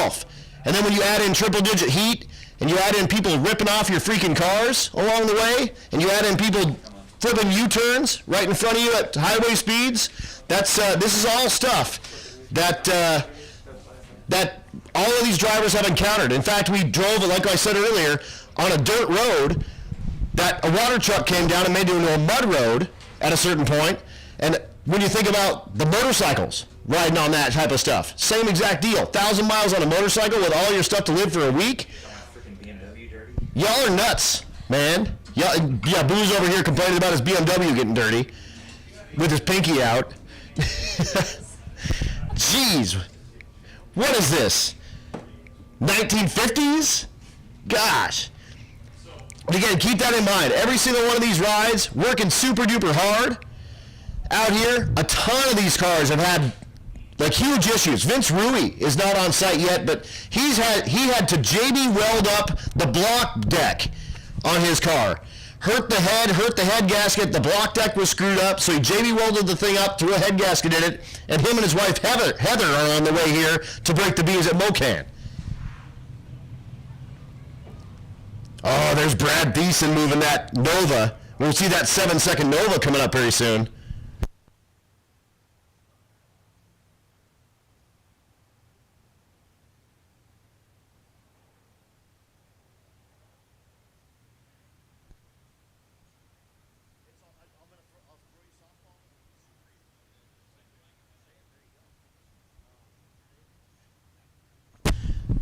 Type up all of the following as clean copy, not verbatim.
itself. And then when you add in triple-digit heat, and you add in people ripping off your freaking cars along the way, and you add in people flipping U-turns right in front of you at highway speeds, this is all stuff that all of these drivers have encountered. In fact, we drove, like I said earlier, on a dirt road that a water truck came down and made it into a mud road at a certain point. And when you think about the motorcycles riding on that type of stuff, same exact deal. 1,000 miles on a motorcycle with all your stuff to live for a week. Y'all are nuts, man. Yeah, Boo's over here complaining about his BMW getting dirty with his pinky out. Jeez. What is this? 1950s? Gosh. But again, keep that in mind. Every single one of these rides, working super duper hard. Out here, a ton of these cars have had like huge issues. Vince Rui is not on site yet, but he had to JB weld up the block deck on his car. Hurt the head gasket, the block deck was screwed up, so he JB welded the thing up, threw a head gasket in it, and him and his wife Heather are on the way here to break the beams at Mo-Kan. Oh, there's Brad Beeson moving that Nova. We'll see that 7-second Nova coming up very soon.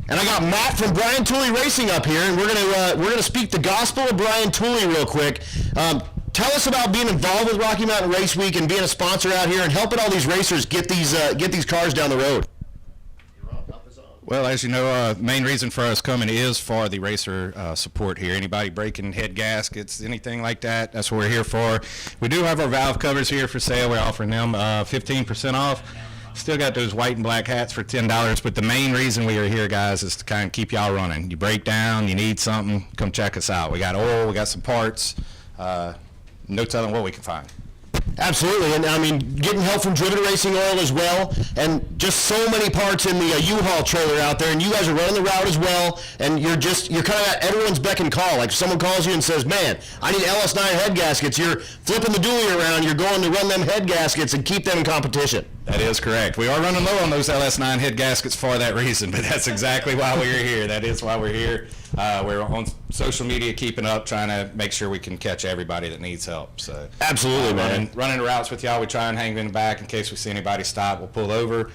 And I got Matt from Brian Tulie Racing up here, and we're gonna speak the gospel of Brian Tulie real quick. Tell us about being involved with Rocky Mountain Race Week and being a sponsor out here and helping all these racers get these cars down the road. Well, as you know, main reason for us coming is for the racer support here. Anybody breaking head gaskets, anything like that, that's what we're here for. We do have our valve covers here for sale. We're offering them 15% off. Still got those white and black hats for $10, but the main reason we are here, guys, is to kind of keep y'all running. You break down, you need something, come check us out. We got oil, we got some parts, no telling what we can find. Absolutely, and I mean, getting help from Driven Racing Oil as well, and just so many parts in the U-Haul trailer out there, and you guys are running the route as well, and you're kind of at everyone's beck and call. Like if someone calls you and says, man, I need LS9 head gaskets, you're flipping the dually around, you're going to run them head gaskets and keep them in competition. That is correct. We are running low on those LS9 head gaskets for that reason, but that's exactly why we're here. That is why we're here. We're on social media, keeping up, trying to make sure we can catch everybody that needs help. So absolutely, man. Running the routes with y'all, we try and hang in the back in case we see anybody stop. We'll pull over.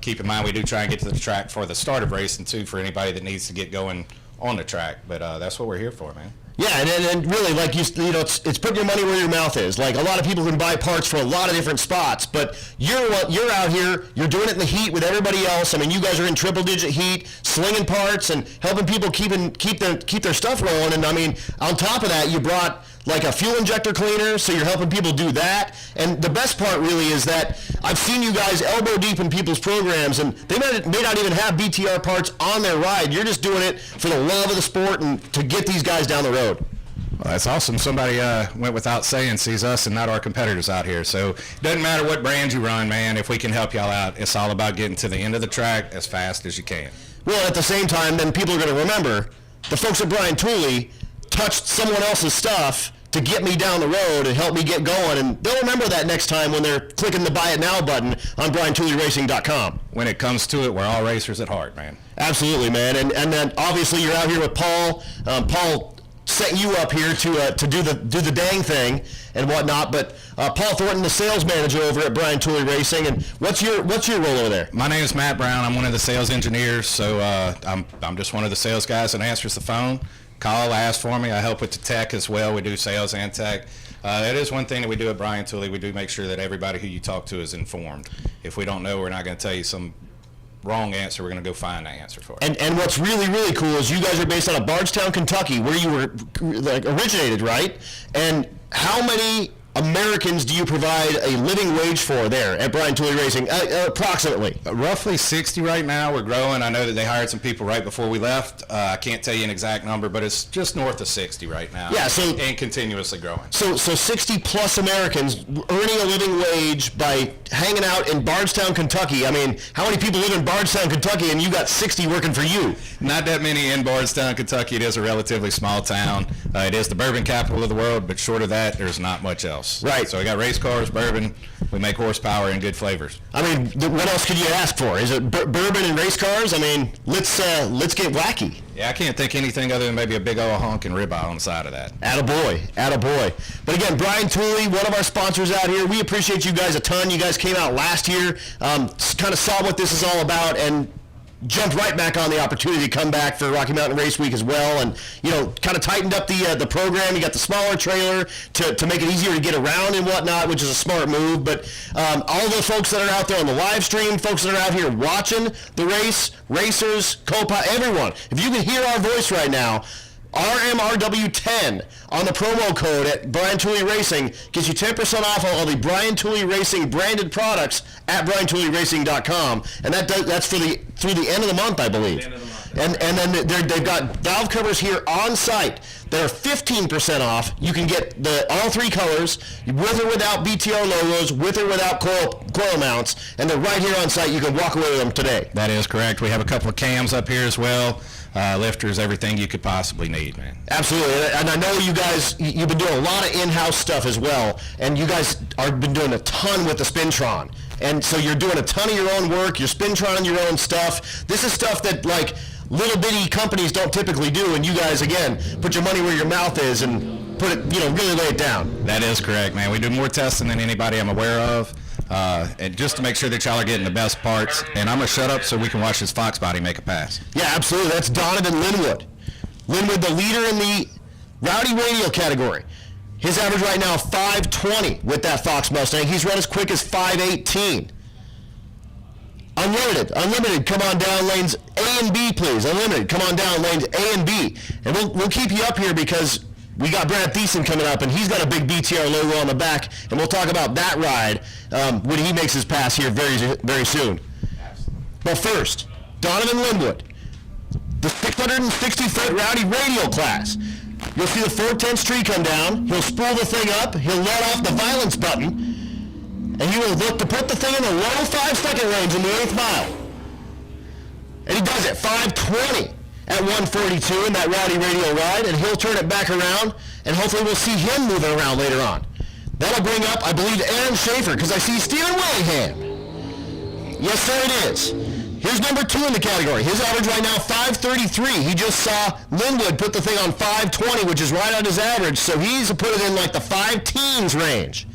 Keep in mind, we do try and get to the track for the start of racing too, for anybody that needs to get going on the track. But that's what we're here for, man. Yeah, and really, like you know, it's putting your money where your mouth is. Like a lot of people can buy parts for a lot of different spots, but you're out here, you're doing it in the heat with everybody else. I mean, you guys are in triple-digit heat, slinging parts and helping people keep their stuff rolling. And I mean, on top of that, you brought like a fuel injector cleaner, so you're helping people do that. And the best part really is that I've seen you guys elbow deep in people's programs, and they may not even have BTR parts on their ride. You're just doing it for the love of the sport and to get these guys down the road. Well, that's awesome. Somebody went without saying, sees us and not our competitors out here. So it doesn't matter what brand you run, man. If we can help y'all out, it's all about getting to the end of the track as fast as you can. Well, at the same time, then people are going to remember the folks at Brian Tulie touched someone else's stuff to get me down the road and help me get going, and they'll remember that next time when they're clicking the Buy It Now button on BrianTulieRacing.com. When it comes to it, we're all racers at heart, man. Absolutely, man, and then obviously you're out here with Paul. Paul set you up here to do the dang thing and whatnot, but Paul Thornton, the sales manager over at Brian Tulie Racing, and what's your role over there? My name is Matt Brown. I'm one of the sales engineers, so I'm just one of the sales guys that answers the phone. Call, ask for me. I help with the tech as well. We do sales and tech. That is one thing that we do at Brian Tulie. We do make sure that everybody who you talk to is informed. If we don't know, we're not going to tell you some wrong answer. We're going to go find the answer for it. And what's really, really cool is you guys are based out of Bardstown, Kentucky, where you were originated, right? And how many Americans do you provide a living wage for there at Brian Tulie Racing, approximately? Roughly 60 right now. We're growing. I know that they hired some people right before we left. I can't tell you an exact number, but it's just north of 60 right now. Yeah, so and continuously growing. So 60 plus Americans earning a living wage by hanging out in Bardstown, Kentucky. I mean, how many people live in Bardstown, Kentucky, and you got 60 working for you? Not that many in Bardstown, Kentucky. It is a relatively small town. It is the bourbon capital of the world, but short of that, there's not much else. Right. So we got race cars, bourbon. We make horsepower and good flavors. I mean, what else could you ask for? Is it bourbon and race cars? I mean, let's get wacky. Yeah, I can't think anything other than maybe a big old honk and ribeye on the side of that. Attaboy. But again, Brian Tulie, one of our sponsors out here. We appreciate you guys a ton. You guys came out last year, kind of saw what this is all about, and jumped right back on the opportunity to come back for Rocky Mountain Race Week as well, and kind of tightened up the program. You got the smaller trailer to make it easier to get around and whatnot, which is a smart move. But all the folks that are out there on the live stream, folks that are out here watching the race, racers, co-pilot, everyone, if you can hear our voice right now, RMRW10 on the promo code at Brian Tulie Racing gets you 10% off all the Brian Tulie Racing branded products at BrianTulieRacing.com, and that's through the end of the month, I believe. And then they've got valve covers here on site. They're 15% off. You can get all three colors, with or without BTR logos, with or without coil mounts, and they're right here on site. You can walk away with them today. That is correct. We have a couple of cams up here as well. Lifters, everything you could possibly need, man. Absolutely, and I know you guys, you've been doing a lot of in-house stuff as well, and you guys have been doing a ton with the Spintron, and so you're doing a ton of your own work, you're Spintron your own stuff. This is stuff that, like, little bitty companies don't typically do, and you guys, again, put your money where your mouth is and put it, really lay it down. That is correct, man. We do more testing than anybody I'm aware of. And just to make sure that y'all are getting the best parts. And I'm going to shut up so we can watch this Fox body make a pass. Yeah, absolutely. That's Donovan Linwood. Linwood, the leader in the Rowdy Radial category. His average right now, 520 with that Fox Mustang. He's run as quick as 518. Unlimited, come on down lanes A and B, please. Unlimited, come on down lanes A and B. And we'll keep you up here because we got Brad Thiessen coming up, and he's got a big BTR logo on the back, and we'll talk about that ride when he makes his pass here very, very soon. Absolutely. But first, Donovan Linwood, the 660-foot Rowdy Radial class. You'll see the 410 tree come down. He'll spool the thing up. He'll let off the violence button, and he will look to put the thing in the low 5-second range in the 8th mile. And he does it, 520. At 142 in that Rowdy Radial ride, and he'll turn it back around, and hopefully we'll see him moving around later on. That'll bring up, I believe, Aaron Schaefer, because I see Stephen Willingham. Yes, sir, it is. Here's number 2 in the category. His average right now, 533. He just saw Linwood put the thing on 520, which is right on his average, so he's put it in like the 5 teens range.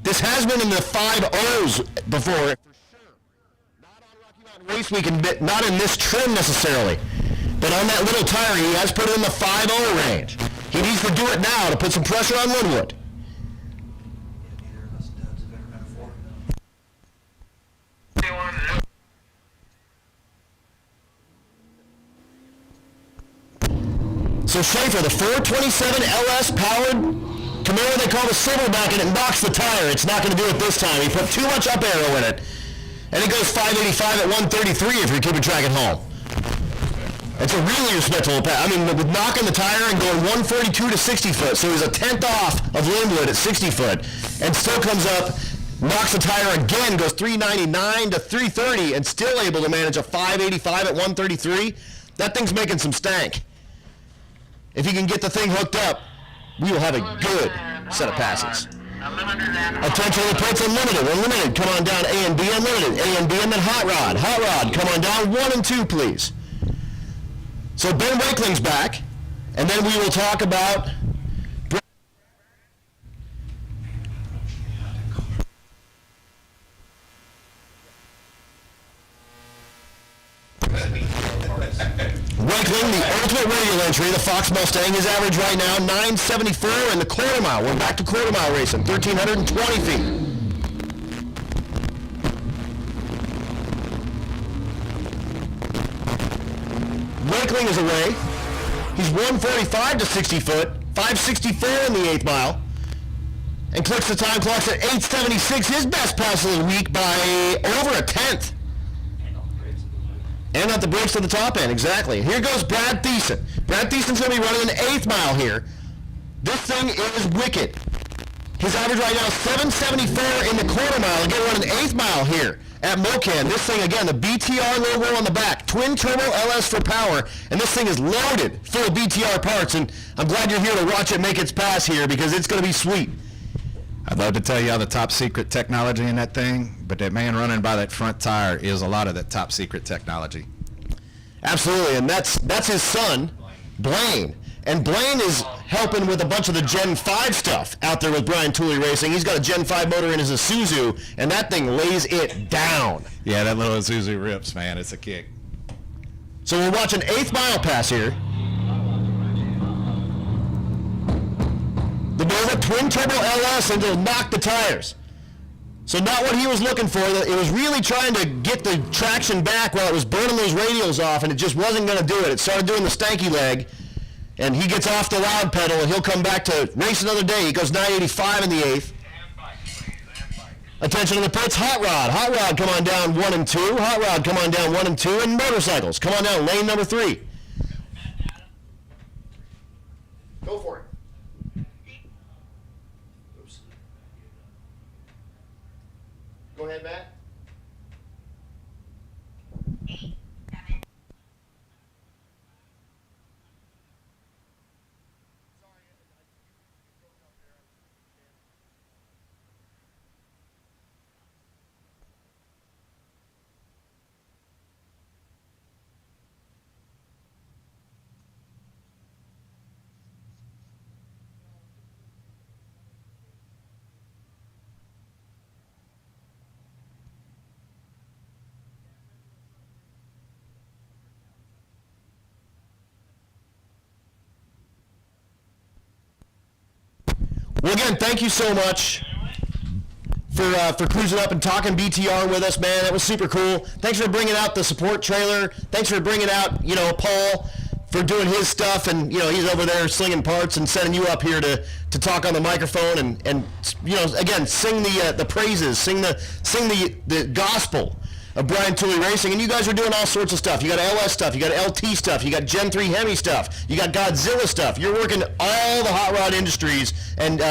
This has been in the 5.0s before, for sure. Not on Rocky Mountain Race Week, and not in this trim necessarily. But on that little tire, he has put it in the 5.0 range. He needs to do it now to put some pressure on Linwood. So Schaefer, the 427 LS powered Camaro they call the Silverback, and it knocks the tire. It's not going to do it this time. He put too much up arrow in it. And it goes 585 at 133 if you're keeping track at home. It's a really respectable pass. I mean, with knocking the tire and going 142 to 60 foot, so he's a 10th off of Linwood at 60 foot, and still comes up, knocks the tire again, goes 399 to 330, and still able to manage a 585 at 133. That thing's making some stank. If he can get the thing hooked up, we will have a good set of passes. Attention to the plates, unlimited, come on down A and B, unlimited, A and B, and then hot rod, come on down 1 and 2, please. So Ben Wakeling's back, and then we will talk about Wakeling, the ultimate radial entry, the Fox Mustang. His average right now, 974 in the quarter mile. We're back to quarter mile racing, 1,320 feet. Wakeling is away. He's 145 to 60 foot, 564 in the 8th mile. and clicks the time clocks at 8:76. His best pass of the week by over a tenth. And at the brakes to the top end, exactly. Here goes Brad Thiessen. Brad Thiessen's going to be running an 8th mile here. This thing is wicked. His average right now is 774 in the quarter mile. Again, running 8th mile here at Mo-Kan. This thing, again, the BTR logo on the back. Twin turbo LS for power. And this thing is loaded full of BTR parts. And I'm glad you're here to watch it make its pass here because it's going to be sweet. I'd love to tell you all the top secret technology in that thing, but that man running by that front tire is a lot of that top secret technology. Absolutely, and that's his son, Blaine. And Blaine is helping with a bunch of the Gen 5 stuff out there with Brian Tulie Racing. He's got a Gen 5 motor in his Isuzu, and that thing lays it down. Yeah, that little Isuzu rips, man. It's a kick. So we're watching 8th mile pass here. The Nova twin turbo LS, and it'll knock the tires. So not what he was looking for. It was really trying to get the traction back while it was burning those radials off, and it just wasn't going to do it. It started doing the stanky leg, and he gets off the loud pedal, and he'll come back to race another day. He goes 985 in the 8th. Attention to the pits. Hot Rod. Hot Rod, come on down 1 and 2. Hot Rod, come on down 1 and 2. And motorcycles, come on down lane number 3. Go for it. Go ahead, Matt. Well, again, thank you so much for cruising up and talking BTR with us, man. That was super cool. Thanks for bringing out the support trailer. Thanks for bringing out, Paul for doing his stuff, and he's over there slinging parts and setting you up here to talk on the microphone and again sing the praises, sing the gospel of Brian Tulie Racing. And you guys are doing all sorts of stuff. You got LS stuff, you got LT stuff, you got Gen 3 Hemi stuff, you got Godzilla stuff. You're working all the hot rod industries, and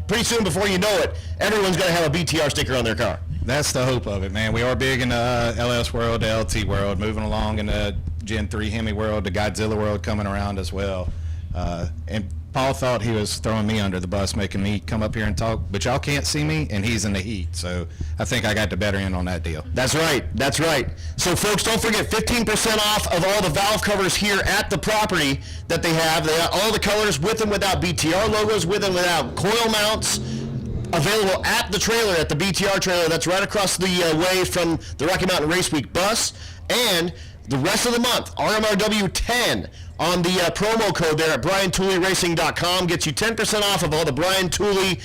pretty soon, before you know it, everyone's going to have a BTR sticker on their car. That's the hope of it, man. We are big in the LS world, the LT world, moving along in the Gen 3 Hemi world, the Godzilla world coming around as well. And Paul thought he was throwing me under the bus, making me come up here and talk, but y'all can't see me, and he's in the heat. So I think I got the better end on that deal. That's right. That's right. So, folks, don't forget 15% off of all the valve covers here at the property that they have. They got all the colors with and without BTR logos, with and without coil mounts, available at the trailer, at the BTR trailer that's right across the way from the Rocky Mountain Race Week bus. And the rest of the month, RMRW 10 on the promo code there at BrianTulieRacing.com gets you 10% off of all the Brian Tulie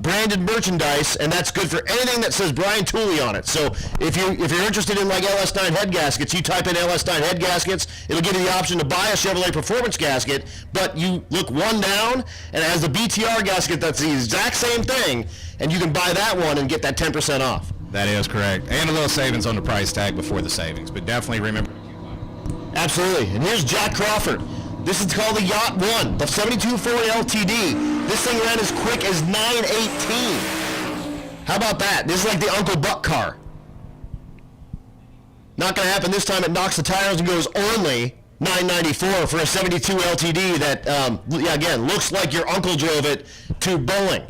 branded merchandise, and that's good for anything that says Brian Tulie on it. So if you're interested in like LS9 head gaskets, you type in LS9 head gaskets, it'll give you the option to buy a Chevrolet Performance gasket, but you look one down, and it has the BTR gasket that's the exact same thing, and you can buy that one and get that 10% off. That is correct. And a little savings on the price tag before the savings, but definitely remember. Absolutely. And here's Jack Crawford. This is called the Yacht 1, the 72 Ford LTD. This thing ran as quick as 918. How about that? This is like the Uncle Buck car. Not going to happen this time. It knocks the tires and goes only 994 for a 72 LTD that, again, looks like your uncle drove it to Bowling.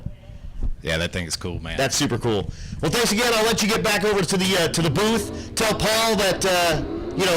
Yeah, that thing is cool, man. That's super cool. Well, thanks again. I'll let you get back over to the booth. Tell Paul that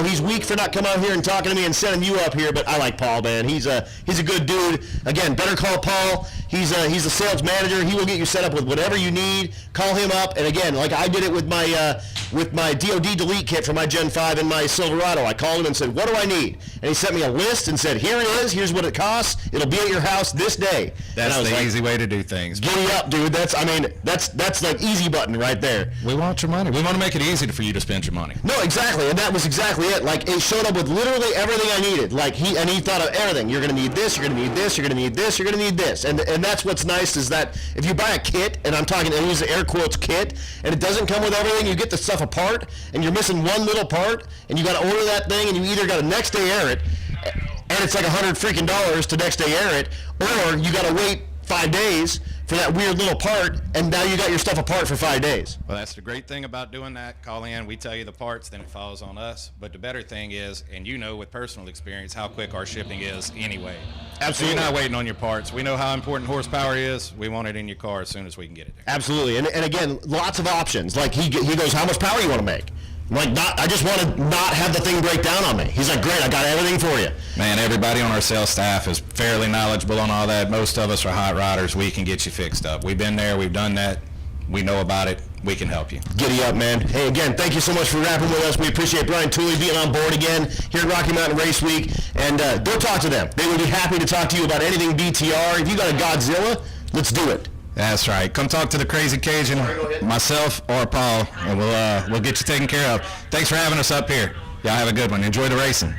he's weak for not coming out here and talking to me and sending you up here, but I like Paul, man. He's a good dude. Again, better call Paul. He's the sales manager. He will get you set up with whatever you need. Call him up, and again, like I did it with my DoD delete kit for my Gen 5 and my Silverado. I called him and said, "What do I need?" And he sent me a list and said, "Here it is. Here's what it costs. It'll be at your house this day." That's the easy way to do things. Giddy up, dude. That's like easy button right there. We want your money. We want to make it easy for you to spend your money. No, exactly, and that was exactly exactly it. Like, it showed up with literally everything I needed. Like, he thought of everything. You're going to need this, you're going to need this, you're going to need this, you're going to need this. And that's what's nice is that if you buy a kit, and I'm talking, and use the air quotes kit, and it doesn't come with everything, you get the stuff apart, and you're missing one little part, and you got to order that thing, and you either got to next day air it, and it's like $100 freaking to next day air it, or you got to wait 5 days for that weird little part, and now you got your stuff apart for 5 days. Well, that's the great thing about doing that. Call in, we tell you the parts, then it falls on us. But the better thing is, and you know with personal experience, how quick our shipping is anyway. Absolutely. So you're not waiting on your parts. We know how important horsepower is. We want it in your car as soon as we can get it there. Absolutely, and again, lots of options. Like, he goes, how much power you want to make? I'm like, I just want to not have the thing break down on me. He's like, great, I got everything for you. Man, everybody on our sales staff is fairly knowledgeable on all that. Most of us are hot rodders. We can get you fixed up. We've been there. We've done that. We know about it. We can help you. Giddy up, man. Hey, again, thank you so much for rapping with us. We appreciate Brian Tulie being on board again here at Rocky Mountain Race Week. And go talk to them. They would be happy to talk to you about anything BTR. If you got a Godzilla, let's do it. That's right. Come talk to the Crazy Cajun, myself or Paul, and we'll get you taken care of. Thanks for having us up here. Y'all have a good one. Enjoy the racing.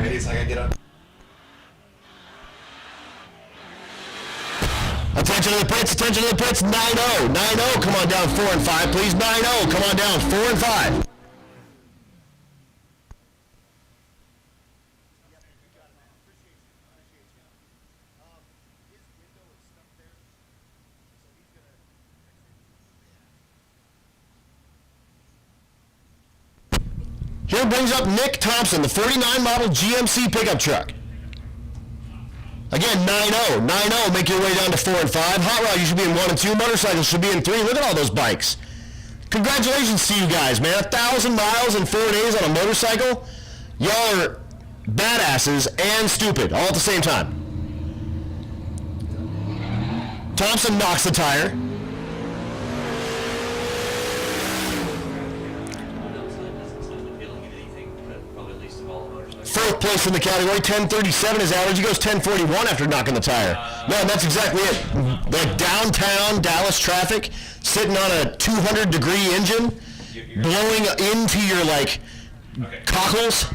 He's like, I get up. Attention to the pits, 9-0, 9-0, come on down 4 and 5, please, 9-0, come on down 4 and 5. Here brings up Nick Thompson, the 49 model GMC pickup truck. Again, 9-0, 9-0, make your way down to 4 and 5. Hot Rod, you should be in 1 and 2. Motorcycles should be in 3. Look at all those bikes. Congratulations to you guys, man. 1,000 miles in 4 days on a motorcycle. Y'all are badasses and stupid all at the same time. Thompson knocks the tire. Fourth place in the category, 10:37 is average. He goes 10:41 after knocking the tire. No, that's exactly it. Like downtown Dallas traffic, sitting on a 200-degree engine, blowing into your, like, cockles.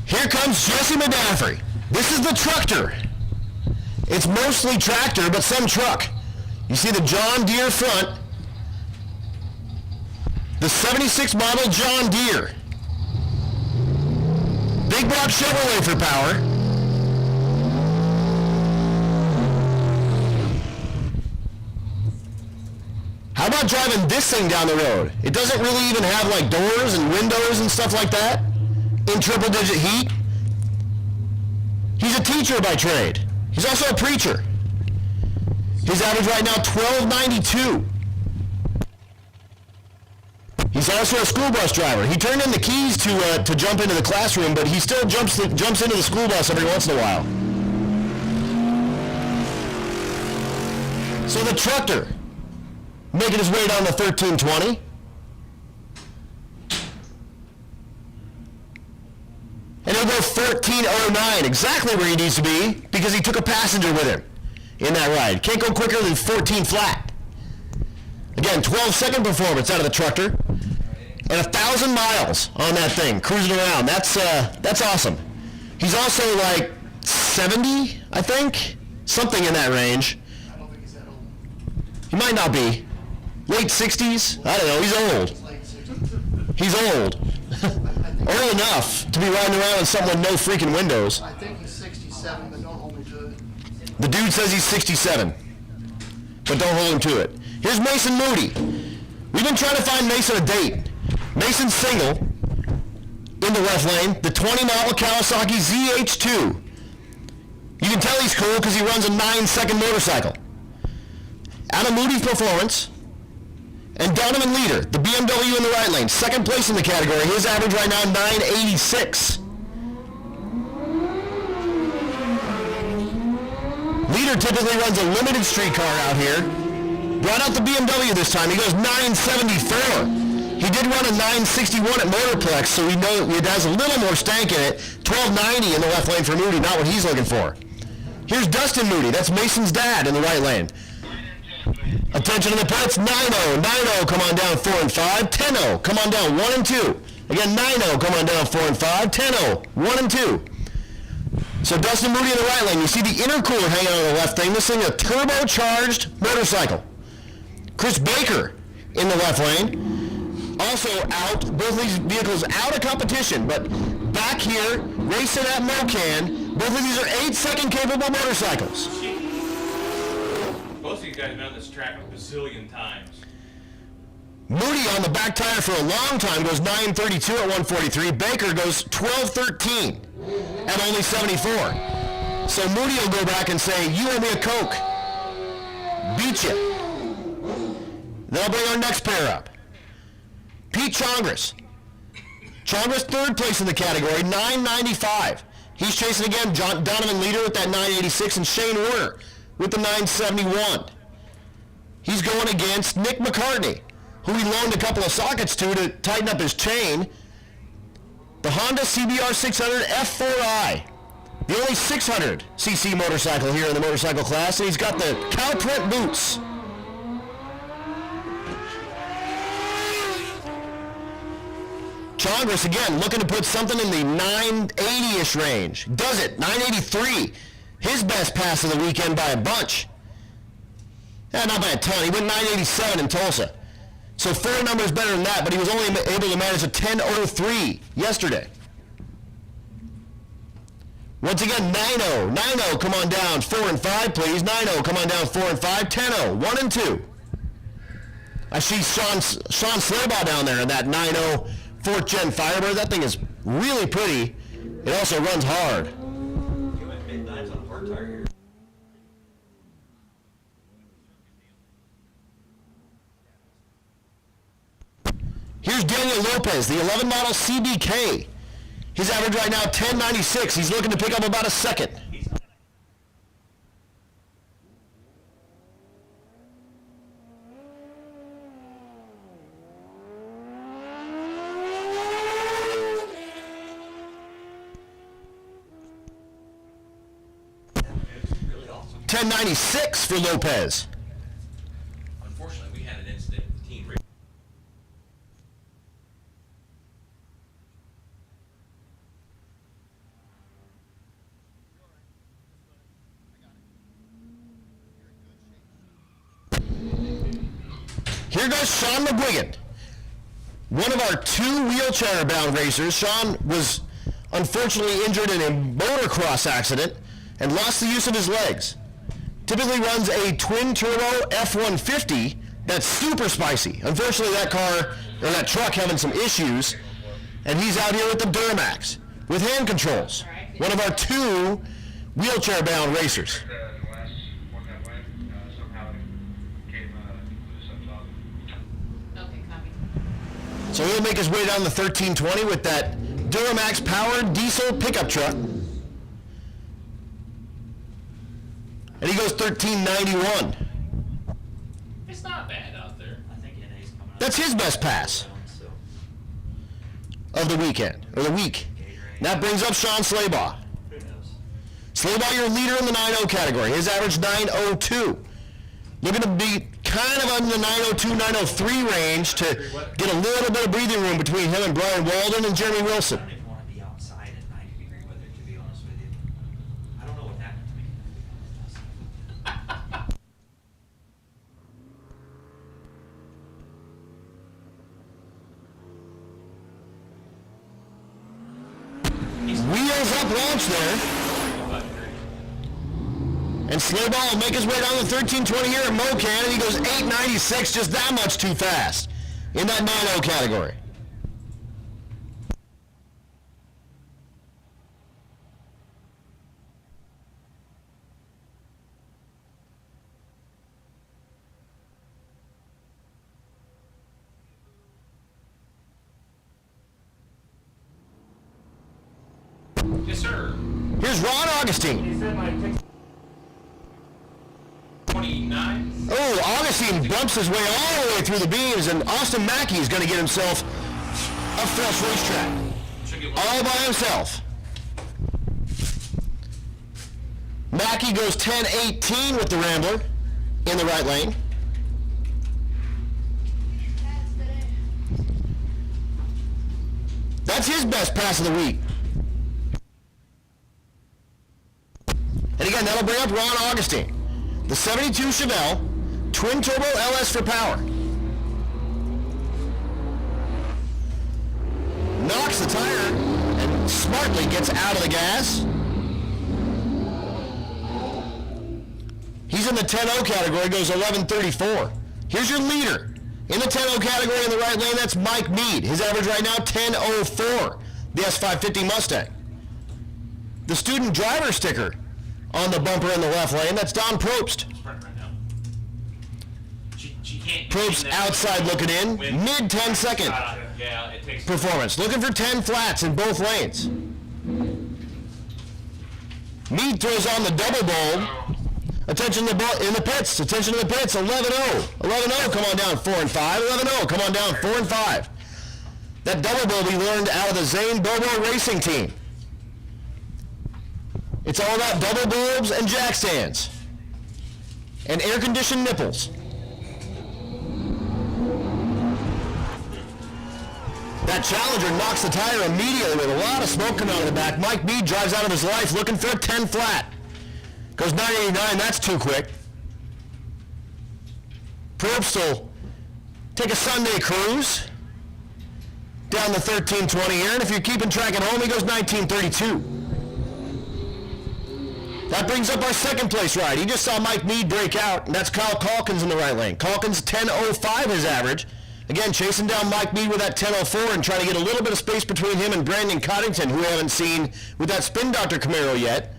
Here comes Jesse McDaffrey. This is the Truckter. It's mostly tractor, but some truck. You see the John Deere front. The 76 model John Deere. Big block Chevrolet for power. How about driving this thing down the road? It doesn't really even have like doors and windows and stuff like that. In triple digit heat. He's a teacher by trade. He's also a preacher. His average right now, 1292. He's also a school bus driver. He turned in the keys to jump into the classroom, but he still jumps into the school bus every once in a while. So the Truckter, making his way down to 1320. And he'll go 1409, exactly where he needs to be, because he took a passenger with him in that ride. Can't go quicker than 14 flat. Again, 12-second performance out of the Truckter, and 1,000 miles on that thing, cruising around. That's awesome. He's also like 70, I think, something in that range. I don't think he's that old. He might not be. Late 60s? I don't know, he's old. He's late 60s. He's old. I think Old enough to be riding around in something with no freaking windows. I think he's 67, but don't hold me to it. The dude says he's 67, but don't hold him to it. Here's Mason Moody. We've been trying to find Mason a date. Mason's single in the left lane, the 20 model Kawasaki ZH2. You can tell he's cool because he runs a 9-second motorcycle. Adam Moody's performance, and Donovan Leader, the BMW in the right lane, second place in the category. His average right now, 986. Leader typically runs a limited street car out here. Brought out the BMW this time. He goes 974. He did run a 961 at Motorplex, so we know it has a little more stank in it. 1290 in the left lane for Moody, not what he's looking for. Here's Dustin Moody. That's Mason's dad in the right lane. Attention to the pits. 9-0. 9-0, come on down 4 and 5. 10-0, come on down 1 and 2. Again, 9-0, come on down 4 and 5. 10-0, 1 and 2. So Dustin Moody in the right lane. You see the intercooler hanging on the left thing. This thing is a turbocharged motorcycle. Chris Baker in the left lane. Also out. Both of these vehicles out of competition, but back here, racing at Mo-Kan. Both of these are 8-second capable motorcycles. Most of you guys have been on this track a bazillion times. Moody on the back tire for a long time goes 932 at 143. Baker goes 1213 at only 74. So Moody will go back and say, you owe me a Coke. Beat you. Then I'll bring our next pair up. Pete Chongris. Chongris third place in the category, 995. He's chasing again Donovan Leader with that 986 and Shane Werner with the 971. He's going against Nick McCartney, who he loaned a couple of sockets to tighten up his chain. The Honda CBR 600 F4i, the only 600cc motorcycle here in the motorcycle class, and he's got the cow print boots. Chongris, again, looking to put something in the 980-ish range. Does it, 983. His best pass of the weekend by a bunch. Not by a ton. He went 987 in Tulsa. So 4 numbers better than that, but he was only able to manage a 10.03 yesterday. Once again, 9-0. 9-0, come on down. 4 and 5, please. 9-0, come on down. 4 and 5. 10-0, 1 and 2. I see Sean Slaybaugh down there in that 9-0 4th Gen Firebird. That thing is really pretty. It also runs hard. Here's Daniel Lopez, the 11 model CBK. His average right now, 1096. He's looking to pick up about a second. Really awesome. 1096 for Lopez. Unfortunately, we had an incident with the team. Here goes Sean McGuigan, one of our 2 wheelchair-bound racers. Sean was unfortunately injured in a motocross accident and lost the use of his legs. Typically runs a twin-turbo F-150 that's super spicy. Unfortunately, that car, or that truck, having some issues, and he's out here with the Duramax with hand controls. One of our 2 wheelchair-bound racers. So he'll make his way down the 1320 with that Duramax powered diesel pickup truck. And he goes 1391. It's not bad out there. I think NA's coming up. That's his best pass of the weekend, or the week. And that brings up Sean Slaybaugh. Slaybaugh, your leader in the 9.0 category. His average 9.02. Looking to be kind of in the 902, 903 range to get a little bit of breathing room between him and Brian Walden and Jeremy Wilson. I don't even want to be outside at 90-degree weather, to be honest with you. I don't know what happened to me. launch there. And Snowball will make his way down the 1320 here at Mo-Kan, and he goes 896, just that much too fast in that 9-0 category. Yes, sir. Here's Ron Augustine. 29. Oh, Augustine bumps his way all the way through the beams, and Austin Mackey is going to get himself a fresh racetrack. All by himself. Mackey goes 10-18 with the Rambler in the right lane. That's his best pass of the week. And again, that'll bring up Ron Augustine. The 72 Chevelle, twin-turbo LS for power. Knocks the tire and smartly gets out of the gas. He's in the 10-0 category, goes 11:34. Here's your leader. In the 10-0 category in the right lane, that's Mike Mead. His average right now, 10:04, the S550 Mustang. The student driver sticker on the bumper in the left lane, that's Don Probst. Probst outside looking in, mid 10-second performance. Looking for 10 flats in both lanes. Mead throws on the double bulb. Attention in the pits. Attention in the pits. 11-0. 11-0, come on down 4 and 5. 11-0, come on down 4 and 5. That double bulb he learned out of the Zane Bobo racing team. It's all about double bulbs and jack stands and air-conditioned nipples. That Challenger knocks the tire immediately with a lot of smoke coming out of the back. Mike Mead drives out of his life looking for a 10 flat. Goes 989, that's too quick. Probst will take a Sunday cruise down the 1320 here, and if you're keeping track at home, he goes 1932. That brings up our second place ride. He just saw Mike Mead break out, and that's Kyle Calkins in the right lane. Calkins 10:05 his average. Again, chasing down Mike Mead with that 10:04 and trying to get a little bit of space between him and Brandon Coddington, who we haven't seen with that Spin Doctor Camaro yet.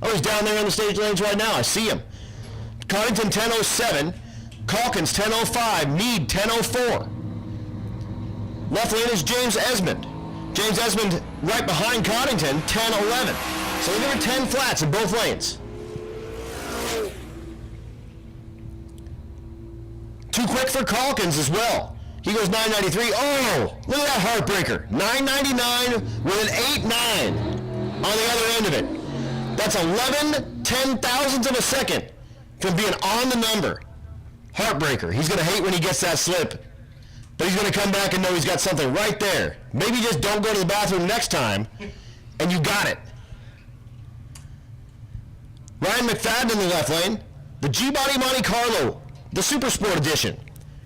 Oh, he's down there in the stage lanes right now. I see him. Coddington 10:07, Calkins 10:05, Mead 10:04. Left lane is James Esmond. James Esmond right behind Coddington, 10:11. So there are 10 flats in both lanes. Too quick for Calkins as well. He goes 993. Oh, look at that heartbreaker. 999 with an 89 on the other end of it. That's 11 ten-thousandths of a second from being on the number. Heartbreaker. He's going to hate when he gets that slip. But he's going to come back and know he's got something right there. Maybe just don't go to the bathroom next time, and you got it. Ryan McFadden in the left lane. The G-Body Monte Carlo, the Super Sport Edition.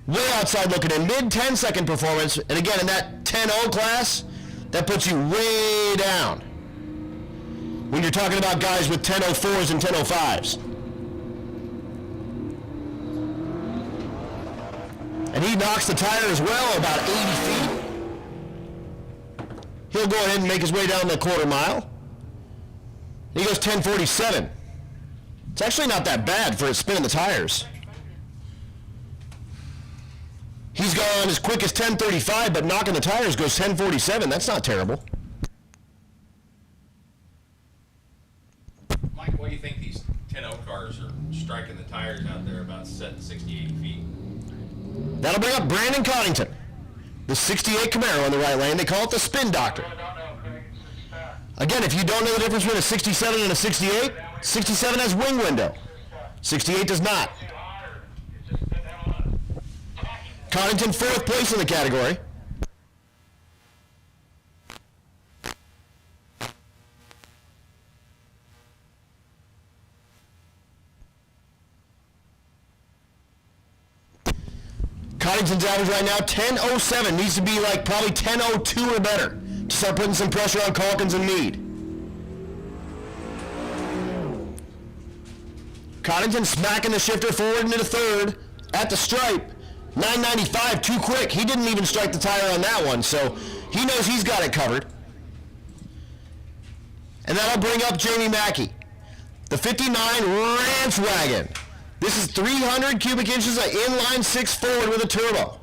Way outside looking in, mid 10-second performance. And again, in that 10-0 class, that puts you way down when you're talking about guys with 10.04s and 10.05s. And he knocks the tire as well, about 80 feet. He'll go ahead and make his way down the quarter mile. He goes 10:47. It's actually not that bad for spinning the tires. He's gone as quick as 10:35, but knocking the tires goes 10:47. That's not terrible. Mike, what do you think these 10-0 cars are striking the tires out there about 68 feet? That'll bring up Brandon Coddington. The 68 Camaro in the right lane. They call it the Spin Doctor. Again, if you don't know the difference between a 67 and a 68, 67 has wing window. 68 does not. Coddington, fourth place in the category. Coddington's average right now, 10.07. Needs to be like probably 10.02 or better to start putting some pressure on Calkins and Mead. Coddington smacking the shifter forward into the third at the stripe. 995, too quick. He didn't even strike the tire on that one, so he knows he's got it covered. And that'll bring up Jamie Mackey. The 59 Ranch Wagon. This is 300 cubic inches of inline 6 forward with a turbo.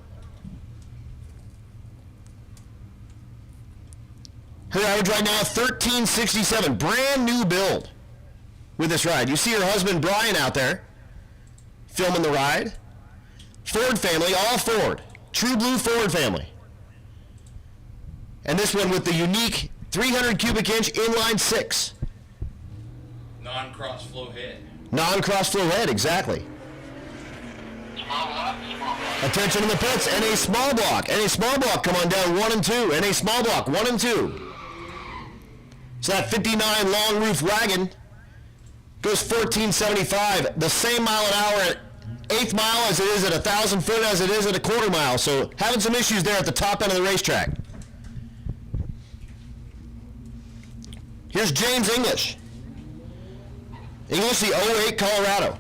Her average right now, 1367. Brand new build with this ride. You see her husband Brian out there filming the ride. Ford family, all Ford. True blue Ford family. And this one with the unique 300 cubic inch inline 6. Non-cross flow head. Non-cross flow head, exactly. Attention to the pits, NA small block. NA small block, come on down 1 and 2. NA small block, 1 and 2. So that 59 long roof wagon goes 1475, the same mile an hour at 1/8 mile as it is at 1,000 foot as it is at a 1/4 mile. So having some issues there at the top end of the racetrack. Here's James English. English, the 08 Colorado.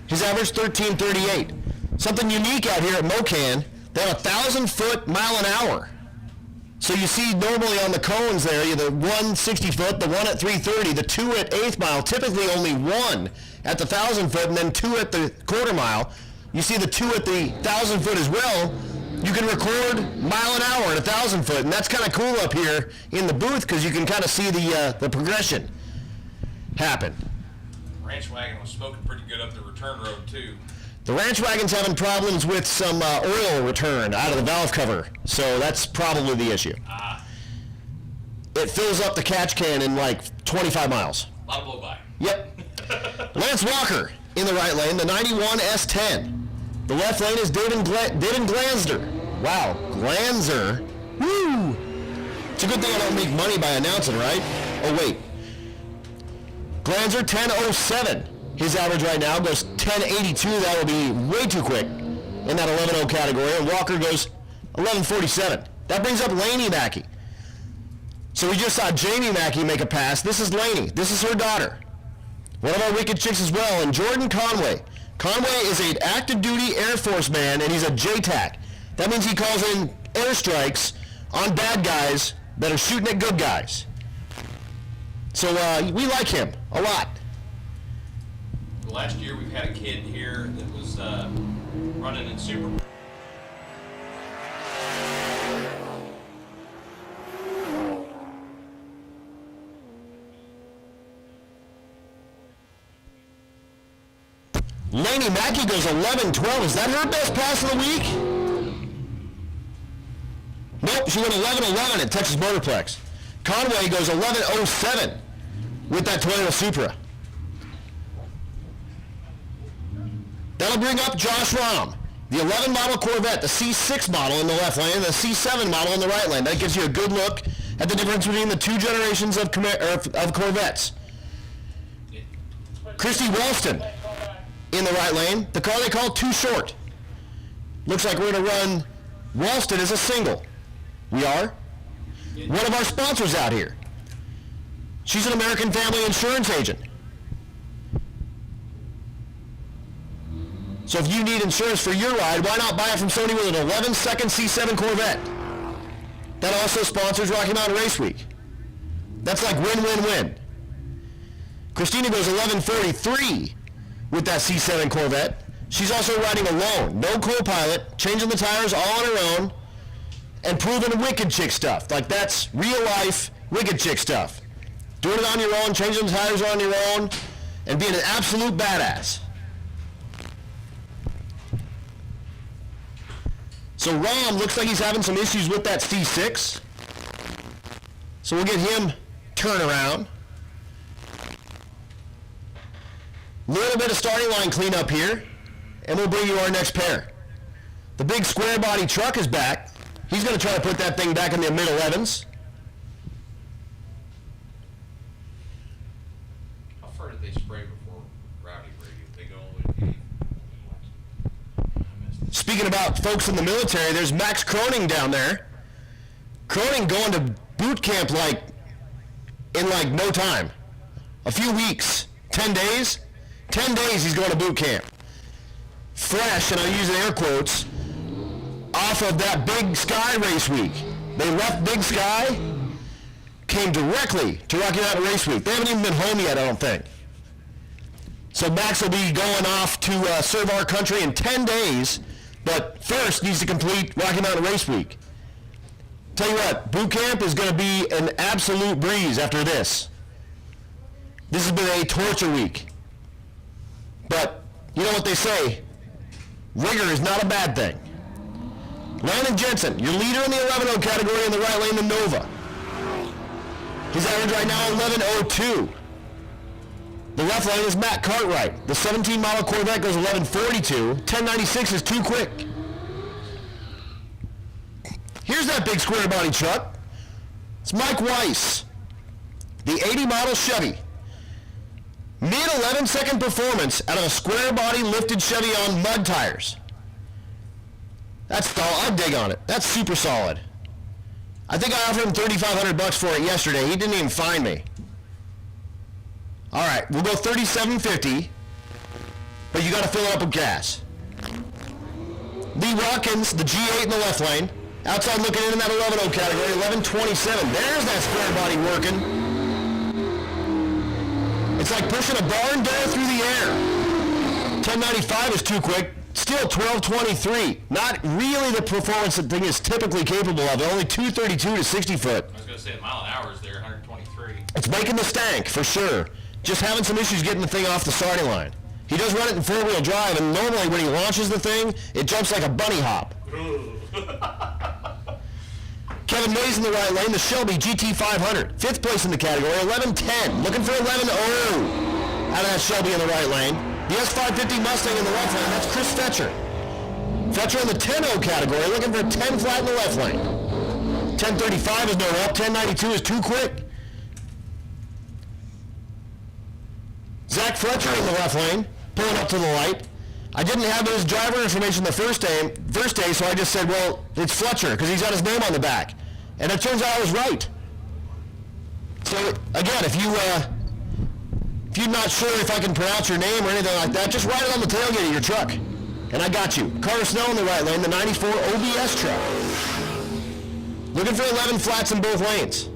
His average 1338. Something unique out here at Mo-Kan, they have 1,000 foot mile an hour. So you see normally on the cones there, you have the 160 foot, the one at 330, the 2 at 1/8 mile, typically only 1 at the 1,000 foot and then 2 at the 1/4 mile. You see the 2 at the 1,000 foot as well. You can record mile an hour at 1,000 foot, and that's kind of cool up here in the booth because you can kind of see the progression happen. Ranch wagon was smoking pretty good up the return road too. The Ranch Wagon's having problems with some oil return out of the valve cover, so that's probably the issue. It fills up the catch can in like 25 miles. A lot of blow by. Yep. Lance Walker in the right lane, the 91 S10. The left lane is David Glanzer. Wow, Glanzer. Woo! It's a good thing I don't make money by announcing, right? Oh, wait. Glanzer 1007. His average right now goes 1082. That will be way too quick in that 11.0 category. And Walker goes 1147. That brings up Lainey Mackey. So we just saw Jamie Mackey make a pass. This is Lainey. This is her daughter. One of our wicked chicks as well. And Jordan Conway. Conway is an active duty Air Force man, and he's a JTAC. That means he calls in airstrikes on bad guys that are shooting at good guys. So we like him a lot. Last year we've had a kid here that was running in Super. Lainey Mackey goes 11-12. Is that her best pass of the week? Nope, she went 11-11 at Texas Motorplex. Conway goes 11-07 with that Toyota Supra. That'll bring up Josh Rahm, the 11 model Corvette, the C6 model in the left lane, and the C7 model in the right lane. That gives you a good look at the difference between the two generations of Corvettes. Christy Walston in the right lane, the car they call Too Short. Looks like we're going to run Walston as a single. We are. One of our sponsors out here. She's an American Family Insurance agent. So if you need insurance for your ride, why not buy it from somebody with an 11-second C7 Corvette? That also sponsors Rocky Mountain Race Week. That's like win-win-win. Christina goes 11:43 with that C7 Corvette. She's also riding alone, no co-pilot, changing the tires all on her own, and proving wicked chick stuff. Like that's real-life wicked chick stuff. Doing it on your own, changing the tires on your own, and being an absolute badass. So Rahm looks like he's having some issues with that C6. So we'll get him turned around. Little bit of starting line cleanup here, and we'll bring you our next pair. The big square body truck is back. He's going to try to put that thing back in the mid-11s. How far did they spray before Rowdy Radio? They go all the way to 8. Speaking about folks in the military, there's Max Croning down there. Croning going to boot camp in no time. A few weeks, 10 days. 10 days he's going to boot camp. Fresh, and I'm using air quotes, off of that Big Sky race week. They left Big Sky, came directly to Rocky Mountain Race Week. They haven't even been home yet, I don't think. So Max will be going off to serve our country in 10 days, but first needs to complete Rocky Mountain Race Week. Tell you what, boot camp is going to be an absolute breeze after this. This has been a torture week. But you know what they say, rigor is not a bad thing. Landon Jensen, your leader in the 11.0 category in the right lane, the Nova. His average right now, 11.02. The left lane is Matt Cartwright. The 17-model Corvette goes 11.42. 10.96 is too quick. Here's that big square body truck. It's Mike Weiss. The 80-model Chevy. Mid-11-second performance out of a square body lifted Chevy on mud tires. That's solid. I'd dig on it. That's super solid. I think I offered him $3,500 for it yesterday. He didn't even find me. All right, we'll go $37.50, but you got to fill it up with gas. Lee Watkins, the G8 in the left lane, outside looking in that 11.0 category, 11.27. There's that square body working. It's like pushing a barn door through the air. 10.95 is too quick. Still 12.23. Not really the performance that thing is typically capable of. Only 232 to 60 foot. I was going to say, the mile an hour is there, 123. It's making the stank, for sure. Just having some issues getting the thing off the starting line. He does run it in four-wheel drive, and normally when he launches the thing, it jumps like a bunny hop. Kevin Mays in the right lane, the Shelby GT500. 5th place in the category, 11.10. Looking for 11.0 out of that Shelby in the right lane. The S550 Mustang in the left lane, that's Chris Fetcher. Fetcher in the 10.0 category, looking for 10 flat in the left lane. 10.35 is no help, 10.92 is too quick. Zach Fletcher in the left lane, pulling up to the light. I didn't have his driver information the first day, so I just said, well, it's Fletcher, because he's got his name on the back. And it turns out I was right. So, again, if you're not sure if I can pronounce your name or anything like that, just write it on the tailgate of your truck. And I got you. Carter Snell in the right lane, the 94 OBS truck. Looking for 11 flats in both lanes.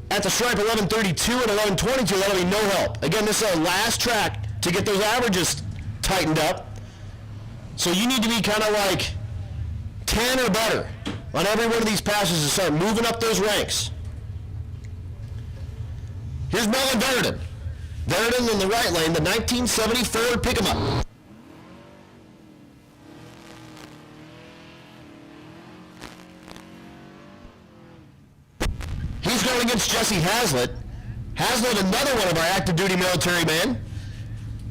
At the stripe, 11.32 and 11.22, that'll be no help. Again, this is our last track to get those averages tightened up. So you need to be kind of like 10 or better on every one of these passes to start moving up those ranks. Here's Melvin Verdon. Verdon in the right lane, the 1970 Ford Pick-em-up. He's going against Jesse Hazlitt. Hazlitt, another one of our active duty military men.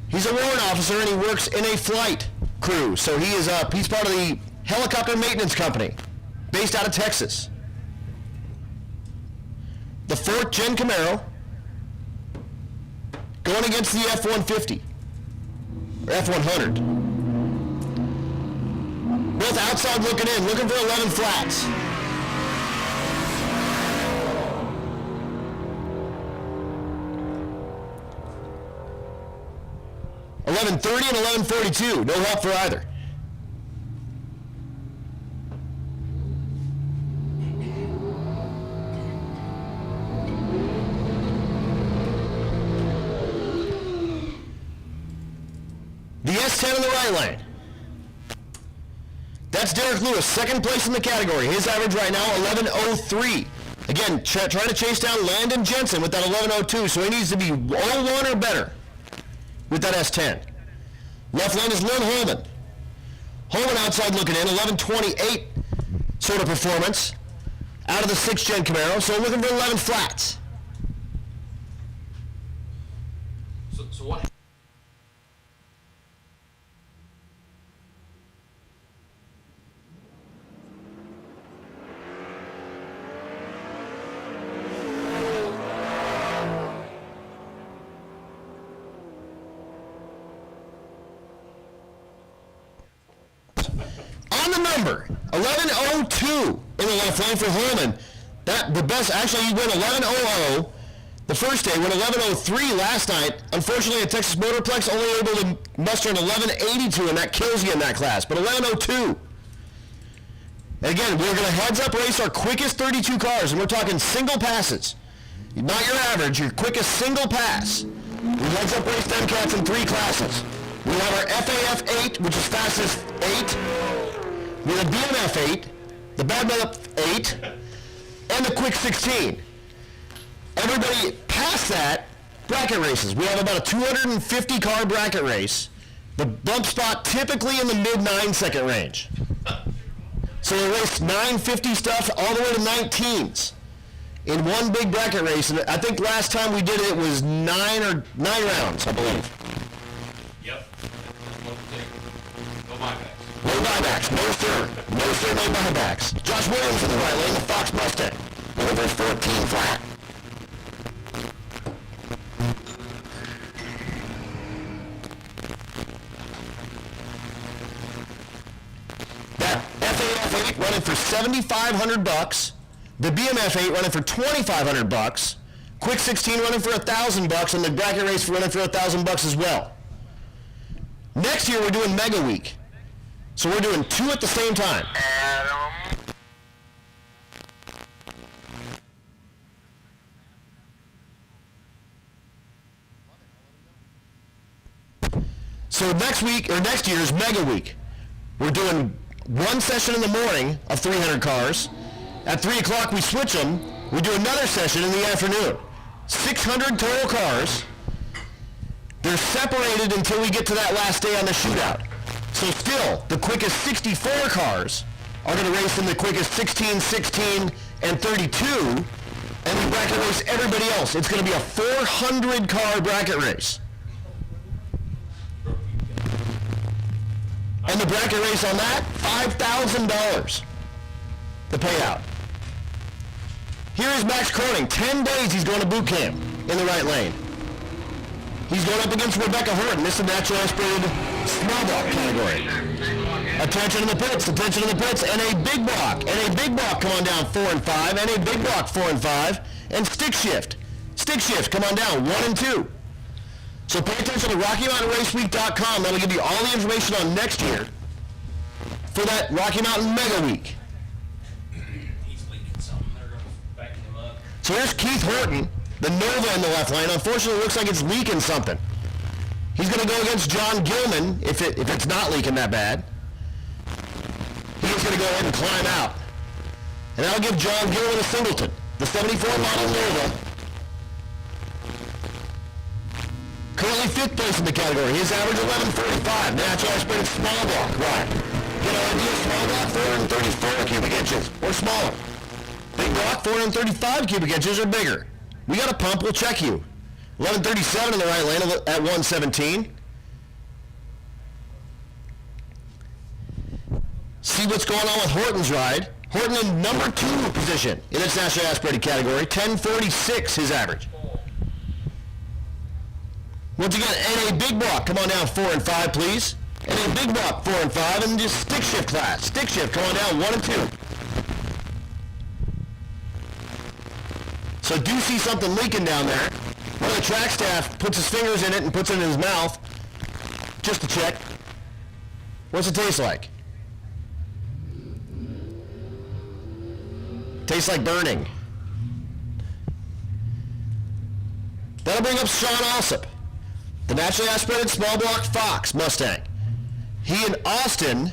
He's a warrant officer and he works in a flight crew. So he's part of the helicopter maintenance company based out of Texas. The 4th Gen Camaro going against the F-150 or F-100. Both outside looking in, looking for 11 flats. $11.30 and $11.42. No help for either. The S10 in the right lane. That's Derek Lewis, 2nd place in the category. His average right now, 11.03. Again, trying to chase down Landon Jensen with that 11.02, so he needs to be 01 or better with that S10. Left lane is Lynn Holman. Holman outside looking in, 11.28 sort of performance out of the 6th Gen Camaro, so looking for 11 flats. So what? On the number, 11.02 in the left lane for Holman. The best, actually, he went 11.00. The first day went 11:03 last night. Unfortunately, at Texas Motorplex, only able to muster an 11:82, and that kills you in that class. But 11:02. And again, we're going to heads-up race our quickest 32 cars, and we're talking single passes. Not your average, your quickest single pass. We heads-up race them cats in 3 classes. We have our FAF 8, which is fastest 8. We have the BMF 8, the Badmouth 8, and the Quick 16. Everybody past that, bracket races. We have about a 250 car bracket race. The bump spot typically in the mid 9-second range. So we race 950 stuff all the way to 19s in one big bracket race. And I think last time we did it was 9 rounds, I believe. Yep. No buybacks. No buybacks, no sir. No sir, no buybacks. Josh Williams in the right lane, the Fox Mustang. Over 14 flat. That FAF 8 running for $7,500. The BMF 8 running for $2,500. Quick 16 running for $1,000, and the bracket race running for $1,000 as well. Next year we're doing Mega Week. So we're doing 2 at the same time. So next week, or next year, is Mega Week. We're doing one session in the morning of 300 cars. At 3 o'clock we switch them. We do another session in the afternoon. 600 total cars. They're separated until we get to that last day on the shootout. So still, the quickest 64 cars are going to race in the quickest 16, 16, and 32, and we bracket race everybody else. It's going to be a 400-car bracket race. And the bracket race on that, $5,000, the payout. Here is Max Croning. 10 days he's going to boot camp in the right lane. He's going up against Rebecca Horton. This is the natural aspirated small block category. Attention in the pits, attention in the pits, and a big block. And a big block, come on down, 4 and 5, and a big block, 4 and 5, and stick shift. Stick shift, come on down, 1 and 2. So pay attention to RockyMountainRaceWeek.com. That'll give you all the information on next year for that Rocky Mountain Mega Week. He's leaking something. They're going to back him up. So here's Keith Horton, the Nova in the left lane. Unfortunately, it looks like it's leaking something. He's going to go against John Gilman if it's not leaking that bad. He's going to go ahead and climb out. And that'll give John Gilman a singleton. The 74 model Nova. Currently 5th place in the category. His average 11:45. Natural aspirated small block. Right. Get an idea, small block 434 cubic inches or smaller. Big block 435 cubic inches or bigger. We got a pump, we'll check you. 11:37 in the right lane at 117. See what's going on with Horton's ride. Horton in number 2 position in its national aspirated category. 10:46 his average. Once again, and a big block. Come on down 4 and 5, please. And a big block 4 and 5, and just stick shift class. Stick shift, come on down 1 and 2. So do see something leaking down there. One of the track staff puts his fingers in it and puts it in his mouth just to check. What's it taste like? Tastes like burning. That'll bring up Sean Alsop, the naturally aspirated small block Fox Mustang. He and Austin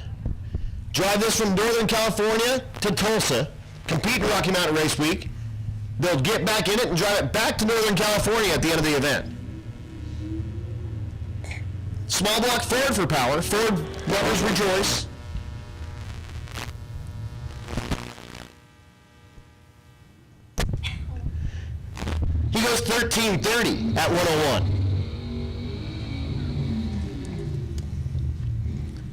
drive this from Northern California to Tulsa, compete in Rocky Mountain Race Week. They'll get back in it and drive it back to Northern California at the end of the event. Small block Ford for power. Ford lovers rejoice. He goes 13:30 at 101.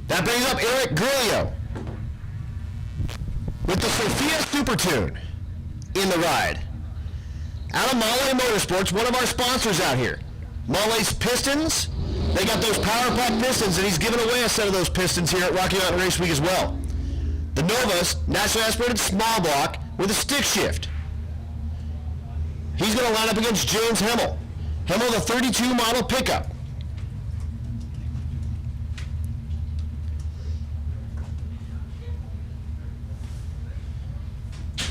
That brings up Eric Gurlio with the Sophia Super Tune in the ride. Out of Mahle Motorsports, one of our sponsors out here. Mahle's Pistons, they got those Power Pack Pistons, and he's giving away a set of those Pistons here at Rocky Mountain Race Week as well. The Nova's nationally aspirated small block with a stick shift. He's going to line up against James Hemmel. Hemmel, the 32 model pickup.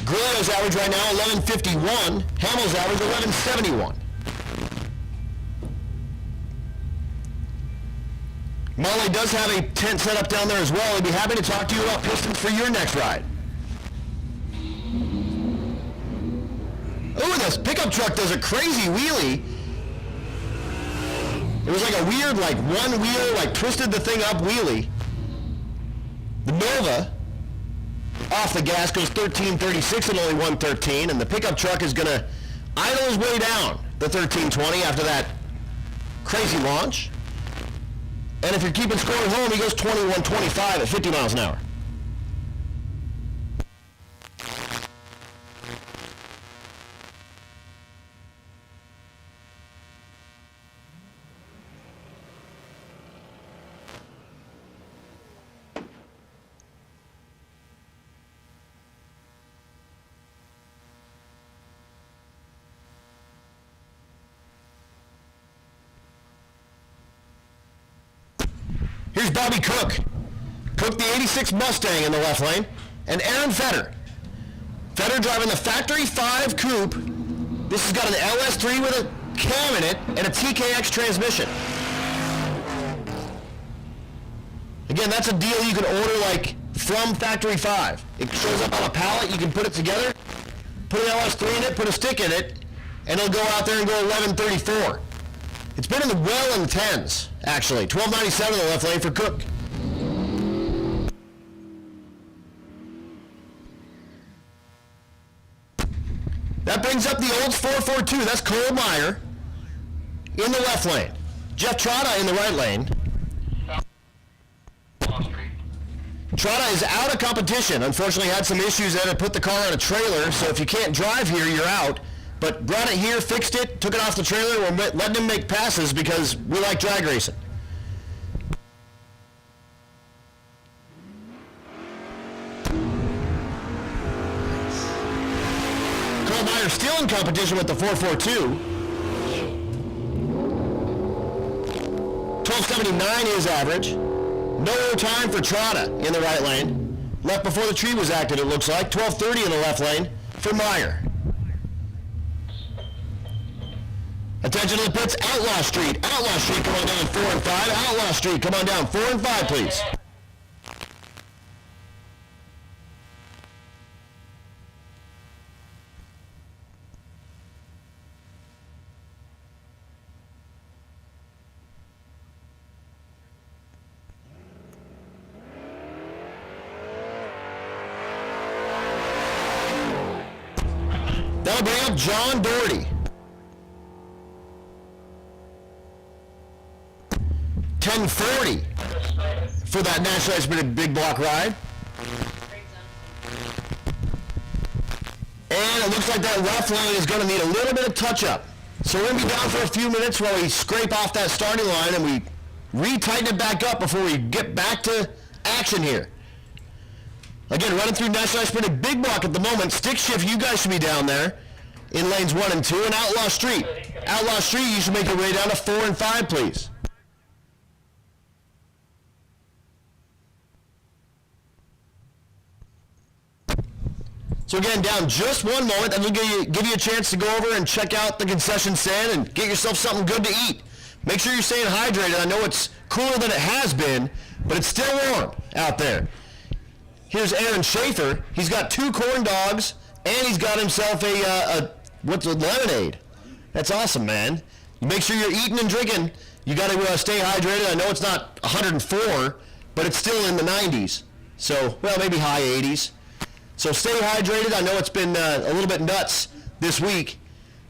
Grillo's average right now, 1151. Hammel's average, 1171. Molly does have a tent set up down there as well. He'd be happy to talk to you about pistons for your next ride. Oh, this pickup truck does a crazy wheelie. It was like a weird, like one wheel, like twisted the thing up wheelie. The Nova, off the gas, goes 1336 at only 113, and the pickup truck is going to idle his way down the 1320 after that crazy launch. And if you're keeping score at home, he goes 2125 at 50 miles an hour. Here's Bobby Cook. Cook, the 86 Mustang in the left lane. And Aaron Fetter. Fetter driving the Factory 5 Coupe. This has got an LS3 with a cam in it and a TKX transmission. Again, that's a deal you can order like from Factory 5. It shows up on a pallet. You can put it together, put an LS3 in it, put a stick in it, and it'll go out there and go 1134. It's been in the well in the 10s, actually. 1297 in the left lane for Cook. That brings up the Olds 442. That's Cole Meyer in the left lane. Jeff Trotta in the right lane. Trotta is out of competition. Unfortunately, had some issues that had put the car on a trailer, so if you can't drive here, you're out. But brought it here, fixed it, took it off the trailer, and we're letting him make passes because we like drag racing. Cole Meyer still in competition with the 442. 1279 is average. No time for Trotta in the right lane. Left before the tree was active, it looks like. 1230 in the left lane for Meyer. Attention to the pits, Outlaw Street. Outlaw Street, come on down 4 and 5. Outlaw Street, come on down 4 and 5, please. That'll bring up John Doherty. 1040 for that National Expedition Big Block ride. And it looks like that left lane is going to need a little bit of touch-up. So we're going to be down for a few minutes while we scrape off that starting line and we re-tighten it back up before we get back to action here. Again, running through National Expedition Big Block at the moment. Stick shift, you guys should be down there in lanes 1 and 2. And Outlaw Street. Outlaw Street, you should make your way down to 4 and 5, please. So again, down just one moment, and we'll give you a chance to go over and check out the concession stand and get yourself something good to eat. Make sure you're staying hydrated. I know it's cooler than it has been, but it's still warm out there. Here's Aaron Schaefer. He's got 2 corn dogs, and he's got himself what's a lemonade. That's awesome, man. You make sure you're eating and drinking. You got to stay hydrated. I know it's not 104, but it's still in the 90s. So, well, maybe high 80s. So stay hydrated. I know it's been a little bit nuts this week.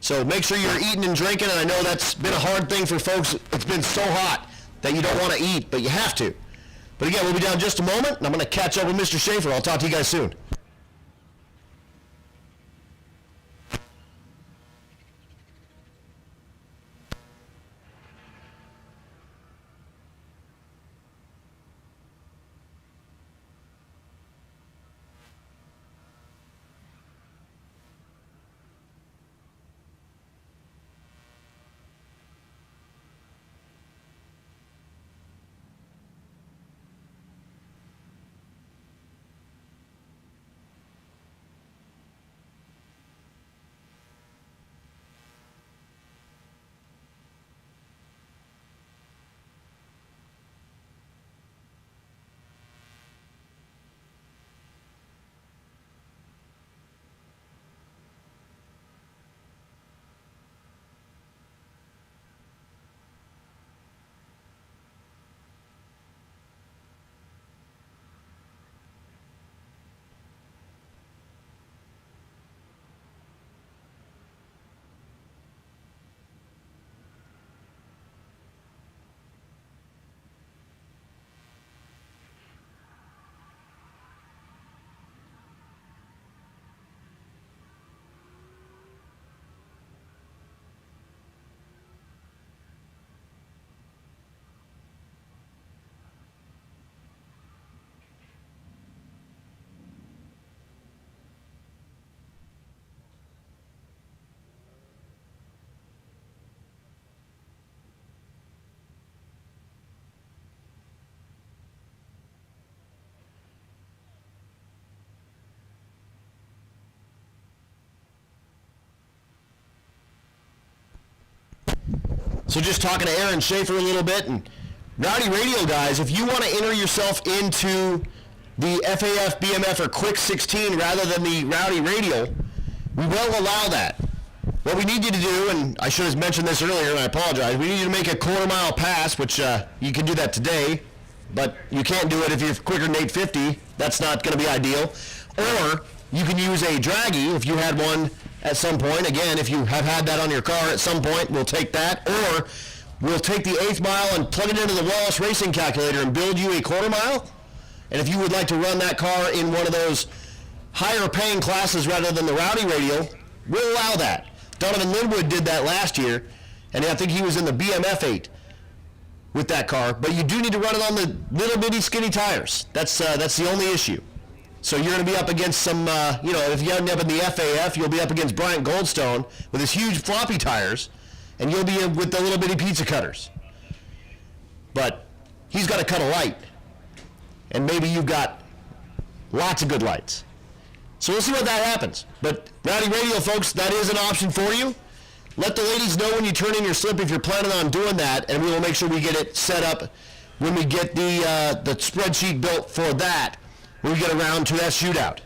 So make sure you're eating and drinking. And I know that's been a hard thing for folks. It's been so hot that you don't want to eat, but you have to. But again, we'll be down just a moment, and I'm going to catch up with Mr. Schaefer. I'll talk to you guys soon. So just talking to Aaron Schaefer a little bit, and Rowdy Radial guys, if you want to enter yourself into the FAF, BMF, or Quick 16 rather than the Rowdy Radial, we will allow that. What we need you to do, and I should have mentioned this earlier, and I apologize, we need you to make a quarter-mile pass, which you can do that today, but you can't do it if you're quicker than 850. That's not going to be ideal. Or you can use a draggy if you had one at some point. Again, if you have had that on your car at some point, we'll take that. Or we'll take the 8th mile and plug it into the Wallace Racing Calculator and build you a quarter mile. And if you would like to run that car in one of those higher paying classes rather than the Rowdy Radial, we'll allow that. Donovan Linwood did that last year, and I think he was in the BMF 8 with that car. But you do need to run it on the little bitty skinny tires. That's the only issue. So you're going to be up against some, if you end up in the FAF, you'll be up against Bryant Goldstone with his huge floppy tires, and you'll be with the little bitty pizza cutters. But he's got to cut a light, and maybe you've got lots of good lights. So we'll see what that happens. But Rowdy Radial, folks, that is an option for you. Let the ladies know when you turn in your slip if you're planning on doing that, and we will make sure we get it set up when we get the spreadsheet built for that, when we get around to that shootout.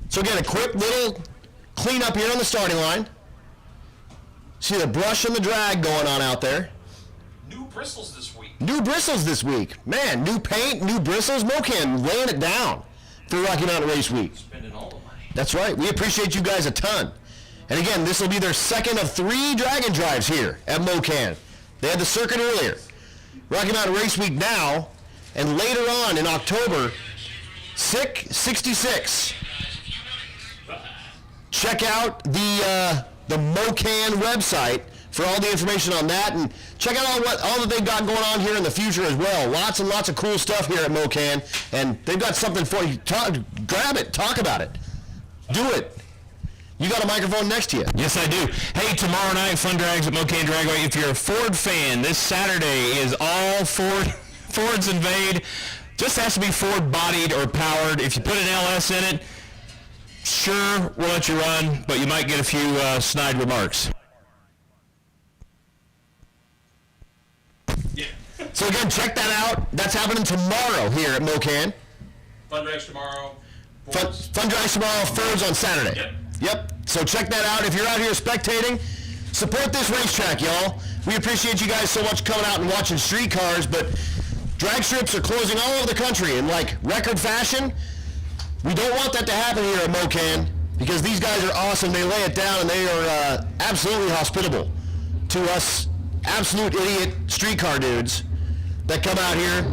So again, a quick little cleanup here on the starting line. See the brush and the drag going on out there. New bristles this week. New bristles this week. Man, new paint, new bristles. Mo-Kan laying it down for Rocky Mountain Race Week. Spending all the money. That's right. We appreciate you guys a ton. And again, this will be their second of 3 dragon drives here at Mo-Kan. They had the circuit earlier. Rocky Mountain Race Week now, and later on in October, SICK 66. Check out the Mo-Kan website for all the information on that, and check out all that they've got going on here in the future as well. Lots and lots of cool stuff here at Mo-Kan, and they've got something for you. Grab it, talk about it, do it. You got a microphone next to you. Yes, I do. Hey, tomorrow night, Fun Drags at Mo-Kan Dragway. If you're a Ford fan, this Saturday is all Fords invade. Just has to be Ford bodied or powered. If you put an LS in it, sure, we'll let you run, but you might get a few snide remarks. Yeah. So again, check that out. That's happening tomorrow here at Mo-Kan. Fun drags tomorrow. Fun drives tomorrow, Fords on Saturday. Yep. So check that out. If you're out here spectating, support this racetrack, y'all. We appreciate you guys so much coming out and watching street cars, but drag strips are closing all over the country in like record fashion. We don't want that to happen here at Mo-Kan because these guys are awesome. They lay it down, and they are absolutely hospitable to us absolute idiot streetcar dudes that come out here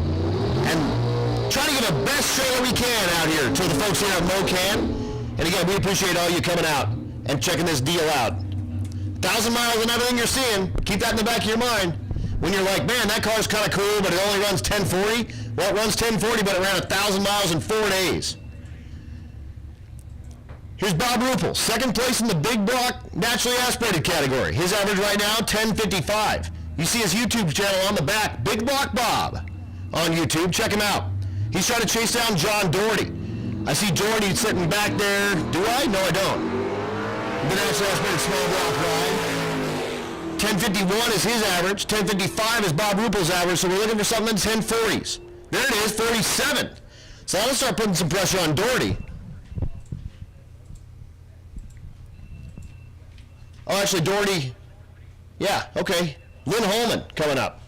and try to get the best show that we can out here to the folks here at Mo-Kan. And again, we appreciate all you coming out and checking this deal out. 1,000 miles and everything you're seeing, keep that in the back of your mind. When you're like, man, that car's kind of cool, but it only runs 1040. Well, it runs 1040, but it ran 1,000 miles in 4 days. Here's Bob Ruppel, second place in the big block naturally aspirated category. His average right now, 10:55. You see his YouTube channel on the back, Big Block Bob on YouTube. Check him out. He's trying to chase down John Doherty. I see Doherty sitting back there. Do I? No, I don't. The naturally aspirated small block ride. 10:51 is his average. 10:55 is Bob Ruppel's average, so we're looking for something in 1040s. There it is, 47. So I'll start putting some pressure on Doherty. Oh, actually, Doherty, yeah, okay. Lynn Holman coming up.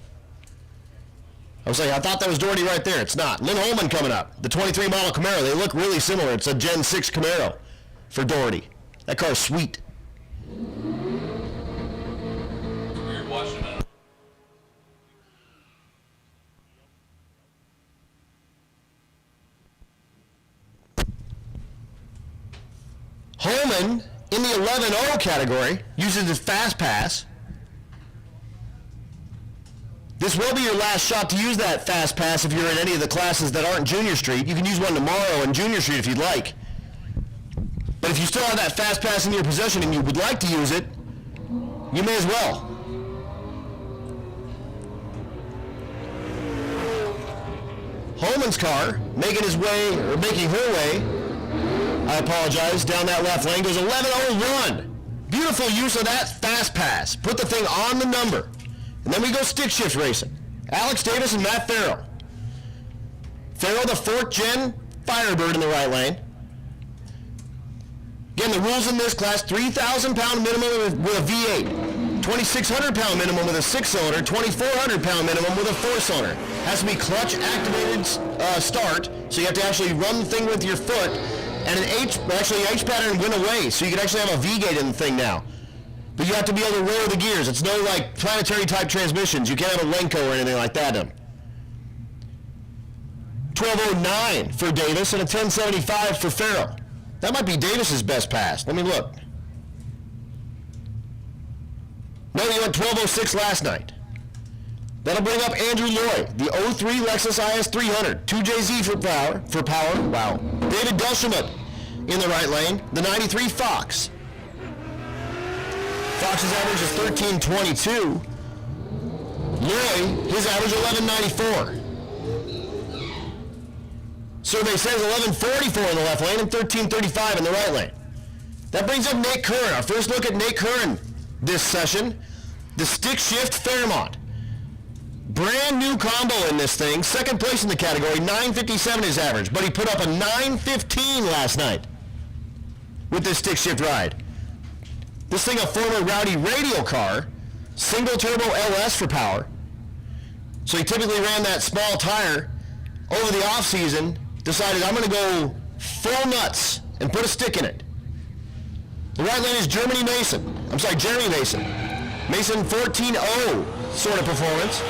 I was like, I thought that was Doherty right there. It's not. Lynn Holman coming up. The 23 model Camaro. They look really similar. It's a Gen 6 Camaro for Doherty. That car's sweet. Weird watching that. Holman, in the 11-0 category, uses his Fast Pass. This will be your last shot to use that Fast Pass if you're in any of the classes that aren't Junior Street. You can use one tomorrow in Junior Street if you'd like. But if you still have that Fast Pass in your possession and you would like to use it, you may as well. Holman's car making her way, I apologize, down that left lane, goes 11:01. Beautiful use of that fast pass. Put the thing on the number. And then we go stick shift racing. Alex Davis and Matt Farrell. Farrell, the 4th gen Firebird in the right lane. Again, the rules in this class, 3,000 pound minimum with a V8, 2,600 pound minimum with a 6-cylinder, 2,400 pound minimum with a 4-cylinder. Has to be clutch activated start, so you have to actually run the thing with your foot, and an H pattern went away, so you can actually have a V-gate in the thing now. But you have to be able to lower the gears. It's no like planetary type transmissions. You can't have a Lenko or anything like that in them. 12:09 for Davis and a 10:75 for Farrell. That might be Davis's best pass. Let me look. No, he went 12:06 last night. That'll bring up Andrew Lloyd, the 03 Lexus IS 300, 2JZ for power. Wow. David Delshemut in the right lane, the 93 Fox. Fox's average is 13:22. Lloyd, his average 11:94. Survey says 11:44 in the left lane and 13:35 in the right lane. That brings up Nate Curran. Our first look at Nate Curran this session. The stick shift Fairmont. Brand new combo in this thing. Second place in the category. 9:57 his average. But he put up a 9:15 last night with this stick shift ride. This thing a former Rowdy Radial car. Single turbo LS for power. So he typically ran that small tire over the off season. Decided I'm going to go full nuts and put a stick in it. The right lane is Jeremy Mason. Mason 14.0 sort of performance.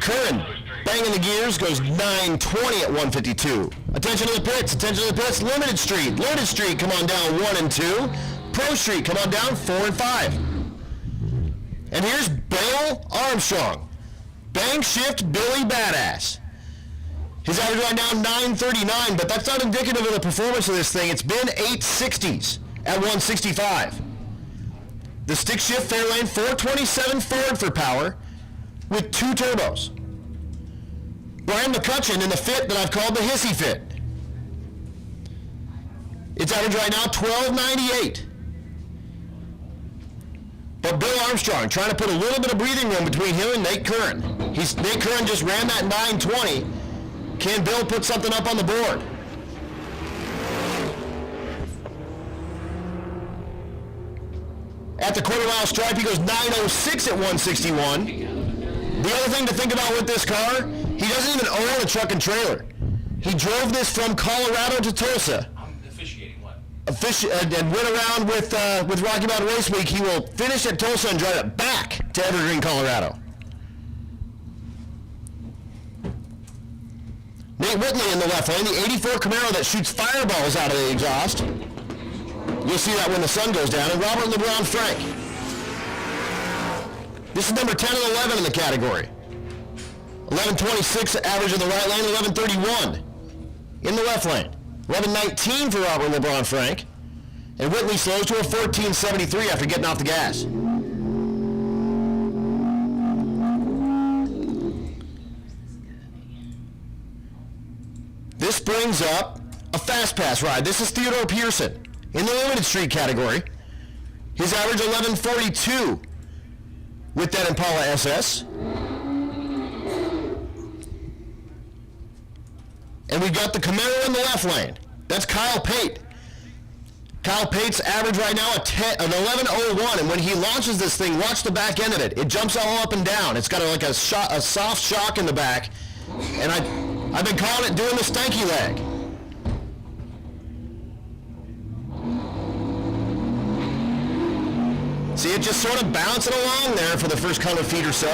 Curran banging the gears, goes 9:20 at 152. Attention to the pits, Limited Street, come on down 1 and 2. Pro Street, come on down 4 and 5. And here's Bill Armstrong. Bang shift Billy Badass. His average right now 9:39, but that's not indicative of the performance of this thing. It's been 860s at 165. The stick shift Fairlane 427 Ford for power with 2 turbos. Brian McCutcheon in the fit that I've called the Hissy fit. Its average right now 1298. But Bill Armstrong trying to put a little bit of breathing room between him and Nate Curran. Nate Curran just ran that 920. Can Bill put something up on the board? At the quarter mile stripe, he goes 906 at 161. The other thing to think about with this car, he doesn't even own a truck and trailer. He drove this from Colorado to Tulsa. I'm officiating what? And went around with Rocky Mountain Race Week. He will finish at Tulsa and drive it back to Evergreen, Colorado. Nate Whitley in the left lane, the 84 Camaro that shoots fireballs out of the exhaust. You'll see that when the sun goes down. And Robert LeBron Frank. This is number 10 and 11 in the category. 11:26 average in the right lane, 11:31 in the left lane. 11:19 for Robert LeBron Frank. And Whitley slows to a 14:73 after getting off the gas. This brings up a fast pass ride. This is Theodore Pearson in the Limited Street category. His average 11:42 with that Impala SS. And we've got the Camaro in the left lane. That's Kyle Pate. Kyle Pate's average right now an 11:01, and when he launches this thing, watch the back end of it. It jumps all up and down. It's got a soft shock in the back, and I've been calling it doing the stanky leg. See it just sort of bouncing along there for the first 100 feet or so.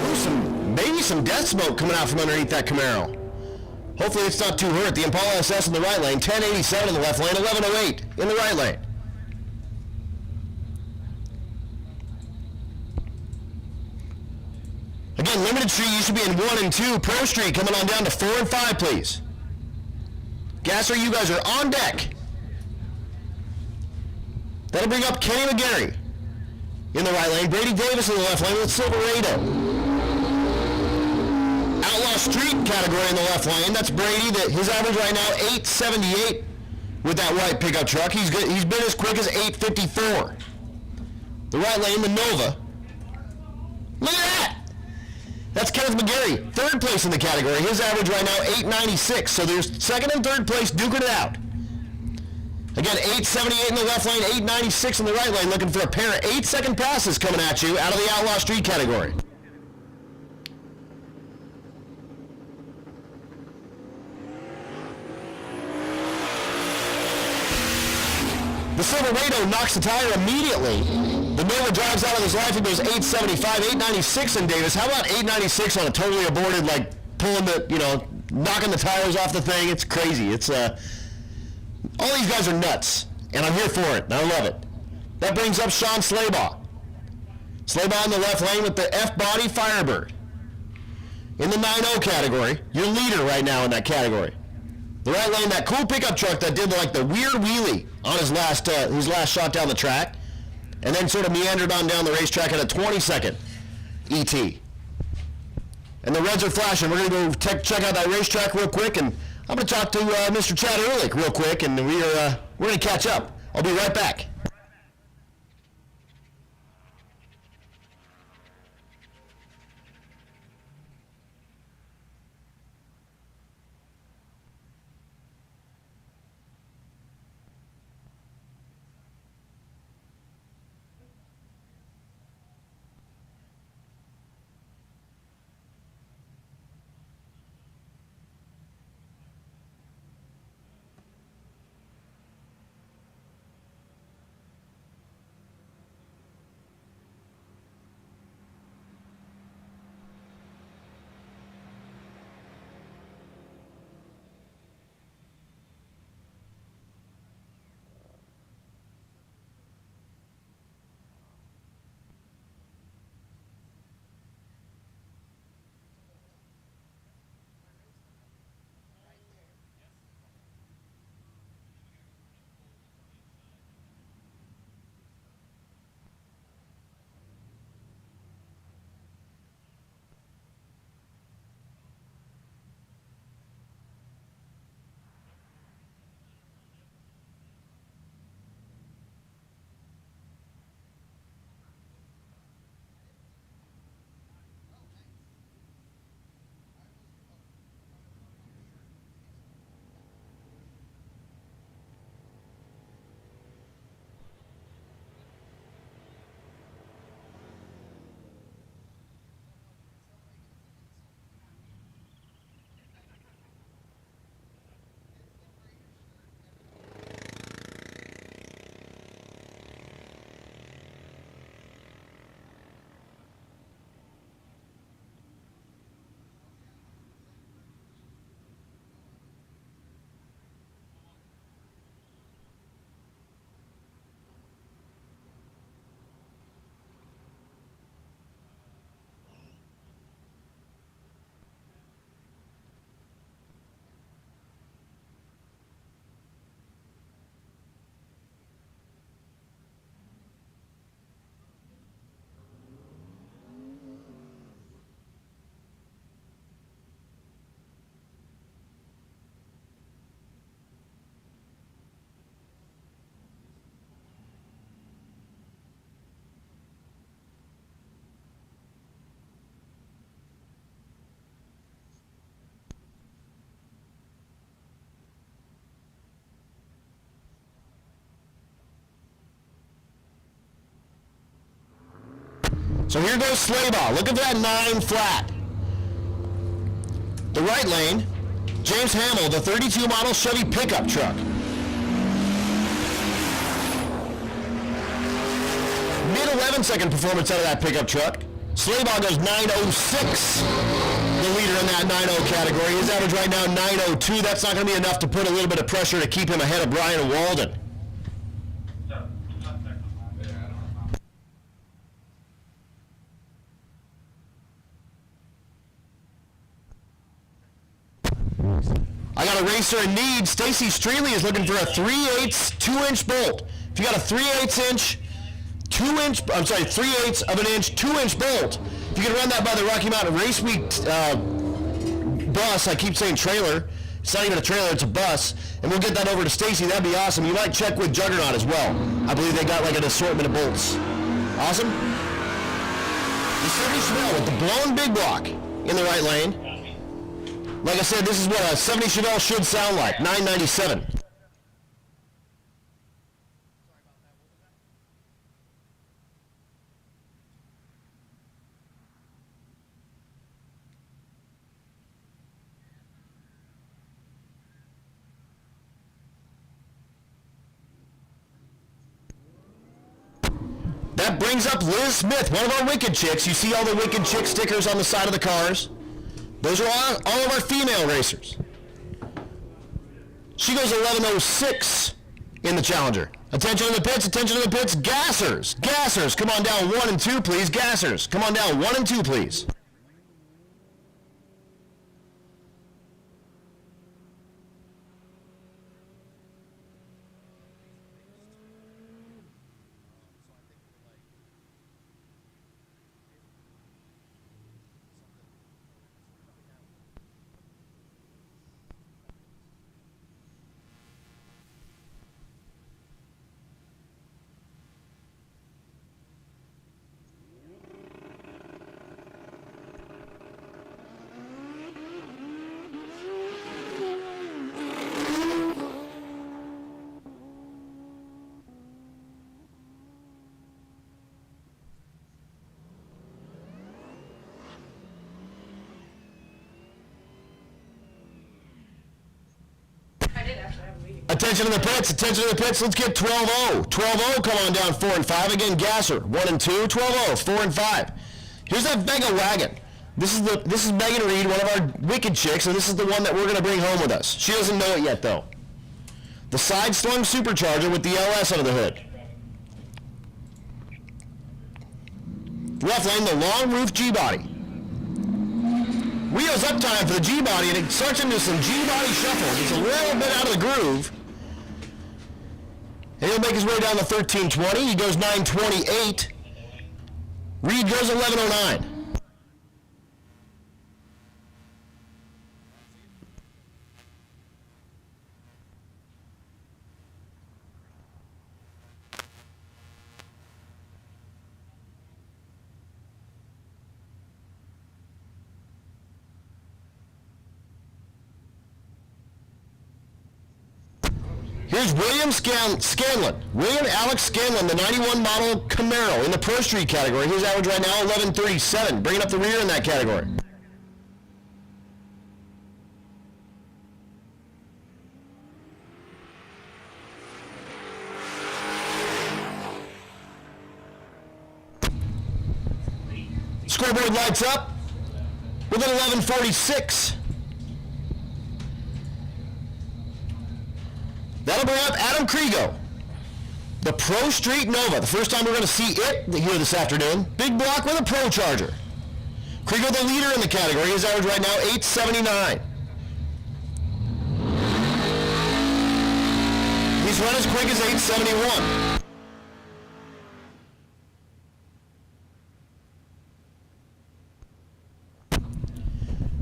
Ooh, maybe some death smoke coming out from underneath that Camaro. Hopefully it's not too hurt. The Impala SS in the right lane, 1087 in the left lane, 1108 in the right lane. Again, Limited Street used to be in 1 and 2. Pro Street coming on down to 4 and 5, please. Gasser, you guys are on deck. That'll bring up Kenny McGarry. in the right lane. Brady Davis in the left lane with Silverado. Outlaw Street category in the left lane. That's Brady. His average right now, 878 with that white pickup truck. He's been as quick as 854. The right lane, the Nova. Look at that. That's Kenneth McGarry, third place in the category. His average right now, 896. So there's second and third place duking it out. Again, 878 in the left lane, 896 in the right lane, looking for a pair of 8-second passes coming at you out of the Outlaw Street category. The Silverado knocks the tire immediately. The Nova drives out of his life and goes 875, 896 in Davis. How about 896 on a totally aborted, like pulling the, knocking the tires off the thing? It's crazy. It's, all these guys are nuts, and I'm here for it, and I love it. That brings up Sean Slaybaugh. Slaybaugh in the left lane with the F-body Firebird. In the 9.0 category, your leader right now in that category. The right lane, that cool pickup truck that did like the weird wheelie on his last shot down the track, and then sort of meandered on down the racetrack at a 22nd ET. And the reds are flashing. We're going to go check out that racetrack real quick, and I'm going to talk to Mr. Chad Ehrlich real quick, and we're going to catch up. I'll be right back. So here goes Slaybaugh. Look at that 9 flat. The right lane, James Hamill, the 32 model Chevy pickup truck. Mid 11-second performance out of that pickup truck. Slaybaugh goes 906, the leader in that 9.0 category. His average right now 902. That's not going to be enough to put a little bit of pressure to keep him ahead of Brian Walden. I got a racer in need. Stacy Streeley is looking for a 3/8 2-inch bolt. If you got a 3/8 inch 3/8 of an inch, 2-inch bolt. If you can run that by the Rocky Mountain Race Week bus, I keep saying trailer. It's not even a trailer, it's a bus. And we'll get that over to Stacy. That'd be awesome. You might check with Juggernaut as well. I believe they got like an assortment of bolts. Awesome. The 70 Chevelle with the blown big block in the right lane. Like I said, this is what a 70 Chevelle should sound like. $997. That brings up Liz Smith, one of our Wicked Chicks. You see all the Wicked Chick stickers on the side of the cars? Those are all of our female racers. She goes 11:06 in the Challenger. Attention to the pits, attention to the pits. Gassers, Gassers, come on down 1 and 2, please. Gassers, come on down 1 and 2, please. Attention to the pits, attention to the pits. Let's get 12-0. 12-0, come on down 4 and 5. Again, Gasser, 1 and 2. 12-0, 4 and 5. Here's that Vega wagon. This is Megan Reed, one of our Wicked Chicks, and this is the one that we're going to bring home with us. She doesn't know it yet, though. The side-slung supercharger with the LS under the hood. Left lane, the long roof G-body. Wheels up time for the G-body, and it starts into some G-body shuffle. It's a little bit out of the groove. And he'll make his way down to 1320. He goes 928. Reed goes 1109. Here's William Scanlon. William Alex Scanlon, the 91 model Camaro in the Pro Street category. His average right now, 1137, bringing up the rear in that category. Scoreboard lights up with an 1146. That'll bring up Adam Krigo, the Pro Street Nova. The first time we're going to see it here this afternoon. Big block with a Pro Charger. Krigo the leader in the category. His average right now, 879. He's run as quick as 871.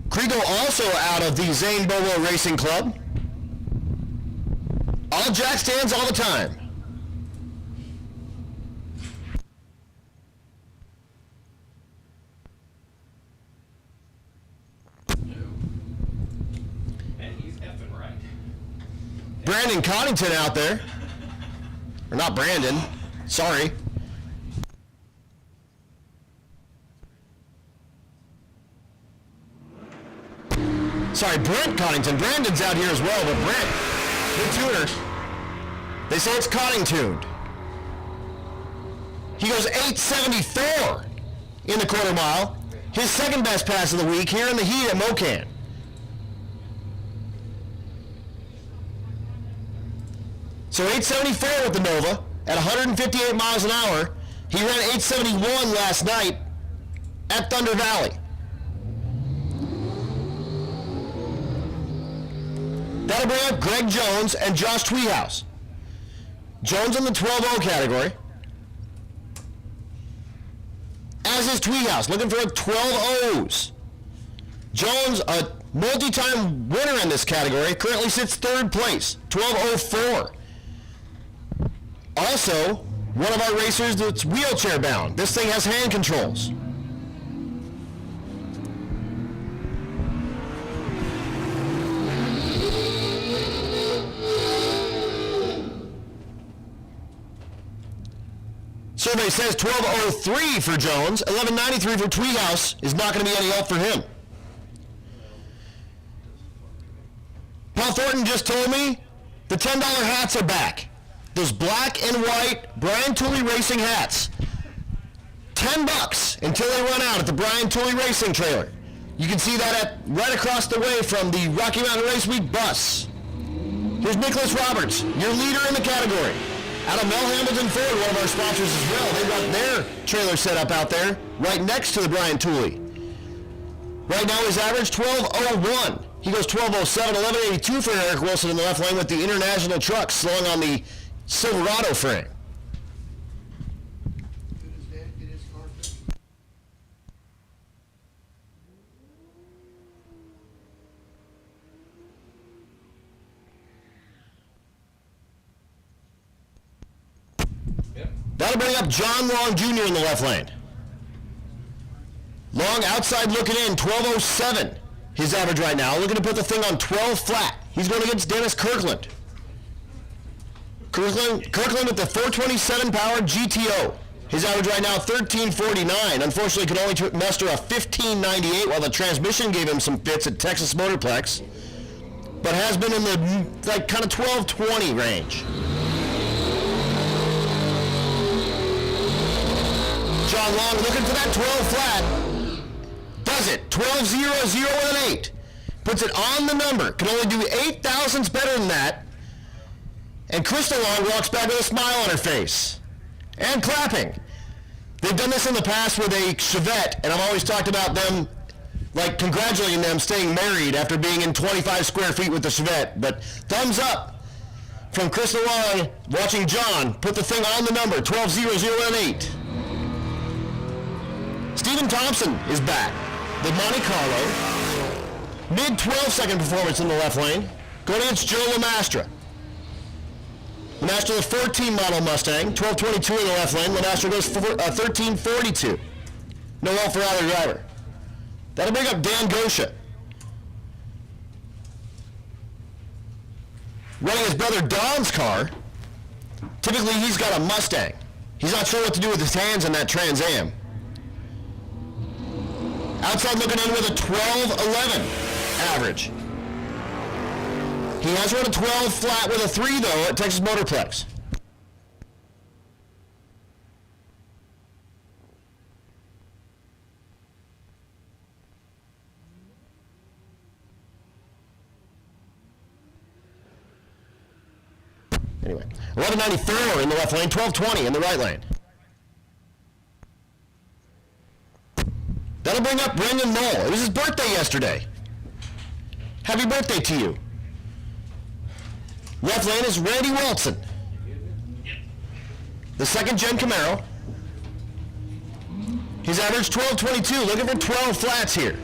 Krigo also out of the Zane Bobo Racing Club. All jack stands all the time. And he's effing right. Brandon Connington out there. Or not Brandon. Sorry. Sorry, Brent Connington. Brandon's out here as well, but Brent, good tuner. They say it's Connington. He goes 874 in the quarter mile. His second best pass of the week here in the heat at Mo-Kan. So 874 with the Nova at 158 miles an hour. He ran 871 last night at Thunder Valley. That'll bring up Greg Jones and Josh Tweehouse. Jones in the 12-0 category. is Tweehouse, looking for a 12 O's. Jones, a multi-time winner in this category, currently sits third place, 12:04. Also, one of our racers that's wheelchair bound. This thing has hand controls. Survey says 12:03 for Jones, 11:93 for Tweehouse is not going to be any help for him. Paul Thornton just told me the $10 hats are back. Those black and white Brian Tulie Racing hats. $10 until they run out at the Brian Tulie Racing trailer. You can see that right across the way from the Rocky Mountain Race Week bus. Here's Nicholas Roberts, your leader in the category. Out of Mel Hamilton Ford, one of our sponsors as well. They've got their trailer set up out there, right next to the Brian Tulie. Right now his average 12:01. He goes 12:07, 11:82 for Eric Wilson in the left lane with the International truck slung on the Silverado frame. It is carpet. That'll bring up John Long Jr. in the left lane. Long outside looking in, 12:07. His average right now. Looking to put the thing on 12 flat. He's going against Dennis Kirkland. Kirkland with the 427 powered GTO. His average right now, 13:49. Unfortunately, could only muster a 15:98 while the transmission gave him some fits at Texas Motorplex. But has been in the kind of 12:20 range. John Long looking for that 12 flat. Does it. 12:00 with an 8. Puts it on the number. Can only do 8 thousandths better than that. And Crystal Long walks back with a smile on her face. And clapping. They've done this in the past with a Chevette, and I've always talked about them, congratulating them staying married after being in 25 square feet with the Chevette. But thumbs up from Crystal Long watching John put the thing on the number, 12:00 with an 8. Stephen Thompson is back. The Monte Carlo. Mid 12-second performance in the left lane. Going against Joe Lamastra. Lamastra, the 14 model Mustang, 12:22 in the left lane. Lamastra goes 13:42. No help for either driver. That'll bring up Dan Gosha. Running his brother Don's car. Typically he's got a Mustang. He's not sure what to do with his hands in that Trans Am. Outside looking in with a 12:11 average. He has run a 12 flat with a 3 though at Texas Motorplex. Anyway, 11:94 in the left lane, 12:20 in the right lane. That'll bring up Brendan Knoll. It was his birthday yesterday. Happy birthday to you. Left lane is Randy Wilson. The second-gen Camaro. His average 12:22. Looking for 12 flats here.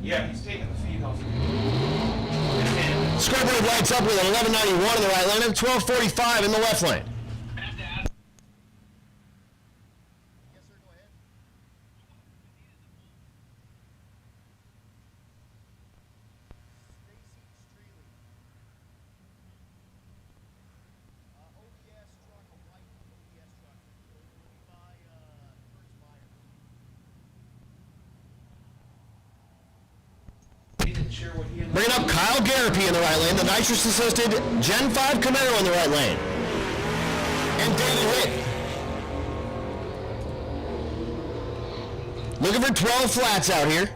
Yeah, he's taking the feed off. Scoreboard lights up with an 11:91 in the right lane and 12:45 in the left lane. Bringing up Kyle Garapy in the right lane, the nitrous-assisted Gen 5 Camaro in the right lane. And David Witt. Looking for 12 flats out here.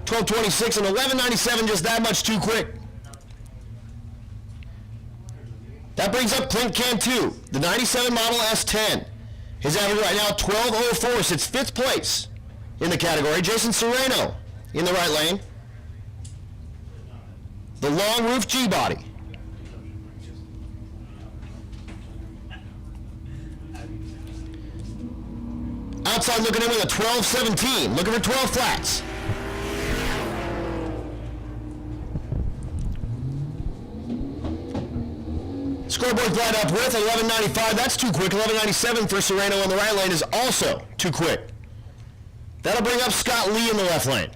12:26 and 11:97, just that much too quick. That brings up Clint Cantu, the 97 model S10. His average right now, 12:04, sits 5th place in the category. Jason Sereno in the right lane. The long roof G-body. Outside looking in with a 12-17. Looking for 12 flats. Scoreboard glide up with 11.95. That's too quick. 11.97 for Serrano in the right lane is also too quick. That'll bring up Scott Lee in the left lane.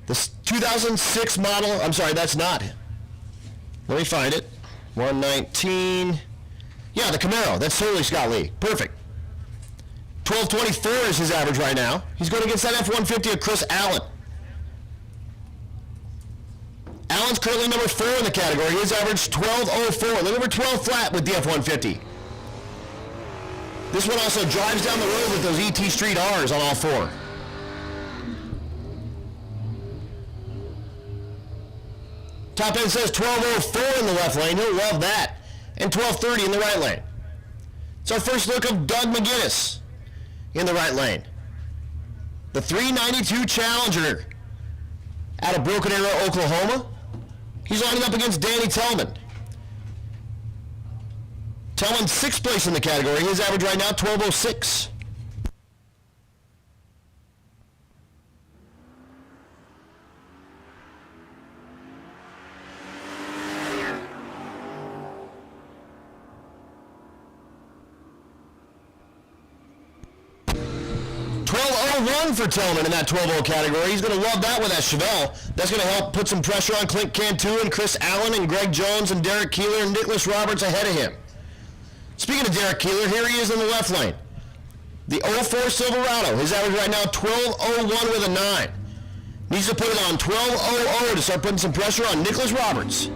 The 2006 model. I'm sorry, that's not. Let me find it. 119. Yeah, the Camaro. That's totally Scott Lee. Perfect. 12.24 is his average right now. He's going against that F-150 of Chris Allen. Allen's currently number 4 in the category. His average 12.04. Looking for 12 flat with the F-150. This one also drives down the road with those ET Street R's on all 4. Top end says 12.04 in the left lane. He'll love that. And 12.30 in the right lane. It's our first look of Doug McGinnis in the right lane. The 392 Challenger out of Broken Arrow, Oklahoma. He's lining up against Danny Tellman. Tellman's 6th place in the category. His average right now, 12.06. For Tillman in that 12-0 category. He's going to love that with that Chevelle. That's going to help put some pressure on Clint Cantu and Chris Allen and Greg Jones and Derek Keeler and Nicholas Roberts ahead of him. Speaking of Derek Keeler, here he is in the left lane. The 04 Silverado. His average right now, 12.01 with a 9. Needs to put it on 12.00 to start putting some pressure on Nicholas Roberts.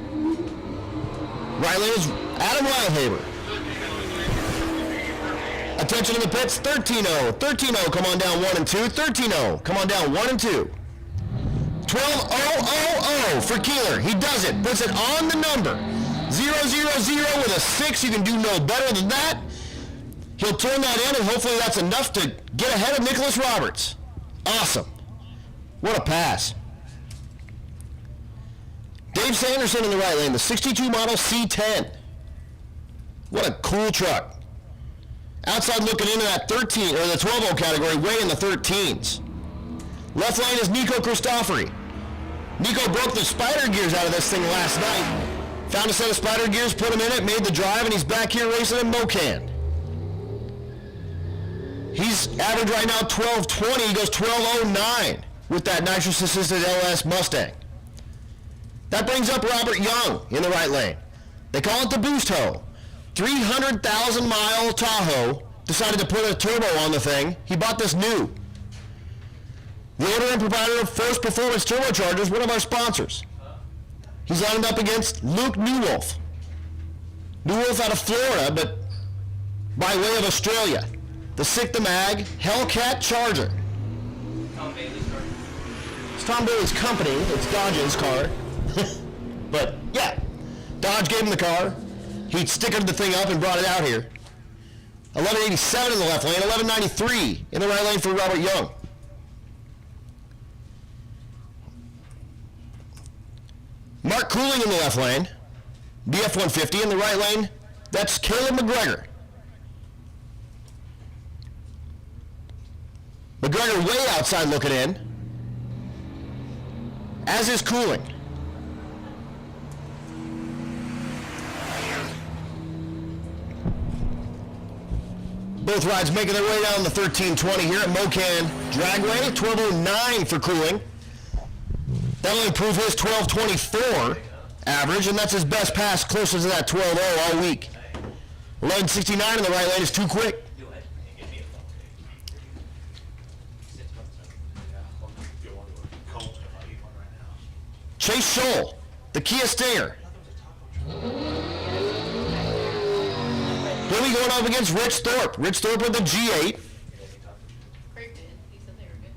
Right lane is Adam Weilhaber. Attention in the pits, 13-0. 13-0, come on down 1 and 2. 13-0, come on down 1 and 2. 12.000 for Keeler. He does it, puts it on the number. 000 with a 6. You can do no better than that. He'll turn that in, and hopefully that's enough to get ahead of Nicholas Roberts. Awesome. What a pass. Dave Sanderson in the right lane, the 62 model C10. What a cool truck. Outside looking into that 13, or the 12-0 category, way in the 13s. Left lane is Nico Christofori. Nico broke the spider gears out of this thing last night. Found a set of spider gears, put them in it, made the drive, and he's back here racing in Mo-Kan. He's average right now 12.20. He goes 12.09 with that nitrous-assisted LS Mustang. That brings up Robert Young in the right lane. They call it the Boost Hoe. 300,000-mile Tahoe. Decided to put a turbo on the thing. He bought this new. The owner and proprietor of Force Performance Turbochargers, one of our sponsors. He's lined up against Luke Newolf. Newolf out of Florida, but by way of Australia. The Sick the Mag Hellcat Charger. Tom Bailey's car. It's Tom Bailey's company. It's Dodge's car. But, yeah. Dodge gave him the car. He stickered the thing up and brought it out here. 11.87 in the left lane, 11.93 in the right lane for Robert Young. Mark Cooling in the left lane, BF-150 in the right lane. That's Caleb McGregor. McGregor way outside looking in, as is Cooling. Both rides making their way down the 1320 here at Mo-Kan Dragway. 12.09 for Cooling. That'll improve his 12.24 average, and that's his best pass closest to that 12.0 all week. 11.69 in the right lane is too quick. Chase Scholl, the Kia Stinger. He'll be going up against Rich Thorpe. Rich Thorpe with the G8. Craig did. He said they were good.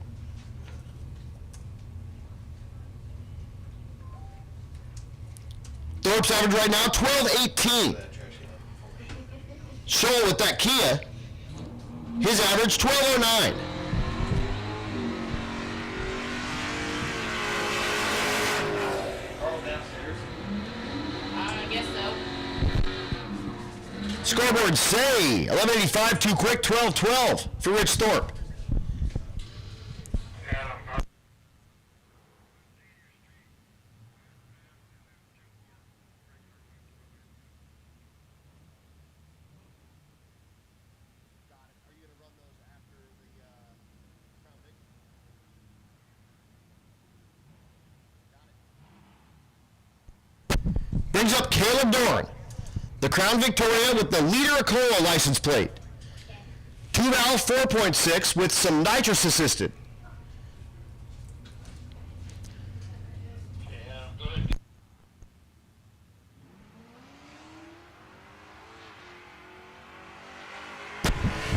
Thorpe's average right now, 12.18. Scholl with that Kia, his average, 12.09. I guess so. Scoreboard say 1185 too quick, 1212 for Rich Thorpe. Brings up Caleb Dorn, the Crown Victoria with the Leader Acola license plate. 2-valve 4.6 with some nitrous assisted.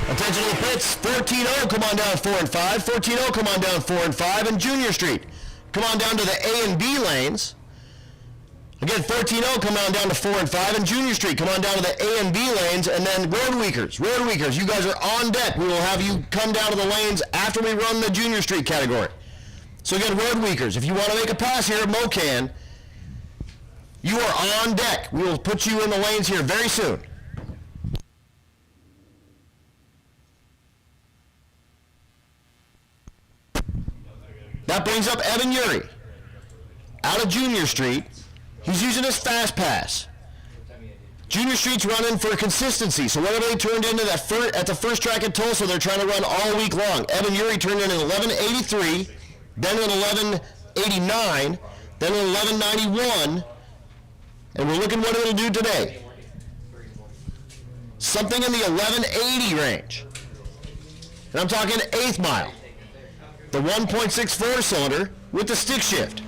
Attention to the pits, 14-0, come on down 4 and 5. 14-0, come on down 4 and 5. And Junior Street, come on down to the A and B lanes. Again, 14-0, come on down to 4 and 5. And Junior Street, come on down to the A and B lanes. And then Road Weekers, you guys are on deck. We will have you come down to the lanes after we run the Junior Street category. So again, Road Weekers, if you want to make a pass here at Mo-Kan, you are on deck. We will put you in the lanes here very soon. That brings up Evan Urey out of Junior Street. He's using his fast pass. Junior Street's running for consistency, so whatever they turned into that at the first track at Tulsa, they're trying to run all week long. Evan Urey turned in an 1183, then an 1189, then an 1191, and we're looking what it'll do today. Something in the 1180 range. And I'm talking 8th mile. The 1.64 cylinder with the stick shift.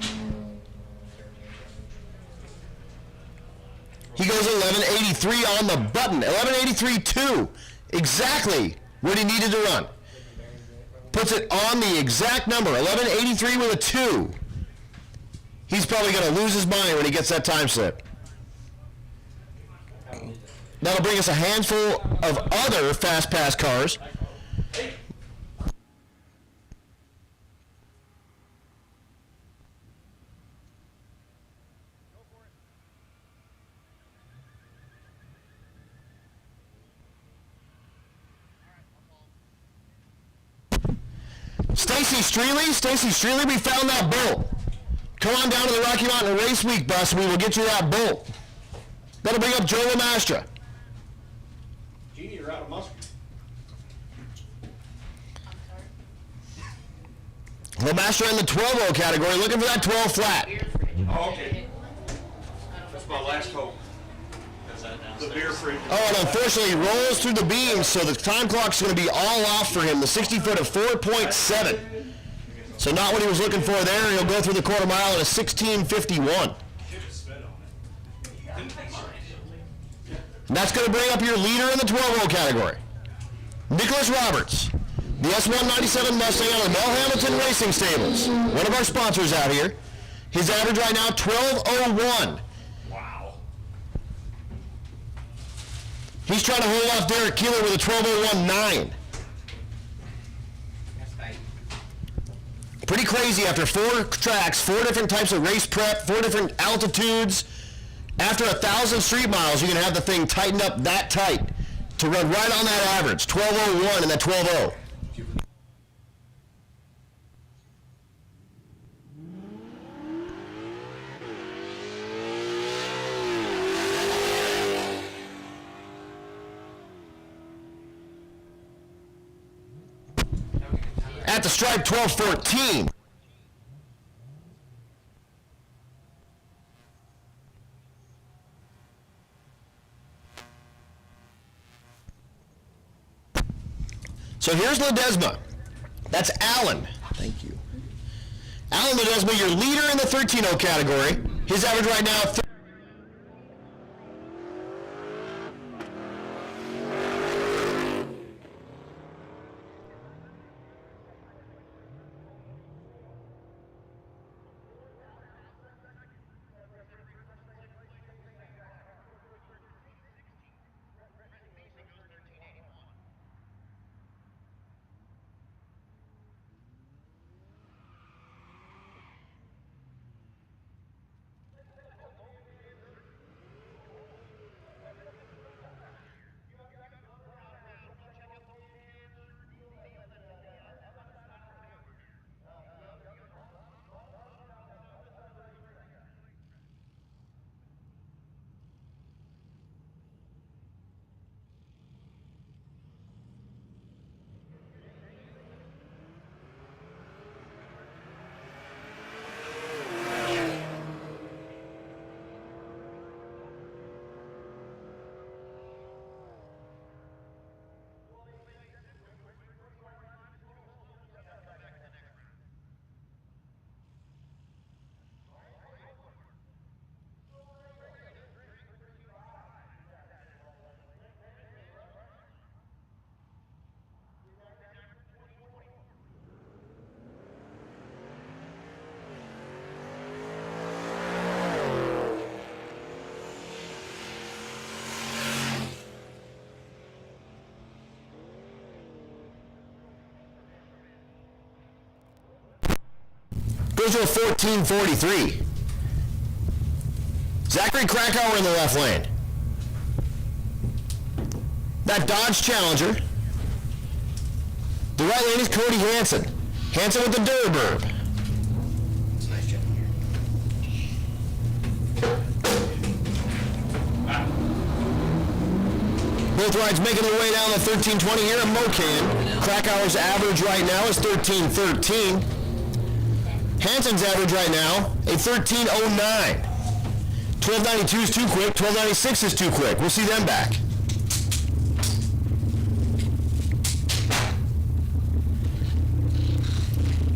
He goes 1183 on the button. 1183.2. Exactly what he needed to run. Puts it on the exact number. 1183 with a 2. He's probably going to lose his mind when he gets that time slip. That'll bring us a handful of other fast pass cars. Stacy Streely, we found that bolt. Come on down to the Rocky Mountain Race Week bus and we will get you that bolt. That'll bring up Joe Lamastra. Genie, you're out of mustard. Lamastra in the 12-0 category, looking for that 12 flat. Oh, okay. That's my last hope. The beer fridge. Oh, and unfortunately, he rolls through the beams, so the time clock's going to be all off for him. The 60-foot of 4.7. So not what he was looking for there. He'll go through the quarter mile at a 16:51. And that's going to bring up your leader in the 12-0 category. Nicholas Roberts, the S197 Mustang out of the Mel Hamilton Racing Stables. One of our sponsors out here. His average right now, 12:01. He's trying to hold off Derek Keeler with a 12:01.9. Pretty crazy after 4 tracks, 4 different types of race prep, 4 different altitudes. After 1,000 street miles, you're going to have the thing tightened up that tight to run right on that average, 12:01 and that 12:0. At the stripe, 12:14. So here's Ledesma. That's Alan. Thank you. Alan Ledesma, your leader in the 13-0 category. His average right now, goes to a 14:43. Zachary Krakauer in the left lane. That Dodge Challenger. The right lane is Cody Hansen. Hansen with the Durburb. It's a nice job here. Both rides making their way down the 1320 here at Mo-Kan. Krakauer's average right now is 13:13. Hansen's average right now, a 13:09. 1292 is too quick, 1296 is too quick. We'll see them back.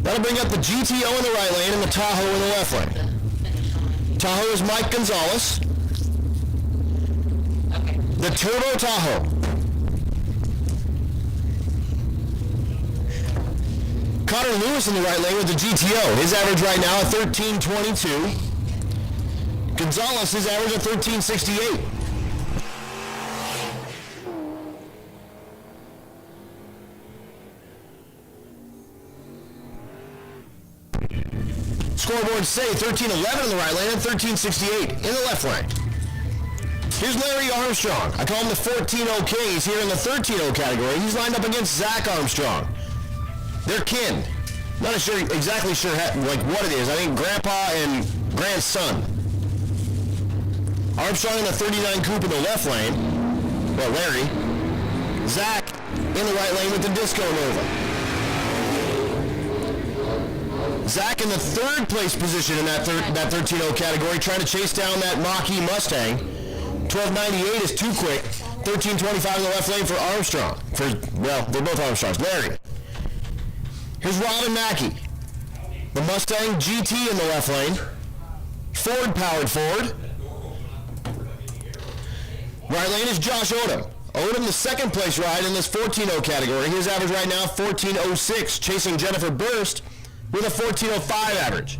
That'll bring up the GTO in the right lane and the Tahoe in the left lane. Tahoe is Mike Gonzalez. The Turbo Tahoe. Connor Lewis in the right lane with the GTO. His average right now at 13:22. Gonzalez, his average at 13:68. Scoreboards say 13:11 in the right lane and 13:68 in the left lane. Here's Larry Armstrong. I call him the 14-0 King. He's here in the 13-0 category. He's lined up against Zach Armstrong. They're kin. Not exactly sure like what it is. I think grandpa and grandson. Armstrong in the 39 coupe in the left lane. Well, Larry. Zach in the right lane with the Disco Nova. Zach in the third place position in that 13-0 category, trying to chase down that Mach-E Mustang. 1298 is too quick. 1325 in the left lane for Armstrong. Well, they're both Armstrongs. Larry. Here's Robin Mackey. The Mustang GT in the left lane. Ford-powered Ford. Right lane is Josh Odom. Odom, the second place ride in this 14-0 category. His average right now, 14:06, chasing Jennifer Burst with a 14:05 average.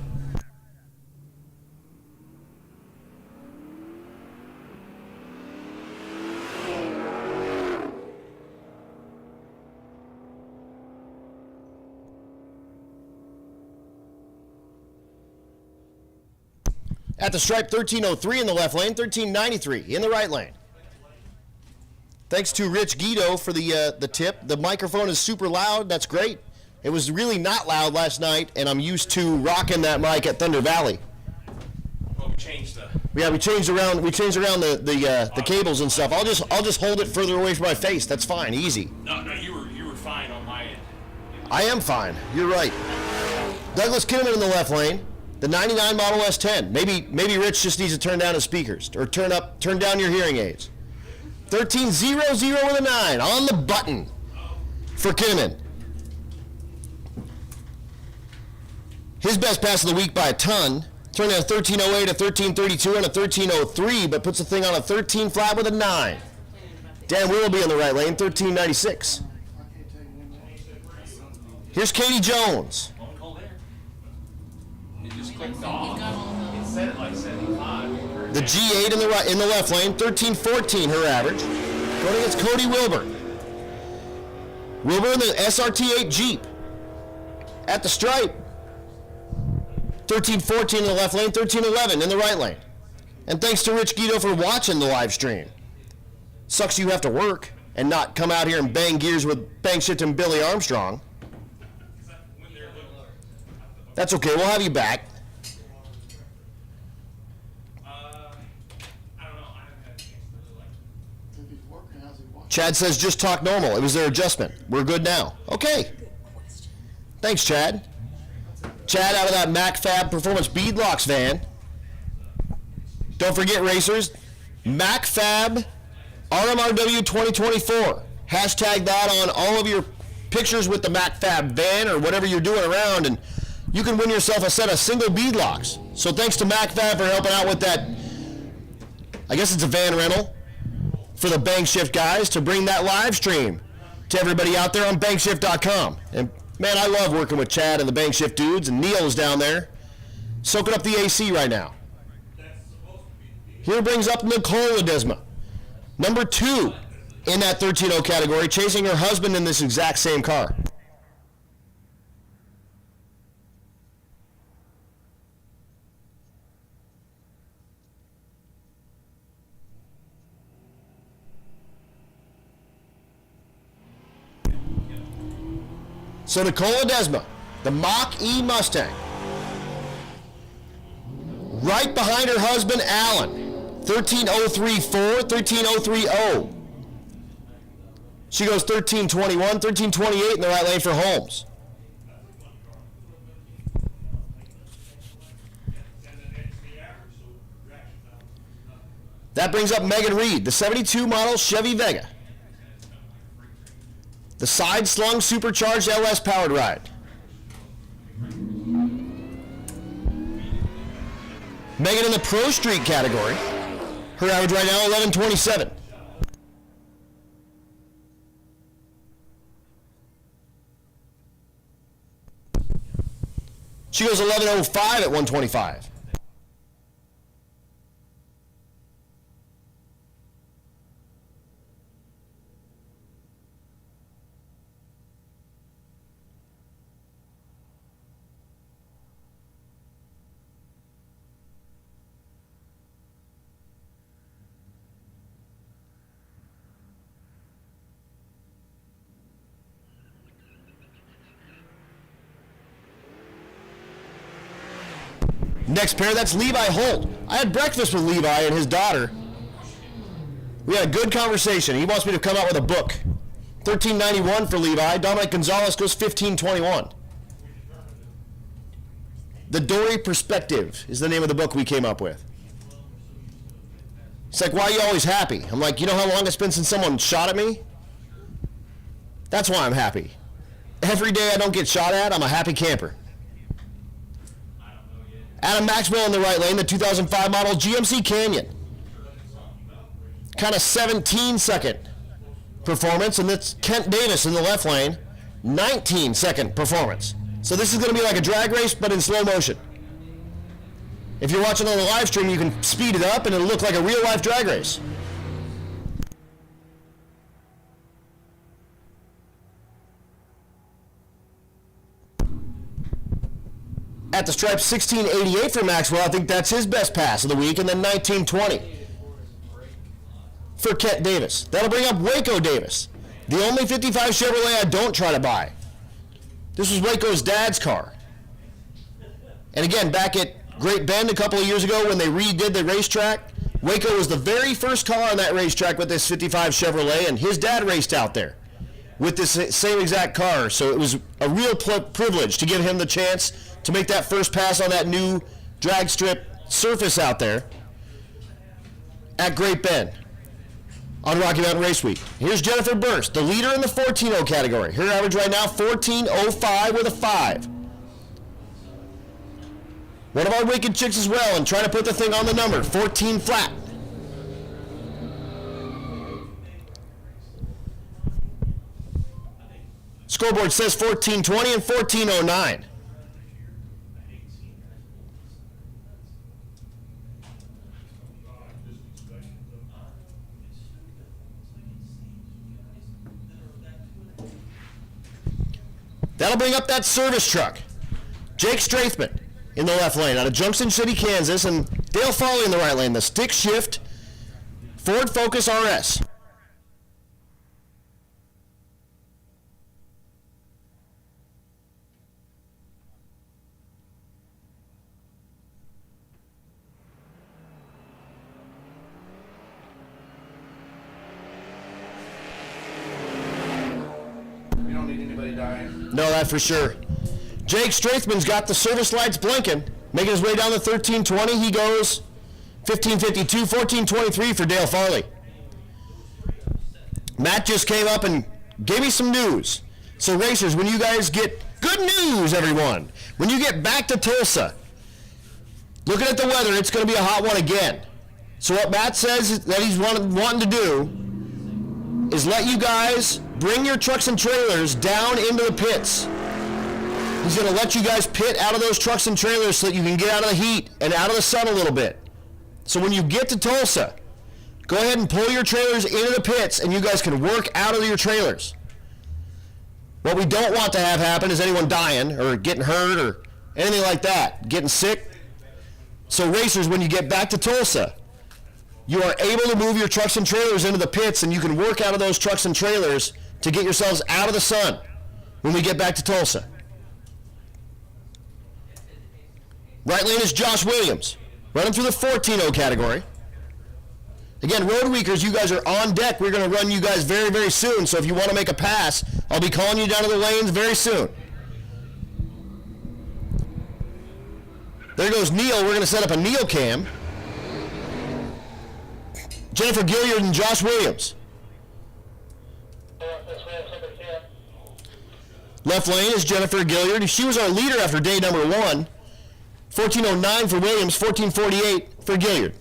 At the stripe, 13:03 in the left lane, 13:93 in the right lane. Thanks to Rich Guido for the tip. The microphone is super loud. That's great. It was really not loud last night, and I'm used to rocking that mic at Thunder Valley. Well, we changed the... Yeah, we changed around the cables and stuff. I'll just hold it further away from my face. That's fine, easy. No, you were fine on my end. I am fine. You're right. Douglas Kinnaman in the left lane. The 99 Model S10. Maybe Rich just needs to turn down his speakers or turn down your hearing aids. 13:00 with a 9 on the button for Kinnaman. His best pass of the week by a ton. Turned in a 13:08, a 13:32, and a 13:03, but puts the thing on a 13 flat with a 9. Dan Willoughby in the right lane, 13:96. Here's Katie Jones. It just clicked off. It said it like 75. The G8 in the left lane, 13:14 her average. Going against Cody Wilbur. Wilbur in the SRT8 Jeep. At the stripe, 13:14 in the left lane, 13:11 in the right lane. And thanks to Rich Guido for watching the live stream. Sucks you have to work and not come out here and bang gears with Bang Shit and Billy Armstrong. That's okay, we'll have you back. Chad says just talk normal. It was their adjustment. We're good now. Okay. Thanks, Chad. Chad out of that MacFab Performance Beadlocks van. Don't forget, racers, MacFab RMRW 2024. Hashtag that on all of your pictures with the MacFab van or whatever you're doing around, and you can win yourself a set of single beadlocks. So thanks to MacFab for helping out with that. I guess it's a van rental for the Bank Shift guys to bring that live stream to everybody out there on bankshift.com. And man, I love working with Chad and the Bank Shift dudes, and Neil's down there soaking up the AC right now. Here brings up Nicole Ledesma, number 2 in that 13-0 category, chasing her husband in this exact same car. So Nicole Ledesma, the Mach-E Mustang, right behind her husband Alan, 13.034, 13.030. She goes 13.21, 13.28 in the right lane for Holmes. That brings up Megan Reed, the 72 model Chevy Vega. The side-slung supercharged LS powered ride. Megan in the Pro Street category. Her average right now, 11.27. She goes 11.05 at 125. Next pair, that's Levi Holt. I had breakfast with Levi and his daughter. We had a good conversation. He wants me to come out with a book. $13.91 for Levi. Dominic Gonzalez goes $15.21. The Dory Perspective is the name of the book we came up with. He's like, why are you always happy? I'm like, you know how long it's been since someone shot at me? That's why I'm happy. Every day I don't get shot at, I'm a happy camper. Adam Maxwell in the right lane, the 2005 model GMC Canyon. Kind of 17-second performance, and that's Kent Davis in the left lane, 19-second performance. So this is going to be like a drag race, but in slow motion. If you're watching on the live stream, you can speed it up, and it'll look like a real-life drag race. At the stripe, 16.88 for Maxwell. I think that's his best pass of the week. And then 19.20 for Kent Davis. That'll bring up Waco Davis, the only 55 Chevrolet I don't try to buy. This was Waco's dad's car. And again, back at Great Bend a couple of years ago when they redid the racetrack, Waco was the very first car on that racetrack with this 55 Chevrolet, and his dad raced out there with this same exact car. So it was a real privilege to give him the chance to make that first pass on that new drag strip surface out there at Great Bend on Rocky Mountain Race Week. Here's Jennifer Burst, the leader in the 14.0 category. Her average right now, 14.05 with a 5. One of our wicked chicks as well, and trying to put the thing on the number, 14 flat. Scoreboard says 14.20 and 14.09. That'll bring up that service truck. Jake Strathman in the left lane out of Junction City, Kansas, and Dale Farley in the right lane, the stick shift Ford Focus RS. No, that for sure. Jake Strathman's got the service lights blinking, making his way down to 13.20. He goes 15.52, 14.23 for Dale Farley. Matt just came up and gave me some news. So racers, when you guys get good news, everyone, when you get back to Tulsa, looking at the weather, it's going to be a hot one again. So what Matt says that he's wanting to do is let you guys bring your trucks and trailers down into the pits. He's going to let you guys pit out of those trucks and trailers so that you can get out of the heat and out of the sun a little bit. So when you get to Tulsa, go ahead and pull your trailers into the pits and you guys can work out of your trailers. What we don't want to have happen is anyone dying or getting hurt or anything like that, getting sick. So racers, when you get back to Tulsa, you are able to move your trucks and trailers into the pits and you can work out of those trucks and trailers to get yourselves out of the sun when we get back to Tulsa. Right lane is Josh Williams, running through the 14-0 category. Again, Road Weekers, you guys are on deck. We're going to run you guys very, very soon, so if you want to make a pass, I'll be calling you down to the lanes very soon. There goes Neil. We're going to set up a Neil cam. Jennifer Gilliard and Josh Williams. Left lane is Jennifer Gilliard. She was our leader after day number 1. 14:09 for Williams, 14:48 for Gilliard.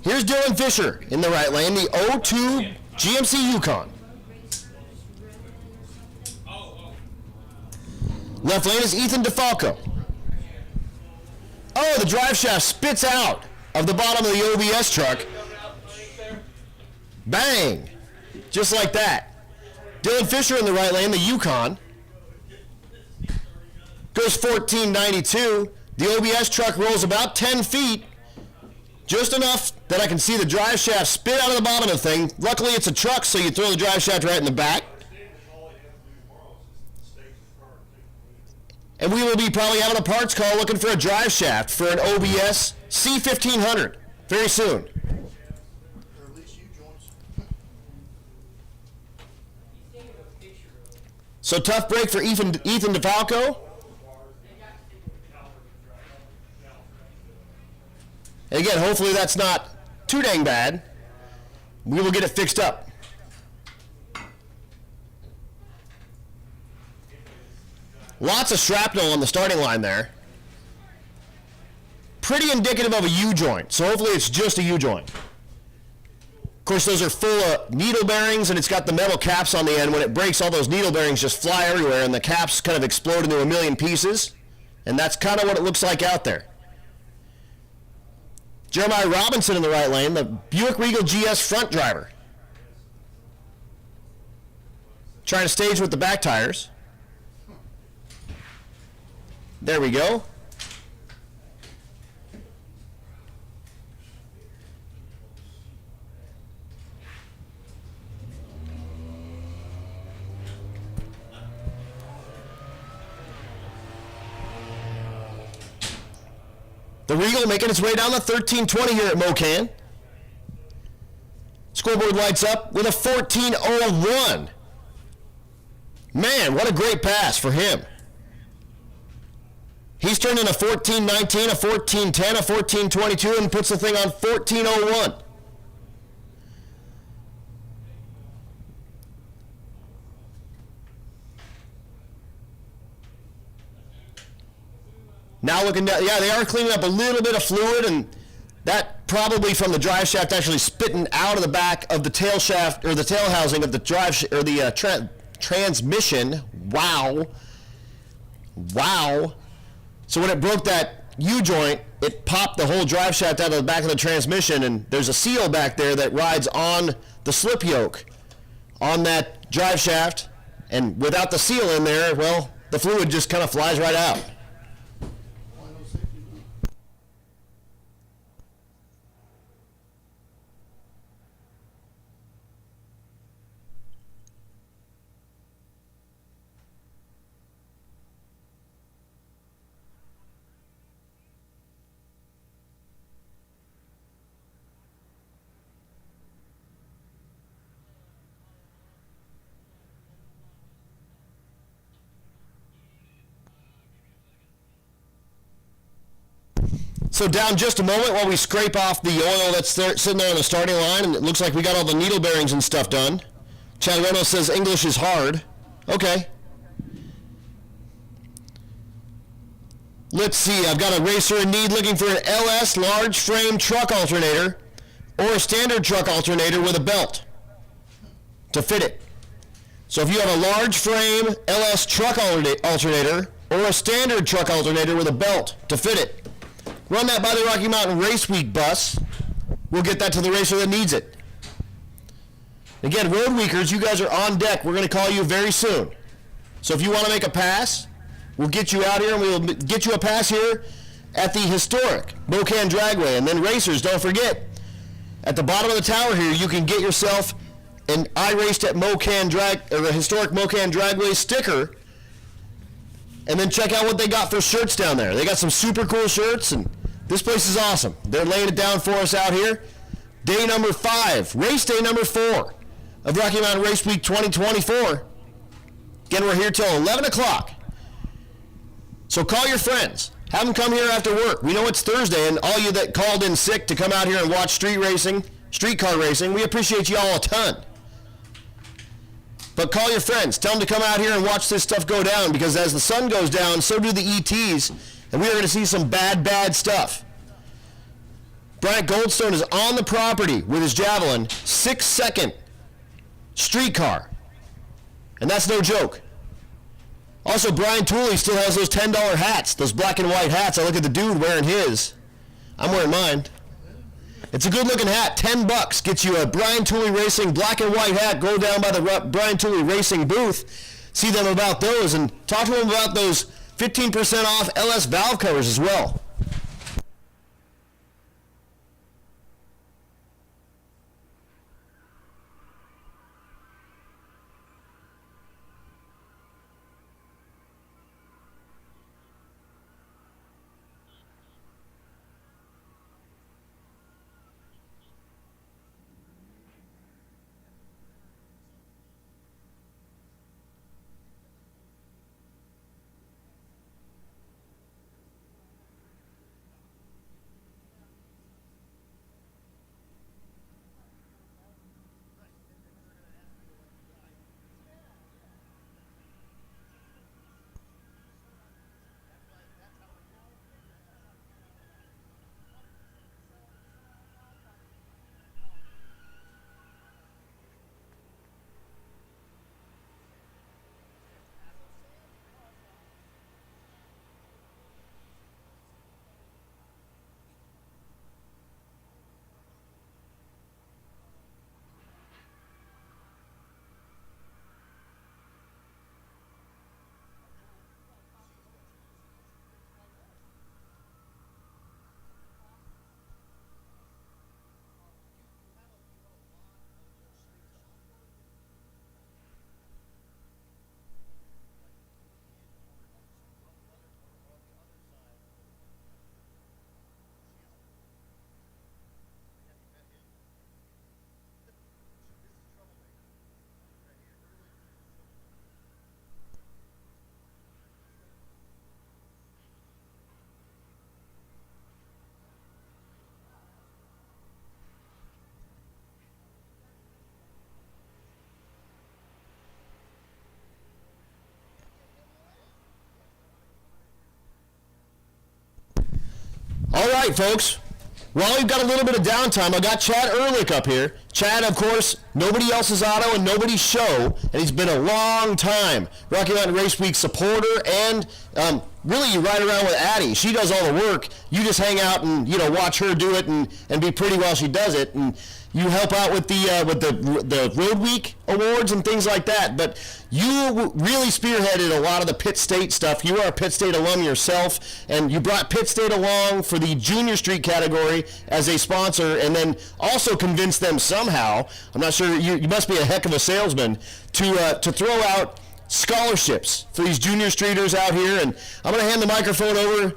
Here's Dylan Fisher in the right lane, the 02 GMC Yukon. Left lane is Ethan DeFalco. Oh, the drive shaft spits out of the bottom of the OBS truck. Bang! Just like that. Dylan Fisher in the right lane, the Yukon. Goes 14.92. The OBS truck rolls about 10 feet. Just enough that I can see the drive shaft spit out of the bottom of the thing. Luckily, it's a truck, so you throw the drive shaft right in the back. And we will be probably having a parts call looking for a drive shaft for an OBS C1500 very soon. So tough break for Ethan DeFalco. And again, hopefully that's not too dang bad. We will get it fixed up. Lots of shrapnel on the starting line there. Pretty indicative of a U-joint, so hopefully it's just a U-joint. Of course, those are full of needle bearings, and it's got the metal caps on the end. When it breaks, all those needle bearings just fly everywhere, and the caps kind of explode into a million pieces. And that's kind of what it looks like out there. Jeremiah Robinson in the right lane, the Buick Regal GS front driver. Trying to stage with the back tires. There we go. The Regal making its way down the 1320 here at Mo-Kan. Scoreboard lights up with a 14:01. Man, what a great pass for him. He's turned in a 14:19, a 14:10, a 14:22, and puts the thing on 14:01. Now looking down, yeah, they are cleaning up a little bit of fluid, and that probably from the drive shaft actually spitting out of the back of the tail shaft or the tail housing of the drive or the transmission. Wow. So when it broke that U-joint, it popped the whole drive shaft out of the back of the transmission, and there's a seal back there that rides on the slip yoke on that drive shaft, and without the seal in there, well, the fluid just kind of flies right out. So down just a moment while we scrape off the oil that's there, sitting there on the starting line, and it looks like we got all the needle bearings and stuff done. Chad Reynolds says English is hard. Okay. Let's see, I've got a racer in need looking for an LS large frame truck alternator or a standard truck alternator with a belt to fit it. So if you have a large frame LS truck alternator or a standard truck alternator with a belt to fit it, run that by the Rocky Mountain Race Week bus. We'll get that to the racer that needs it. Again, road weekers, you guys are on deck. We're going to call you very soon. So if you want to make a pass, we'll get you out here, and we'll get you a pass here at the historic Mo-Kan Dragway. And then racers, don't forget, at the bottom of the tower here, you can get yourself an I Raced at the historic Mo-Kan Dragway sticker, and then check out what they got for shirts down there. They got some super cool shirts, and this place is awesome. They're laying it down for us out here. Day number 5, race day number 4 of Rocky Mountain Race Week 2024. Again, we're here till 11 o'clock. So call your friends. Have them come here after work. We know it's Thursday, and all you that called in sick to come out here and watch streetcar racing, we appreciate you all a ton. But call your friends. Tell them to come out here and watch this stuff go down, because as the sun goes down, so do the ETs, and we are going to see some bad, bad stuff. Bryant Goldstone is on the property with his Javelin, 6-second streetcar. And that's no joke. Also, Brian Tulie still has those $10 hats, those black and white hats. I look at the dude wearing his. I'm wearing mine. It's a good-looking hat. $10 gets you a Brian Tulie Racing black and white hat. Go down by the Brian Tulie Racing booth, see them about those, and talk to them about those 15% off LS valve covers as well. All right, folks. While we've got a little bit of downtime, I got Chad Ehrlich up here. Chad, of course, nobody else's auto and nobody's show, and he's been a long time Rocky Mountain Race Week supporter, and really you ride around with Addie. She does all the work. You just hang out and watch her do it and be pretty while she does it, and you help out with the Road Week awards and things like that. But you really spearheaded a lot of the Pitt State stuff. You are a Pitt State alum yourself, and you brought Pitt State along for the Junior Street category as a sponsor, and then also convinced them somehow, I'm not sure, you must be a heck of a salesman, to throw out scholarships for these junior streeters out here. And I'm going to hand the microphone over.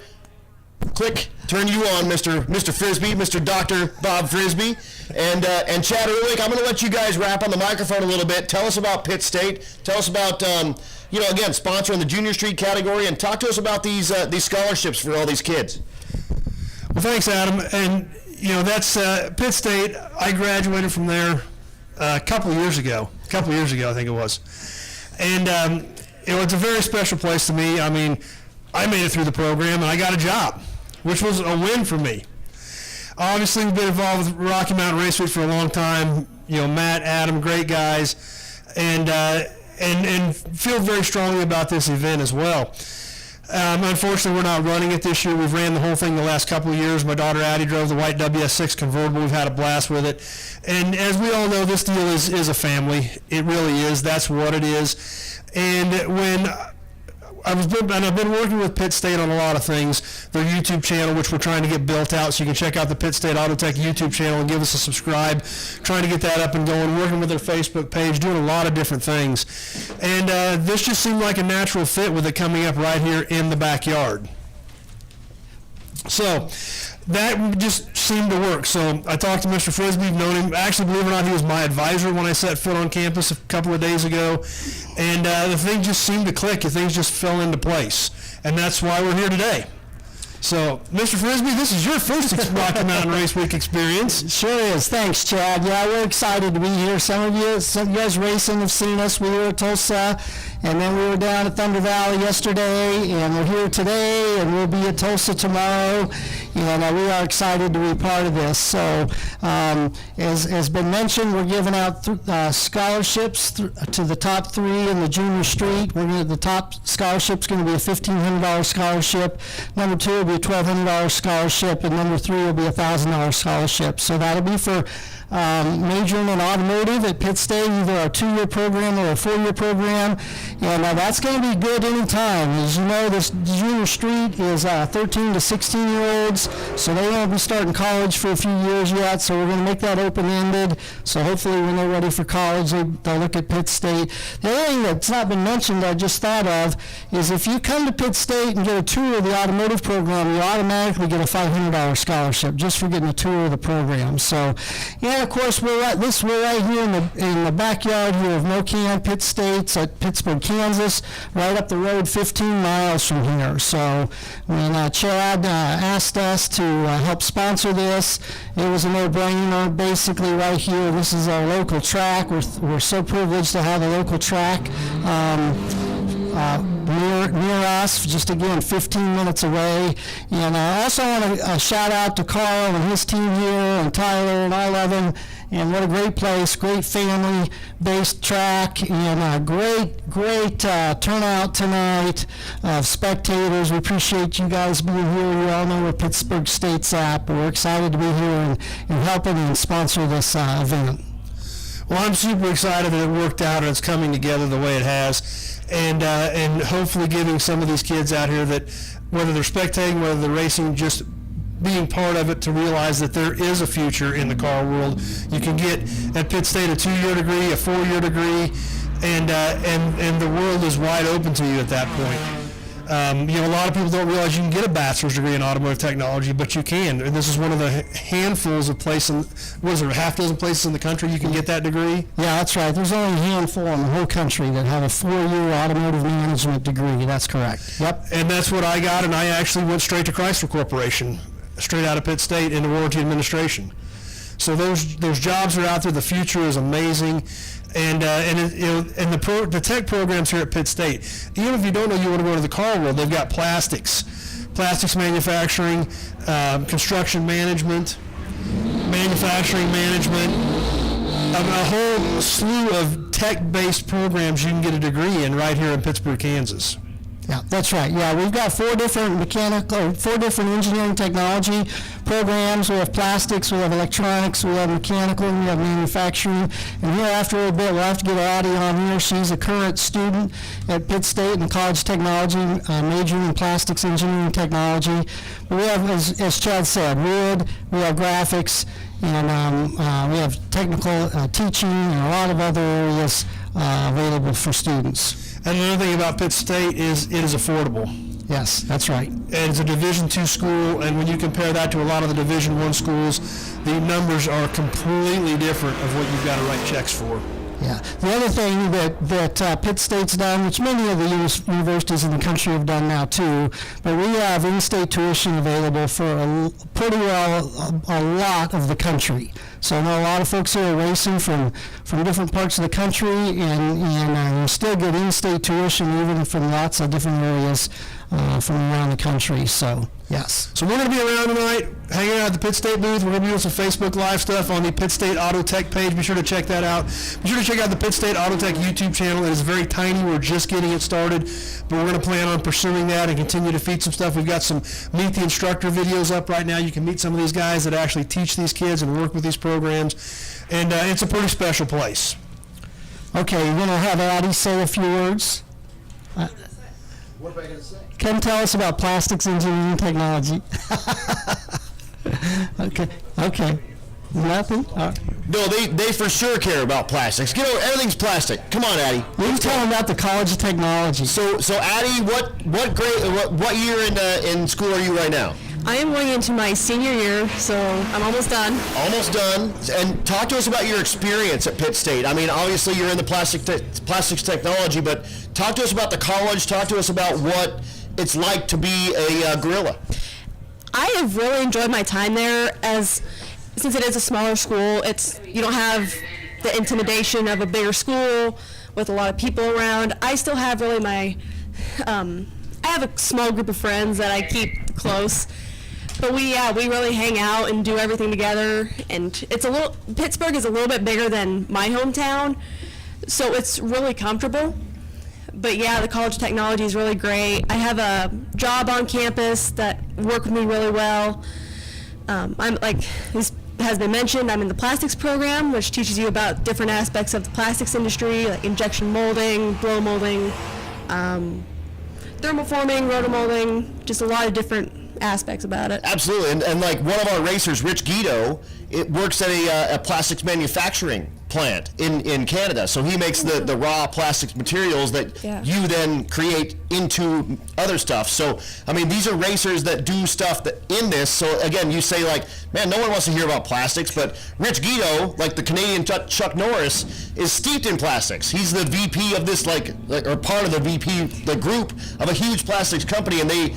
Click, turn you on, Mr. Frisbee, Mr. Dr. Bob Frisbee, and Chad Ehrlich. I'm going to let you guys rap on the microphone a little bit. Tell us about Pitt State. Tell us about, again, sponsoring the Junior Street category, and talk to us about these scholarships for all these kids. Well, thanks, Adam. And that's Pitt State. I graduated from there a couple of years ago. I think it was, and it's a very special place to me. I mean, I made it through the program, and I got a job, which was a win for me. Obviously, we've been involved with Rocky Mountain Race Week for a long time. Matt, Adam, great guys, and feel very strongly about this event as well. Unfortunately, we're not running it this year. We've ran the whole thing the last couple of years. My daughter Addie drove the white WS6 convertible. We've had a blast with it. And as we all know, this deal is a family. It really is. That's what it is. And when I've been working with Pitt State on a lot of things. Their YouTube channel, which we're trying to get built out, so you can check out the Pitt State Auto Tech YouTube channel and give us a subscribe. Trying to get that up and going. Working with their Facebook page, doing a lot of different things. And this just seemed like a natural fit with it coming up right here in the backyard. So that just seemed to work. So I talked to Mr. Frisbee, known him. Actually, believe it or not, he was my advisor when I set foot on campus a couple of days ago. And the thing just seemed to click. The things just fell into place. And that's why we're here today. So, Mr. Frisbee, this is your first Rocky Mountain Race Week experience. Sure is. Thanks, Chad. Yeah, we're excited to be here. Some of you guys racing have seen us. We were at Tulsa, and then we were down at Thunder Valley yesterday, and we're here today, and we'll be at Tulsa tomorrow. And we are excited to be part of this. So, as has been mentioned, we're giving out scholarships to the top 3 in the junior street. The top scholarship's going to be a $1,500 scholarship. Number 2 will be a $1,200 scholarship, and number 3 will be a $1,000 scholarship. So that'll be for majoring in automotive at Pitt State, either a 2-year program or a 4-year program, and that's going to be good anytime. As you know, this junior street is 13 to 16-year-olds, so they won't be starting college for a few years yet, so we're going to make that open-ended, so hopefully when they're ready for college, they'll look at Pitt State. The other thing that's not been mentioned, I just thought of, is if you come to Pitt State and get a tour of the automotive program, you automatically get a $500 scholarship just for getting a tour of the program. So, yeah, of course, we're right here in the backyard here of Mo-Kan, Pitt State's at Pittsburgh, Kansas, right up the road 15 miles from here. So when Chad asked us to help sponsor this, it was a no-brainer. Basically, right here, this is our local track. We're so privileged to have a local track near us, just again 15 minutes away. And I also want to shout out to Carl and his team here, and Tyler and all of them. And what a great place, great family-based track, and great turnout tonight of spectators. We appreciate you guys being here. You all know where Pittsburgh State's at, but we're excited to be here and helping and sponsor this event. Well, I'm super excited that it worked out and it's coming together the way it has, and hopefully giving some of these kids out here that, whether they're spectating, whether they're racing, just being part of it, to realize that there is a future in the car world. You can get at Pitt State a 2-year degree, a 4-year degree, and the world is wide open to you at that point. A lot of people don't realize you can get a bachelor's degree in automotive technology, but you can. And this is one of the handfuls of places, a half dozen places in the country you can get that degree? Yeah, that's right. There's only a handful in the whole country that have a 4-year automotive management degree. That's correct. Yep. And that's what I got, and I actually went straight to Chrysler Corporation, straight out of Pitt State into warranty administration. So those jobs are out there. The future is amazing. And the tech programs here at Pitt State, even if you don't know you want to go to the car world, they've got plastics manufacturing, construction management, manufacturing management, a whole slew of tech-based programs you can get a degree in right here in Pittsburgh, Kansas. Yeah, that's right. Yeah, we've got 4 different engineering technology programs. We have plastics, we have electronics, we have mechanical, we have manufacturing. And here after a bit, we'll have to get Addie on here. She's a current student at Pitt State in college technology, majoring in plastics engineering technology. But we have, as Chad said, wood, we have graphics, and we have technical teaching and a lot of other areas available for students. And another thing about Pitt State is it is affordable. Yes, that's right. And it's a Division II school, and when you compare that to a lot of the Division I schools, the numbers are completely different of what you've got to write checks for. Yeah. The other thing that Pitt State's done, which many of the universities in the country have done now too, but we have in-state tuition available for pretty well a lot of the country. So I know a lot of folks here are racing from different parts of the country, and you still get in-state tuition even from lots of different areas from around the country. So Yes. So we're going to be around tonight, hanging out at the Pitt State booth. We're going to be doing some Facebook Live stuff on the Pitt State Auto Tech page. Be sure to check that out. Be sure to check out the Pitt State Auto Tech YouTube channel. It is very tiny. We're just getting it started, but we're going to plan on pursuing that and continue to feed some stuff. We've got some Meet the Instructor videos up right now. You can meet some of these guys that actually teach these kids and work with these programs, and it's a pretty special place. Okay, we're going to have Addie say a few words. What am I going to say? Come tell us about plastics engineering technology. Okay. Nothing? All right. No, they for sure care about plastics. Get over, everything's plastic. Come on, Addie. You tell them about the College of Technology. So Addie, what grade, what year in school are you right now? I am going into my senior year, so I'm almost done. Almost done. And talk to us about your experience at Pitt State. I mean, obviously you're in the plastics technology, but talk to us about the college. Talk to us about what it's like to be a gorilla. I have really enjoyed my time there, since it is a smaller school. You don't have the intimidation of a bigger school with a lot of people around. I still have really I have a small group of friends that I keep close. But we really hang out and do everything together, and Pittsburgh is a little bit bigger than my hometown, so it's really comfortable. But yeah, the College of Technology is really great. I have a job on campus that work with me really well. I'm this has been mentioned, I'm in the plastics program, which teaches you about different aspects of the plastics industry, like injection molding, blow molding, thermoforming, rotomolding, just a lot of different aspects about it. Absolutely, and like one of our racers, Rich Guido, it works at a plastics manufacturing plant in Canada. So he makes the raw plastics materials that you then create into other stuff. So, I mean, these are racers that do stuff in this. So again, you say like, man, no one wants to hear about plastics, but Rich Guido, like the Canadian Chuck Norris, is steeped in plastics. He's the VP of this or part of the VP, the group of a huge plastics company, and they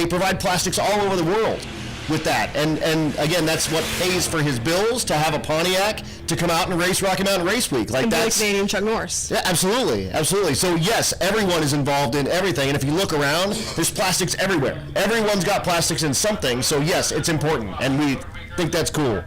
provide plastics all over the world with that. And again, that's what pays for his bills to have a Pontiac to come out and race Rocky Mountain Race Week. Like, and that's Canadian Chuck Norris. Yeah, absolutely. So yes, everyone is involved in everything. And if you look around, there's plastics everywhere. Everyone's got plastics in something. So yes, it's important, and we think that's cool.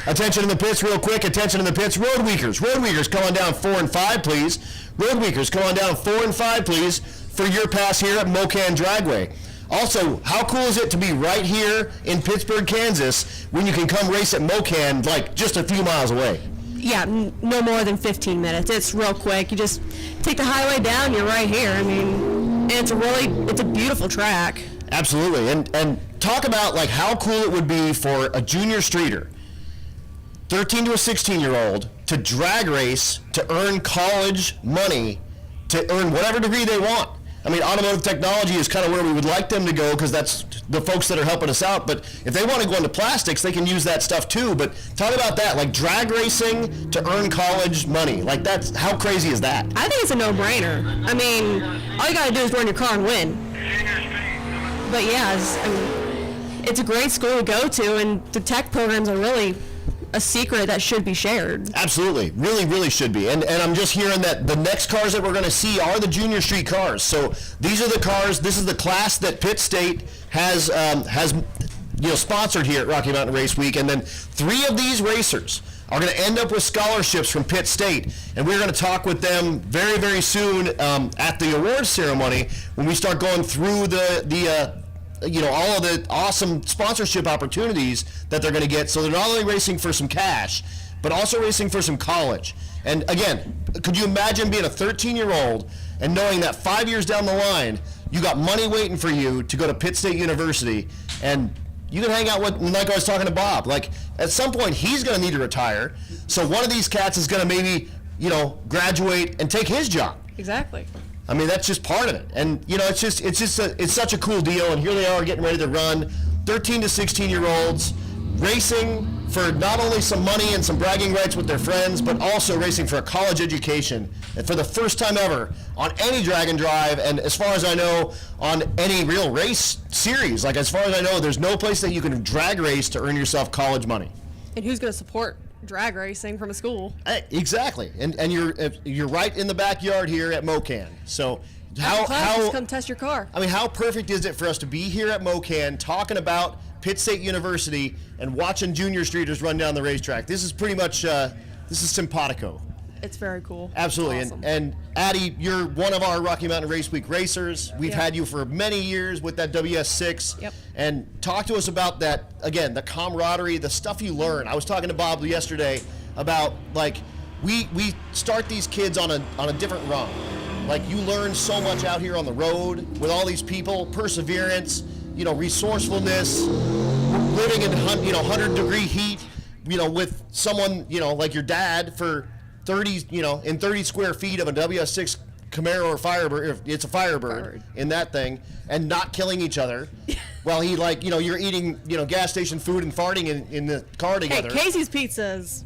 Attention in the pits, real quick. Attention in the pits. Road Weekers, come on down 4 and 5, please. Road Weekers, come on down 4 and 5, please, for your pass here at Mo-Kan Dragway. Also, how cool is it to be right here in Pittsburgh, Kansas, when you can come race at Mo-Kan, like just a few miles away? Yeah, no more than 15 minutes. It's real quick. You just take the highway down, you're right here. I mean, and it's a beautiful track. Absolutely, and talk about like how cool it would be for a junior streeter, 13 to a 16-year-old, to drag race, to earn college money, to earn whatever degree they want. I mean, automotive technology is kind of where we would like them to go because that's the folks that are helping us out. But if they want to go into plastics, they can use that stuff too. But talk about that, like drag racing to earn college money. Like, that's, how crazy is that? I think it's a no-brainer. I mean, all you got to do is run your car and win. But yeah, it's a great school to go to, and the tech programs are really a secret that should be shared. Absolutely, really, really should be. And I'm just hearing that the next cars that we're going to see are the junior street cars. So these are the cars. This is the class that Pitt State has sponsored here at Rocky Mountain Race Week. And then 3 of these racers are going to end up with scholarships from Pitt State, and we're going to talk with them very, very soon at the awards ceremony when we start going through all of the awesome sponsorship opportunities that they're going to get. So they're not only racing for some cash, but also racing for some college. And again, could you imagine being a 13-year-old and knowing that 5 years down the line, you got money waiting for you to go to Pitt State University, and you can hang out with, like I was talking to Bob, like at some point he's going to need to retire. So one of these cats is going to maybe, graduate and take his job. Exactly. I mean, that's just part of it. And, it's such a cool deal. And here they are getting ready to run 13 to 16-year-olds racing for not only some money and some bragging rights with their friends, but also racing for a college education. And for the first time ever on any drag and drive, and as far as I know, on any real race series. Like, as far as I know, there's no place that you can drag race to earn yourself college money. And who's going to support drag racing from a school? Exactly, and you're right in the backyard here at Mo-Kan. So Just come test your car. I mean, how perfect is it for us to be here at Mo-Kan talking about Pitt State University and watching junior streeters run down the racetrack? This is pretty much, this is simpatico. It's very cool. Absolutely. It's awesome. And Addie, you're one of our Rocky Mountain Race Week racers. We've had you for many years with that WS6. Yep. And talk to us about that, again, the camaraderie, the stuff you learn. I was talking to Bob yesterday about, like, we start these kids on a different rung. Like, you learn so much out here on the road with all these people, perseverance, resourcefulness, living in 100-degree heat, with someone, like your dad for 30, in 30 square feet of a WS6 Camaro or Firebird, it's a Firebird in that thing, and not killing each other. While he, you're eating, gas station food and farting in the car together. Hey, Casey's Pizzas.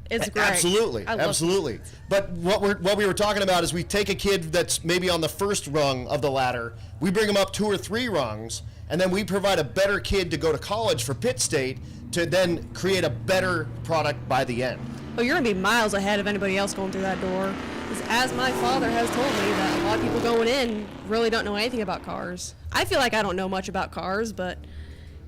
It's great. Absolutely, I love absolutely. But what we were talking about is we take a kid that's maybe on the first rung of the ladder, we bring him up 2 or 3 rungs, and then we provide a better kid to go to college for Pitt State to then create a better product by the end. Oh, you're going to be miles ahead of anybody else going through that door. 'Cause as my father has told me, that a lot of people going in really don't know anything about cars. I feel like I don't know much about cars, but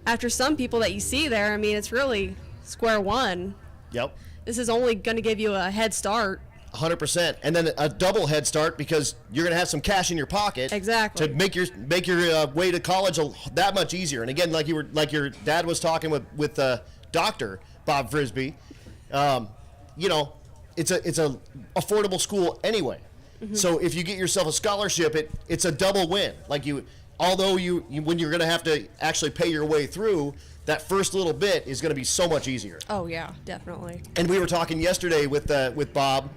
after some people that you see there, I mean, it's really square one. Yep. This is only going to give you a head start. 100%, and then a double head start because you're going to have some cash in your pocket. Exactly. To make your way to college that much easier. And again, like your dad was talking with Dr. Bob Frisbee, it's a affordable school anyway. Mm-hmm. So if you get yourself a scholarship, it's a double win. Although when you're going to have to actually pay your way through, that first little bit is going to be so much easier. Oh yeah, definitely. And we were talking yesterday with Bob.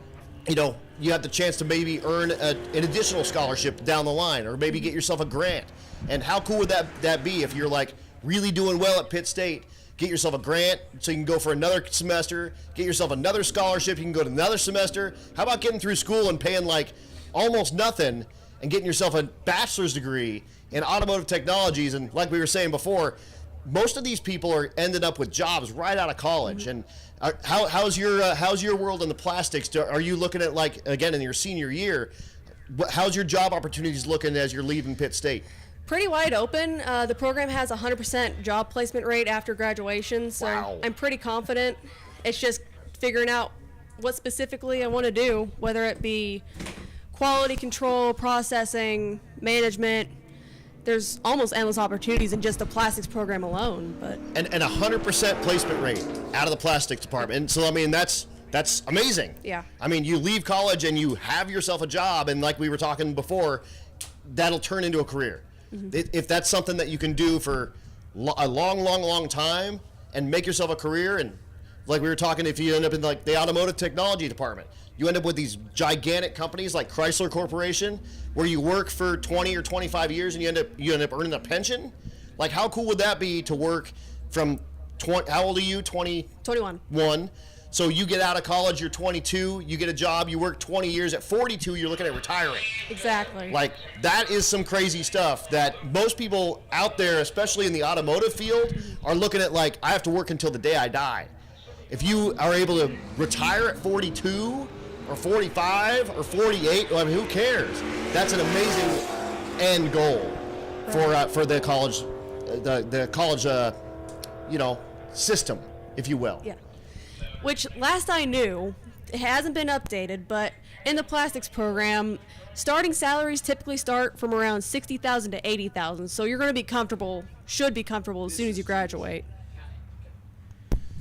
You have the chance to maybe earn an additional scholarship down the line, or maybe get yourself a grant. And how cool would that be if you're really doing well at Pitt State? Get yourself a grant so you can go for another semester. Get yourself another scholarship. You can go to another semester. How about getting through school and paying almost nothing and getting yourself a bachelor's degree in automotive technologies? And like we were saying before, most of these people are ended up with jobs right out of college. Mm-hmm. And how's your world in the plastics? Are you looking at again in your senior year? How's your job opportunities looking as you're leaving Pitt State? Pretty wide open. The program has a 100% job placement rate after graduation, so wow. I'm pretty confident. It's just figuring out what specifically I want to do, whether it be quality control, processing, management. There's almost endless opportunities in just the plastics program alone. But and 100% placement rate out of the plastics department. And so I mean that's amazing. Yeah. I mean, you leave college and you have yourself a job, and like we were talking before, that'll turn into a career. Mm-hmm. If that's something that you can do for a long time and make yourself a career, and like we were talking, if you end up in the automotive technology department, you end up with these gigantic companies like Chrysler Corporation, where you work for 20 or 25 years and you end up earning a pension. How cool would that be to work from 20? How old are you? 21. So you get out of college, you're 22, you get a job, you work 20 years. At 42, you're looking at retiring. Exactly. That is some crazy stuff that most people out there, especially in the automotive field, are looking at I have to work until the day I die. If you are able to retire at 42 or 45 or 48, I mean, who cares? That's an amazing end goal for the college, the college, system, if you will. Yeah. Which, last I knew, it hasn't been updated, but in the plastics program, starting salaries typically start from around $60,000 to $80,000. So you're going to be comfortable, should be comfortable as soon as you graduate.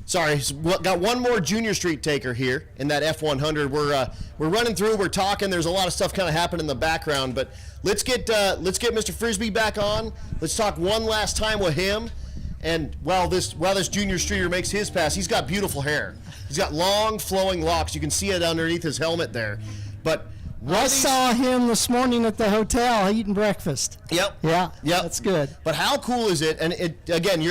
Sorry, got one more Junior Street taker here in that F100. We're running through, we're talking. There's a lot of stuff kind of happening in the background, but let's get Mr. Frisbee back on. Let's talk one last time with him. And while this Junior Streeter makes his pass, he's got beautiful hair. He's got long flowing locks. You can see it underneath his helmet there. But I saw him this morning at the hotel eating breakfast. Yep. Yeah. Yep. That's good. But how cool is it? And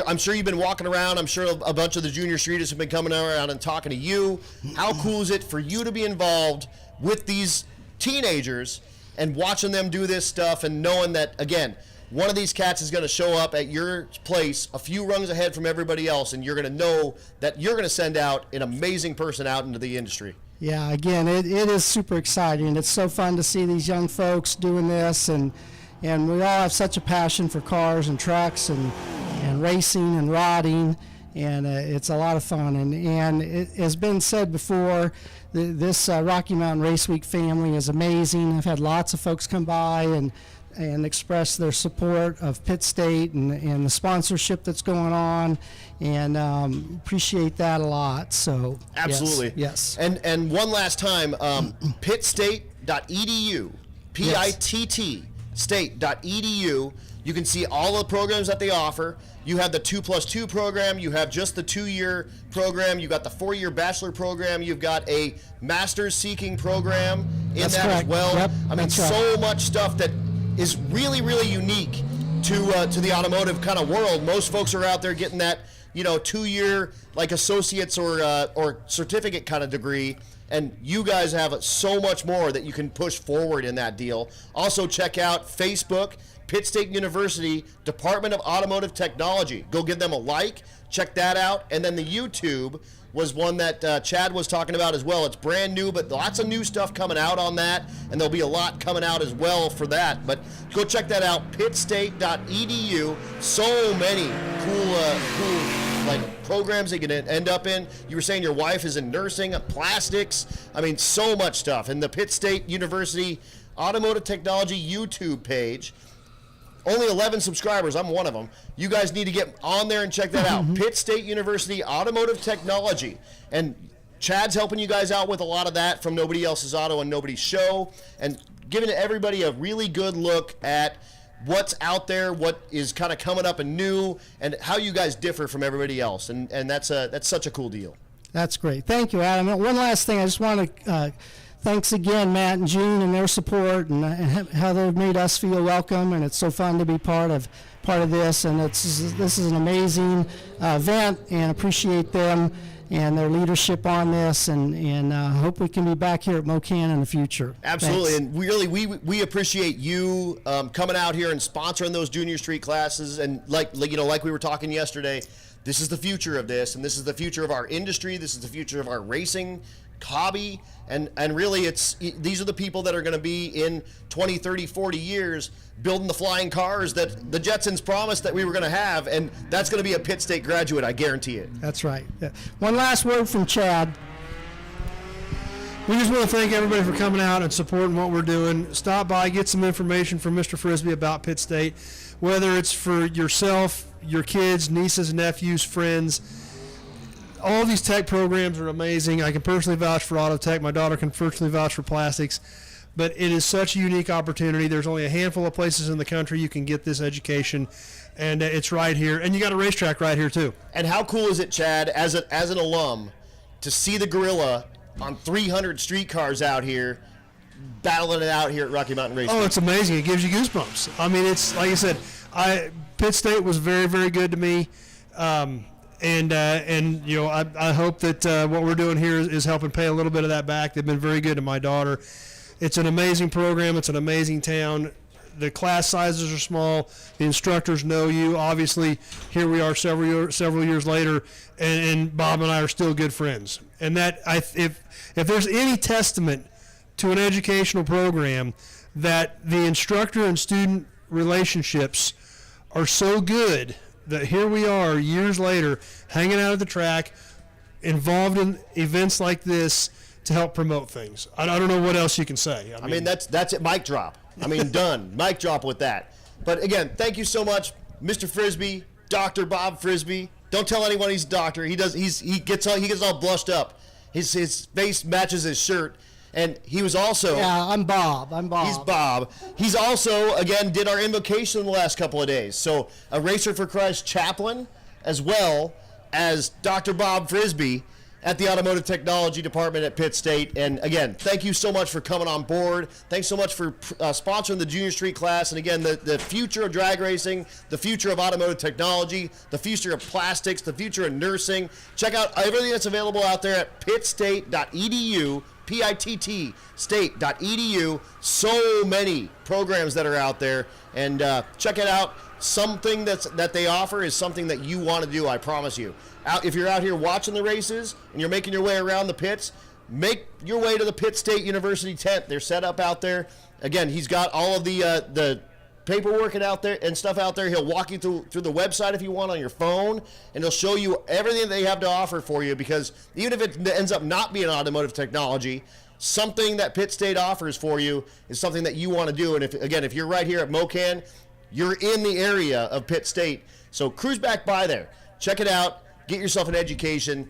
I'm sure you've been walking around. I'm sure a bunch of the Junior Streeters have been coming around and talking to you. How cool is it for you to be involved with these teenagers and watching them do this stuff and knowing that, again, one of these cats is going to show up at your place a few rungs ahead from everybody else, and you're going to know that you're going to send out an amazing person out into the industry. Yeah, again, it is super exciting. It's so fun to see these young folks doing this, and we all have such a passion for cars and trucks and racing and rodding, and it's a lot of fun. And it has been said before, this Rocky Mountain Race Week family is amazing. I've had lots of folks come by and express their support of Pitt State and the sponsorship that's going on, and appreciate that a lot. So absolutely, yes. And one last time, pittstate.edu, PITT state.edu. You can see all the programs that they offer. You have the 2+2 program. You have just the 2-year program. You got the 4-year bachelor program. You've got a master's seeking program in That's that correct. as well. Yep, I mean, that's right. so much stuff that is really, really unique to the automotive kind of world. Most folks are out there getting that 2-year like associates or certificate kind of degree, and you guys have so much more that you can push forward in that deal. Also, check out Facebook, Pitt State University, Department of Automotive Technology. Go give them a like, check that out. And then the YouTube was one that Chad was talking about as well. It's brand new, but lots of new stuff coming out on that, and there'll be a lot coming out as well for that. But go check that out, pittstate.edu. So many cool like programs they can end up in. You were saying your wife is in nursing, plastics. I mean, so much stuff. And the Pitt State University Automotive Technology YouTube page. Only 11 subscribers. I'm one of them. You guys need to get on there and check that out. Pitt State University Automotive Technology. And Chad's helping you guys out with a lot of that from Nobody Else's Auto and Nobody's Show, and giving everybody a really good look at what's out there, what is kind of coming up and new, and how you guys differ from everybody else. And that's such a cool deal. That's great. Thank you, Adam. And one last thing, I just want to thanks again, Matt and Gene, and their support, and how they've made us feel welcome. And it's so fun to be part of this. And this is an amazing event, and appreciate them and their leadership on this. And hope we can be back here at Mo-Kan in the future. Absolutely, Thanks. and really, we appreciate you coming out here and sponsoring those junior street classes. And like we were talking yesterday, this is the future of this, and this is the future of our industry. This is the future of our racing hobby, and really these are the people that are going to be in 20, 30, 40 years building the flying cars that the Jetsons promised that we were going to have, and that's going to be a Pitt State graduate, I guarantee it. That's right. Yeah. One last word from Chad. We just want to thank everybody for coming out and supporting what we're doing. Stop by, get some information from Mr. Frisbee about Pitt State, whether it's for yourself, your kids, nieces, nephews, friends. All these tech programs are amazing. I can personally vouch for auto tech. My daughter can personally vouch for plastics. But it is such a unique opportunity. There's only a handful of places in the country you can get this education, and it's right here. And you got a racetrack right here too. And how cool is it, Chad, as an alum, to see the gorilla on 300 streetcars out here, battling it out here at Rocky Mountain Raceway? Oh, it's amazing. It gives you goosebumps. I mean, it's like I said, Pitt State was very, very good to me. And I hope that what we're doing here is helping pay a little bit of that back. They've been very good to my daughter. It's an amazing program. It's an amazing town. The class sizes are small. The instructors know you. Obviously, here we are several years later, and Bob and I are still good friends. And that if there's any testament to an educational program, that the instructor and student relationships are so good that here we are years later, hanging out at the track, involved in events like this to help promote things. I don't know what else you can say. I mean that's it. Mic drop. I mean, done. Mic drop with that. But again, thank you so much, Mr. Frisbee, Dr. Bob Frisbee. Don't tell anyone he's a doctor. He gets all blushed up. His face matches his shirt. And he was also... Yeah, I'm Bob. He's Bob. He's also, again, did our invocation the last couple of days. So a Racer for Christ chaplain, as well as Dr. Bob Frisbee at the Automotive Technology Department at Pitt State. And again, thank you so much for coming on board. Thanks so much for sponsoring the Junior Street class. And again, the future of drag racing, the future of automotive technology, the future of plastics, the future of nursing. Check out everything that's available out there at pittstate.edu. PITT state.edu. So many programs that are out there, and check it out. Something that they offer is something that you want to do, I promise you. If you're out here watching the races and you're making your way around the pits, make your way to the Pitt State University tent. They're set up out there. Again, he's got all of the paperwork out there and stuff out there. He'll walk you through the website if you want on your phone, and he'll show you everything they have to offer for you, because even if it ends up not being automotive technology, something that Pitt State offers for you is something that you want to do. And if you're right here at Mo-Kan, you're in the area of Pitt State. So cruise back by there. Check it out. Get yourself an education.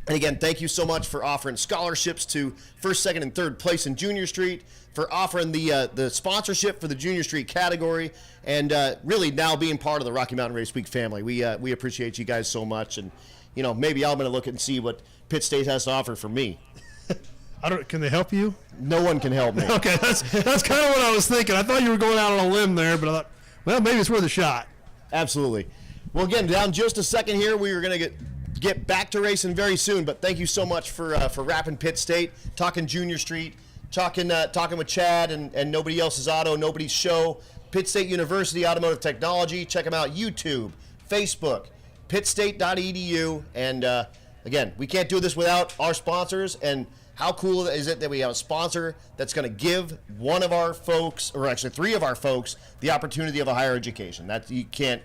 And again, thank you so much for offering scholarships to first, second, and third place in Junior Street, for offering the sponsorship for the Junior Street category, and really now being part of the Rocky Mountain Race Week family. We appreciate you guys so much. And, maybe I'm going to look and see what Pitt State has to offer for me. Can they help you? No one can help me. Okay, that's kind of what I was thinking. I thought you were going out on a limb there, but I thought, well, maybe it's worth a shot. Absolutely. Well, again, down just a second here. We are going to get back to racing very soon, but thank you so much for wrapping Pitt State, talking Junior Street, talking with Chad and Nobody Else's Auto, Nobody's Show, Pitt State University Automotive Technology. Check them out, YouTube, Facebook, pittstate.edu. And again, we can't do this without our sponsors. And how cool is it that we have a sponsor that's going to give one of our folks, or actually three of our folks, the opportunity of a higher education? That you can't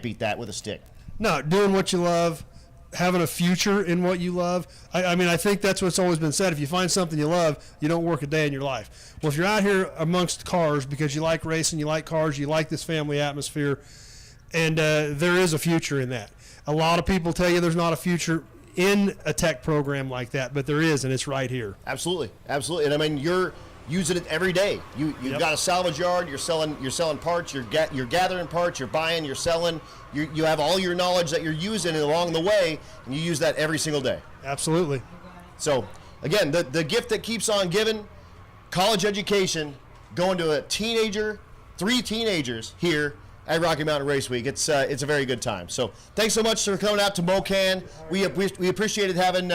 beat that with a stick. No, doing what you love, having a future in what you love. I mean, I think that's what's always been said. If you find something you love, you don't work a day in your life. Well, if you're out here amongst cars because you like racing, you like cars, you like this family atmosphere, and there is a future in that. A lot of people tell you there's not a future in a tech program like that, but there is, and it's right here. Absolutely. And I mean, you're using it every day. You've got a salvage yard. You're selling parts. You're gathering parts. You're buying. You're selling. You have all your knowledge that you're using along the way, and you use that every single day. Absolutely. So again, the gift that keeps on giving, college education, going to three teenagers here at Rocky Mountain Race Week. It's a very good time. So thanks so much for coming out to Mo-Kan. We appreciated having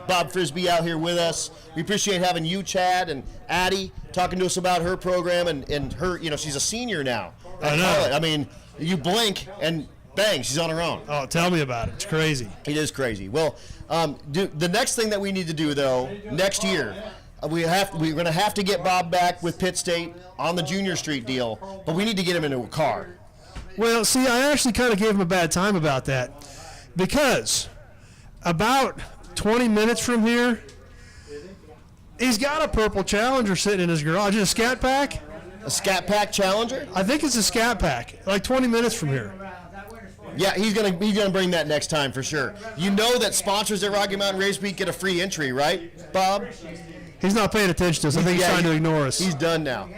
Bob Frisbee out here with us. We appreciate having you, Chad, and Addie talking to us about her program and her. She's a senior now. I know. I mean, you blink and bang, she's on her own. Oh, tell me about it. It's crazy. It is crazy. Well, the next thing that we need to do though next year. We're going to have to get Bob back with Pitt State on the Junior Street deal, but we need to get him into a car. Well, see, I actually kind of gave him a bad time about that, because about 20 minutes from here, he's got a purple Challenger sitting in his garage. Is it a Scat Pack? A Scat Pack Challenger? I think it's a Scat Pack, like 20 minutes from here. Yeah, he's gonna bring that next time for sure. You know that sponsors at Rocky Mountain Race Week get a free entry, right, Bob? He's not paying attention to us. I think he's trying to ignore us. He's done now.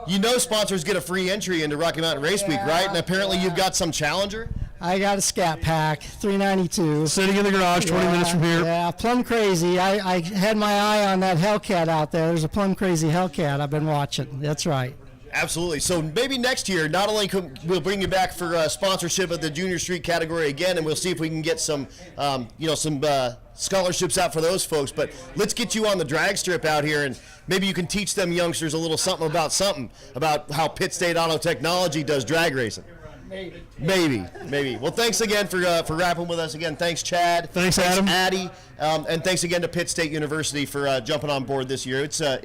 You know sponsors get a free entry into Rocky Mountain Race Week, right? And apparently you've got some Challenger? I got a Scat Pack, 392. Sitting in the garage 20 minutes from here. Yeah, plumb crazy. I had my eye on that Hellcat out there. There's a plumb crazy Hellcat I've been watching. That's right. Absolutely. So maybe next year, not only we'll bring you back for sponsorship of the Junior Street category again, and we'll see if we can get some, scholarships out for those folks. But let's get you on the drag strip out here, and maybe you can teach them youngsters a little something about how Pitt State Auto Technology does drag racing. Maybe. Well, thanks again for rapping with us again. Thanks, Chad. Thanks, Adam. Addie. And thanks again to Pitt State University for jumping on board this year. It's a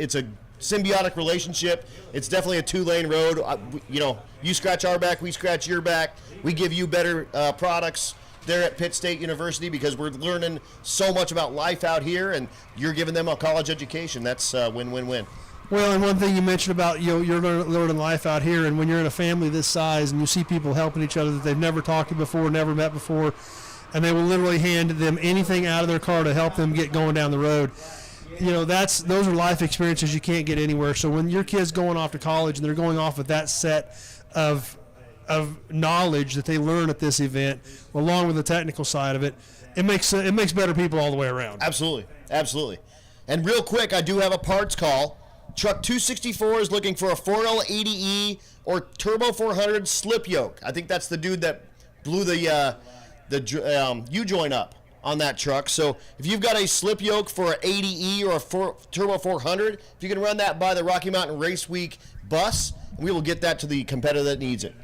symbiotic relationship. It's definitely a two-lane road. You scratch our back, we scratch your back. We give you better products there at Pitt State University because we're learning so much about life out here, and you're giving them a college education. That's win-win-win. Well, and one thing you mentioned about you're learning life out here, and when you're in a family this size and you see people helping each other that they've never talked to before, never met before, and they will literally hand them anything out of their car to help them get going down the road. Those are life experiences you can't get anywhere. So when your kid's going off to college and they're going off with that set of knowledge that they learn at this event, along with the technical side of it, it makes better people all the way around. Absolutely. And real quick, I do have a parts call. Truck 264 is looking for a 4L80E or Turbo 400 slip yoke. I think that's the dude that blew the U-joint up on that truck. So if you've got a slip yoke for an 80E or a Turbo 400, if you can run that by the Rocky Mountain Race Week bus, we will get that to the competitor that needs it.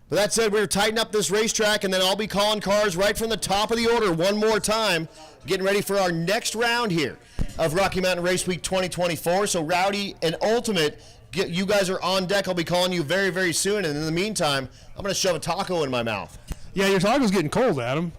But With that said, we're tightening up this racetrack, and then I'll be calling cars right from the top of the order one more time, getting ready for our next round here of Rocky Mountain Race Week 2024. So Rowdy and Ultimate, you guys are on deck. I'll be calling you very, very soon. And in the meantime, I'm going to shove a taco in my mouth. Yeah, your taco's getting cold, Adam.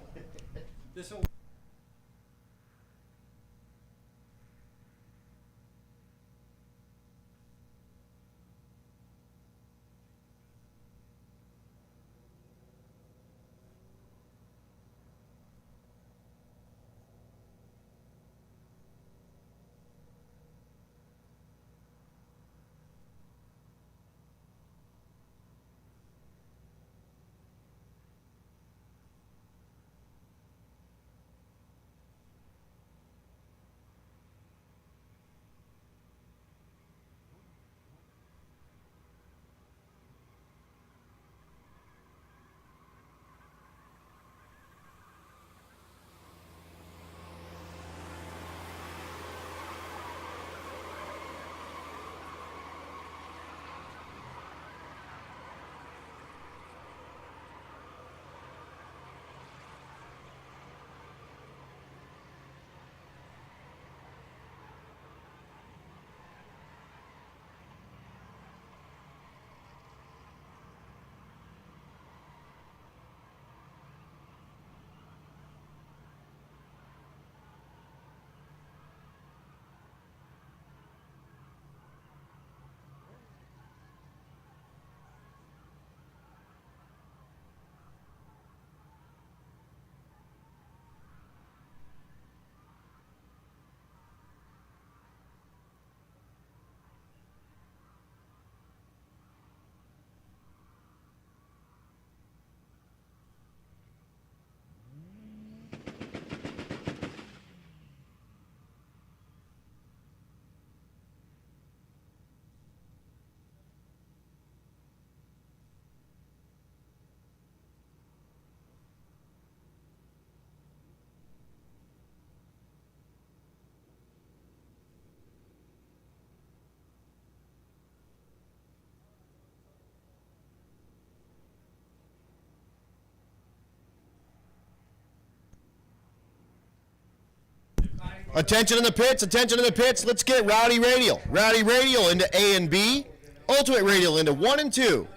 Attention in the pits, attention in the pits. Let's get Rowdy Radial. Rowdy Radial into A and B. Ultimate Radial into 1 and 2.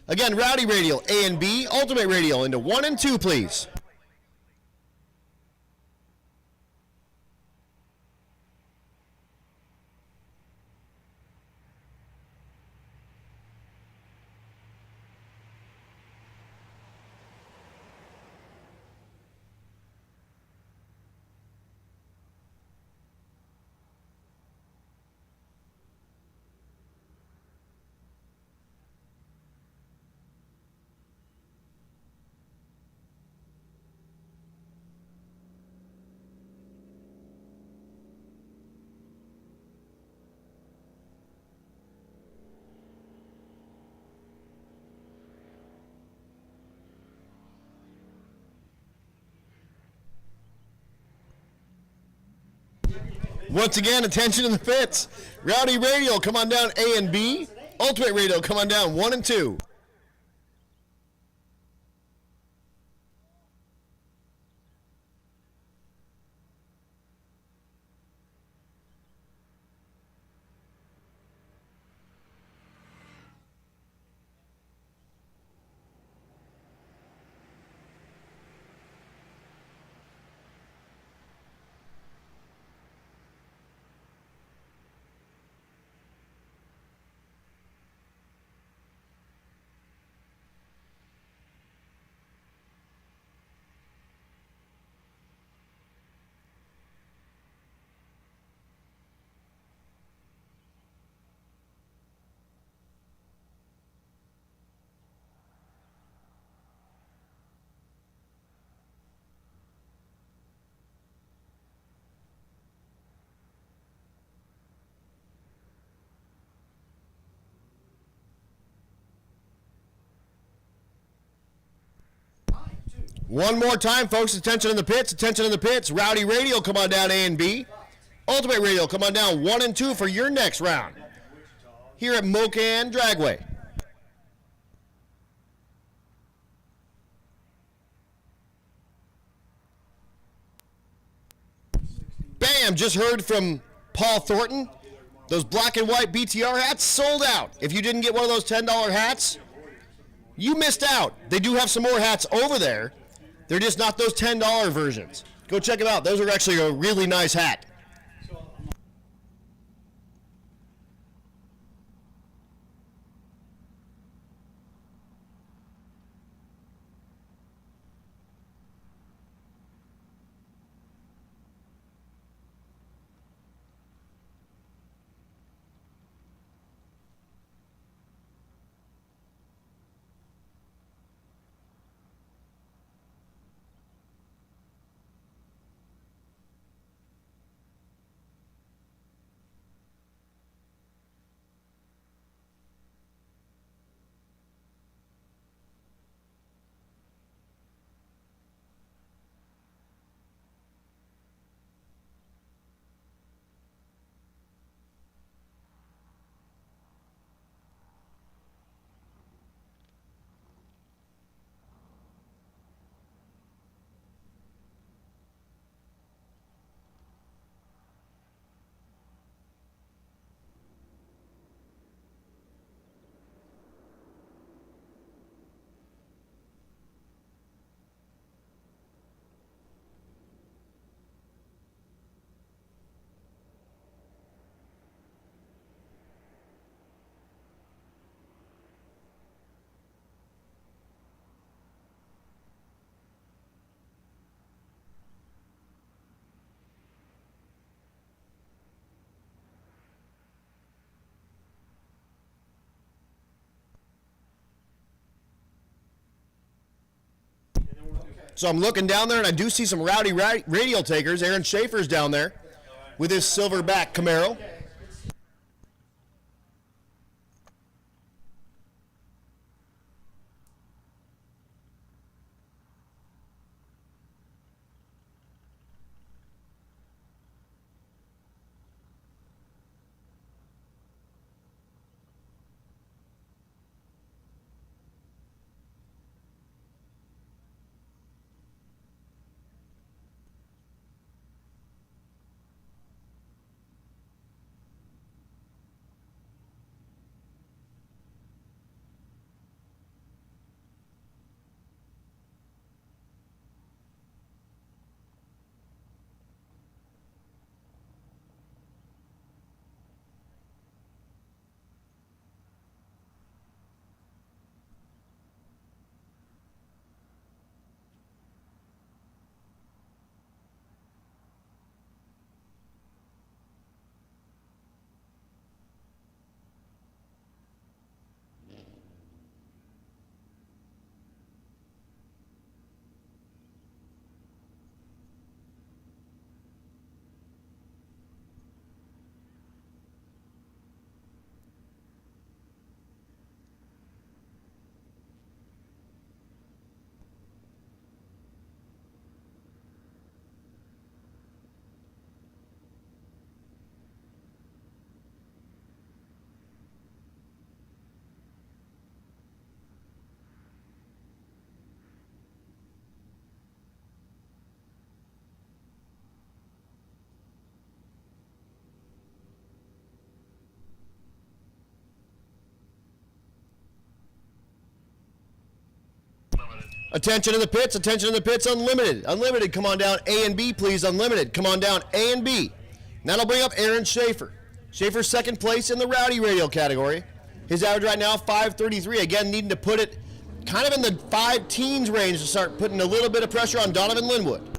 Again, Rowdy Radial, A and B. Ultimate Radial into 1 and 2, please. Once again, attention in the pits. Rowdy Radial, come on down A and B. Ultimate Radial, come on down 1 and 2. One more time, folks. Attention in the pits. Attention in the pits. Rowdy Radial, come on down A and B. Ultimate Radial, come on down 1 and 2 for your next round here at Mo-Kan Dragway. bam, just heard from Paul Thornton. Those black and white BTR hats sold out. If you didn't get one of those $10 hats, you missed out. They do have some more hats over there. They're just not those $10 versions. Go check them out. Those are actually a really nice hat. So I'm looking down there, and I do see some rowdy radial takers. Aaron Schaefer's down there with his silverback Camaro. Attention in the pits, attention in the pits, unlimited. Unlimited, come on down. A and B, please, unlimited. Come on down, A and B. And that'll bring up Aaron Schaefer. Schaefer's second place in the rowdy radial category. His average right now, 533. Again, needing to put it kind of in the 5 teens range to start putting a little bit of pressure on Donovan Linwood.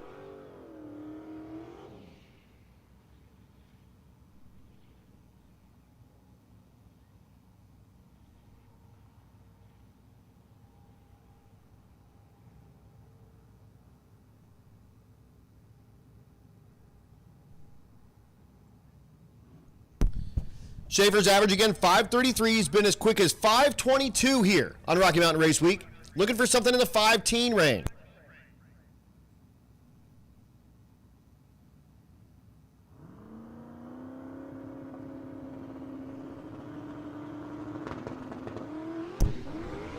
Schaefer's average again, 533. He's been as quick as 522 here on Rocky Mountain Race Week. Looking for something in the 5-teen range.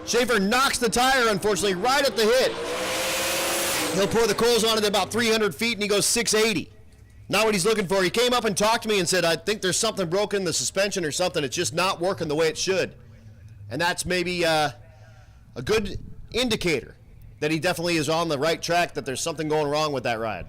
Schaefer knocks the tire, unfortunately, right at the hit. He'll pour the coals on it at about 300 feet, and he goes 680. Not what he's looking for. He came up and talked to me and said, I think there's something broken in the suspension or something. It's just not working the way it should. And that's maybe a good indicator that he definitely is on the right track, that there's something going wrong with that ride.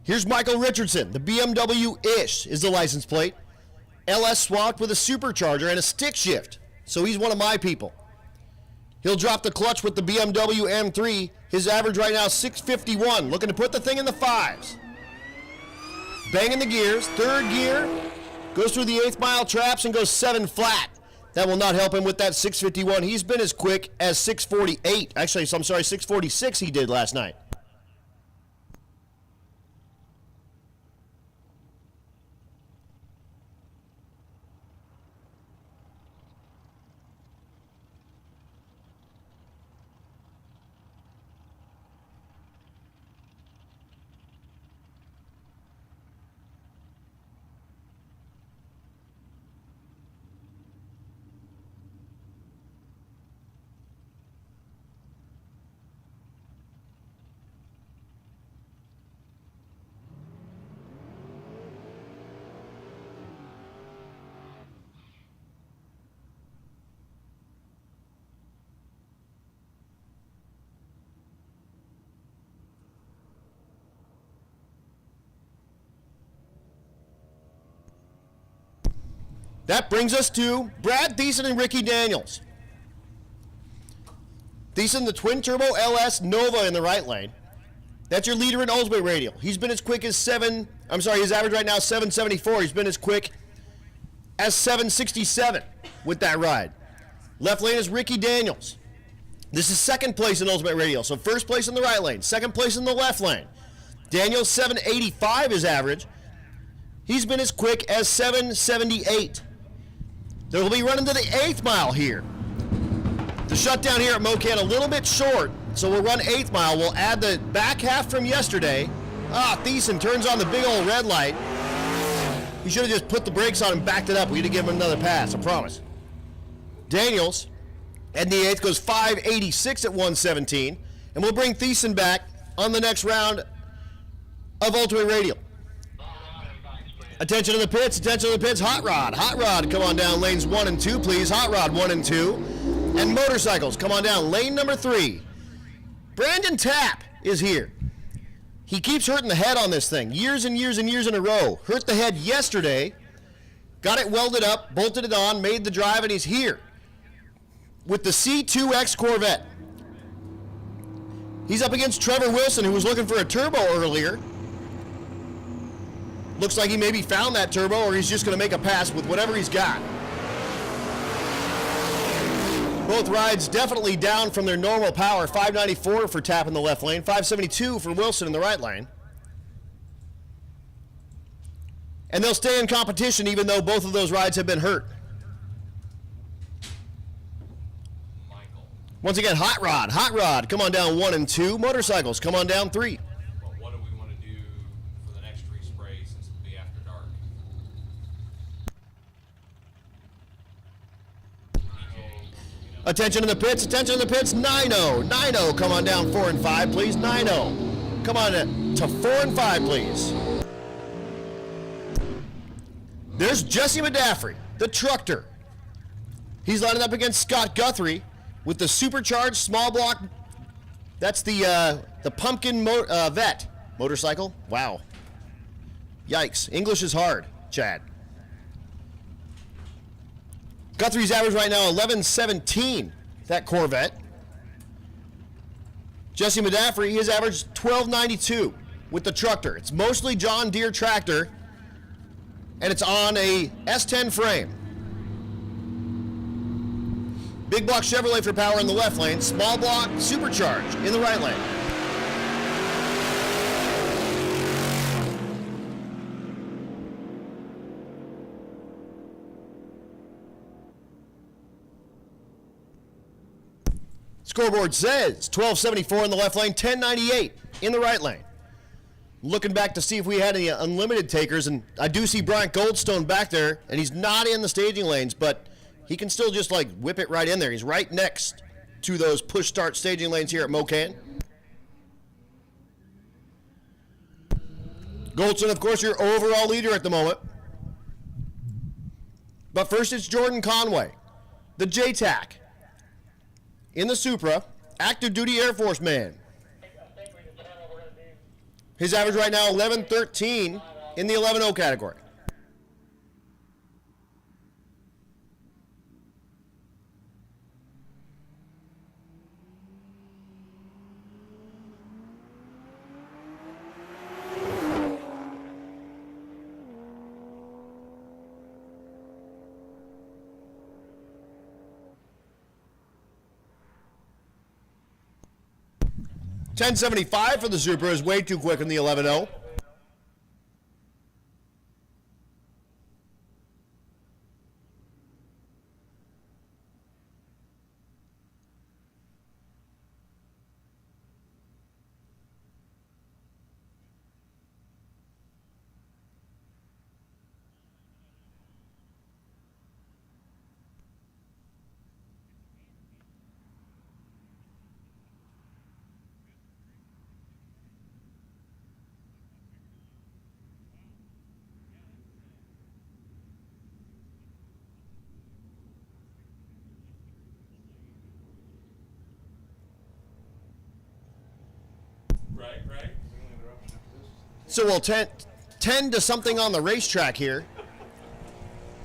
Here's Michael Richardson. The BMW-ish is the license plate. LS swapped with a supercharger and a stick shift. So he's one of my people. He'll drop the clutch with the BMW M3. His average right now is 651. Looking to put the thing in the fives. Banging the gears. Third gear. Goes through the 8th mile traps and goes 7 flat. That will not help him with that 651. He's been as quick as 648. Actually, I'm sorry, 646 he did last night. That brings us to Brad Thiessen and Ricky Daniels. Thiessen, the twin-turbo LS Nova in the right lane. That's your leader in Ultimate Radial. He's been as quick as his average right now is 774. He's been as quick as 767 with that ride. Left lane is Ricky Daniels. This is second place in Ultimate Radial. So first place in the right lane, second place in the left lane. Daniels, 785 is average. He's been as quick as 778. They'll be running to the 8th mile here. The shutdown here at Mo-Kan a little bit short, so we'll run 8th mile. We'll add the back half from yesterday. Thiessen turns on the big old red light. He should have just put the brakes on and backed it up. We'd have given him another pass, I promise. Daniels, and the 8th, goes 586 at 117. And we'll bring Thiessen back on the next round of Ultimate Radial. Attention to the pits, attention to the pits. Hot Rod, come on down lanes 1 and 2, please. Hot Rod 1 and 2. And motorcycles, come on down lane number 3. Brandon Tapp is here. He keeps hurting the head on this thing, years and years and years in a row. Hurt the head yesterday, got it welded up, bolted it on, made the drive, and he's here with the C2X Corvette. He's up against Trevor Wilson, who was looking for a turbo earlier. Looks like he maybe found that turbo, or he's just going to make a pass with whatever he's got. Both rides definitely down from their normal power. 594 for Tapp in the left lane, 572 for Wilson in the right lane. And they'll stay in competition even though both of those rides have been hurt. Michael. Once again, Hot Rod, come on down 1 and 2. Motorcycles, come on down 3. Well, what do we want to do for the next 3 sprays since it'll be after dark? Attention to the pits, 9-0, come on down 4 and 5, please. 9-0, come on to 4 and 5, please. There's Jesse Medafrey, the trucker. He's lining up against Scott Guthrie with the supercharged small block. That's the pumpkin vet motorcycle. Wow. Yikes. English is hard, Chad. Guthrie's average right now 1117. That Corvette. Jesse Medafrey, his average 1292 with the trucker. It's mostly John Deere tractor, and it's on a S10 frame. Big block Chevrolet for power in the left lane. Small block supercharged in the right lane. Scoreboard says 1274 in the left lane, 1098 in the right lane. Looking back to see if we had any unlimited takers, and I do see Bryant Goldstone back there, and he's not in the staging lanes, but he can still just like whip it right in there. He's right next to those push start staging lanes here at Mo-Kan. Goldstone, of course, your overall leader at the moment. But first it's Jordan Conway, the JTAC, in the Supra, active duty Air Force man. His average right now, 11:13 in the 11.0 category. $10.75 for the Supra is way too quick in the 11.0. Right. So we'll 10 to something on the racetrack here.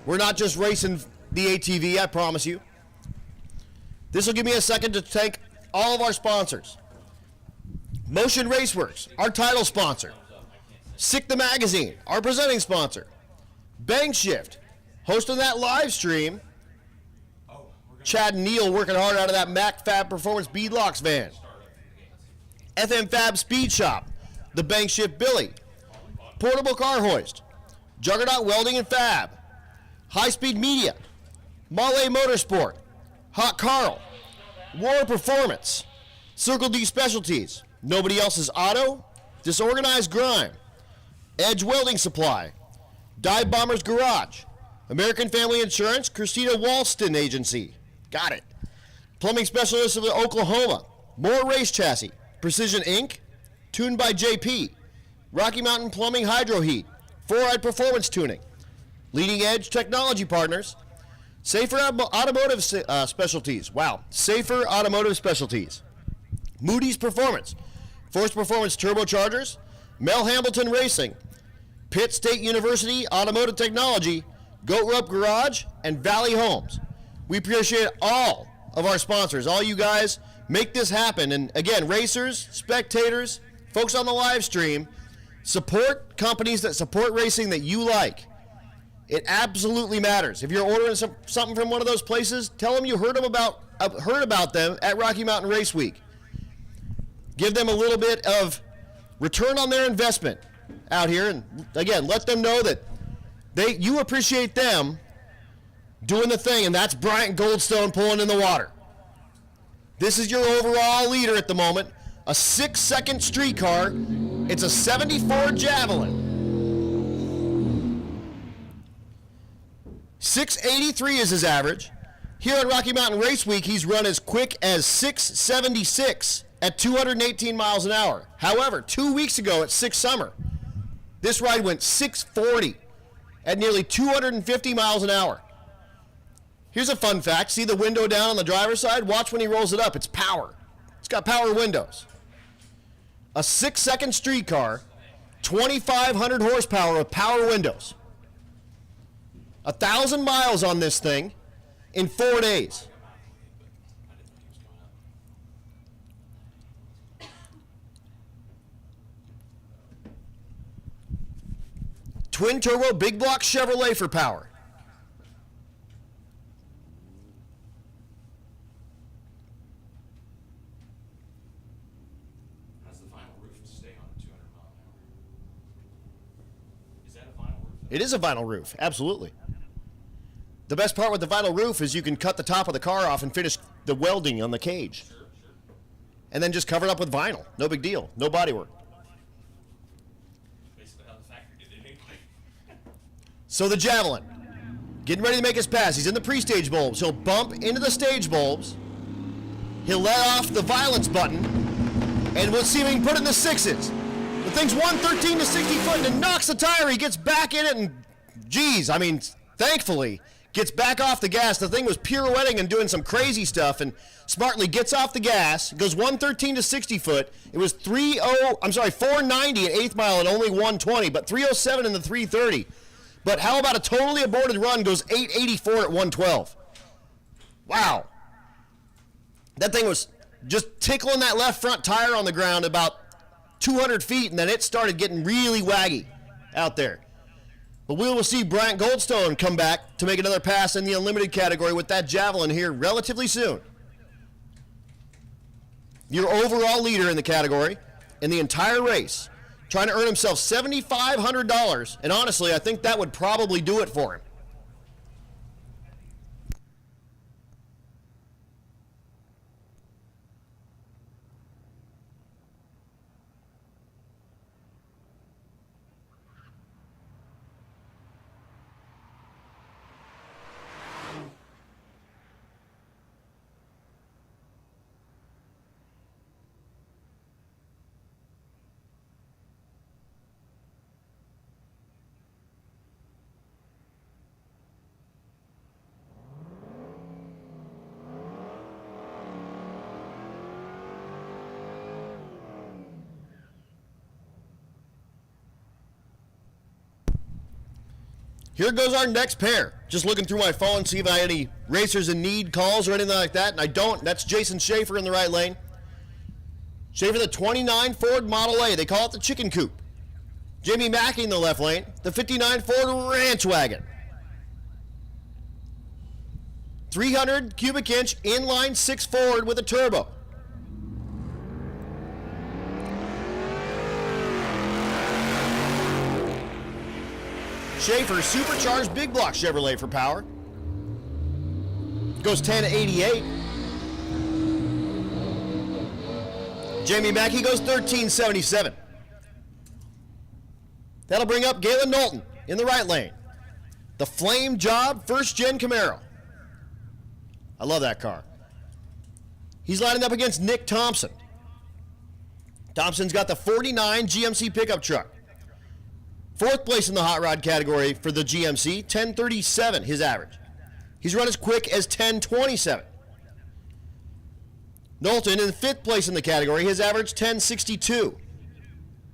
We're not just racing the ATV, I promise you. This will give me a second to thank all of our sponsors. Motion Raceworks, our title sponsor. Sick the Magazine, our presenting sponsor. Bang Shift, hosting that live stream. Chad and Neil working hard out of that Mac Fab Performance Beadlocks van. FM Fab Speed Shop, the Bang Shift Billy, Portable Car Hoist, Juggernaut Welding and Fab, High Speed Media, Male Motorsport, Hot Carl, War Performance, Circle D Specialties, Nobody Else's Auto, Disorganized Grime, Edge Welding Supply, Dive Bombers Garage, American Family Insurance, Christina Walston Agency, got it, Plumbing Specialist of Oklahoma, More Race Chassis, Precision Inc., tuned by JP, Rocky Mountain Plumbing Hydro Heat, 4-Ride Performance Tuning, Leading Edge Technology Partners, Safer Automotive Specialties, Safer Automotive Specialties, Moody's Performance, Force Performance Turbochargers, Mel Hambleton Racing, Pitt State University Automotive Technology, Goat Rope Garage, and Valley Homes. We appreciate all of our sponsors, all you guys. Make this happen. And again, racers, spectators, folks on the live stream, support companies that support racing that you like. It absolutely matters. If you're ordering something from one of those places, tell them you heard about them at Rocky Mountain Race Week. Give them a little bit of return on their investment out here. And again, let them know that you appreciate them doing the thing, and that's Bryant Goldstone pulling in the water. This is your overall leader at the moment. A 6-second streetcar. It's a 74 Javelin. 683 is his average. Here at Rocky Mountain Race Week, he's run as quick as 676 at 218 miles an hour. However, 2 weeks ago at 6 Summer, this ride went 640 at nearly 250 miles an hour. Here's a fun fact. See the window down on the driver's side? Watch when he rolls it up. It's power. It's got power windows. A 6-second streetcar, 2,500 horsepower with power windows. 1,000 miles on this thing in 4 days. Twin turbo big block Chevrolet for power. It is a vinyl roof, absolutely. The best part with the vinyl roof is you can cut the top of the car off and finish the welding on the cage. and then just cover it up with vinyl. No big deal. No bodywork. Basically how the factory did it anyway. So the Javelin, getting ready to make his pass. He's in the pre-stage bulbs. He'll bump into the stage bulbs. He'll let off the violence button, and we'll see if he can put it in the sixes. The thing's 113 to 60 foot, and knocks the tire. He gets back in it, and geez, I mean, thankfully, gets back off the gas. The thing was pirouetting and doing some crazy stuff, and smartly gets off the gas, goes 113 to 60 foot. It was 490 at 8th mile at only 120, but 307 in the 330. But how about a totally aborted run goes 884 at 112? Wow. That thing was just tickling that left front tire on the ground about 200 feet, and then it started getting really waggy out there. But we will see Bryant Goldstone come back to make another pass in the unlimited category with that Javelin here relatively soon. Your overall leader in the category in the entire race, trying to earn himself $7,500, and honestly, I think that would probably do it for him. Here goes our next pair. Just looking through my phone, see if I had any racers in need calls or anything like that, and I don't. That's Jason Schaefer in the right lane. Schaefer, the 29 Ford Model A. They call it the chicken coop. Jamie Mackey in the left lane, the 59 Ford Ranch Wagon. 300 cubic inch inline 6 Ford with a turbo. Schaefer, supercharged big block Chevrolet for power. Goes 1088. Jamie Mackey goes 1377. That'll bring up Galen Knowlton in the right lane. The Flame Job first gen Camaro. I love that car. He's lining up against Nick Thompson. Thompson's got the 49 GMC pickup truck. Fourth place in the hot rod category for the GMC, 1037 his average. He's run as quick as 1027. Knowlton in fifth place in the category, his average 1062.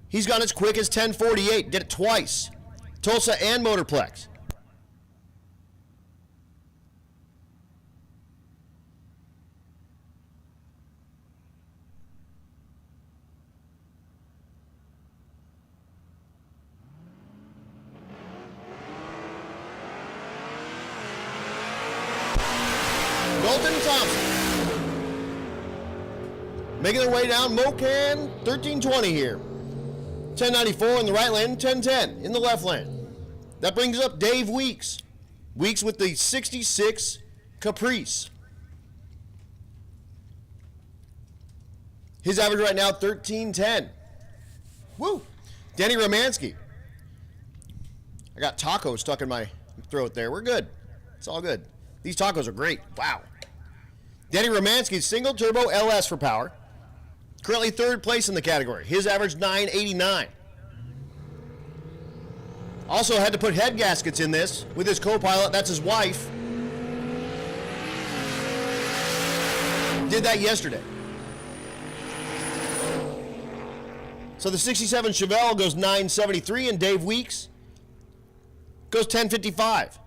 He's gone as quick as 1048, did it twice. Tulsa and Motorplex. Knowlton and Thompson making their way down Mo-Kan 1320 here. 1094 in the right lane, 1010 in the left lane. That brings up Dave Weeks. Weeks with the 66 Caprice. His average right now, 1310. Woo! Danny Romansky. I got tacos stuck in my throat there. We're good. It's all good. These tacos are great. Wow. Danny Romansky, single turbo LS for power. Currently third place in the category. His average 989. Also had to put head gaskets in this with his co-pilot. That's his wife. Did that yesterday. So the 67 Chevelle goes 973 and Dave Weeks goes 1055.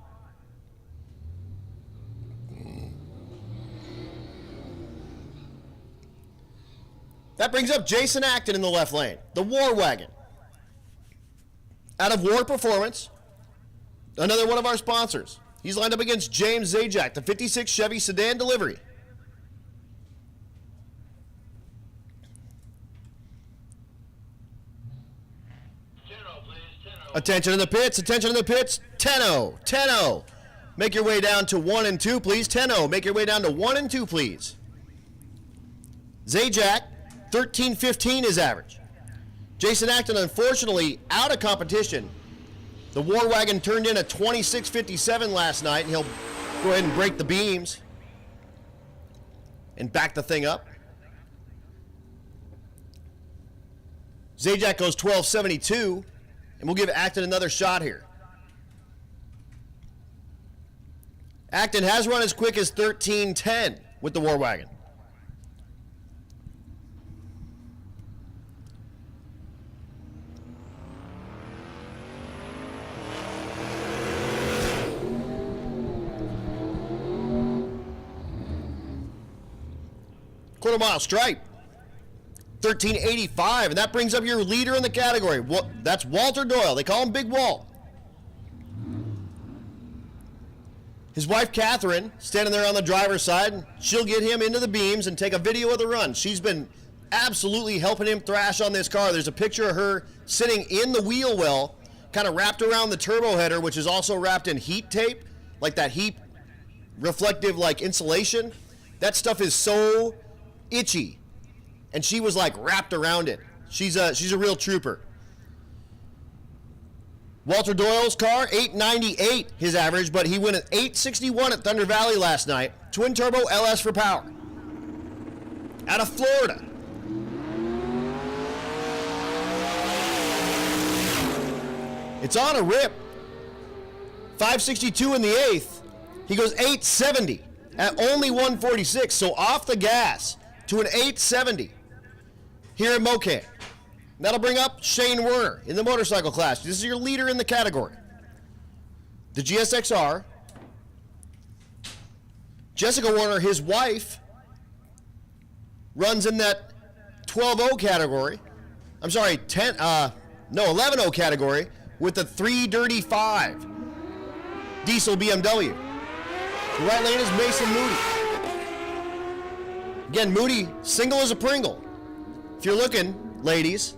That brings up Jason Acton in the left lane, the War Wagon. Out of War Performance, another one of our sponsors. He's lined up against James Zajac, the 56 Chevy Sedan Delivery. Attention in the pits, attention in the pits, 10-0, 10-0. Make your way down to 1 and 2, please. 10-0, make your way down to 1 and 2, please. Zajac 13.15 his average. Jason Acton, unfortunately, out of competition. The War Wagon turned in a 26.57 last night, and he'll go ahead and break the beams and back the thing up. Zajac goes 12.72, and we'll give Acton another shot here. Acton has run as quick as 13.10 with the War Wagon. Quarter mile stripe, 13.85, and that brings up your leader in the category. That's Walter Doyle. They call him Big Walt. His wife, Catherine, standing there on the driver's side. She'll get him into the beams and take a video of the run. She's been absolutely helping him thrash on this car. There's a picture of her sitting in the wheel well, kind of wrapped around the turbo header, which is also wrapped in heat tape, like that heat reflective like insulation. That stuff is so itchy, and she was like wrapped around it. She's a real trooper. Walter Doyle's car, 898 his average, but he went at 861 at Thunder Valley last night. Twin turbo LS for power. Out of Florida. It's on a rip. 562 in the 8th. He goes 870 at only 146, so off the gas to an 870 here at Mo-Kan. That'll bring up Shane Werner in the motorcycle class. This is your leader in the category. The GSXR. Jessica Werner, his wife, runs in that 12.0 category. I'm sorry, 11.0 category with the 335 diesel BMW. The right lane is Mason Moody. Again, Moody, single as a Pringle. If you're looking, ladies.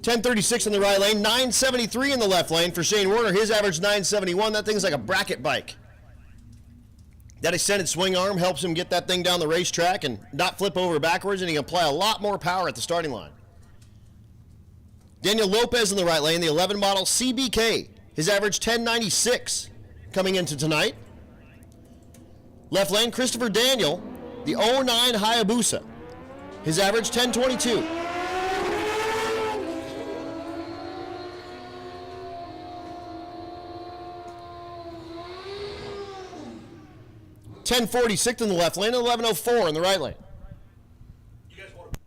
1036 in the right lane, 973 in the left lane for Shane Werner. His average 971. That thing's like a bracket bike. That extended swing arm helps him get that thing down the racetrack and not flip over backwards, and he can apply a lot more power at the starting line. Daniel Lopez in the right lane, the 11 model CBK. His average 1096 coming into tonight. Left lane, Christopher Daniel, the 09 Hayabusa. His average 1022. $10.46 in the left lane, and $11.04 in the right lane. You guys want to...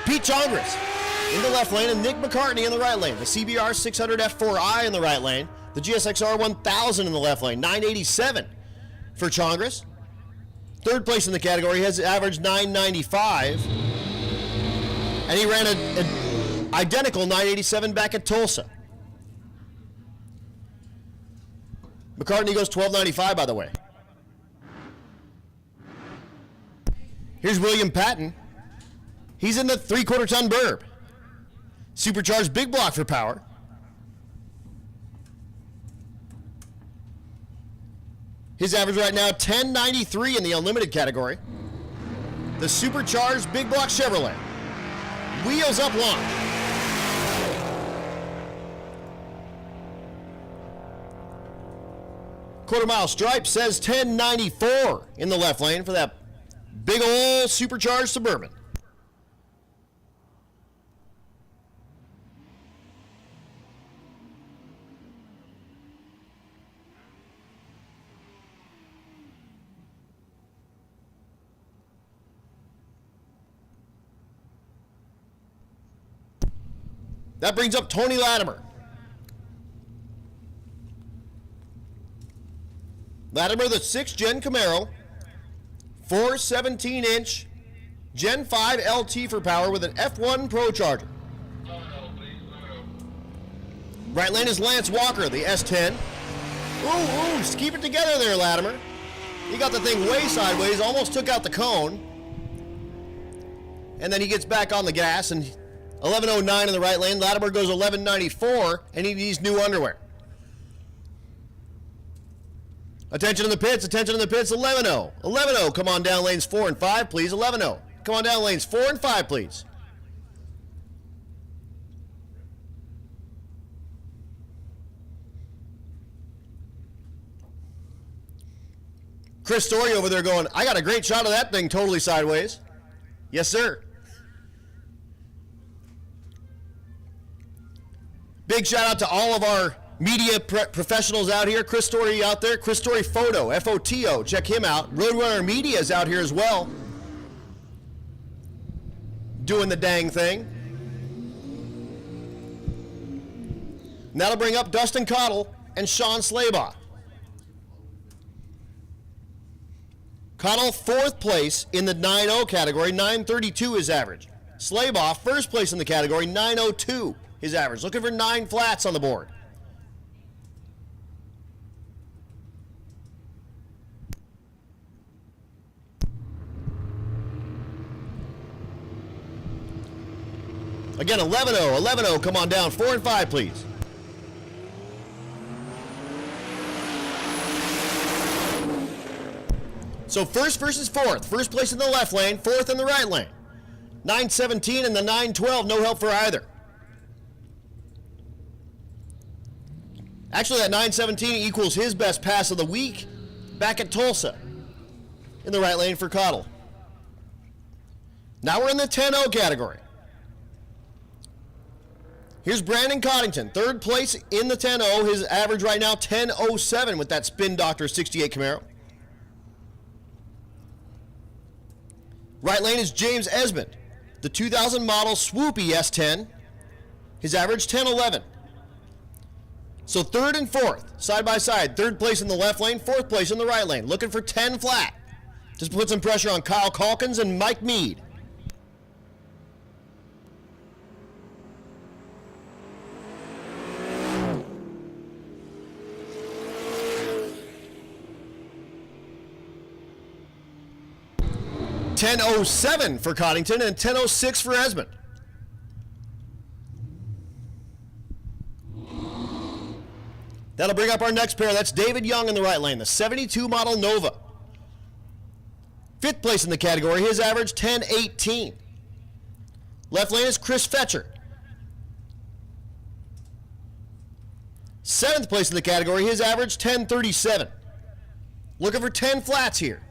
Pete Chongris in the left lane, and Nick McCartney in the right lane. The CBR 600 F4i in the right lane. The GSXR 1000 in the left lane. 987 for Chongris. Third place in the category, has average 995. And he ran an identical 987 back at Tulsa. McCartney goes 1295, by the way. Here's William Patton. He's in the 3/4 ton burb. Supercharged big block for power. His average right now, 1093 in the unlimited category. The supercharged big block Chevrolet. Wheels up long. Quarter mile stripe says 1094 in the left lane for that big old supercharged Suburban. That brings up Tony Latimer. Latimer, the 6th Gen Camaro, 417-inch Gen 5 LT for power with an F1 Pro Charger. Right lane is Lance Walker, the S10. Ooh, just keep it together there, Latimer. He got the thing way sideways, almost took out the cone. And then he gets back on the gas, and 11.09 in the right lane. Latimer goes 11.94, and he needs new underwear. Attention in the pits, 11.0. 11.0, come on down lanes 4 and 5, please. 11.0, come on down lanes 4 and 5, please. Chris Story over there going, I got a great shot of that thing totally sideways. Yes, sir. Big shout out to all of our media professionals out here. Chris Story out there. Chris Story Photo, F-O-T-O. Check him out. Roadrunner Media is out here as well. Doing the dang thing. And that'll bring up Dustin Cottle and Sean Slaybaugh. Cottle, 4th place in the 9.0 category, 9.32 his average. Slaybaugh, 1st place in the category, 9.02 his average. Looking for 9 flats on the board. Again, 11.0, 11.0, come on down, 4 and 5, please. So 1st versus 4th. 1st place in the left lane, 4th in the right lane. 9.17 and the 9.12, no help for either. Actually, that 9.17 equals his best pass of the week back at Tulsa in the right lane for Cottle. Now we're in the 10.0 category. Here's Brandon Coddington, 3rd place in the 10.0. His average right now, 10.07 with that Spin Doctor 68 Camaro. Right lane is James Esmond, the 2000 model Swoopy S10. His average, 10.11. So 3rd and 4th, side by side. 3rd place in the left lane, 4th place in the right lane. Looking for 10 flat. Just put some pressure on Kyle Calkins and Mike Mead. $10.07 for Coddington and $10.06 for Esmond. That'll bring up our next pair. That's David Young in the right lane, the 72 model Nova. 5th place in the category, his average 10.18. Left lane is Chris Fetcher. 7th place in the category, his average 10.37. Looking for 10 flats here.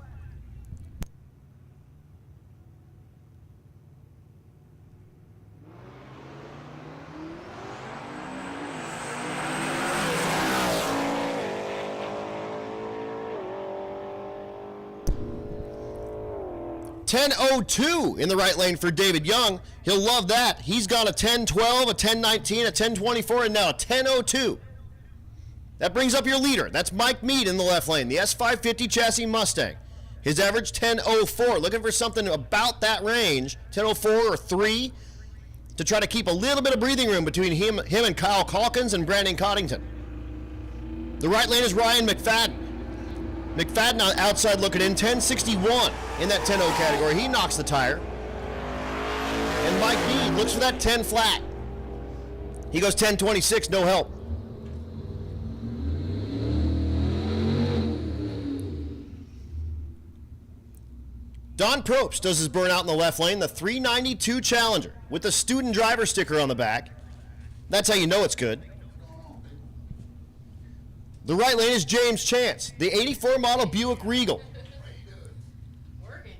$10.02 in the right lane for David Young. He'll love that. He's got a 10.12, a 10.19, a 10.24, and now a 10.02. That brings up your leader. That's Mike Mead in the left lane, the S550 chassis Mustang. His average 10.04. Looking for something about that range, 10.04 or 3, to try to keep a little bit of breathing room between him and Kyle Calkins and Brandon Coddington. The right lane is Ryan McFadden. McFadden outside looking in, 10.61 in that 10.0 category. He knocks the tire. And Mike Mead looks for that 10 flat. He goes 10.26, no help. Don Probst does his burnout in the left lane, the 392 Challenger with the student driver sticker on the back. That's how you know it's good. The right lane is James Chance, the 84 model Buick Regal. Working.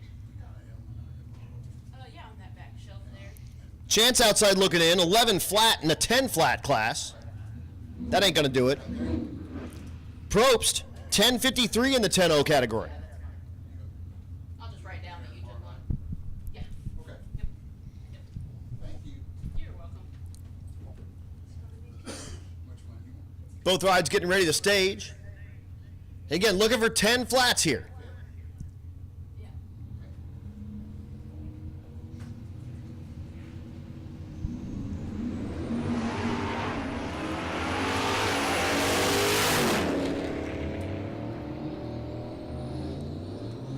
Yeah, on that back shelf there. Chance outside looking in, 11 flat in a 10 flat class. That ain't gonna do it. Probst, 10.53 in the 10.0 category. I'll just write down that you took one. Yeah. Okay. Yep. Yep. Thank you. You're welcome. Which one you want? Both rides getting ready to stage. Again, looking for 10 flats here. Yeah.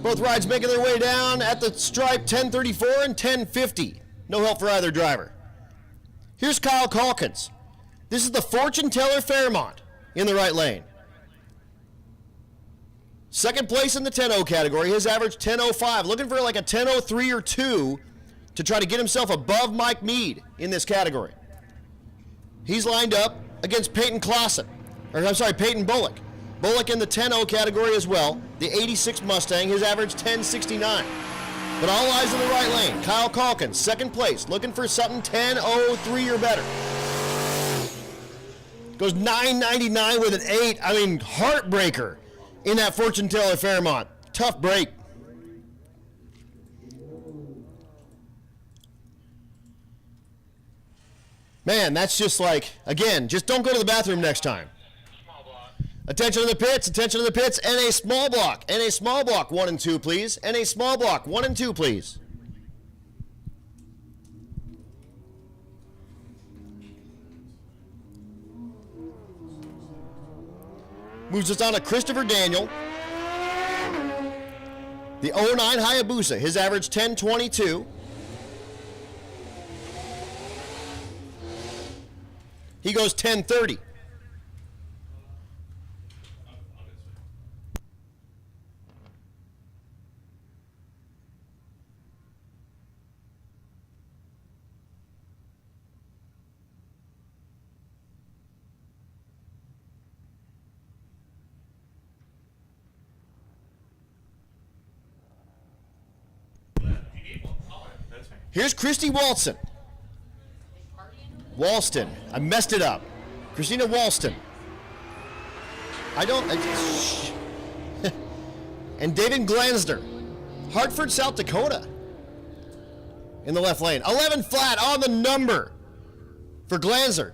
Both rides making their way down at the stripe, 10:34 and 10:50. No help for either driver. Here's Kyle Calkins. This is the Fortune Teller Fairmont in the right lane. Second place in the 10-0 category. His average 10:05. Looking for like a 10:03 or 2 to try to get himself above Mike Mead in this category. He's lined up against Peyton Bullock. Bullock in the 10-0 category as well. The 86 Mustang, his average 10:69. But all eyes in the right lane. Kyle Calkins, second place, looking for something 10:03 or better. Goes 9.99 with an 8. I mean, heartbreaker in that Fortune Teller Fairmont. Tough break. Man, that's just like, again, just don't go to the bathroom next time. Attention to the pits, NA small block, 1 and 2, please. NA small block, 1 and 2, please. Moves us on to Christopher Daniel. The 09 Hayabusa, his average 10:22. He goes 10:30. Here's Christy Walston. I messed it up. Christina Walston. And David Glansner. Hartford, South Dakota. In the left lane. 11 flat on the number for Glansner.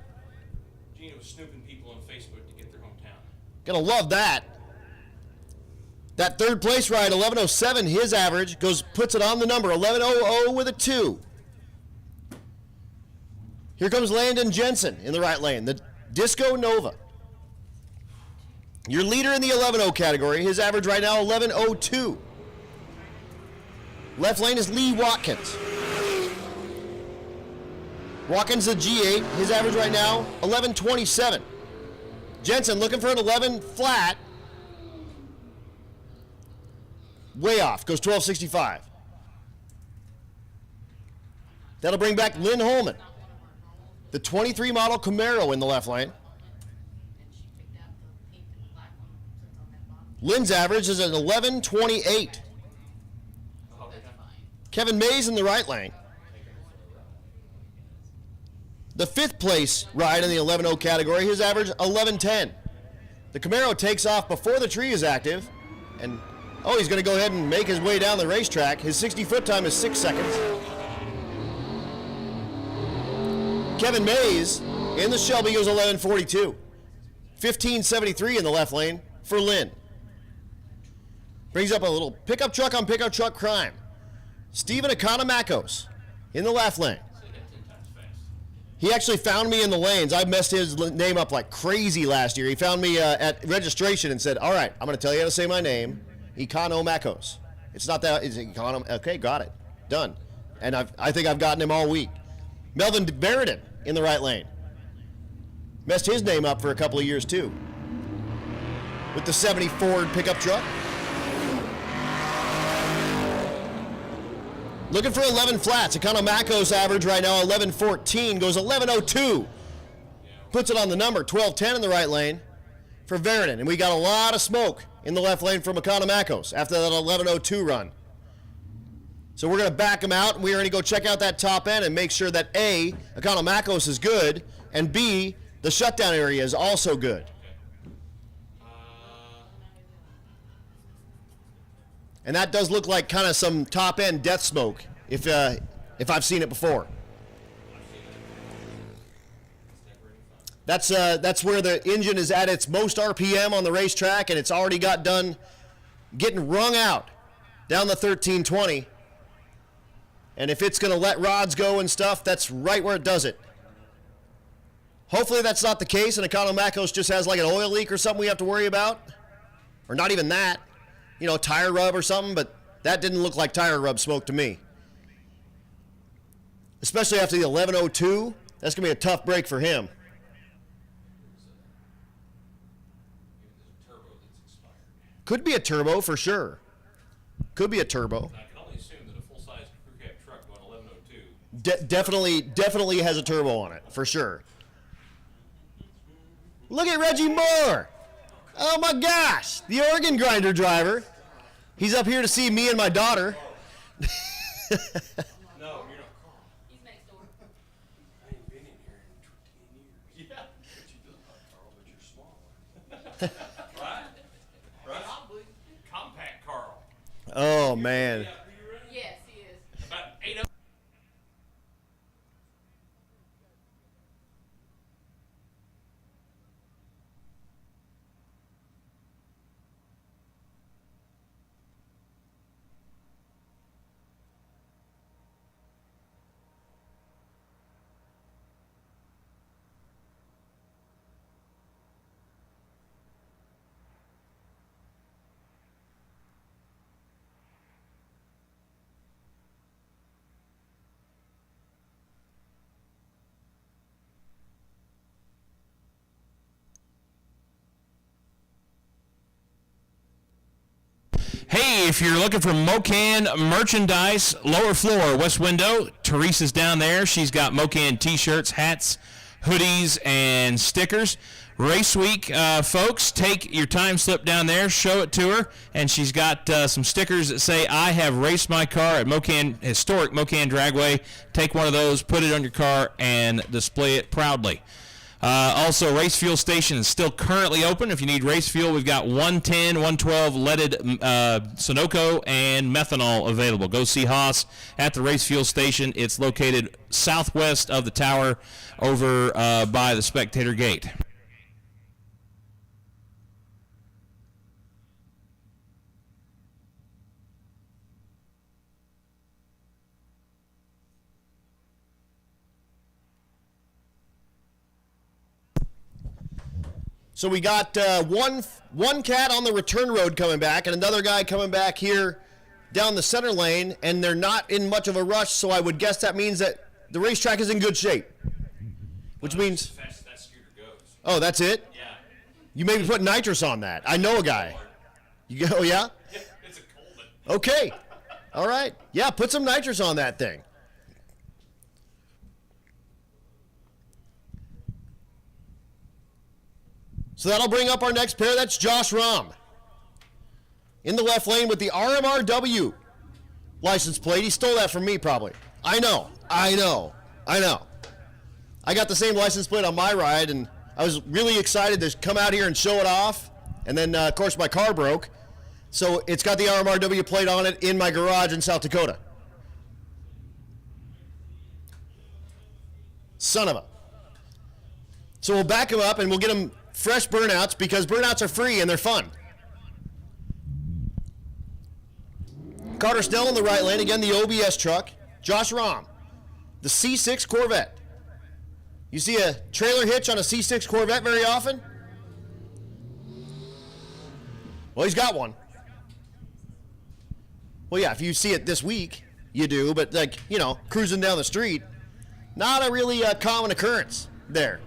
Gina was snooping people on Facebook to get their hometown. Gonna love that. That third place ride, 11:07, his average, puts it on the number, 11:00 with a 2. Here comes Landon Jensen in the right lane, the Disco Nova. Your leader in the 11:0 category, his average right now, 11:02. Left lane is Lee Watkins. Watkins, the G8, his average right now, 11:27. Jensen looking for an 11 flat. Way off, goes 12:65. That'll bring back Lynn Holman. The 23 model Camaro in the left lane. Lynn's average is at 11:28. Kevin Mays in the right lane. The fifth place ride in the 11:0 category, his average 11:10. The Camaro takes off before the tree is active, and he's going to go ahead and make his way down the racetrack. His 60-foot time is 6 seconds. Kevin Mays in the Shelby goes 11:42. 15:73 in the left lane for Lynn. Brings up a little pickup truck on pickup truck crime. Stephen Economacos in the left lane. He actually found me in the lanes. I messed his name up like crazy last year. He found me at registration and said, all right, I'm going to tell you how to say my name. Economacos. It's not that, it's Econom. Okay, got it. Done. And I think I've gotten him all week. Melvin Barrett in the right lane. Messed his name up for a couple of years too. With the 70 Ford pickup truck. Looking for 11 flats. Economacos average right now 11:14, goes 11:02. Puts it on the number, 12:10 in the right lane for Vernon. And we got a lot of smoke in the left lane from Economacos after that 11:02 run. So we're going to back him out, and we're going to go check out that top end and make sure that A, Economacos is good, and B, the shutdown area is also good. And that does look like kind of some top end death smoke, if I've seen it before. That's where the engine is at its most RPM on the racetrack, and it's already got done getting wrung out down the 1320. And if it's going to let rods go and stuff, that's right where it does it. Hopefully that's not the case, and Economacos just has like an oil leak or something we have to worry about. Or not even that. tire rub or something, but that didn't look like tire rub smoke to me. Especially after the 1102, that's going to be a tough break for him. Could be a turbo for sure. Could be a turbo. I can only assume that a full-size crew cab truck going 1102. Definitely has a turbo on it, for sure. Look at Reggie Moore. Oh my gosh, the organ grinder driver. He's up here to see me and my daughter. No, you're not Carl. He's next door. I ain't been in here in 10 years. Yeah. But you look like Carl, but you're smaller. Right? Right? Compact Carl. Oh man. Yes, he is. About 8 of Hey, if you're looking for Mo-Kan merchandise, lower floor, west window, Teresa's down there. She's got Mo-Kan t-shirts, hats, hoodies, and stickers. Race week, folks, take your time slip down there, show it to her, and she's got some stickers that say, I have raced my car at historic Mo-Kan Dragway. Take one of those, put it on your car, and display it proudly. Also, Race Fuel Station is still currently open. If you need race fuel, we've got 110, 112 leaded Sunoco and methanol available. Go see Haas at the Race Fuel Station. It's located southwest of the tower over by the spectator gate. So we got one cat on the return road coming back and another guy coming back here down the center lane, and they're not in much of a rush, so I would guess that means that the racetrack is in good shape. Which means... Fast as that scooter goes. Oh, that's it? Yeah. You maybe put nitrous on that. I know a guy. You go, yeah? It's a Coleman. Okay. All right. Yeah, put some nitrous on that thing. So that'll bring up our next pair. That's Josh Rahm. In the left lane with the RMRW license plate. He stole that from me probably. I know. I got the same license plate on my ride, and I was really excited to come out here and show it off. And then, of course, my car broke. So it's got the RMRW plate on it in my garage in South Dakota. Son of a. So we'll back him up and we'll get him fresh burnouts, because burnouts are free and they're fun. Carter Snell in the right lane. Again, the OBS truck. Josh Rahm, the C6 Corvette. You see a trailer hitch on a C6 Corvette very often? Well, he's got one. Well, yeah, if you see it this week, you do, but like, cruising down the street, not a really common occurrence there.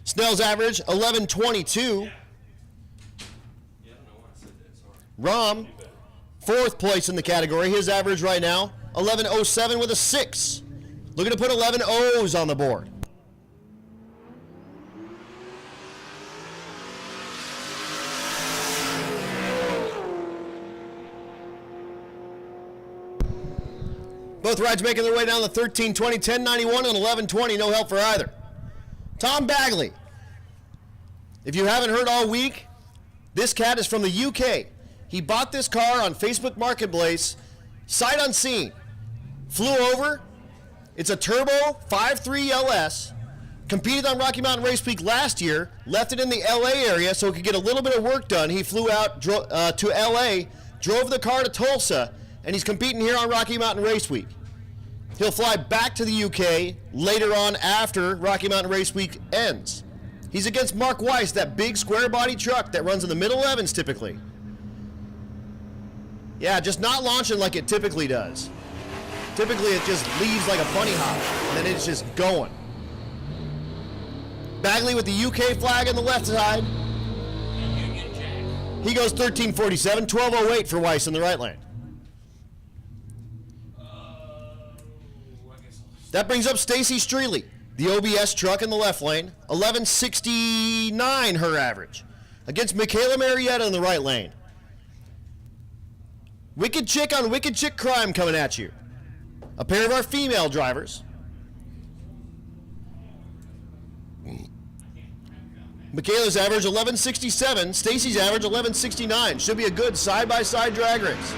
Snell's average, 11:22. Rahm, fourth place in the category. His average right now, 11:07 with a 6. Looking to put 11 O's on the board. Both rides making their way down the 13:20, 10:91, and 11:20. No help for either. Tom Bagley. If you haven't heard all week, this cat is from the UK. He bought this car on Facebook Marketplace, sight unseen. Flew over. It's a turbo 5.3 LS. Competed on Rocky Mountain Race Week last year. Left it in the LA area so it could get a little bit of work done. He flew out to LA, drove the car to Tulsa, and he's competing here on Rocky Mountain Race Week. He'll fly back to the UK later on after Rocky Mountain Race Week ends. He's against Mark Weiss, that big square body truck that runs in the middle 11s typically. Yeah, just not launching like it typically does. Typically it just leaves like a bunny hop, and then it's just going. Bagley with the UK flag on the left side. He goes 13:47, 12:08 for Weiss in the right lane. That brings up Stacy Streely, the OBS truck in the left lane, 11:69 her average, against Michaela Marietta in the right lane. Wicked Chick on Wicked Chick crime coming at you. A pair of our female drivers. Michaela's average 11:67, Stacy's average 11:69. Should be a good side-by-side drag race.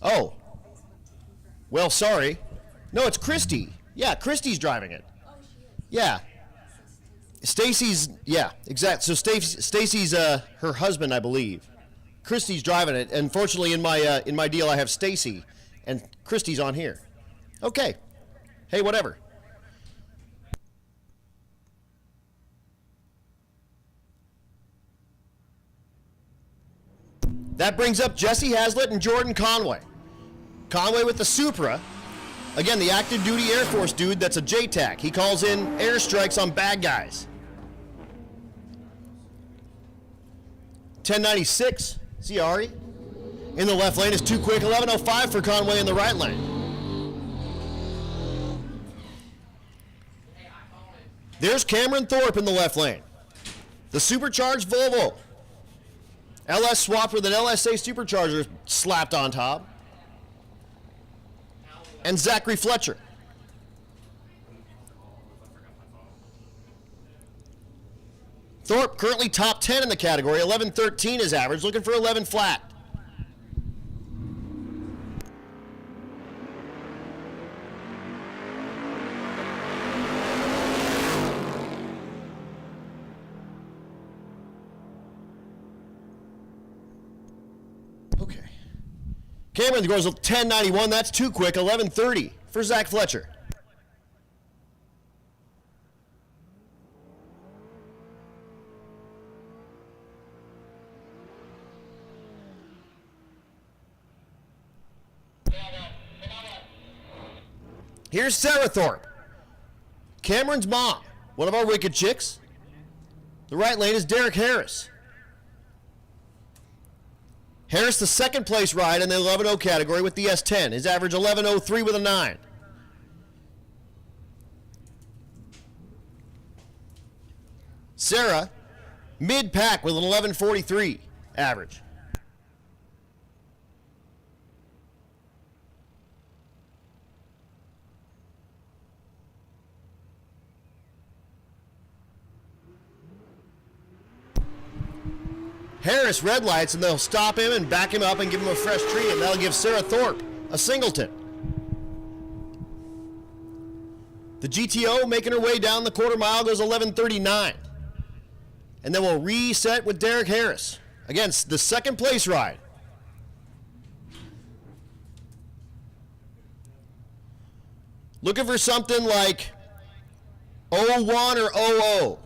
Oh. Well, sorry. No, it's Christy. Yeah, Christy's driving it. Yeah. Stacy's, yeah, exact. So Stacy's her husband, I believe. Christy's driving it. Unfortunately, in my deal, I have Stacy, and Christy's on here. Okay. Hey, whatever. That brings up Jesse Hazlitt and Jordan Conway. Conway with the Supra. Again, the active duty Air Force dude that's a JTAC. He calls in airstrikes on bad guys. 1096, see Ari? In the left lane is too quick, 1105 for Conway in the right lane. There's Cameron Thorpe in the left lane. The supercharged Volvo. LS swapped with an LSA supercharger slapped on top. And Zachary Fletcher. Thorpe currently top 10 in the category, 11:13 is average, looking for 11 flat. Okay. Cameron goes 10:91, that's too quick, 11:30 for Zach Fletcher. Here's Sarah Thorpe, Cameron's mom, one of our wicked chicks. The right lane is Derek Harris. Harris, the second place ride in the 11.0 category with the S10. His average 11.03 with a 9. Sarah, mid-pack with an 11.43 average. Harris red lights, and they'll stop him and back him up and give him a fresh tree, and that'll give Sarah Thorpe a singleton. The GTO making her way down the quarter mile goes 11:39. And then we'll reset with Derek Harris against the second place ride. Looking for something like 01 or 00.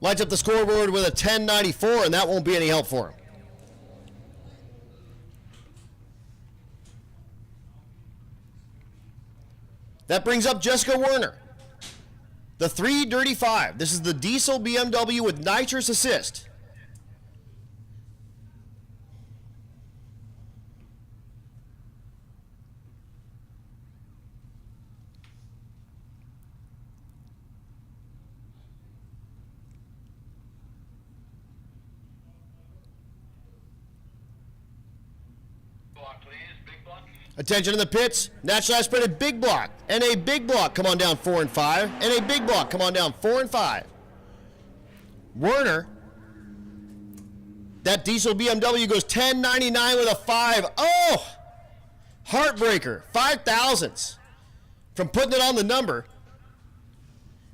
Lights up the scoreboard with a 10.94, and that won't be any help for him. That brings up Jessica Werner. The 3 Dirty 5. This is the diesel BMW with nitrous assist. Attention in the pits. National Spread big block. And a big block come on down 4 and 5. And a big block come on down 4 and 5. Werner That diesel BMW goes 1099 with a 5. Oh! Heartbreaker. 5,000s from putting it on the number.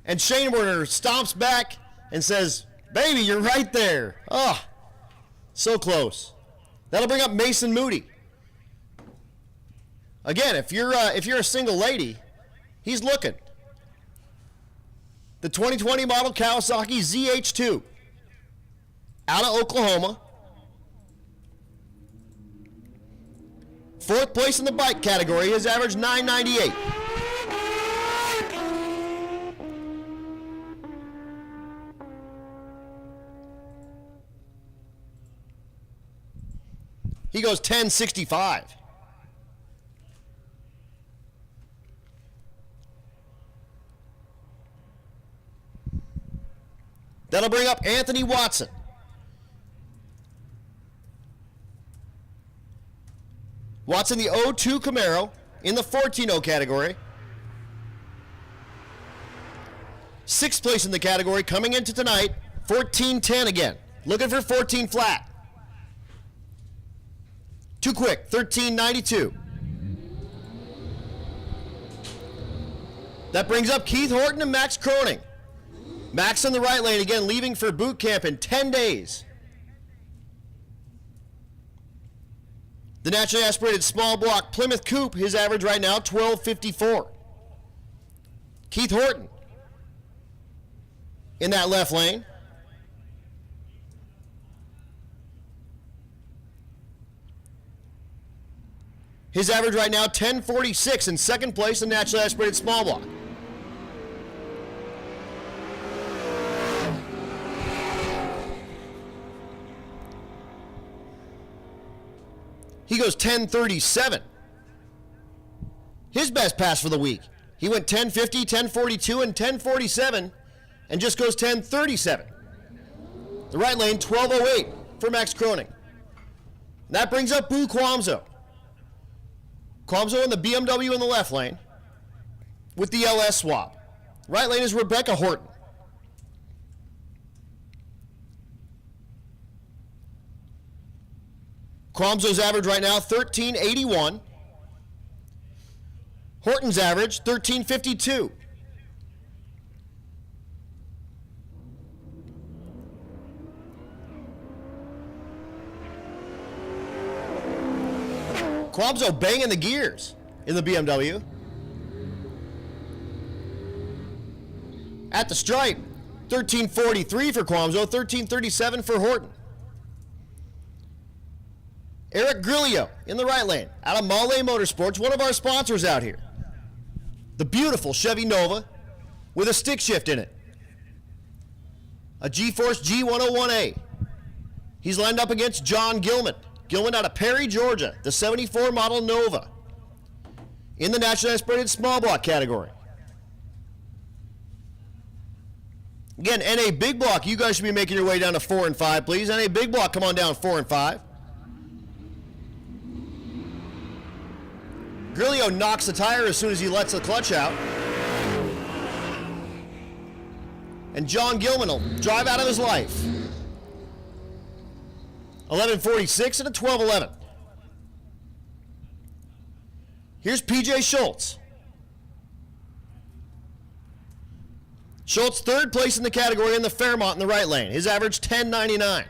And Shane Werner stomps back and says, baby, you're right there. Oh, so close. That'll bring up Mason Moody. Again, if you're a single lady, he's looking. The 2020 model Kawasaki ZH2 out of Oklahoma. 4th place in the bike category. His average 998. He goes 1065. That'll bring up Anthony Watson. Watson, the 02 Camaro in the 14-0 category. 6th place in the category coming into tonight, 1410 again. Looking for 14 flat. Too quick, 1392. That brings up Keith Horton and Max Croning. Max in the right lane again, leaving for boot camp in 10 days. The naturally aspirated small block Plymouth Coupe, his average right now, 1254. Keith Horton in that left lane. His average right now, 1046 in 2nd place in naturally aspirated small block. He goes 1037. His best pass for the week. He went 1050, 1042, and 1047, and just goes 1037. The right lane, 1208 for Max Croning. That brings up Boo Quamzo. Quamzo in the BMW in the left lane with the LS swap. Right lane is Rebecca Horton. Quamzo's average right now, 1381. Horton's average, 1352. Quamzo banging the gears in the BMW. At the stripe, 1343 for Quamzo, 1337 for Horton. Eric Grillo in the right lane, out of Male Motorsports, one of our sponsors out here. The beautiful Chevy Nova with a stick shift in it. A G-Force G101A. He's lined up against John Gilman. Gilman out of Perry, Georgia, the 74 model Nova. In the naturally aspirated small block category. Again, NA Big Block, you guys should be making your way down to 4 and 5, please. NA Big Block, come on down 4 and 5. Grillo knocks the tire as soon as he lets the clutch out. And John Gilman will drive out of his life. 1146 and a 1211. Here's PJ Schultz. Schultz, 3rd place in the category in the Fairmont in the right lane. His average, 1099.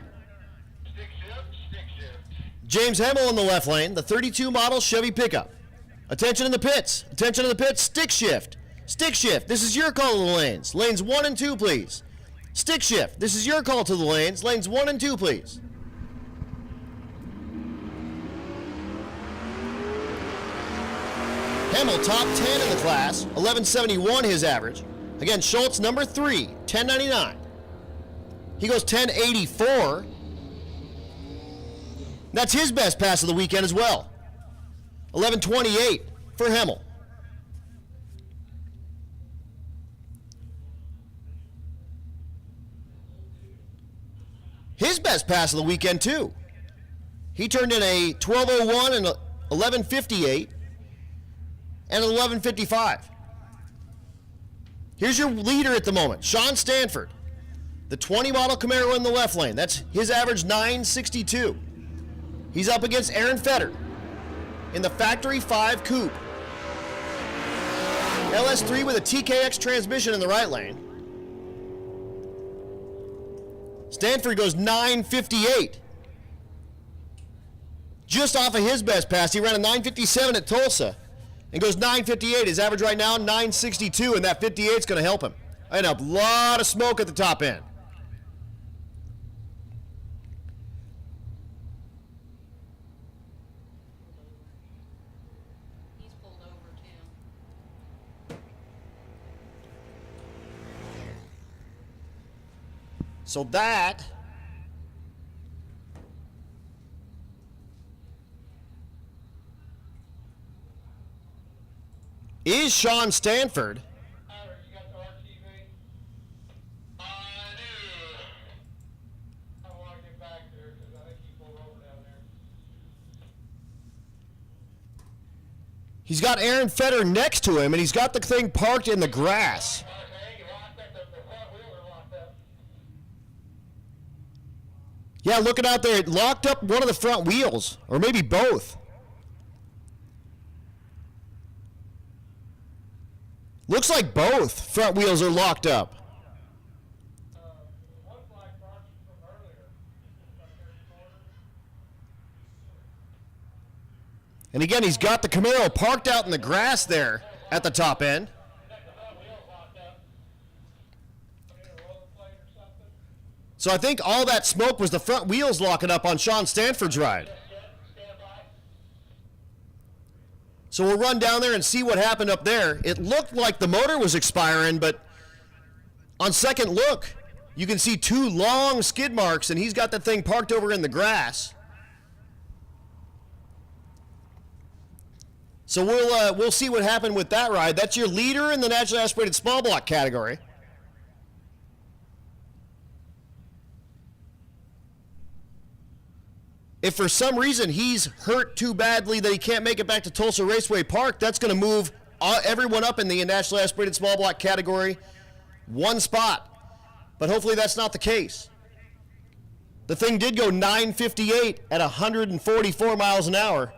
James Hemmel in the left lane, the 32 model Chevy pickup. Attention in the pits. Attention in the pits. Stick shift. Stick shift. This is your call to the lanes. Lanes 1 and 2, please. Stick shift. This is your call to the lanes. Lanes 1 and 2, please. Hemmel, top 10 in the class. 1171 his average. Again, Schultz, number 3, 1099. He goes 1084. That's his best pass of the weekend as well. 1128 for Hemmel. His best pass of the weekend, too. He turned in a 1201 and 1158 and an 1155. Here's your leader at the moment, Sean Stanford. The 20 model Camaro in the left lane. That's his average 962. He's up against Aaron Fetter in the Factory 5 Coupe. LS3 with a TKX transmission in the right lane. Stanford goes 958. Just off of his best pass. He ran a 957 at Tulsa and goes 958. His average right now, 962, and that 58 is going to help him. And a lot of smoke at the top end. He's pulled over too. So that is Sean Stanford. He's got Aaron Fetter next to him, and he's got the thing parked in the grass. Yeah, looking out there, it locked up one of the front wheels, or maybe both. Looks like both front wheels are locked up. And again, he's got the Camaro parked out in the grass there at the top end. So I think all that smoke was the front wheels locking up on Sean Stanford's ride. So we'll run down there and see what happened up there. It looked like the motor was expiring, but on second look, you can see two long skid marks, and he's got that thing parked over in the grass. So we'll see what happened with that ride. That's your leader in the naturally aspirated small block category. If for some reason he's hurt too badly that he can't make it back to Tulsa Raceway Park, that's going to move everyone up in the naturally aspirated small block category one spot. But hopefully that's not the case. The thing did go 958 at 144 miles an hour.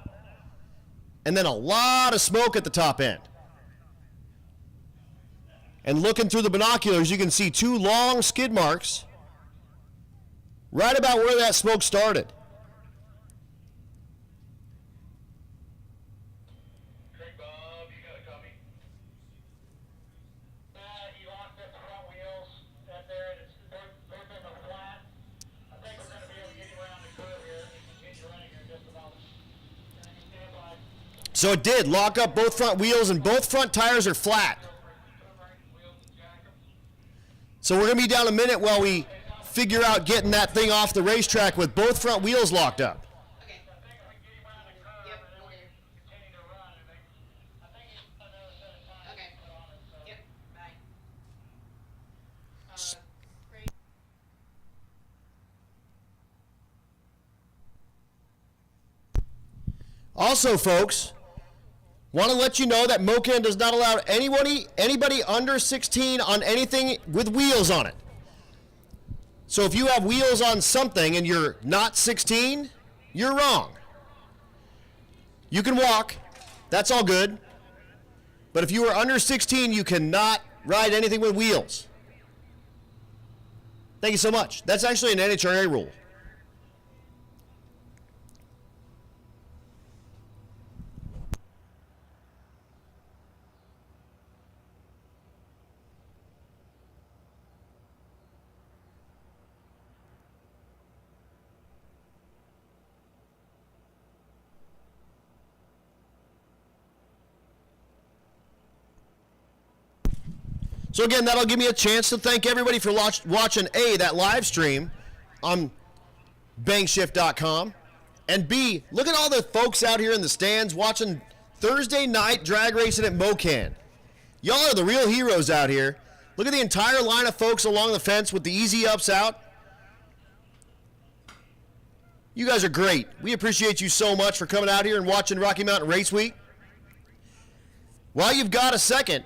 And then a lot of smoke at the top end. And looking through the binoculars, you can see two long skid marks right about where that smoke started. So it did lock up both front wheels, and both front tires are flat. So we're going to be down a minute while we figure out getting that thing off the racetrack with both front wheels locked up. Okay. Yep, we'll do. Okay. Yep, bye. Great. Also, folks, want to let you know that Mo-Kan does not allow anybody under 16 on anything with wheels on it. So if you have wheels on something and you're not 16, you're wrong. You can walk. That's all good. But if you are under 16, you cannot ride anything with wheels. Thank you so much. That's actually an NHRA rule. So again, that'll give me a chance to thank everybody for watching A, that live stream on bankshift.com, and B, look at all the folks out here in the stands watching Thursday night drag racing at Mo-Kan. Y'all are the real heroes out here. Look at the entire line of folks along the fence with the easy ups out. You guys are great. We appreciate you so much for coming out here and watching Rocky Mountain Race Week. While you've got a second,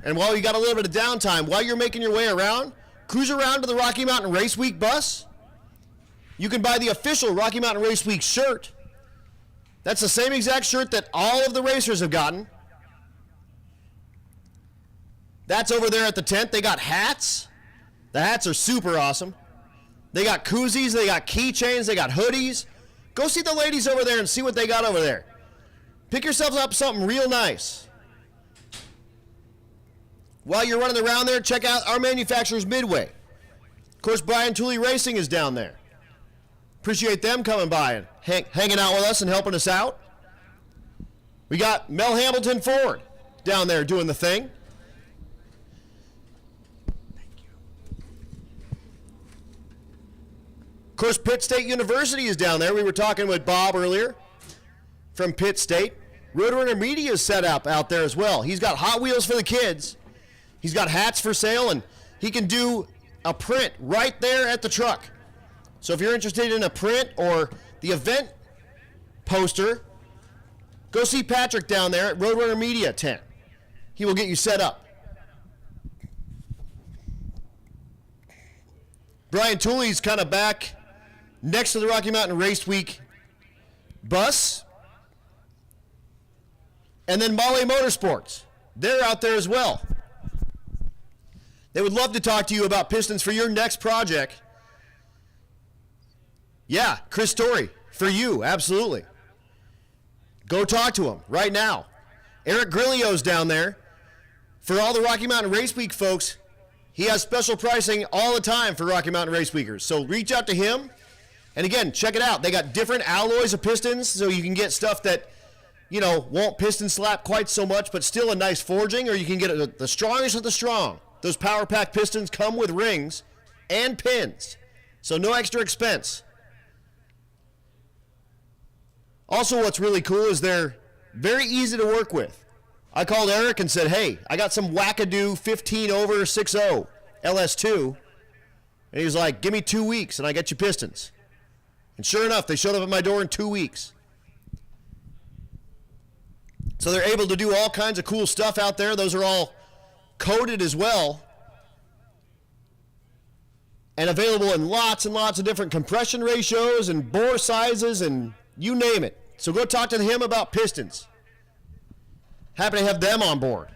and while you got a little bit of downtime, while you're making your way around, cruise around to the Rocky Mountain Race Week bus. You can buy the official Rocky Mountain Race Week shirt. That's the same exact shirt that all of the racers have gotten. That's over there at the tent. They got hats. The hats are super awesome. They got koozies, they got keychains, they got hoodies. Go see the ladies over there and see what they got over there. Pick yourselves up something real nice. While you're running around there, check out our manufacturers Midway. Of course, Brian Tulie Racing is down there. Appreciate them coming by and hanging out with us and helping us out. We got Mel Hamilton Ford down there doing the thing. Of course, Pitt State University is down there. We were talking with Bob earlier from Pitt State. Roadrunner Media is set up out there as well. He's got Hot Wheels for the kids. He's got hats for sale, and he can do a print right there at the truck. So if you're interested in a print or the event poster, go see Patrick down there at Roadrunner Media tent. He will get you set up. Brian Tulie's kind of back next to the Rocky Mountain Race Week bus. And then Mahle Motorsports. They're out there as well. They would love to talk to you about pistons for your next project. Yeah, Chris Story, for you, absolutely. Go talk to him right now. Eric Grillio's down there. For all the Rocky Mountain Race Week folks, he has special pricing all the time for Rocky Mountain Race Weekers. So reach out to him. And again, check it out. They got different alloys of pistons, so you can get stuff that, you know, won't piston slap quite so much, but still a nice forging, or you can get the strongest of the strong. Those Power Pack pistons come with rings and pins, so no extra expense. Also, what's really cool is they're very easy to work with. I called Eric and said, hey, I got some wackadoo 15 over 6.0 LS2. And he was like, give me 2 weeks and I get you pistons. And sure enough, they showed up at my door in 2 weeks. So they're able to do all kinds of cool stuff out there. Those are all coated as well. And available in lots and lots of different compression ratios and bore sizes and you name it. So go talk to him about pistons. Happy to have them on board.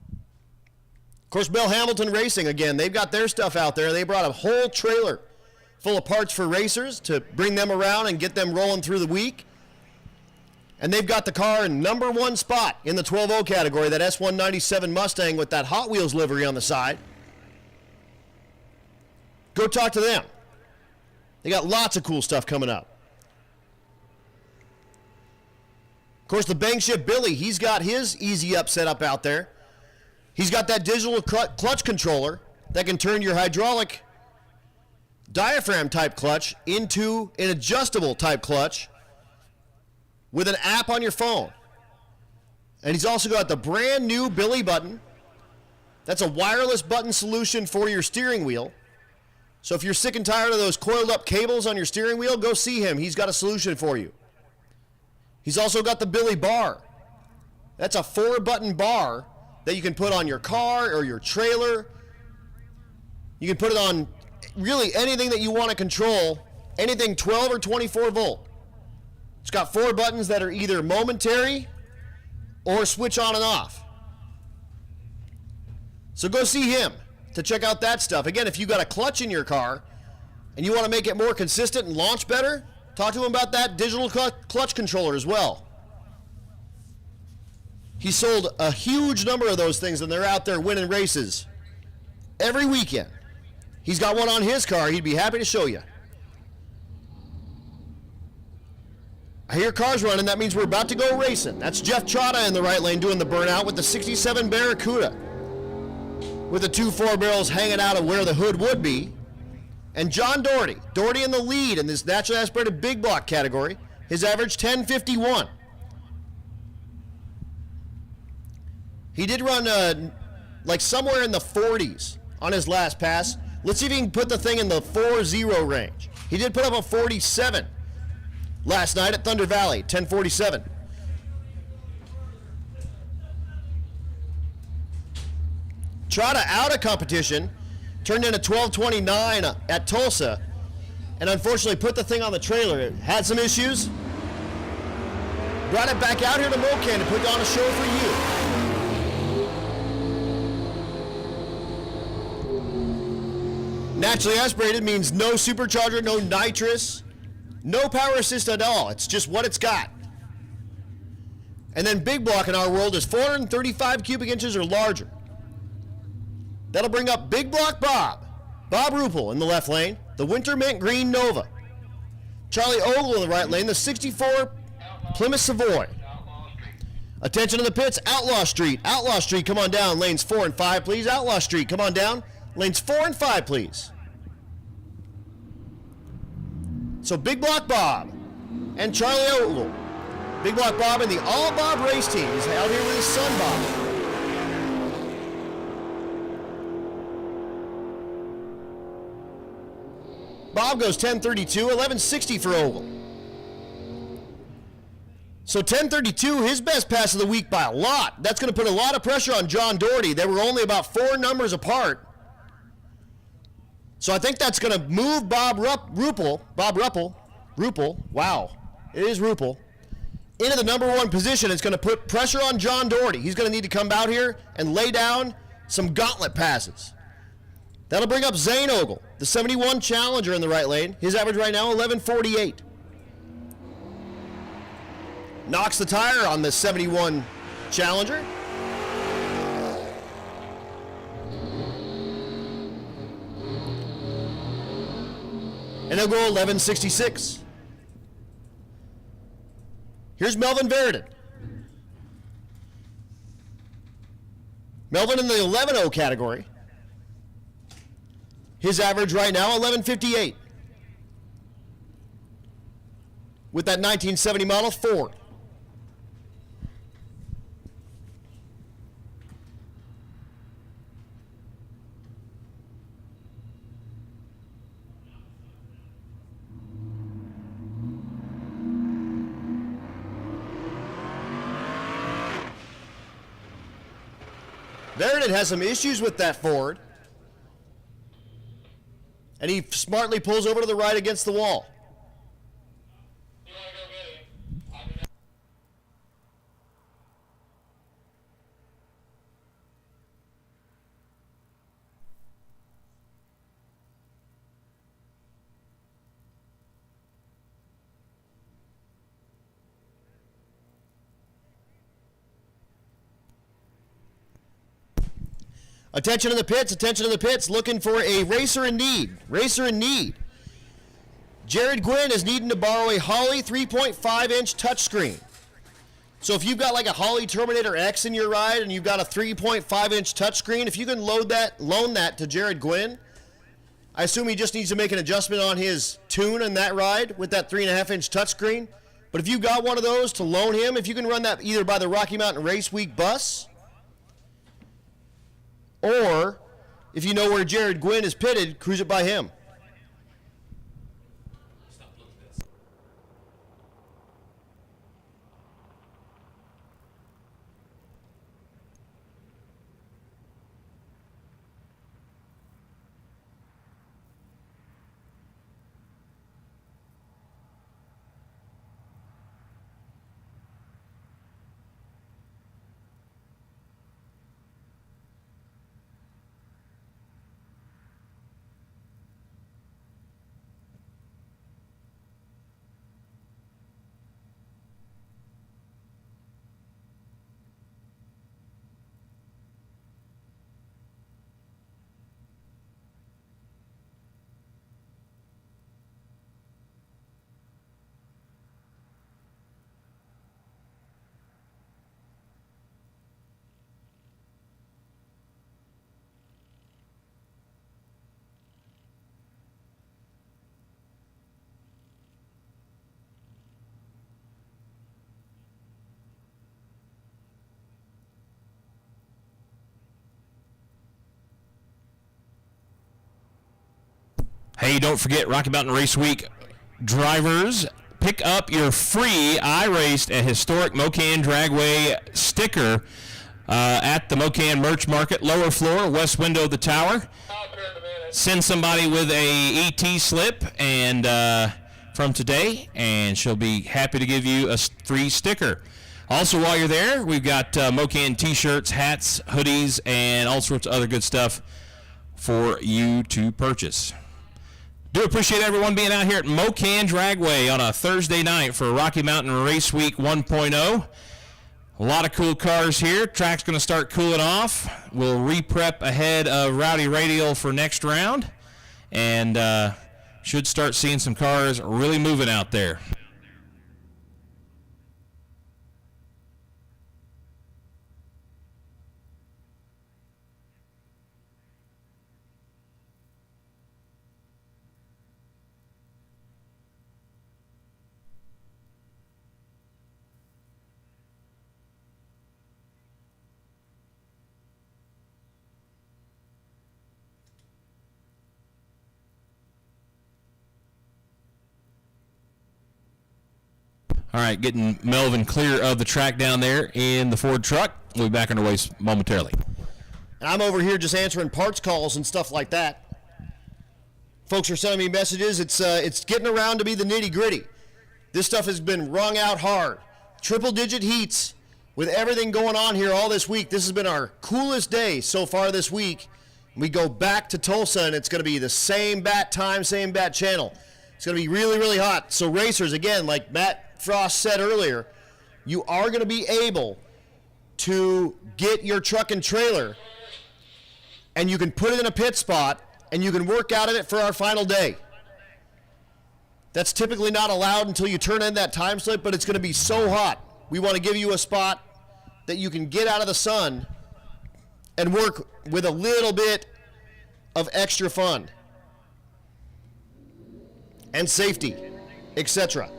Of course, Mel Hamilton Racing, again, they've got their stuff out there. They brought a whole trailer full of parts for racers to bring them around and get them rolling through the week. And they've got the car in #1 spot in the 12.0 category, that S197 Mustang with that Hot Wheels livery on the side. Go talk to them. They got lots of cool stuff coming up. Of course, the Bang Ship Billy, he's got his Easy Up setup out there. He's got that digital clutch controller that can turn your hydraulic diaphragm type clutch into an adjustable type clutch with an app on your phone. And he's also got the brand new Billy button. That's a wireless button solution for your steering wheel. So if you're sick and tired of those coiled up cables on your steering wheel, go see him. He's got a solution for you. He's also got the Billy bar. That's a 4-button bar that you can put on your car or your trailer. You can put it on really anything that you want to control, anything 12 or 24 volt. It's got 4 buttons that are either momentary or switch on and off. So go see him to check out that stuff. Again, if you got a clutch in your car and you want to make it more consistent and launch better, talk to him about that digital clutch controller as well. He sold a huge number of those things and they're out there winning races every weekend. He's got one on his car. He'd be happy to show you. I hear cars running. That means we're about to go racing. That's Jeff Trotta in the right lane doing the burnout with the 67 Barracuda, with the 2 4-barrels hanging out of where the hood would be. And John Doherty. Doherty in the lead in this naturally aspirated big block category. His average 10:51. He did run like somewhere in the 40s on his last pass. Let's see if he can put the thing in the 4.0 range. He did put up a 47 last night at Thunder Valley, 10:47. Trotta out of competition turned in a 12:29 at Tulsa, and unfortunately put the thing on the trailer. It had some issues. Brought it back out here to Mo-Kan to put on a show for you. Naturally aspirated means no supercharger, no nitrous, no power assist at all. It's just what it's got. And then big block in our world is 435 cubic inches or larger. That'll bring up big block Bob Ruppel in the left lane, the Winter Mint Green Nova. Charlie Ogle in the right lane, the 64 Plymouth Savoy. Attention to the pits, Outlaw Street, come on down, lanes 4 and 5, please. Outlaw Street, come on down, lanes 4 and 5, please. So Big Block Bob and Charlie Ogle. Big Block Bob and the All Bob race team. He's out here with his son Bob. Bob goes 10:32, 11:60 for Ogle. So 10:32, his best pass of the week by a lot. That's going to put a lot of pressure on John Doherty. They were only about 4 numbers apart. So I think that's going to move Bob Ruppel, wow, it is Ruppel, into the number 1 position. It's going to put pressure on John Doherty. He's going to need to come out here and lay down some gauntlet passes. That'll bring up Zane Ogle, the 71 Challenger in the right lane. His average right now, 11:48. Knocks the tire on the 71 Challenger. And he'll go 11:66. Here's Melvin Verdon. Melvin in the 11-0 category. His average right now, 11:58. With that 1970 model Ford. Verdon has some issues with that Ford. And he smartly pulls over to the right against the wall. Attention to the pits, looking for a racer in need. Jared Gwynn is needing to borrow a Holley 3.5-inch touchscreen. So if you've got like a Holley Terminator X in your ride and you've got a 3.5-inch touchscreen, if you can loan that to Jared Gwynn, I assume he just needs to make an adjustment on his tune in that ride with that 3.5-inch touchscreen. But if you've got one of those to loan him, if you can run that either by the Rocky Mountain Race Week bus, or if you know where Jared Gwynn is pitted, cruise it by him. Hey, don't forget Rocky Mountain Race Week drivers, pick up your free I Raced at Historic Mo-Kan Dragway sticker at the Mo-Kan Merch Market, lower floor, west window of the tower. send somebody with a ET slip and from today, and she'll be happy to give you a free sticker. Also, while you're there, we've got Mo-Kan t-shirts, hats, hoodies, and all sorts of other good stuff for you to purchase. Do appreciate everyone being out here at Mo-Kan Dragway on a Thursday night for Rocky Mountain Race Week 1.0. A lot of cool cars here. Track's going to start cooling off. We'll re-prep ahead of Radial for next round, and should start seeing some cars really moving out there. All right, getting Melvin clear of the track down there in the Ford truck. We'll be back on the way momentarily. And I'm over here just answering parts calls and stuff like that. Folks are sending me messages. It's getting around to be the nitty-gritty. This stuff has been wrung out hard. Triple-digit heats with everything going on here all this week. This has been our coolest day so far this week. We go back to Tulsa, and it's going to be the same bat time, same bat channel. It's going to be really, really hot. So racers, again, like Matt Frost said earlier, you are going to be able to get your truck and trailer, and you can put it in a pit spot, and you can work out at it for our final day. That's typically not allowed until you turn in that time slip, but it's going to be so hot. We want to give you a spot that you can get out of the sun and work with a little bit of extra fun and safety, etc.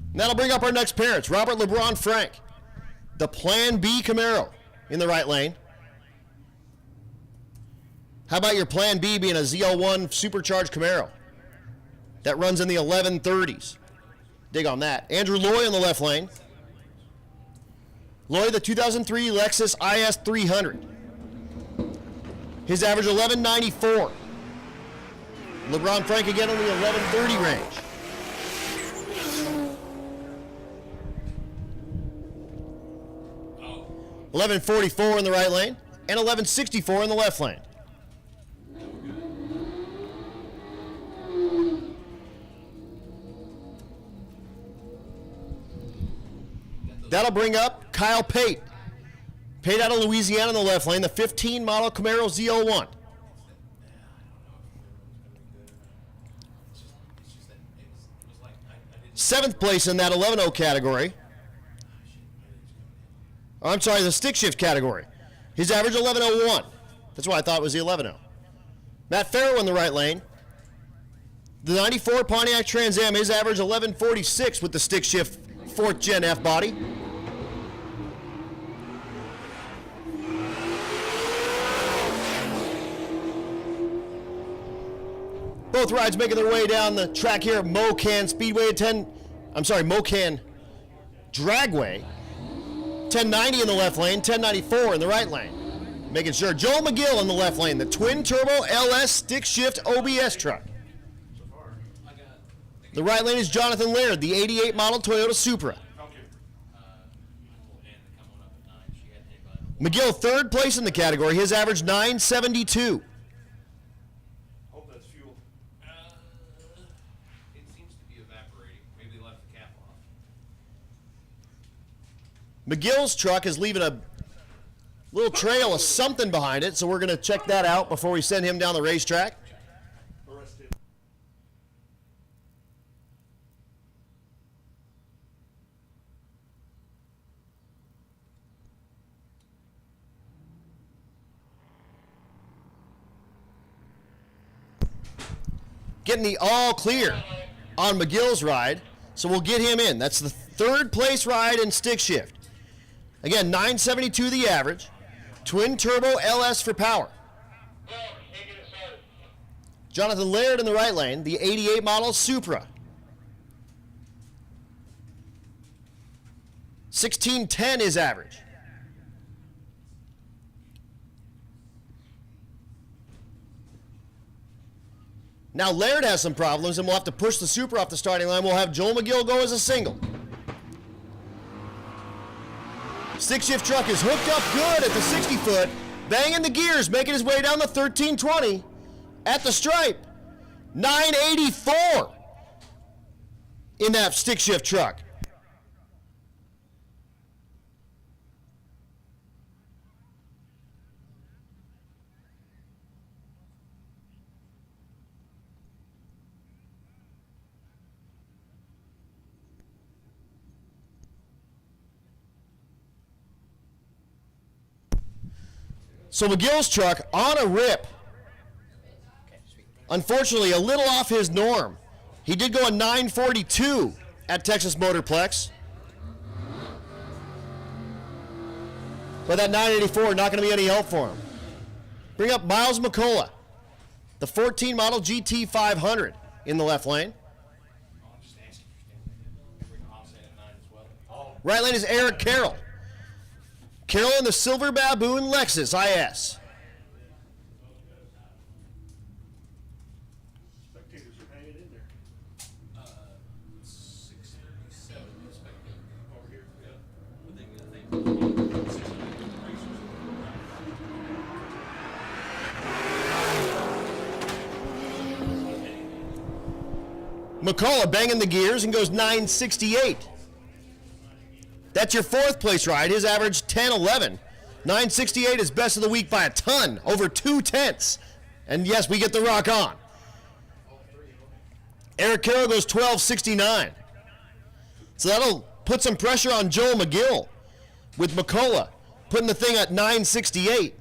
And that'll bring up our next parents, Robert LeBron Frank, the Plan B Camaro in the right lane. How about your Plan B being a ZL1 supercharged Camaro that runs in the 1130s? Dig on that. Andrew Loy in the left lane. Loy, the 2003 Lexus IS 300. His average 1194. LeBron Frank again on the 1130 range. Oh, 1144 in the right lane and 1164 in the left lane. That'll bring up Kyle Pate. Pate out of Louisiana in the left lane, the 15 model Camaro ZL1. Seventh place in that 11-0 category. Oh, I'm sorry, the stick shift category. His average 11:01. That's why I thought it was the 11-0. Matt Farrow in the right lane. The 94 Pontiac Trans Am, his average 11:46 with the stick shift 4th Gen F body. Both rides making their way down the track here at Mo-Kan Speedway Mo-Kan Dragway. 1090 in the left lane, 1094 in the right lane. Making sure. Joel McGill in the left lane, the twin turbo LS stick shift OBS truck. The right lane is Jonathan Laird, the 88 model Toyota Supra. McGill third place in the category, his average 972. Hope that's fuel. it seems to be evaporating. Maybe they left the cap off. McGill's truck is leaving a little trail of something behind it, so we're going to check that out before we send him down the racetrack. Arrested. Getting the all clear on McGill's ride, so we'll get him in. That's the third place ride in stick shift. Again, 972 the average. Twin turbo LS for power. Jonathan Laird in the right lane, the 88 model Supra. 1610 is average. Now Laird has some problems, and we'll have to push the Super off the starting line. We'll have Joel McGill go as a single. Stick-shift truck is hooked up good at the 60-foot, banging the gears, making his way down the 1320 at the stripe. 984 in that stick-shift truck. So McGill's truck on a rip. Unfortunately, a little off his norm. He did go a 942 at Texas Motorplex. But that 984 not going to be any help for him. Bring up Miles McCullough, the 14 model GT 500 in the left lane. Right lane is Eric Carroll. Carroll in the Silver Baboon Lexus IS. Spectators are hanging in there. 637 spectators over here. Yeah. McCullough banging the gears and goes 968. That's your fourth place ride. His average 10-11. 968 is best of the week by a ton, over 2/10. And yes, we get the rock on. Eric Carroll goes 1269. So that'll put some pressure on Joel McGill with McCullough putting the thing at 968.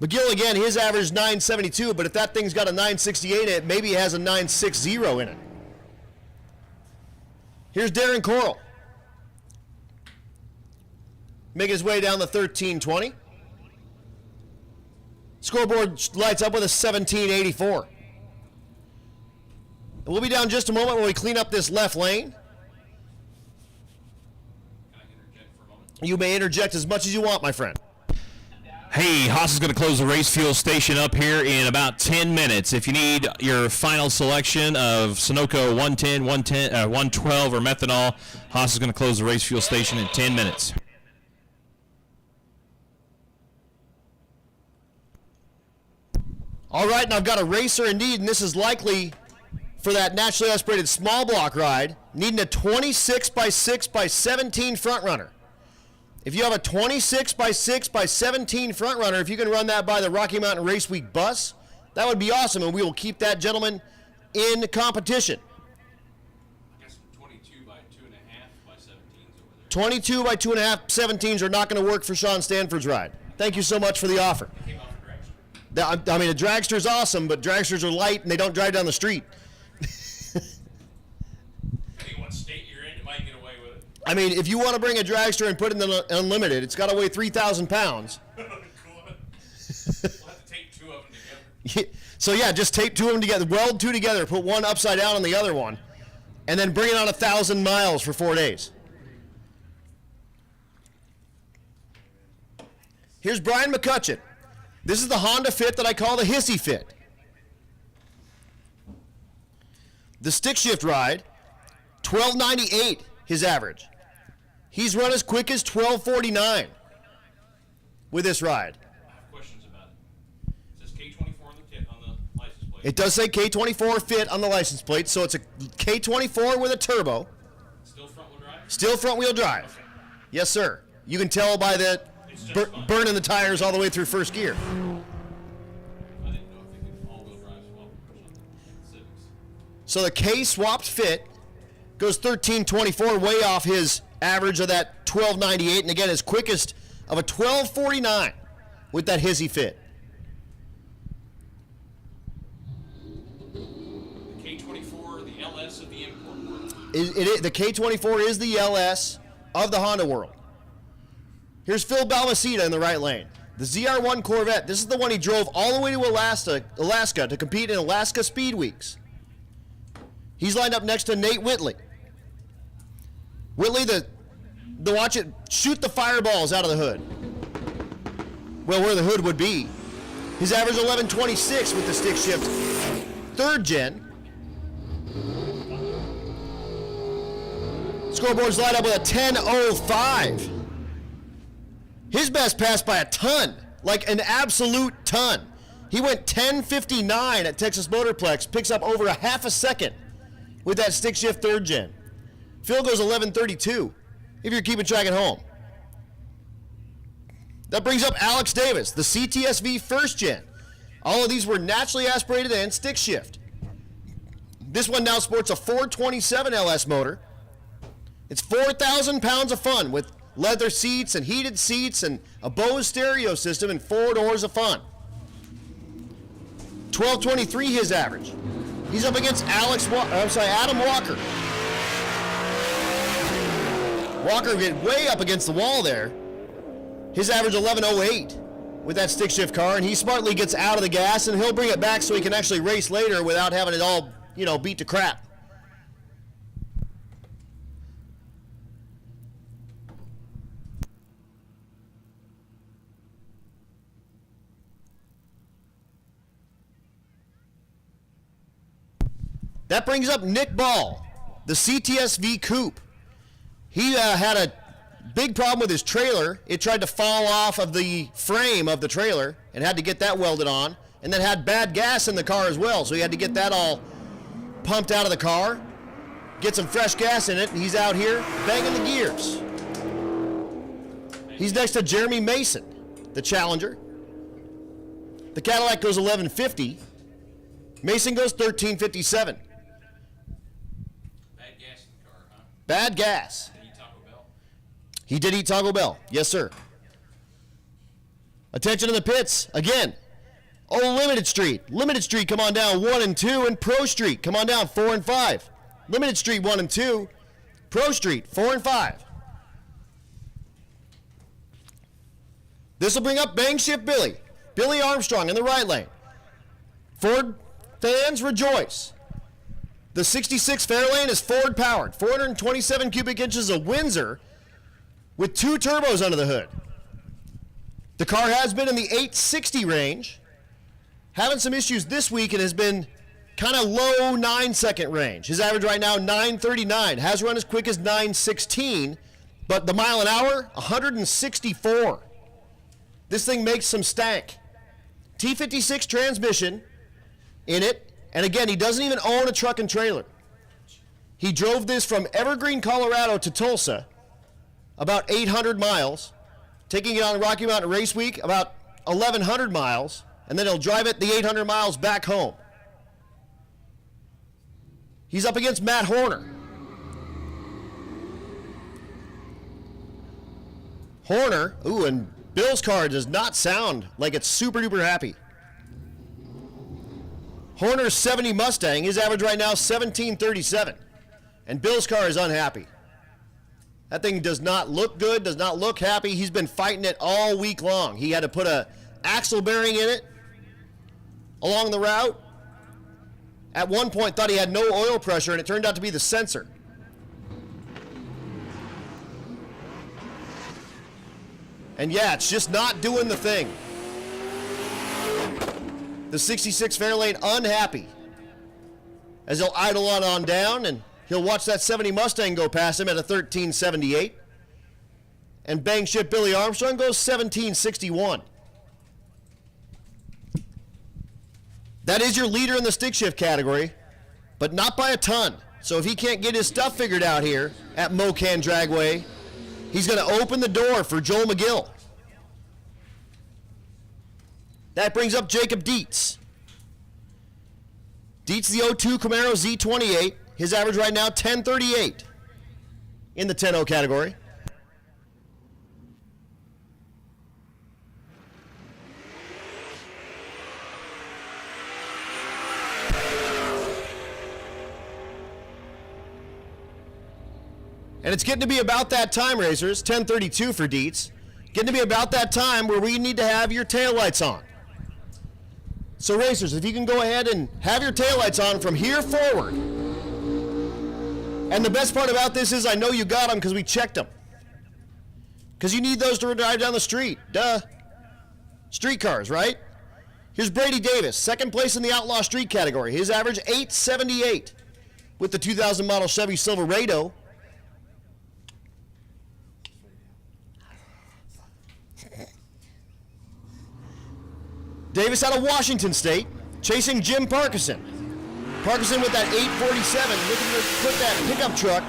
McGill, again, his average 972, but if that thing's got a 968 in it, maybe it has a 960 in it. Here's Darren Coral. Making his way down the 1320. Scoreboard lights up with a 1784. And we'll be down just a moment when we clean up this left lane. Can I interject for a moment? You may interject as much as you want, my friend. Hey, Haas is going to close the race fuel station up here in about 10 minutes. If you need your final selection of Sunoco 110, 112, or methanol, Haas is going to close the race fuel station in 10 minutes. All right, and I've got a racer in need, and this is likely for that naturally aspirated small block ride, needing a 26 by 6 by 17 front runner. If you have a 26 by 6 by 17 front runner, if you can run that by the Rocky Mountain Race Week bus, that would be awesome, and we will keep that gentleman in competition. I guess 22 by 2.5 by 17s over there. 22 by 2.5 17s are not going to work for Sean Stanford's ride. Thank you so much for the offer. Came off a dragster. I mean, a dragster's awesome, but dragsters are light and they don't drive down the street. Depending what state you're in, you might get away with it. I mean, if you want to bring a dragster and put it in the Unlimited, it's got to weigh 3,000 pounds. Cool. We'll have to tape 2 of them together. So yeah, just tape 2 of them together, weld 2 together, put one upside down on the other one, and then bring it on 1,000 miles for 4 days. Here's Brian McCutcheon. This is the Honda Fit that I call the Hissy Fit. The stick shift ride, 1298 his average. He's run as quick as 1249 with this ride. I have questions about it. It says K24 on the license plate. It does say K24 Fit on the license plate, so it's a K24 with a turbo. Still front wheel drive? Still front wheel drive. Yes, sir. You can tell by the burning the tires all the way through first gear. I didn't know if they could all-wheel drive swap or something. Civics. So the K swapped Fit goes 1324, way off his average of that 1298, and again his quickest of a 1249 with that Hissy Fit. The K24, the LS of the import world. The K24 is the LS of the Honda world. Here's Phil Balmaceda in the right lane. The ZR1 Corvette. This is the one he drove all the way to Alaska to compete in Alaska Speed Weeks. He's lined up next to Nate Whitley. Whitley, the watch it shoot the fireballs out of the hood. Well, where the hood would be. His average 11.26 with the stick shift 3rd gen. Scoreboards light up with a 10.05. His best pass by a ton, like an absolute ton. He went 10.59 at Texas Motorplex, picks up over a half a second with that stick shift 3rd gen. Phil goes 11.32, if you're keeping track at home. That brings up Alex Davis, the CTSV 1st gen. All of these were naturally aspirated and stick shift. This one now sports a 427 LS motor. It's 4,000 pounds of fun with leather seats and heated seats and a Bose stereo system and 4 doors of fun. 12.23 his average. He's up against Adam Walker. Walker get way up against the wall there. His average 11.08 with that stick shift car, and he smartly gets out of the gas, and he'll bring it back so he can actually race later without having it all, beat to crap. That brings up Nick Ball, the CTSV Coupe. He had a big problem with his trailer. It tried to fall off of the frame of the trailer and had to get that welded on, and then had bad gas in the car as well, so he had to get that all pumped out of the car, get some fresh gas in it, and he's out here banging the gears. He's next to Jeremy Mason, the Challenger. The Cadillac goes 11.50. Mason goes 13.57. Bad gas. Did he eat Taco Bell? He did eat Taco Bell. Yes, sir. Attention to the pits. Again. Oh, Limited Street. Limited Street, come on down 1 and 2. And Pro Street, come on down 4 and 5. Limited Street 1 and 2. Pro Street 4 and 5. This will bring up Bang Ship Billy. Billy Armstrong in the right lane. Ford fans rejoice. The 66 Fairlane is Ford powered, 427 cubic inches of Windsor with 2 turbos under the hood. The car has been in the 860 range, having some issues this week, and has been kind of low 9-second range. His average right now 9:39, has run as quick as 9:16, but the mile an hour 164. This thing makes some stank. T56 transmission in it. And again, he doesn't even own a truck and trailer. He drove this from Evergreen, Colorado to Tulsa, about 800 miles, taking it on Rocky Mountain Race Week, about 1,100 miles, and then he'll drive it the 800 miles back home. He's up against Matt Horner. Horner, and Bill's car does not sound like it's super duper happy. Horner's 70 Mustang, his average right now 17.37. And Bill's car is unhappy. That thing does not look good, does not look happy. He's been fighting it all week long. He had to put a axle bearing in it along the route. At one point thought he had no oil pressure, and it turned out to be the sensor. And yeah, it's just not doing the thing. The 66 Fairlane unhappy as he'll idle on down, and he'll watch that 70 Mustang go past him at a 13.78. And Bang Ship Billy Armstrong goes 17.61. That is your leader in the stick shift category, but not by a ton. So if he can't get his stuff figured out here at Mo-Kan Dragway, he's going to open the door for Joel McGill. That brings up Jacob Dietz. Dietz, the 02 Camaro Z28. His average right now, 10.38 in the 10.0 category. And it's getting to be about that time, racers, 10:32 for Dietz. Getting to be about that time where we need to have your taillights on. So racers, if you can go ahead and have your taillights on from here forward. And the best part about this is I know you got them because we checked them. Because you need those to drive down the street. Duh. Street cars, right? Here's Brady Davis, second place in the Outlaw Street category. His average, 878 with the 2000 model Chevy Silverado. Davis out of Washington State, chasing Jim Parkinson. Parkinson with that 847, looking to put that pickup truck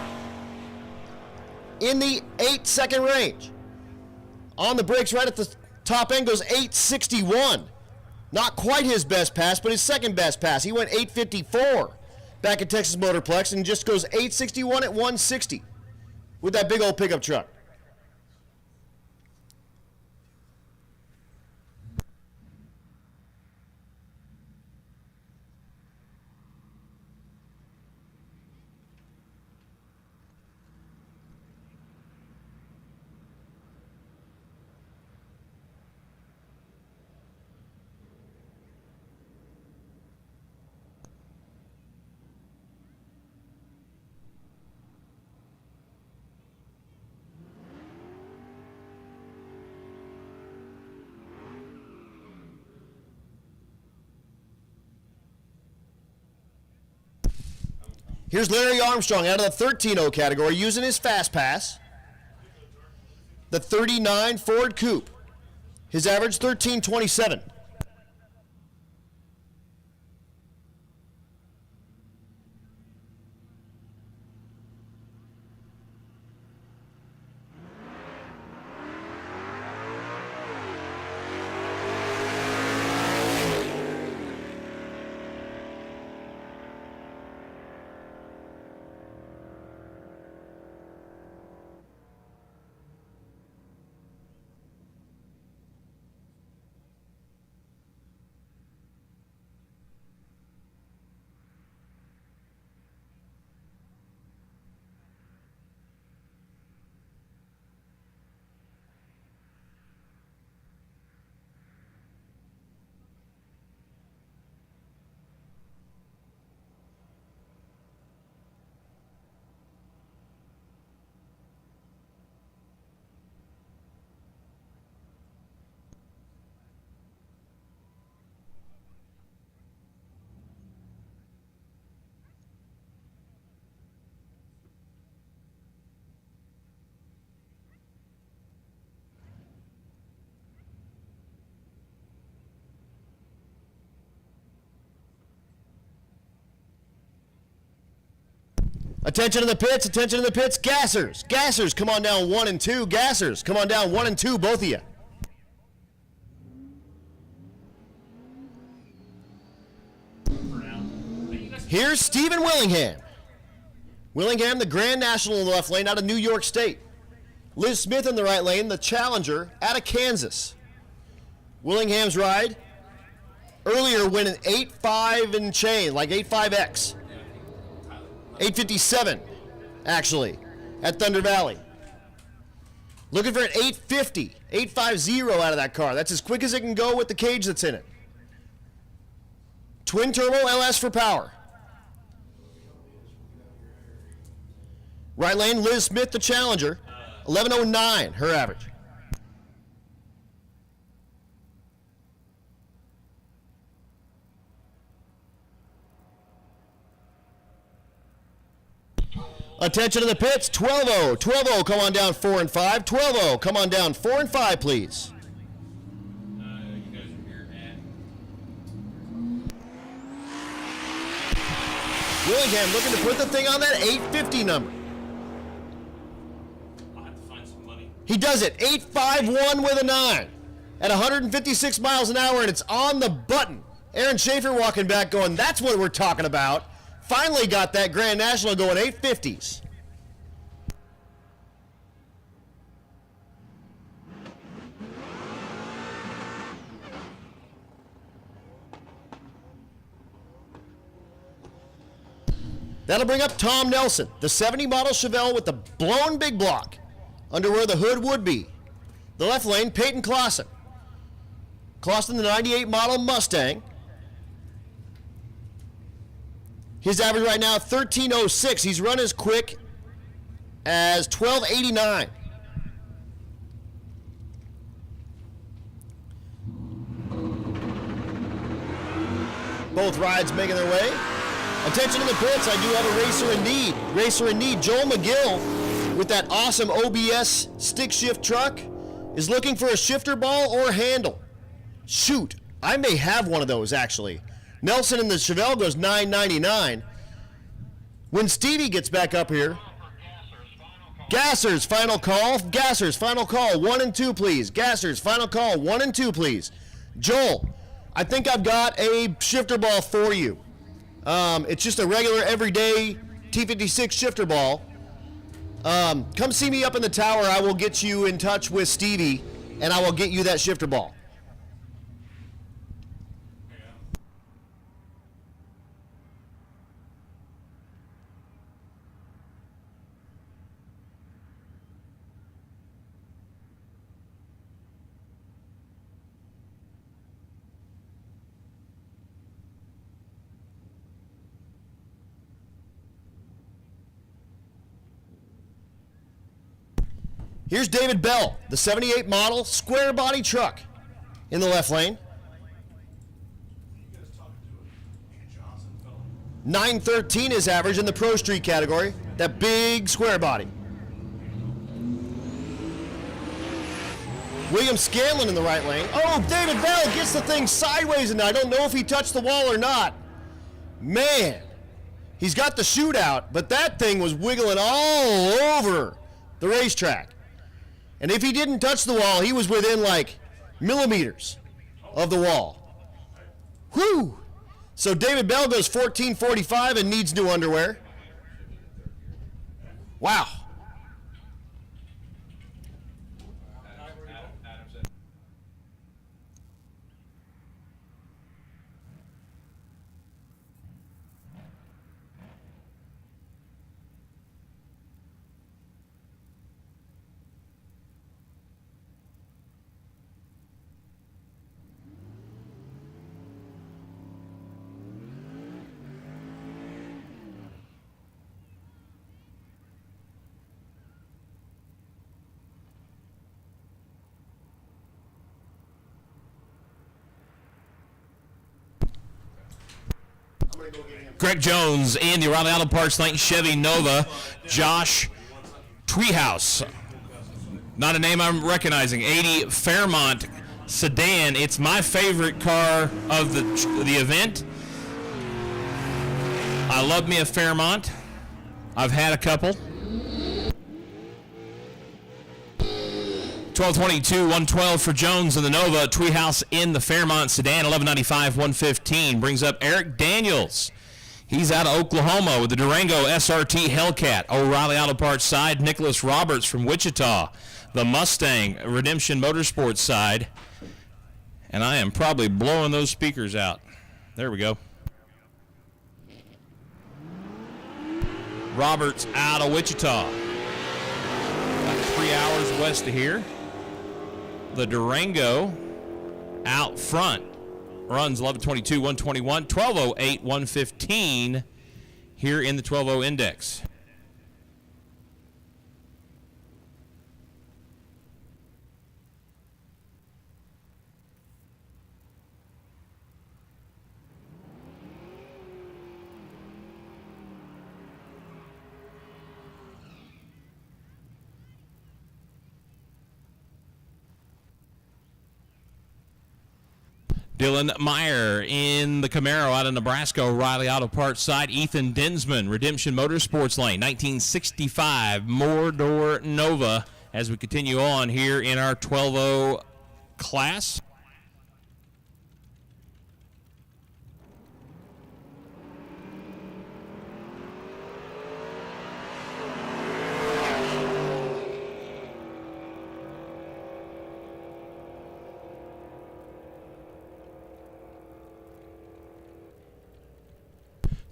in the 8-second range. On the brakes right at the top end goes 861. Not quite his best pass, but his second best pass. He went 854 back at Texas Motorplex and just goes 861 at 160 with that big old pickup truck. Here's Larry Armstrong out of the 13-0 category using his fast pass. The 39 Ford Coupe. His average 1327. Attention to the pits, attention to the pits. Gassers, Gassers, come on down 1 and 2. Gassers, come on down 1 and 2, both of you. Here's Stephen Willingham. Willingham, the Grand National in the left lane out of New York State. Liz Smith in the right lane, the Challenger out of Kansas. Willingham's ride earlier went an 8.5 and change, like 8.5X. 857, actually, at Thunder Valley. Looking for an 850, 850 out of that car. That's as quick as it can go with the cage that's in it. Twin turbo LS for power. Right lane, Liz Smith, the Challenger, 1109, her average. Attention to the pits, 12-0, 12-0, come on down 4 and 5, 12-0, come on down 4 and 5, please. You guys are here at Willingham looking to put the thing on that 850 number. I'll have to find some money. He does it, 851 with a 9 at 156 miles an hour, and it's on the button. Aaron Schaefer walking back going, that's what we're talking about. Finally got that Grand National going 850s. That'll bring up Tom Nelson, the 70 model Chevelle with the blown big block under where the hood would be. The left lane, Peyton Clausen. Clausen, the 98 model Mustang. His average right now, 1306. He's run as quick as 1289. both rides making their way. Attention to the pits, I do have a racer in need. Racer in need, Joel McGill, with that awesome OBS stick shift truck, is looking for a shifter ball or handle. Shoot, I may have one of those actually. Nelson in the Chevelle goes $9.99. When Stevie gets back up here, Gassers, final call. Gassers, final call. 1 and 2, please. Gassers, final call. 1 and 2, please. Joel, I think I've got a shifter ball for you. It's just a regular, everyday T56 shifter ball. Come see me up in the tower. I will get you in touch with Stevie, and I will get you that shifter ball. Here's David Bell, the 78 model square body truck in the left lane. 913 is average in the Pro Street category, that big square body. William Scanlon in the right lane. Oh, David Bell gets the thing sideways, and I don't know if he touched the wall or not. Man, he's got the shootout, but that thing was wiggling all over the racetrack. And if he didn't touch the wall, he was within like millimeters of the wall. Whew! So David Bell goes 14.45 and needs new underwear. Wow. Greg Jones in the Raleigh Auto Parts Lane Chevy Nova. Josh Treehouse, not a name I'm recognizing. 80 Fairmont sedan. It's my favorite car of the event. I love me a Fairmont. I've had a couple. 1222, 112 for Jones in the Nova. Treehouse in the Fairmont sedan. 1195, 115 brings up Eric Daniels. He's out of Oklahoma with the Durango SRT Hellcat. O'Reilly Auto Parts side. Nicholas Roberts from Wichita. The Mustang Redemption Motorsports side. And I am probably blowing those speakers out. There we go. Roberts out of Wichita. About 3 hours west of here. The Durango out front. Runs 11:22, 121, 12:08, 115 here in the 12:0 index. Dylan Meyer in the Camaro out of Nebraska, O'Reilly Auto Parts side. Ethan Dinsman, Redemption Motorsports lane, 1965 Mordor Nova. As we continue on here in our 12-0 class.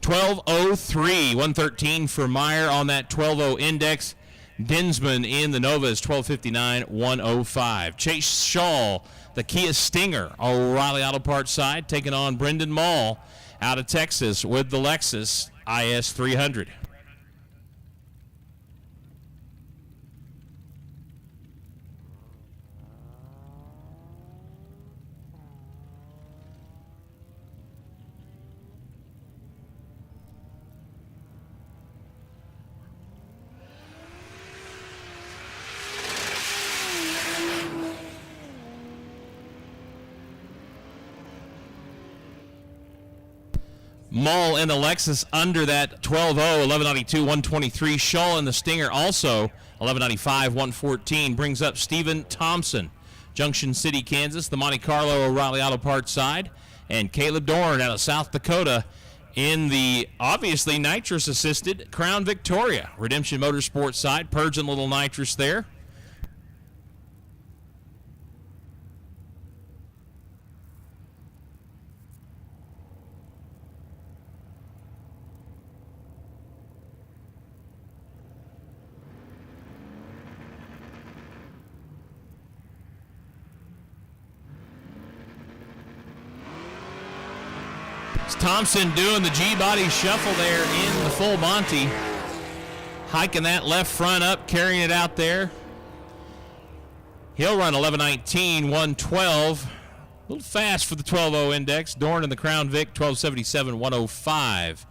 .1203, 113 for Meyer on that 12-0 index. Dinsman in the Nova is 12:59, 105. Chase Shaw, the Kia Stinger, O'Reilly Auto Parts side, taking on Brendan Mall out of Texas with the Lexus IS 300. Mull in the Lexus under that 12.0, 1192, 123. Shaw in the Stinger also 1195, 114. Brings up Stephen Thompson, Junction City, Kansas, the Monte Carlo O'Reilly Auto Parts side, and Caleb Dorn out of South Dakota in the obviously nitrous-assisted Crown Victoria Redemption Motorsports side, purging a little nitrous there. It's Thompson doing the G-body shuffle there in the full Monty. Hiking that left front up, carrying it out there. He'll run 11:19, 112. A little fast for the 12.0 index. Dorn in the Crown Vic, 12:77, 105.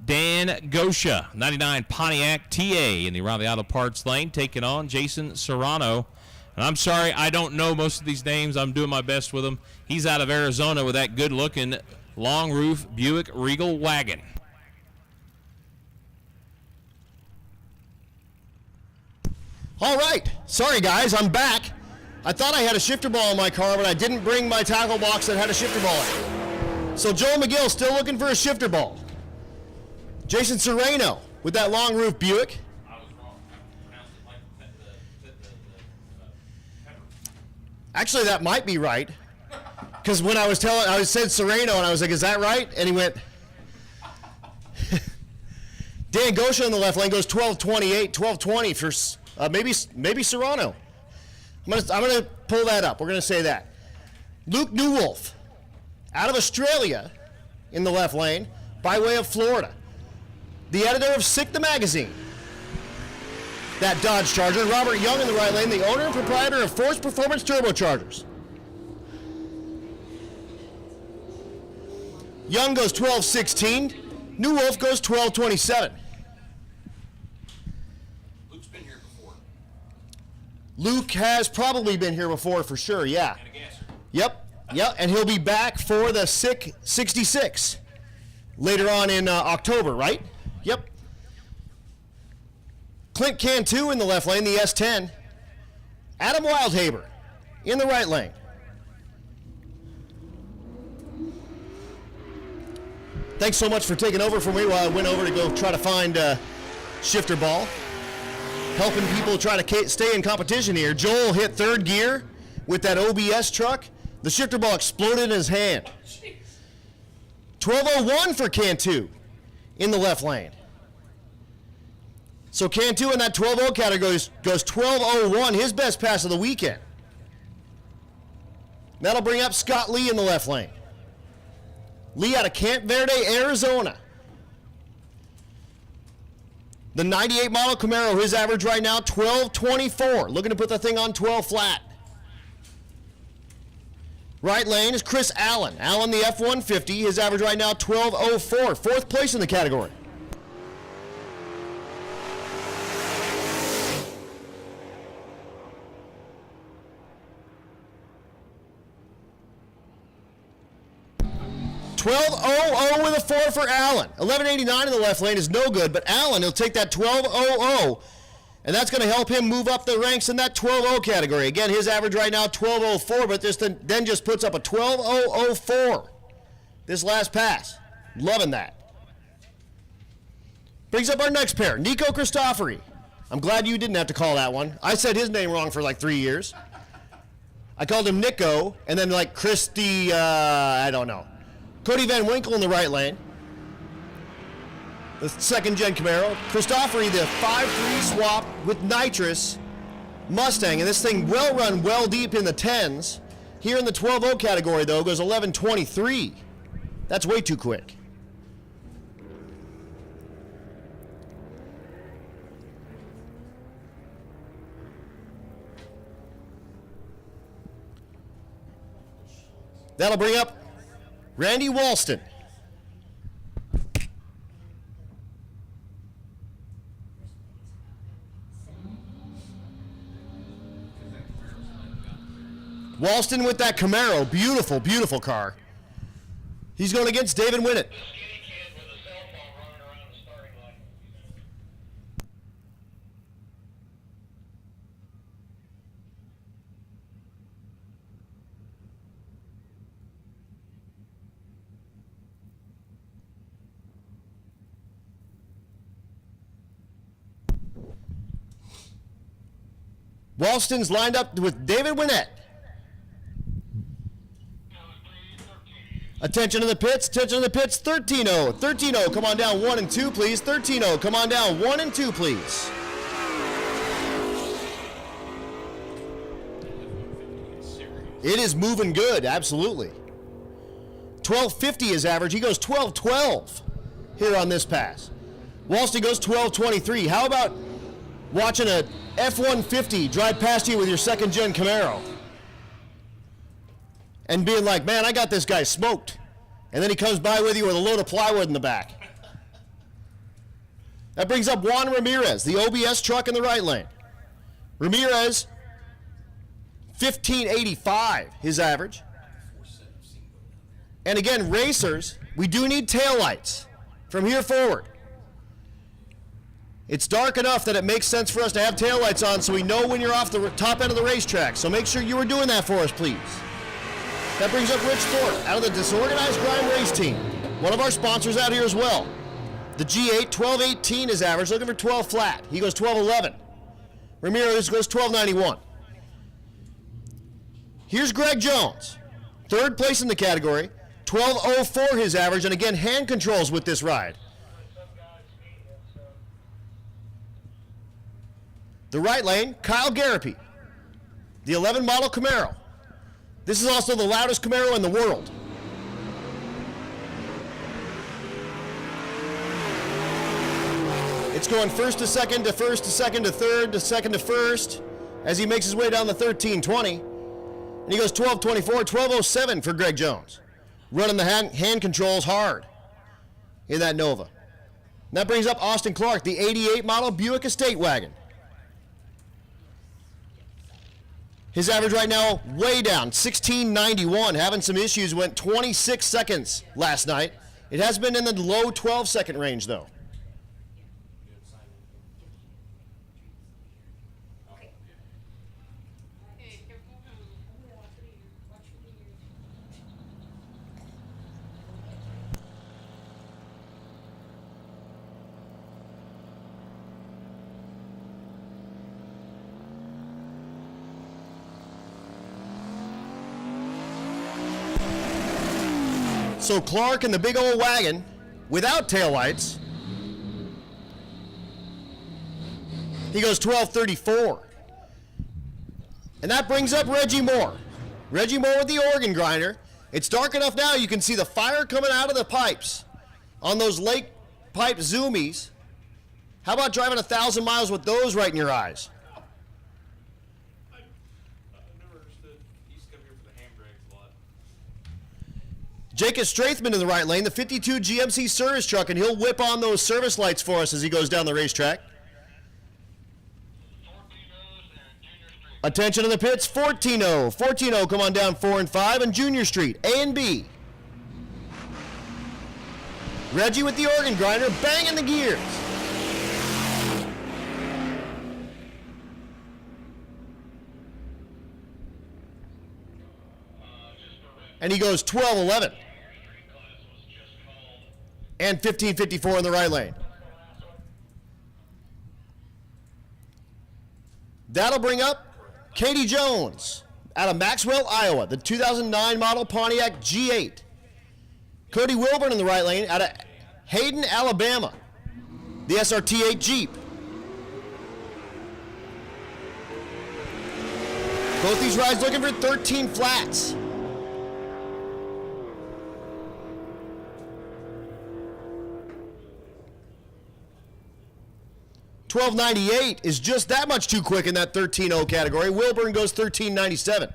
Dan Gosha, 99 Pontiac TA in the O'Reilly Auto Parts lane, taking on Jason Serrano. And I'm sorry, I don't know most of these names. I'm doing my best with them. He's out of Arizona with that good-looking long roof Buick Regal wagon. All right. Sorry, guys. I'm back. I thought I had a shifter ball in my car, but I didn't bring my tackle box that had a shifter ball in it. So Joel McGill still looking for a shifter ball. Jason Serrano with that long roof Buick. I was wrong. I pronounced it like the pepper. Actually, that might be right. Because when I said Serrano, and I was like, is that right? And he went, Dan Gosha in the left lane goes 12:28, 12:20 for maybe Serrano. I'm gonna pull that up. We're gonna say that. Luke Newwolf out of Australia in the left lane by way of Florida. The editor of Sick the Magazine. That Dodge Charger. Robert Young in the right lane, the owner and proprietor of Force Performance Turbochargers. Young goes 12:16. Newwolf goes 12:27. Luke's been here before. Luke has probably been here before for sure, yeah. And a gasser. Yep, and he'll be back for the Sick 66 later on in October, right? Yep. Clint Cantu in the left lane, the S10. Adam Wildhaber in the right lane. Thanks so much for taking over for me while I went over to go try to find shifter ball. Helping people try to stay in competition here. Joel hit third gear with that OBS truck. The shifter ball exploded in his hand. 12:01 for Cantu in the left lane. So Cantu in that 12.0 category goes 12:01, his best pass of the weekend. That'll bring up Scott Lee in the left lane. Lee out of Camp Verde, Arizona. The 98 model Camaro, his average right now, 12:24. Looking to put the thing on 12 flat. Right lane is Chris Allen. Allen, the F-150, his average right now, 12:04. Fourth place in the category. $12.00 with a 4 for Allen. 11.89 in the left lane is no good, but Allen, he'll take that 12.00, and that's going to help him move up the ranks in that 12.0 category. Again, his average right now, 12.04, but this then just puts up a 12.004 this last pass. Loving that. Brings up our next pair, Nico Christofori. I'm glad you didn't have to call that one. I said his name wrong for like 3 years. I called him Nico, and then like Christy, I don't know. Cody Van Winkle in the right lane. The second-gen Camaro. Christofori, the 5.3 swap with nitrous Mustang. And this thing well run, well deep in the 10s. Here in the 12.0 category, though, goes 11.23. That's way too quick. That'll bring up Randy Walston. Walston with that Camaro. Beautiful, beautiful car. He's going against David Winnett. Walston's lined up with David Winnett. Attention to the pits, 13-0. 13-0, come on down 1 and 2, please. 13-0, come on down 1 and 2, please. It is moving good, absolutely. 12.50 is average. He goes 12.12 here on this pass. Walston goes 12.23. How about watching a F-150 drive past you with your second-gen Camaro and being like, man, I got this guy smoked. And then he comes by with you with a load of plywood in the back. That brings up Juan Ramirez, the OBS truck in the right lane. Ramirez, 15.85, his average. And again, racers, we do need taillights from here forward. It's dark enough that it makes sense for us to have taillights on so we know when you're off the top end of the racetrack. So make sure you are doing that for us, please. That brings up Rich Ford out of the Disorganized Grime Race Team. One of our sponsors out here as well. The G8, 12.18 is average, looking for 12 flat. He goes 12.11. Ramirez goes 12.91. Here's Greg Jones, third place in the category, 12.04 his average, and again, hand controls with this ride. The right lane, Kyle Garapi, the 11 model Camaro. This is also the loudest Camaro in the world. It's going first to second to first to second to third to second to first as he makes his way down the 1320. And he goes 12.24, 12.07 for Greg Jones. Running the hand controls hard in that Nova. And that brings up Austin Clark, the 88 model Buick Estate Wagon. His average right now way down, 16.91, having some issues, went 26 seconds last night. It has been in the low 12-second range, though. So Clark in the big old wagon without taillights, he goes 12.34. And that brings up Reggie Moore. Reggie Moore with the organ grinder. It's dark enough now you can see the fire coming out of the pipes on those lake pipe zoomies. How about driving 1,000 miles with those right in your eyes? Jacob Strathman in the right lane, the 52 GMC service truck, and he'll whip on those service lights for us as he goes down the racetrack. Attention to the pits, 14-0. 14-0, come on down 4 and 5, and Junior Street, A and B. Reggie with the organ grinder, banging the gears. And he goes 12.11. And 15.54 in the right lane. That'll bring up Katie Jones out of Maxwell, Iowa, the 2009 model Pontiac G8. Cody Wilburn in the right lane out of Hayden, Alabama, the SRT8 Jeep. Both these rides looking for 13 flats. $12.98 is just that much too quick in that 13.0 category. Wilburn goes 13.97.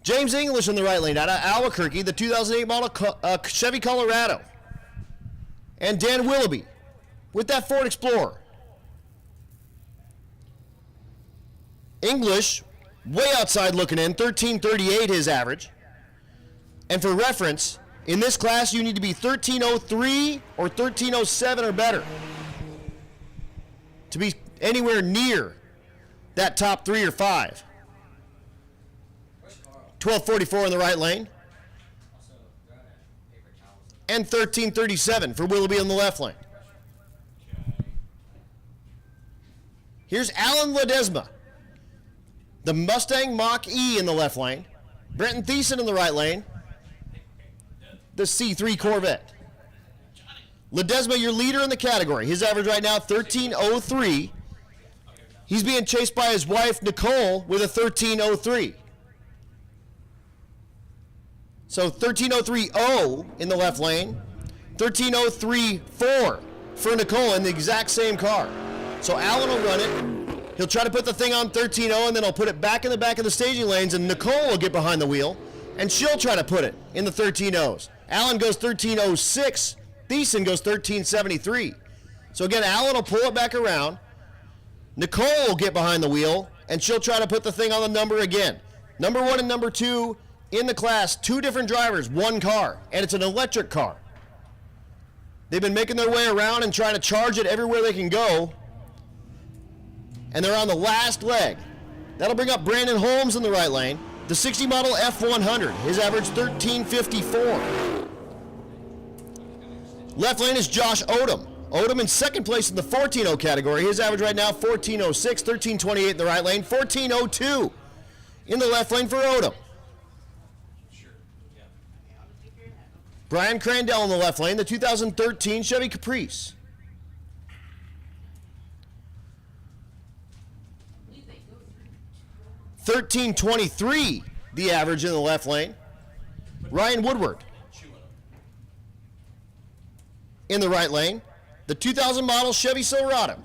James English in the right lane out of Albuquerque, the 2008 model Chevy Colorado. And Dan Willoughby with that Ford Explorer. English way outside looking in, 13.38 his average. And for reference, in this class you need to be 13.03 or 13.07 or better to be anywhere near that top 3 or 5. 12.44 in the right lane. And 13.37 for Willoughby in the left lane. Here's Alan Ledesma, the Mustang Mach-E in the left lane. Brenton Thiessen in the right lane, the C3 Corvette. Ledesma, your leader in the category. His average right now, 13:03. He's being chased by his wife, Nicole, with a 13:03. So 13:03.0 in the left lane, 13:03.4 for Nicole in the exact same car. So Alan will run it. He'll try to put the thing on 13:0, and then he'll put it back in the back of the staging lanes, and Nicole will get behind the wheel, and she'll try to put it in the 13:0s. Alan goes 13:06. Thiessen goes 13:73. So again, Alan will pull it back around. Nicole will get behind the wheel, and she'll try to put the thing on the number again. Number 1 and number 2 in the class, 2 different drivers, 1 car, and it's an electric car. They've been making their way around and trying to charge it everywhere they can go, and they're on the last leg. That'll bring up Brandon Holmes in the right lane, the 60 model F100, his average 13:54. Left lane is Josh Odom. Odom in second place in the 14.0 category. His average right now, 14:06, 13:28 in the right lane, 14:02 in the left lane for Odom. Brian Crandell in the left lane, the 2013 Chevy Caprice. $13.23 the average in the left lane. Ryan Woodward in the right lane, the 2000 model Chevy Silverado.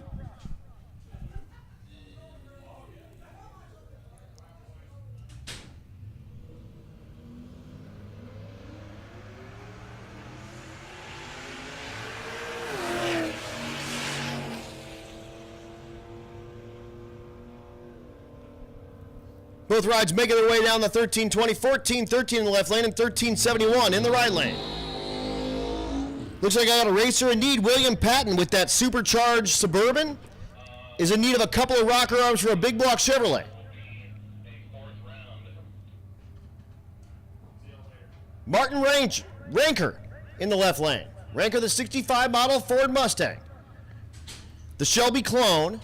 Both rides making their way down the 13:20, 14:13 in the left lane, and 13:71 in the right lane. Looks like I got a racer in need. William Patton with that supercharged Suburban is in need of a couple of rocker arms for a big block Chevrolet. Martin Ranker in the left lane. Ranker, the 65 model Ford Mustang. The Shelby Clone.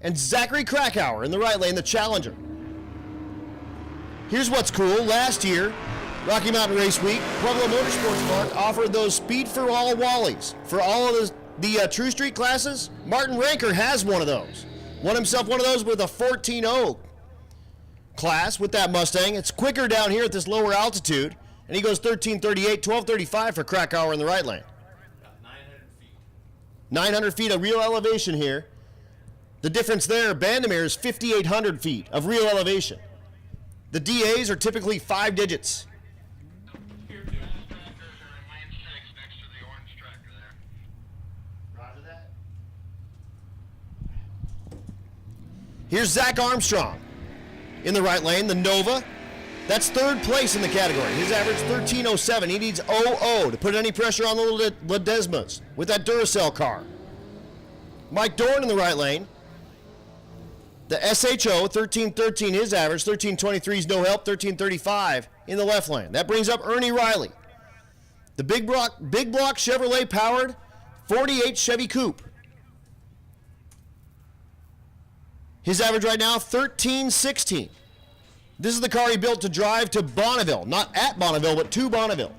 And Zachary Krakauer in the right lane, the Challenger. Here's what's cool. Last year, Rocky Mountain Race Week, Pueblo Motorsports Park offered those Speed for All Wallies. For all of the True Street classes, Martin Ranker has one of those. Won himself one of those with a 14.0 class with that Mustang. It's quicker down here at this lower altitude, and he goes 13:38, 12:35 for Krakauer in the right lane. About 900 feet. 900 feet of real elevation here. The difference there, Bandimere is 5,800 feet of real elevation. The DAs are typically 5 digits. Here's Zach Armstrong in the right lane, the Nova. That's third place in the category. His average 13:07. He needs 00 to put any pressure on the Ledesmas with that Duracell car. Mike Dorn in the right lane. The SHO, 13:13, his average, 13:23 is no help, 13:35 in the left lane. That brings up Ernie Riley. The big block Chevrolet powered 48 Chevy Coupe. His average right now, 13:16. This is the car he built to drive to Bonneville, not at Bonneville, but to Bonneville.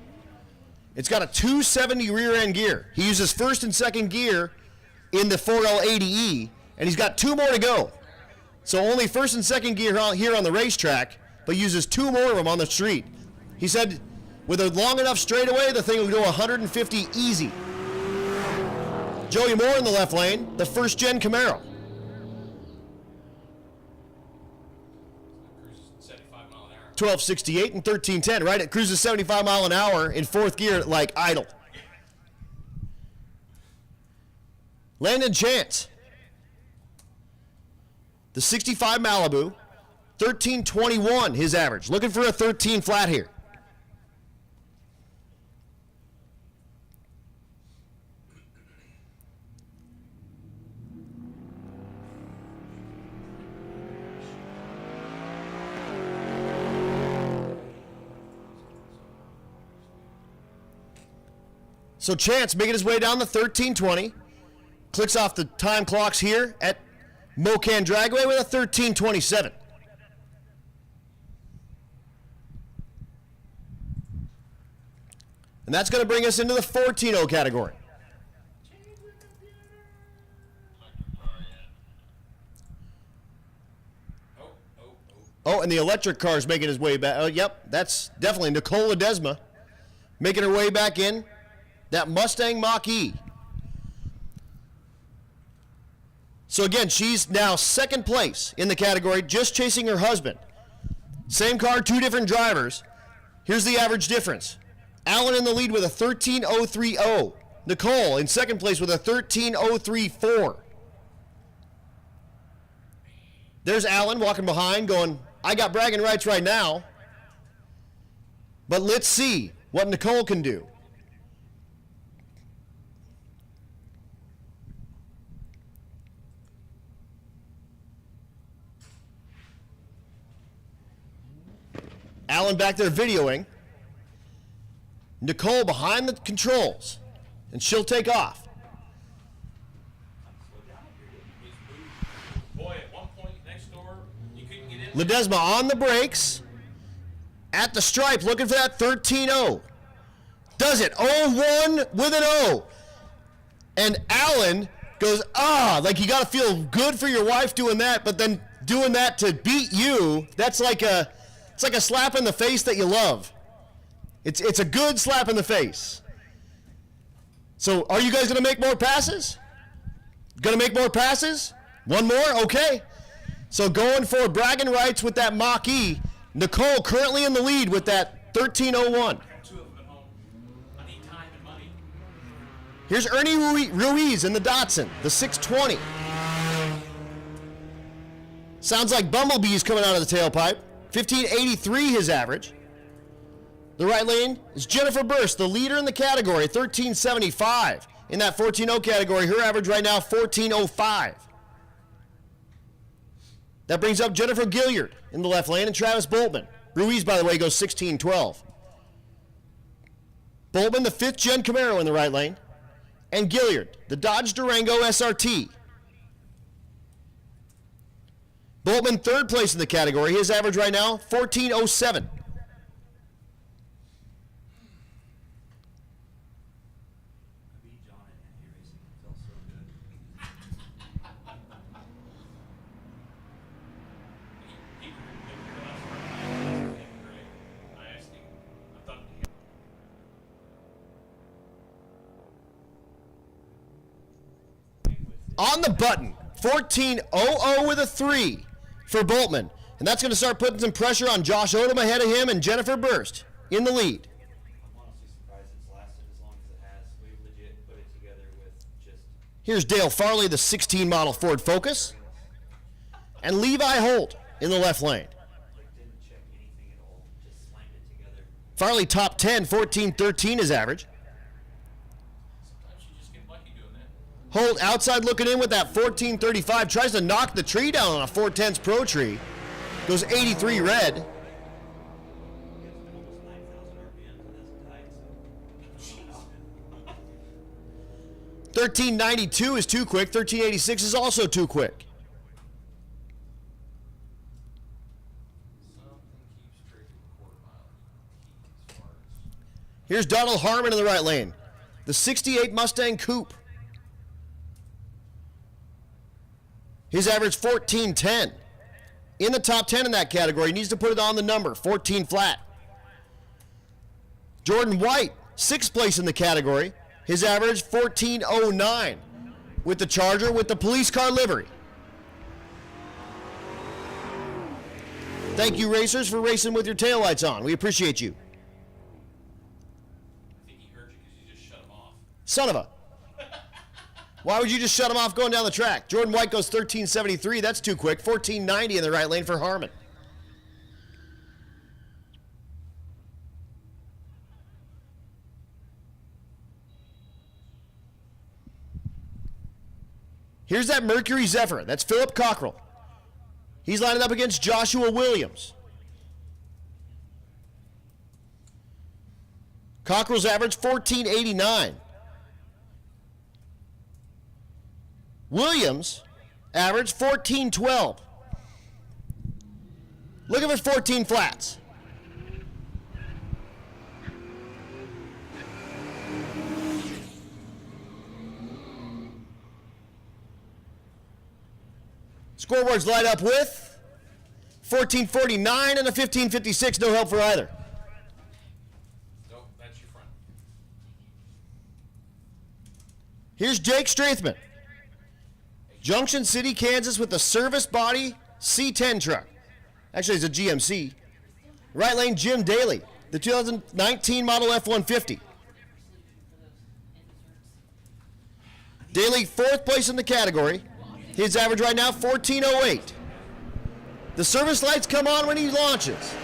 It's got a 270 rear end gear. He uses first and second gear in the 4L80E, and he's got 2 more to go. So only first and second gear here on the racetrack, but uses 2 more of them on the street. He said with a long enough straightaway, the thing will go 150 easy. Joey Moore in the left lane, the first gen Camaro. 12:68 and 13:10, right? It cruises 75 mile an hour in 4th gear like idle. Landon Chance. The 65 Malibu, 13:21 his average. Looking for a 13 flat here. So Chance making his way down the 13:20. Clicks off the time clocks here at Mo-Kan Dragway with a 13.27. And that's going to bring us into the 14.0 category. Oh, and the electric car is making his way back. Oh, yep, that's definitely Nicole Ledesma making her way back in. That Mustang Mach-E. So again, she's now second place in the category, just chasing her husband. Same car, two different drivers. Here's the average difference. Alan in the lead with a 13.030. Nicole in second place with a 13.034. There's Alan walking behind going, I got bragging rights right now. But let's see what Nicole can do. Alan back there videoing. Nicole behind the controls. And she'll take off. Boy, at one point next door, you couldn't get in. Ledesma on the brakes. At the stripe, looking for that 13.0. Does it. 0-1 with an O. And Alan goes, like you got to feel good for your wife doing that, but then doing that to beat you, that's like it's like a slap in the face that you love. It's a good slap in the face. So are you guys going to make more passes? Going to make more passes? One more? Okay. So going for bragging rights with that Mach-E. Nicole currently in the lead with that 13.01. Two of them at home. I need time and money. Here's Ernie Ruiz in the Datsun, the 620. Sounds like bumblebees coming out of the tailpipe. 15.83 his average. The right lane is Jennifer Burst, the leader in the category, 13.75. In that 14.0 category, her average right now, 14.05. That brings up Jennifer Gilliard in the left lane and Travis Boltman. Ruiz, by the way, goes 16.12. Boltman, the 5th gen Camaro in the right lane. And Gilliard, the Dodge Durango SRT. Boltman, 3rd place in the category. His average right now, 14.07. On the button, 14.00 with a 3 for Boltman. And that's going to start putting some pressure on Josh Odom ahead of him and Jennifer Burst in the lead. I'm honestly surprised it's lasted as long as it has. We've legit put it together with just... Here's Dale Farley, the 16 model Ford Focus. And Levi Holt in the left lane. didn't check anything at all. Just slammed it together. Farley top 10, 14.13 his average. Sometimes you just get lucky doing that. Holt outside looking in with that 14.35. Tries to knock the tree down on a 410s Pro tree. Goes 83 red. It's been almost 9,000 RPMs and hasn't died, so... 13.92 is too quick. 13.86 is also too quick. Something keeps trading quarter mile. As far as Here's Donald Harmon in the right lane. The 68 Mustang Coupe. His average 14.10. In the top 10 in that category. He needs to put it on the number, 14 flat. Jordan White, 6th place in the category. His average 14.09 with the Charger with the police car livery. Thank you, racers, for racing with your taillights on. We appreciate you. I think he heard you because you just shut him off. Son of a. Why would you just shut him off going down the track? Jordan White goes 13.73. That's too quick. 14.90 in the right lane for Harmon. Here's that Mercury Zephyr. That's Philip Cockrell. He's lining up against Joshua Williams. Cockrell's average 14.89. Williams Average 14.12. Looking for 14 flats. Scoreboards light up with 14.49 and a 15.56. No help for either. Nope, that's your front. Here's Jake Strathman. Junction City, Kansas with the service body C10 truck. Actually, it's a GMC. Right lane, Jim Daly, the 2019 model F-150. Daly, 4th place in the category. His average right now, 14.08. The service lights come on when he launches.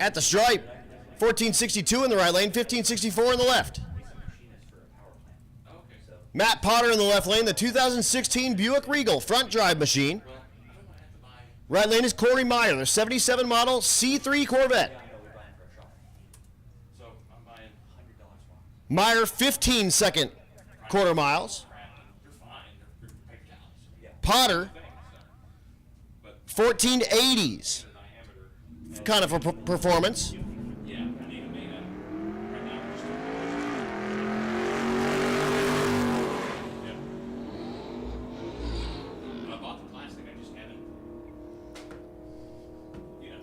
At the stripe, 14.62 in the right lane, 15.64 in the left. Matt Potter in the left lane, the 2016 Buick Regal front drive machine. Right lane is Corey Meyer, the 77 model C3 Corvette. Meyer, 15-second quarter miles. Potter, 14.80s. Kind of a performance.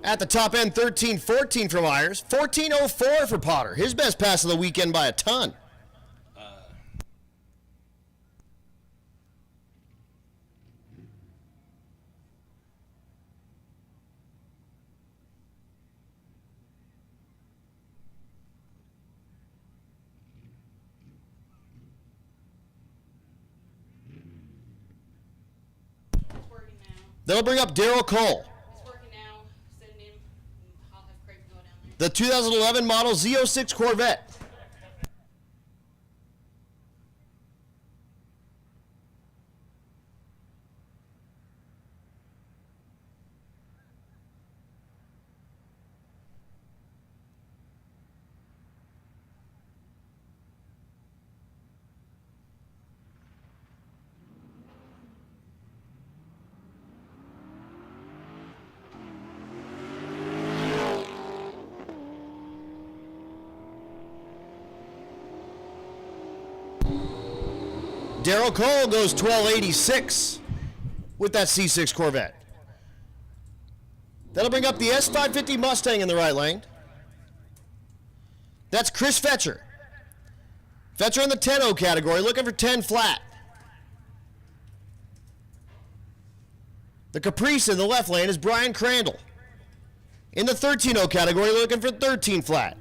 At the top end, 13.14 for Myers, 14.04 for Potter. His best pass of the weekend by a ton. That'll bring up Daryl Cole. The 2011 model Z06 Corvette. Daryl Cole goes 12.86 with that C6 Corvette. That'll bring up the S550 Mustang in the right lane. That's Chris Fetcher. Fetcher in the 10.0 category, looking for 10 flat. The Caprice in the left lane is Brian Crandall. In the 13.0 category, looking for 13 flat.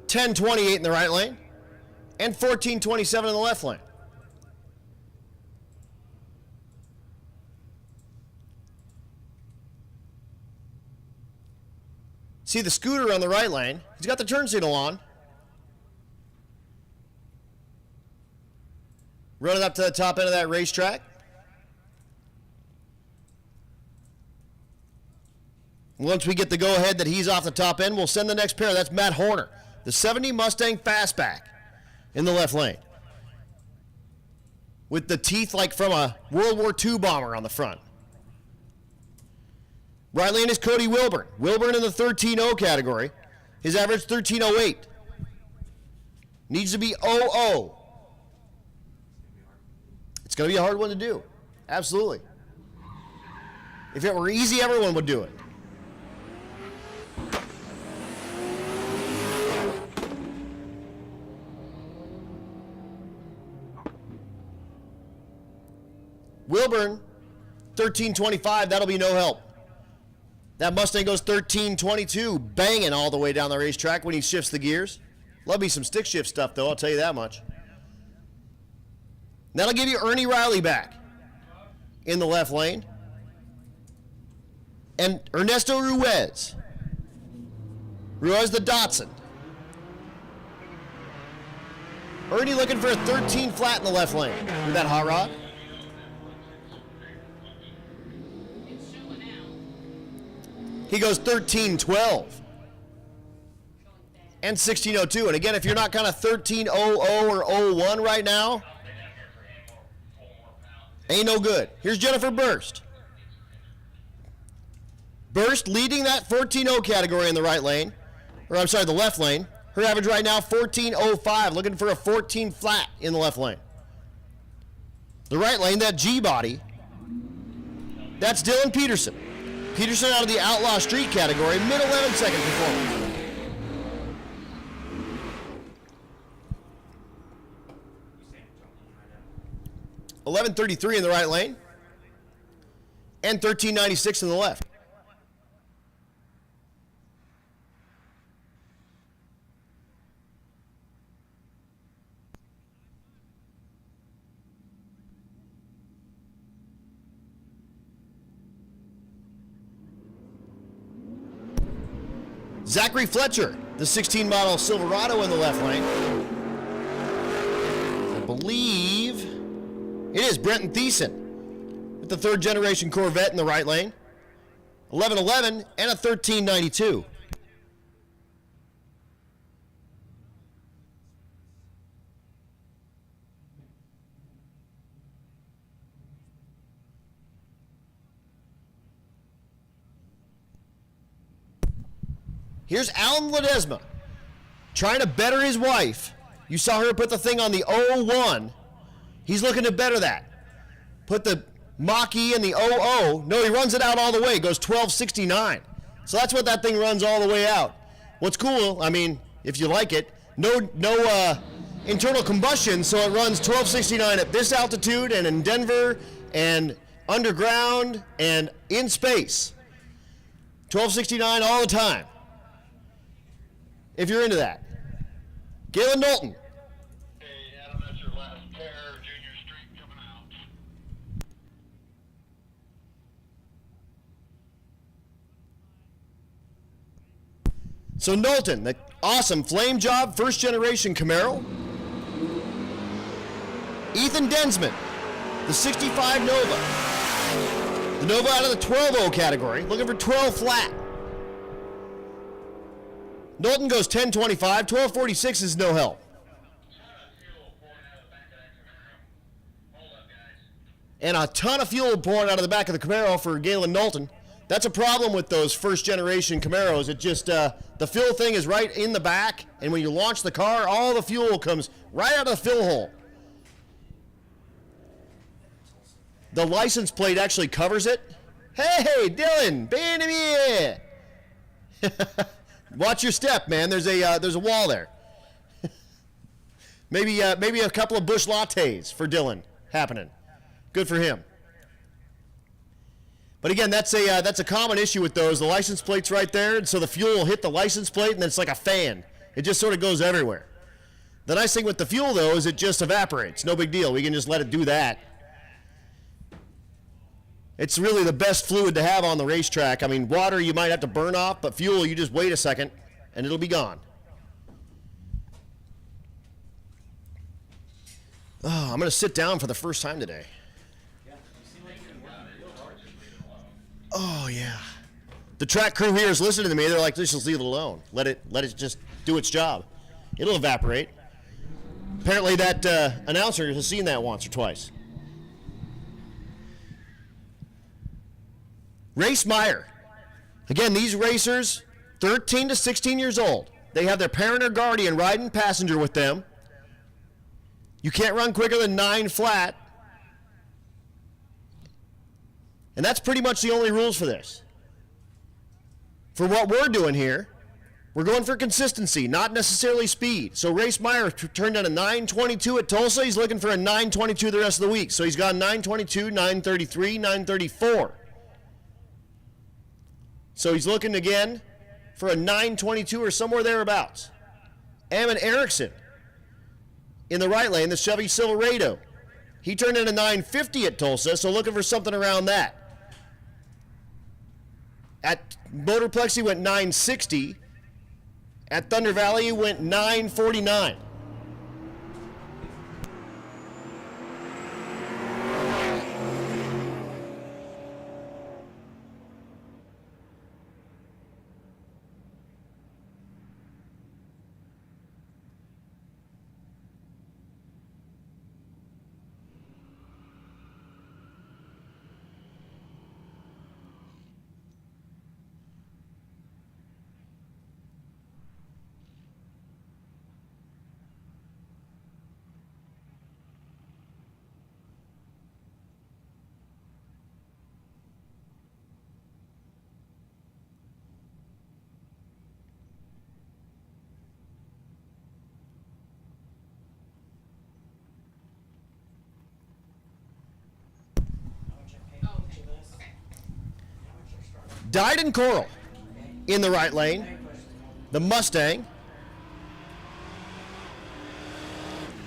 $10.28 in the right lane and $14.27 in the left lane. See the scooter on the right lane. He's got the turn signal on. Running up to the top end of that racetrack. Once we get the go-ahead that he's off the top end, we'll send the next pair. That's Matt Horner, the 70 Mustang Fastback in the left lane, with the teeth like from a World War II bomber on the front. Right lane is Cody Wilburn. Wilburn in the 13.0 category. His average 13.08. Needs to be 0.0. It's going to be a hard one to do. Absolutely. If it were easy, everyone would do it. Wilburn, 13.25. That'll be no help. That Mustang goes 13.22, banging all the way down the racetrack when he shifts the gears. Love me some stick shift stuff, though, I'll tell you that much. That'll give you Ernie Riley back in the left lane. And Ernesto Ruiz Ruiz the Datsun. Ernie looking for a 13 flat in the left lane with that hot rod. He goes 13-12 and 16:02. And again, if you're not kind of 13:00 or 01 right now, ain't no good. Here's Jennifer Burst. Burst leading that 14:0 category in the right lane, or I'm sorry, the left lane. Her average right now 14:05, looking for a 14 flat in the left lane. The right lane, that G body, that's Dylan Peterson. Peterson out of the Outlaw Street category, mid 11-second performance. $11.33 in the right lane, and $13.96 in the left. Zachary Fletcher, the 16 model Silverado in the left lane. I believe it is Brenton Thiessen with the 3rd generation Corvette in the right lane. 11-11 and a 13.92. Here's Alan Ledesma trying to better his wife. You saw her put the thing on the 01. He's looking to better that. Put the Mach-E in the 00. No, he runs it out all the way. Goes 12.69. So that's what that thing runs all the way out. What's cool, I mean, if you like it, no internal combustion, so it runs 12.69 at this altitude and in Denver and underground and in space. 12.69 all the time. If you're into that. Galen Knowlton. Hey, Adam, that's your last pair, Junior Street coming out. So Knowlton, the awesome flame job, 1st generation Camaro. Ethan Densman, the 65 Nova. The Nova out of the 12-0 category, looking for 12 flat. Knowlton goes 10.25, 12.46 is no help. And a ton of fuel pouring out of the back of the Camaro for Galen Knowlton. That's a problem with those 1st generation Camaros. It just, the fill thing is right in the back, and when you launch the car, all the fuel comes right out of the fill hole. The license plate actually covers it. Hey, Dylan, Benjamin. Watch your step, man. There's a wall there. maybe a couple of Busch lattes for Dylan happening. Good for him. But again, that's a common issue with those. The license plate's right there, and so the fuel will hit the license plate, and then it's like a fan. It just sort of goes everywhere. The nice thing with the fuel, though, is it just evaporates. No big deal. We can just let it do that. It's really the best fluid to have on the racetrack. I mean, water you might have to burn off, but fuel, you just wait a second, and it'll be gone. Oh, I'm going to sit down for the first time today. Oh, yeah. The track crew here is listening to me. They're like, let's just leave it alone. Let it just do its job. It'll evaporate. Apparently that announcer has seen that once or twice. Race Meyer. Again, these racers, 13 to 16 years old. They have their parent or guardian riding passenger with them. You can't run quicker than 9 flat. And that's pretty much the only rules for this. For what we're doing here, we're going for consistency, not necessarily speed. So Race Meyer turned in a 9:22 at Tulsa. He's looking for a 9:22 the rest of the week. So he's got 9:22, 9:33, 9:34. So he's looking again for a 9:22 or somewhere thereabouts. Eamon Erickson in the right lane, the Chevy Silverado. He turned in a 9:50 at Tulsa, so looking for something around that. At Motorplex, he went 9:60. At Thunder Valley, went 9:49. Dyed in Coral in the right lane. The Mustang.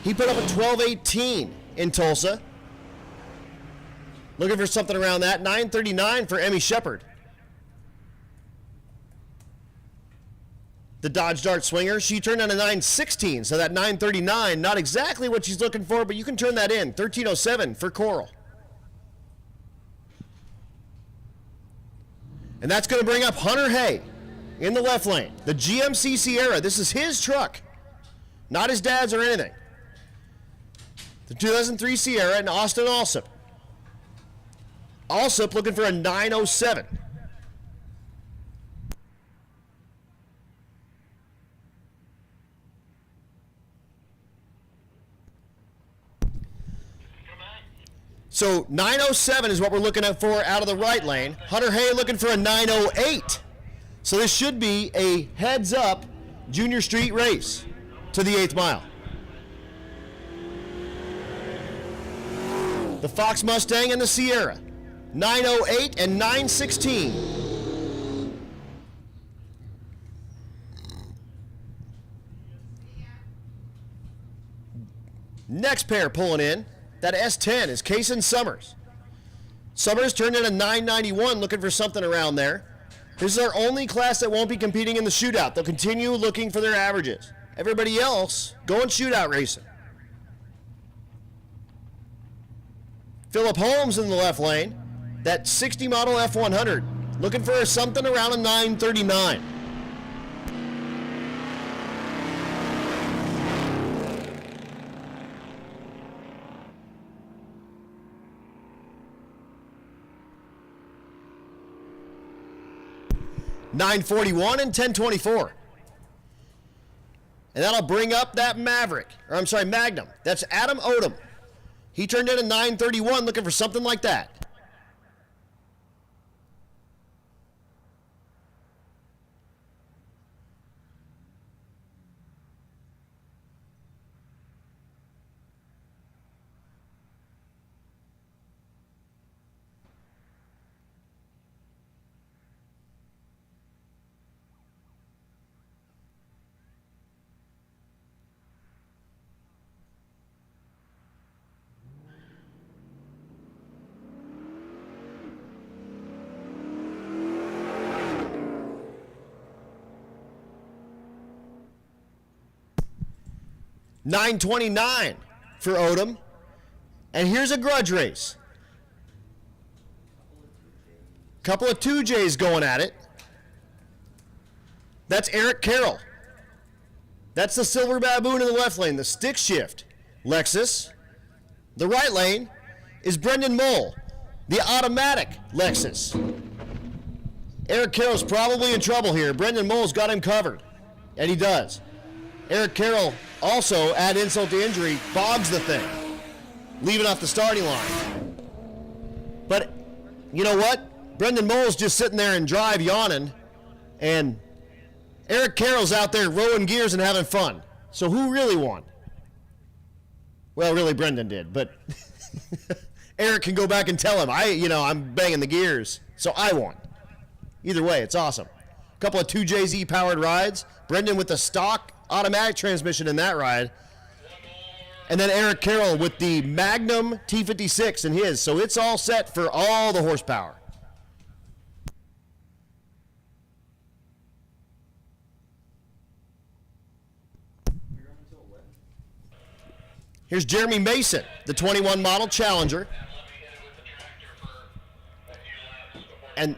He put up a 12:18 in Tulsa. Looking for something around that. 9:39 for Emmy Shepard. The Dodge Dart Swinger, she turned on a 9:16, so that 9:39, not exactly what she's looking for, but you can turn that in. 13:07 for Coral. And that's going to bring up Hunter Hay in the left lane. The GMC Sierra. This is his truck, not his dad's or anything. The 2003 Sierra and Austin Alsop. Alsop looking for a 9:07. So 9:07 is what we're looking at for out of the right lane. Hunter Hay looking for a 9:08. So this should be a heads-up junior street race to the 8th mile. The Fox Mustang and the Sierra. 9:08 and 9:16. Next pair pulling in. That S10 is Case and Summers. Summers turned in a 9:91, looking for something around there. This is our only class that won't be competing in the shootout. They'll continue looking for their averages. Everybody else going shootout racing. Phillip Holmes in the left lane. That 60 model F100, looking for something around a 9:39. $9:41 and 10:24. And that'll bring up that Magnum. That's Adam Odom. He turned in a 9:31, looking for something like that. $9.29 for Odom. And here's a grudge race. Couple of 2Js going at it. That's Eric Carroll. That's the Silver Baboon in the left lane, the stick shift Lexus. The right lane is Brendan Mole, the automatic Lexus. Eric Carroll's probably in trouble here. Brendan Mole's got him covered, and he does. Eric Carroll also, add insult to injury, bogs the thing, leaving off the starting line. But you know what? Brendan Mole's just sitting there in drive yawning, and Eric Carroll's out there rowing gears and having fun. So who really won? Well, really Brendan did, but Eric can go back and tell him, I'm banging the gears, so I won. Either way, it's awesome. A couple of 2JZ powered rides. Brendan with the stock automatic transmission in that ride. And then Eric Carroll with the Magnum T56 in his. So it's all set for all the horsepower. Here's Jeremy Mason, the 21 model Challenger. And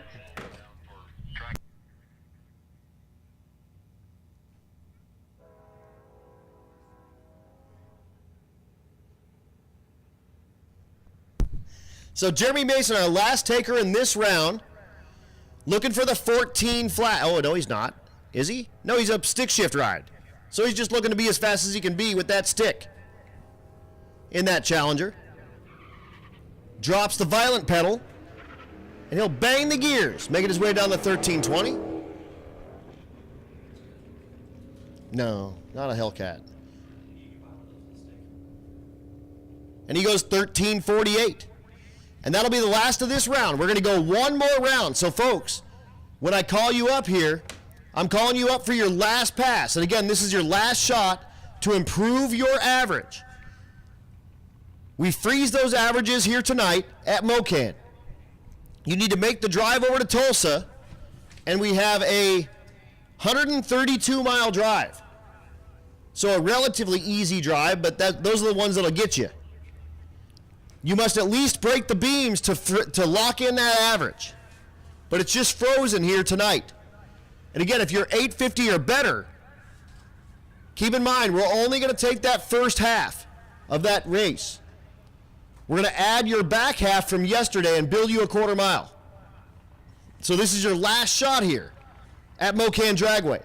so Jeremy Mason, our last taker in this round, looking for the 14 flat. Oh, no, he's not. Is he? No, he's a stick shift ride. So he's just looking to be as fast as he can be with that stick in that Challenger. Drops the violent pedal, and he'll bang the gears, making his way down the 1320. No, not a Hellcat. And he goes 1348. And that'll be the last of this round. We're going to go one more round. So, folks, when I call you up here, I'm calling you up for your last pass. And again, this is your last shot to improve your average. We freeze those averages here tonight at Mo-Kan. You need to make the drive over to Tulsa, and we have a 132-mile drive. So a relatively easy drive, but those are the ones that'll get you. You must at least break the beams to lock in that average. But it's just frozen here tonight. And again, if you're 850 or better, keep in mind, we're only going to take that first half of that race. We're going to add your back half from yesterday and build you a quarter mile. So this is your last shot here at Mo-Kan Dragway.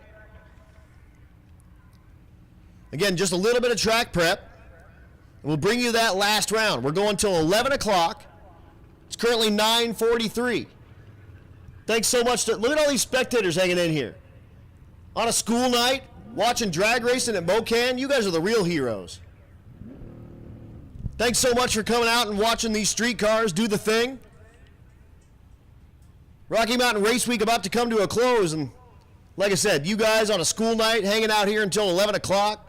Again, just a little bit of track prep. We'll bring you that last round. We're going till 11 o'clock. It's currently 9:43. Thanks so much. Look at all these spectators hanging in here. On a school night, watching drag racing at Mo-Kan, you guys are the real heroes. Thanks so much for coming out and watching these street cars do the thing. Rocky Mountain Race Week about to come to a close, and like I said, you guys on a school night hanging out here until 11 o'clock,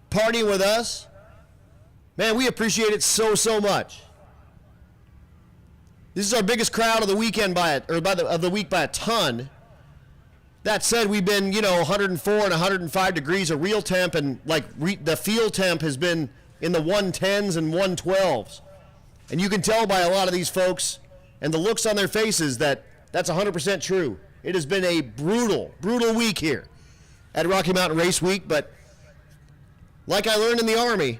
partying with us. Man, we appreciate it so, so much. This is our biggest crowd of the weekend of the week by a ton. That said, we've been, 104 and 105 degrees of real temp, and the field temp has been in the 110s and 112s. And you can tell by a lot of these folks and the looks on their faces that that's 100% true. It has been a brutal, brutal week here at Rocky Mountain Race Week, but like I learned in the Army,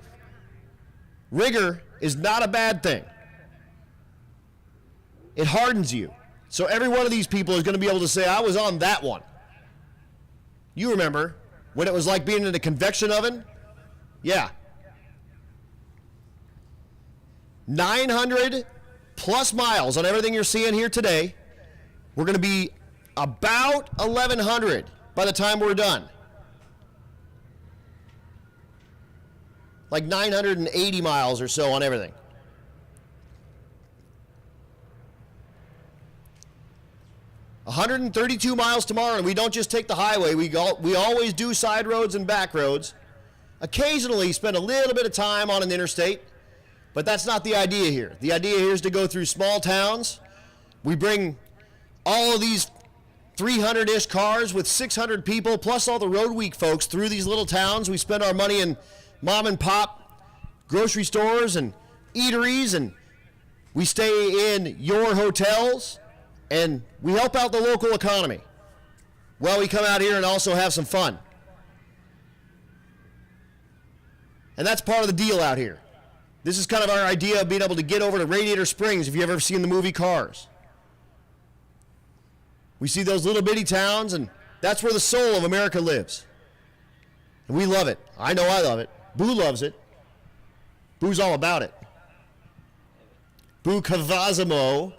rigor is not a bad thing. It hardens you. So every one of these people is going to be able to say, I was on that one. You remember when it was like being in a convection oven? Yeah. 900 plus miles on everything you're seeing here today. We're going to be about 1,100 by the time we're done. Like 980 miles or so on everything. $132 miles tomorrow, and we don't just take the highway. We always do side roads and back roads. Occasionally spend a little bit of time on an interstate, but that's not the idea here. The idea here is to go through small towns. We bring all of these 300-ish cars with 600 people, plus all the Road Week folks through these little towns. We spend our money in mom and pop grocery stores and eateries, and we stay in your hotels, and we help out the local economy while we come out here and also have some fun. And that's part of the deal out here. This is kind of our idea of being able to get over to Radiator Springs, if you've ever seen the movie Cars. We see those little bitty towns, and that's where the soul of America lives. And we love it. I know I love it. Boo loves it. Boo's all about it. Boo Cavazimo,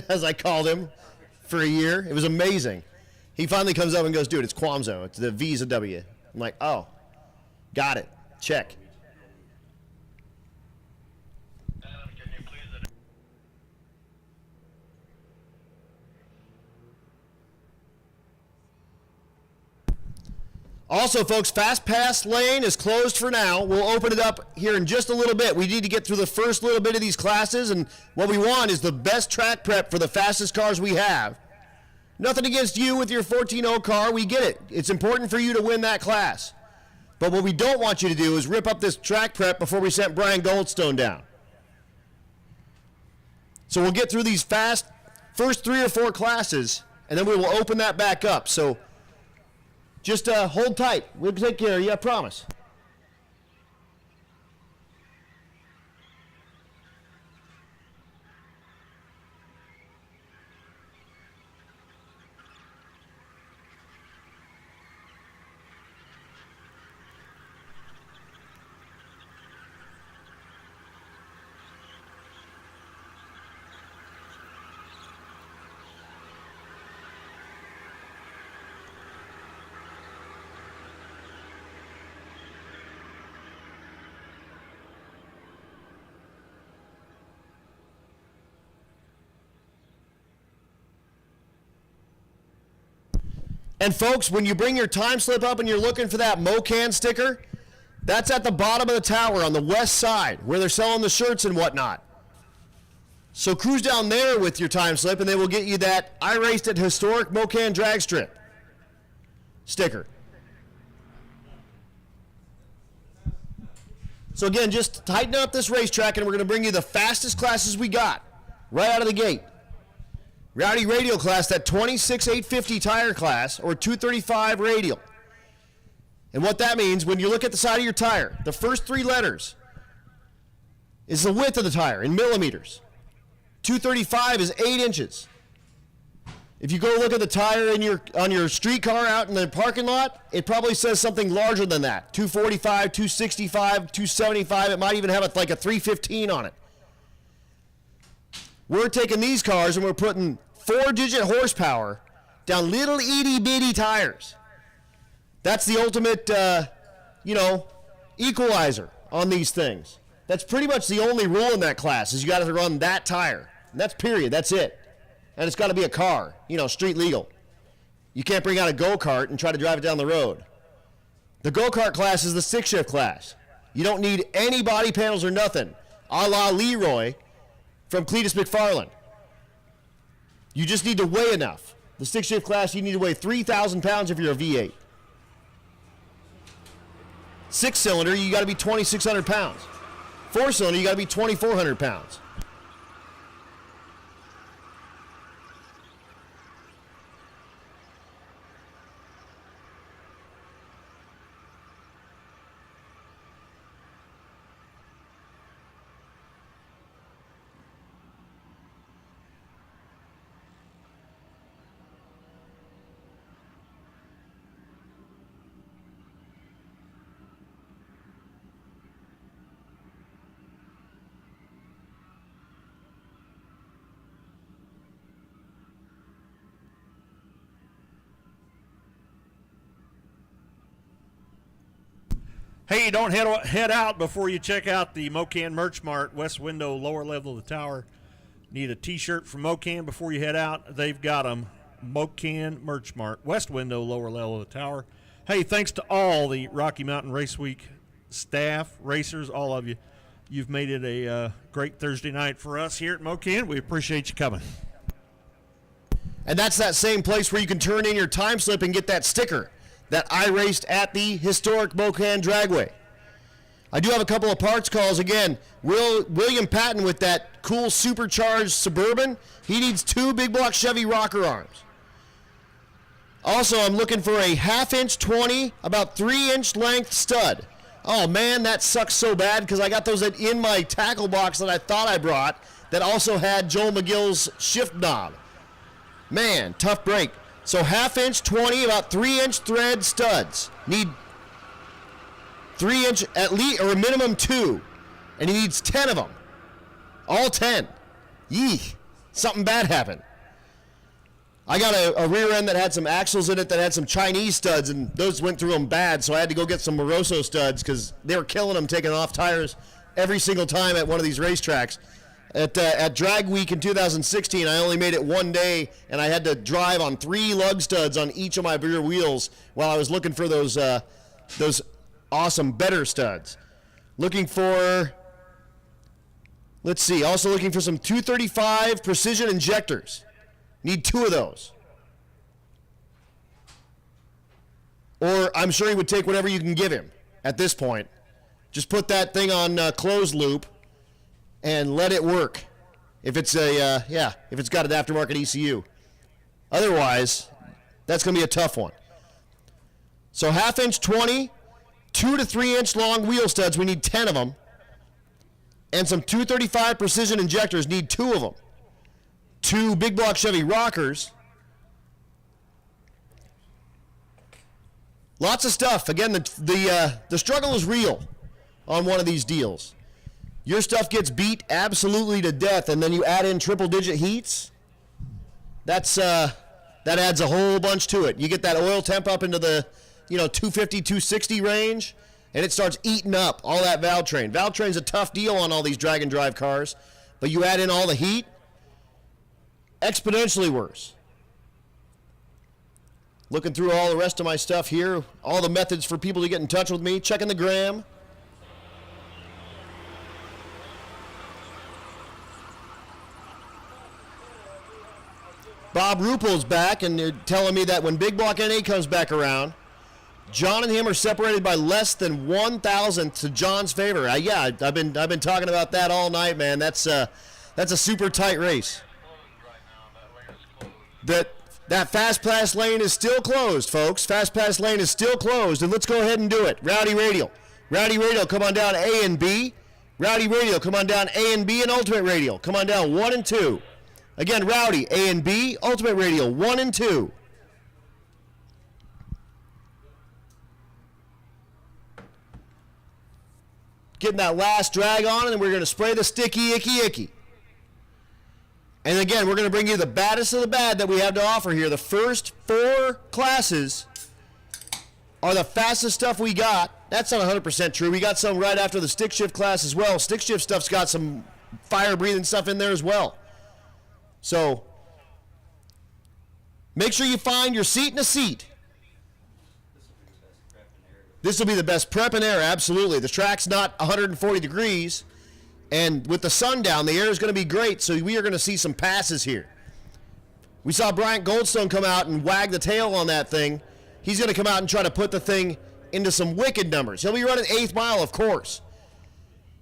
as I called him for a year. It was amazing. He finally comes up and goes, dude, it's Quamzo. It's the V's a W. I'm like, oh, got it. Check. Also, folks, Fast Pass Lane is closed for now. We'll open it up here in just a little bit. We need to get through the first little bit of these classes, and what we want is the best track prep for the fastest cars we have. Nothing against you with your 14.0 car. We get it. It's important for you to win that class. But what we don't want you to do is rip up this track prep before we sent Brian Goldstone down. So we'll get through these first 3 or 4 classes, and then we will open that back up. So just hold tight. We'll take care of you, I promise. And folks, when you bring your time slip up and you're looking for that Mo-Kan sticker, that's at the bottom of the tower on the west side where they're selling the shirts and whatnot. So cruise down there with your time slip and they will get you that I raced at historic Mo-Kan drag strip sticker. So again, just tighten up this racetrack and we're going to bring you the fastest classes we got right out of the gate. Rowdy Radial class, that 26.850 tire class, or 235 Radial. And what that means, when you look at the side of your tire, the first 3 letters is the width of the tire in millimeters. 235 is 8 inches. If you go look at the tire on your street car out in the parking lot, it probably says something larger than that. 245, 265, 275. It might even have like a 315 on it. We're taking these cars and we're putting 4-digit horsepower down little itty-bitty tires. That's the ultimate, equalizer on these things. That's pretty much the only rule in that class is you got to run that tire. And that's period. That's it. And it's got to be a car, street legal. You can't bring out a go-kart and try to drive it down the road. The go-kart class is the 6-shift class. You don't need any body panels or nothing, a la Leroy from Cletus McFarland. You just need to weigh enough. The 6-shift class, you need to weigh 3,000 pounds if you're a V8. 6-cylinder, you got to be 2,600 pounds. 4-cylinder, you got to be 2,400 pounds. Hey, don't head out before you check out the Mo-Kan Merch Mart, west window, lower level of the tower. Need a T-shirt from Mo-Kan before you head out? They've got them. Mo-Kan Merch Mart, west window, lower level of the tower. Hey, thanks to all the Rocky Mountain Race Week staff, racers, all of you. You've made it a great Thursday night for us here at Mo-Kan. We appreciate you coming. And that's that same place where you can turn in your time slip and get that sticker that I raced at the historic Mo-Kan Dragway. I do have a couple of parts calls. Again, William Patton with that cool supercharged Suburban, he needs 2 big block Chevy rocker arms. Also, I'm looking for a 1/2-inch 20, about 3-inch length stud. Oh man, that sucks so bad because I got those in my tackle box that I thought I brought that also had Joel McGill's shift knob. Man, tough break. So 1/2-inch 20, about 3-inch thread studs. Need 3-inch at least, or a minimum 2. And he needs 10 of them. All 10. Yee, something bad happened. I got a rear end that had some axles in it that had some Chinese studs, and those went through them bad, so I had to go get some Moroso studs because they were killing them, taking off tires every single time at one of these racetracks. At Drag Week in 2016, I only made it one day, and I had to drive on 3 lug studs on each of my rear wheels while I was looking for those awesome better studs. Looking for, let's see, also looking for some 235 precision injectors. Need 2 of those. Or I'm sure he would take whatever you can give him. at this point. Just put that thing on closed loop and let it work. If it's if it's got an aftermarket ECU. Otherwise, that's going to be a tough one. So 1/2-inch 20, 2 to 3 inch long wheel studs. We need 10 of them. And some 235 precision injectors. Need 2 of them. 2 big block Chevy rockers. Lots of stuff. Again, the struggle is real on one of these deals. Your stuff gets beat absolutely to death, and then you add in triple-digit heats. That adds a whole bunch to it. You get that oil temp up into the 250, 260 range, and it starts eating up all that valve train. Valve train's a tough deal on all these drag and drive cars, but you add in all the heat, exponentially worse. Looking through all the rest of my stuff here, all the methods for people to get in touch with me, checking the gram. Bob Ruppel's back, and they're telling me that when Big Block NA comes back around, John and him are separated by less than 1,000th to John's favor. I've been talking about that all night, man. That's a super tight race. That fast pass lane is still closed, folks. Fast pass lane is still closed, and let's go ahead and do it. Rowdy Radial. Rowdy Radial, come on down A and B. Rowdy Radial, come on down A and B, and Ultimate Radial. Come on down 1 and 2. Again, Rowdy, A and B, Ultimate Radial, 1 and 2. Getting that last drag on, and then we're going to spray the sticky, icky. And again, we're going to bring you the baddest of the bad that we have to offer here. The first 4 classes are the fastest stuff we got. That's not 100% true. We got some right after the stick shift class as well. Stick shift stuff's got some fire-breathing stuff in there as well. So make sure you find your seat in a seat. This will be the best prep and air, absolutely. The track's not 140 degrees. And with the sun down, the air is going to be great, so we are going to see some passes here. We saw Bryant Goldstone come out and wag the tail on that thing. He's going to come out and try to put the thing into some wicked numbers. He'll be running 8th mile, of course,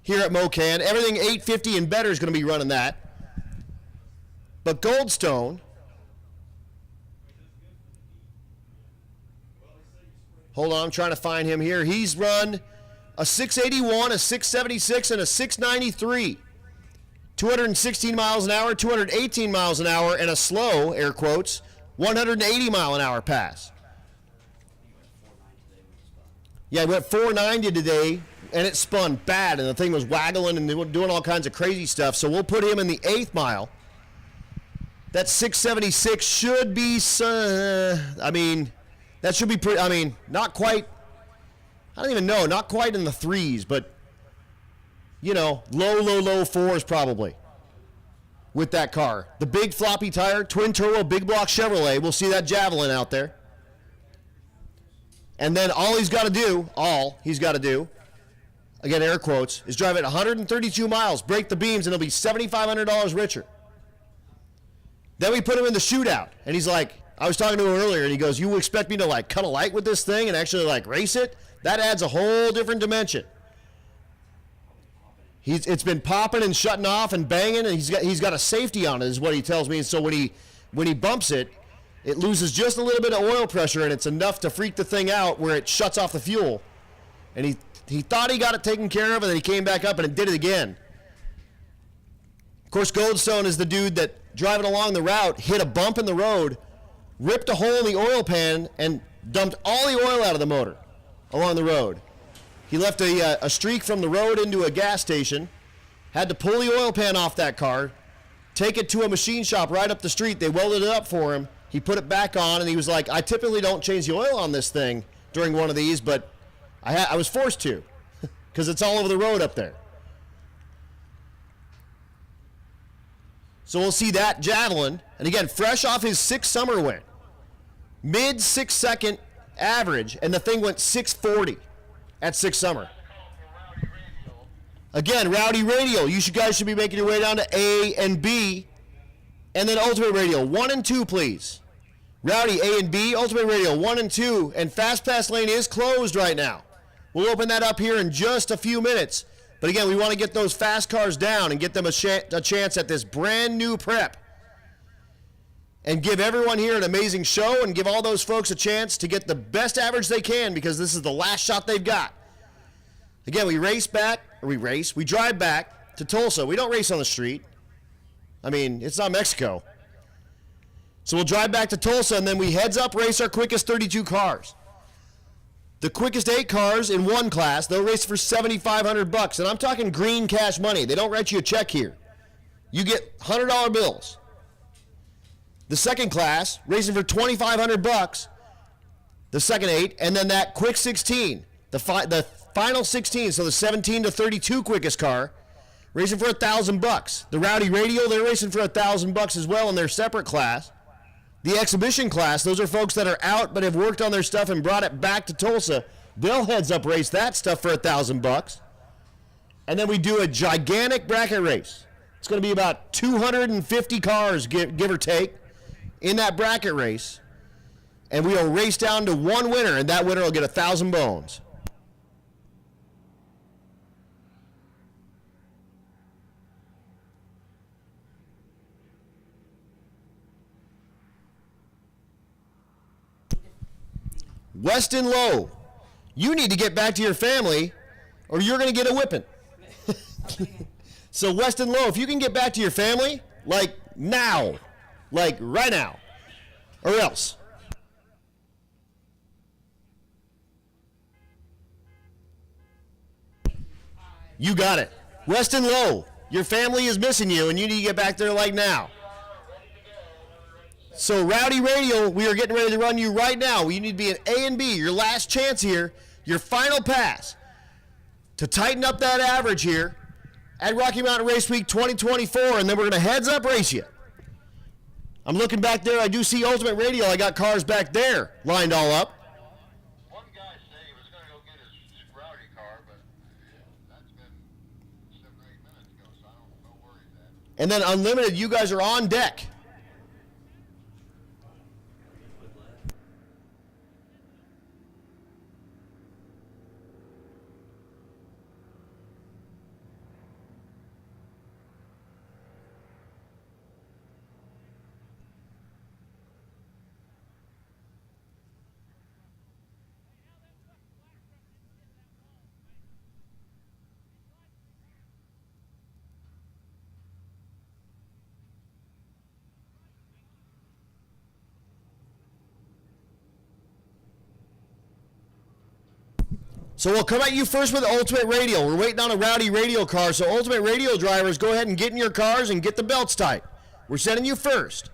here at Mo-Kan. Everything 850 and better is going to be running that. But Goldstone, hold on, I'm trying to find him here. He's run a 681, a 676, and a 693. 216 miles an hour, 218 miles an hour, and a slow, air quotes, 180 mile an hour pass. Yeah, he went 490 today, and it spun bad, and the thing was waggling and doing all kinds of crazy stuff. So we'll put him in the 8th mile. That 676 should be, that should be pretty, not quite. I don't even know, not quite in the 3s, but, low 4s probably with that car. The big floppy tire, twin turbo, big block Chevrolet. We'll see that Javelin out there. And then all he's got to do, again, air quotes, is drive it 132 miles, break the beams, and he'll be $7,500 richer. Then we put him in the shootout, and he's like, I was talking to him earlier, and he goes, you expect me to, cut a light with this thing and actually, race it? That adds a whole different dimension. It's been popping and shutting off and banging, and he's got a safety on it, is what he tells me. And so when he bumps it, it loses just a little bit of oil pressure, and it's enough to freak the thing out where it shuts off the fuel. And he thought he got it taken care of, and then he came back up and it did it again. Of course, Goldstone is the dude that, driving along the route, hit a bump in the road, ripped a hole in the oil pan, and dumped all the oil out of the motor along the road. He left a streak from the road into a gas station, had to pull the oil pan off that car, take it to a machine shop right up the street. They welded it up for him. He put it back on, and he was like, I typically don't change the oil on this thing during one of these, but I was forced to because it's all over the road up there. So we'll see that Javelin, and again, fresh off his 6th summer win. Mid 6-second average, and the thing went 640 at 6th summer. Again, Rowdy Radial. You guys should be making your way down to A and B, and then Ultimate Radial. 1 and 2, please. Rowdy, A and B, Ultimate Radial, 1 and 2, and Fast Pass Lane is closed right now. We'll open that up here in just a few minutes. But again, we want to get those fast cars down and get them a chance at this brand new prep. And give everyone here an amazing show and give all those folks a chance to get the best average they can because this is the last shot they've got. Again, we drive back to Tulsa. We don't race on the street. I mean, it's not Mexico. So we'll drive back to Tulsa and then we heads up race our quickest 32 cars. The quickest 8 cars in one class, they'll race for $7,500, and I'm talking green cash money. They don't write you a check here. You get $100 bills. The second class, racing for $2,500, the second 8, and then that quick 16, the final 16, so the 17 to 32 quickest car, racing for $1,000. The Rowdy Radial, they're racing for $1,000 as well in their separate class. The exhibition class, those are folks that are out but have worked on their stuff and brought it back to Tulsa. They'll heads up race that stuff for $1,000. And then we do a gigantic bracket race. It's going to be about 250 cars, give or take, in that bracket race. And we'll race down to one winner, and that winner will get 1,000 bones. Weston Lowe, you need to get back to your family or you're going to get a whipping. So Weston Lowe, if you can get back to your family, like now, like right now, or else. You got it. Weston Lowe, your family is missing you and you need to get back there like now. So Rowdy Radial, we are getting ready to run you right now. You need to be an A and B, your last chance here, your final pass to tighten up that average here at Rocky Mountain Race Week 2024, and then we're going to heads up race you. I'm looking back there. I do see Ultimate Radial. I got cars back there lined all up. One guy said he was going to go get his Rowdy car, but that's been 7 or 8 minutes ago, so I don't know where he's at. And then Unlimited, you guys are on deck. So we'll come at you first with Ultimate Radial. We're waiting on a Rowdy Radial car, so Ultimate Radial drivers, go ahead and get in your cars and get the belts tight. We're sending you first.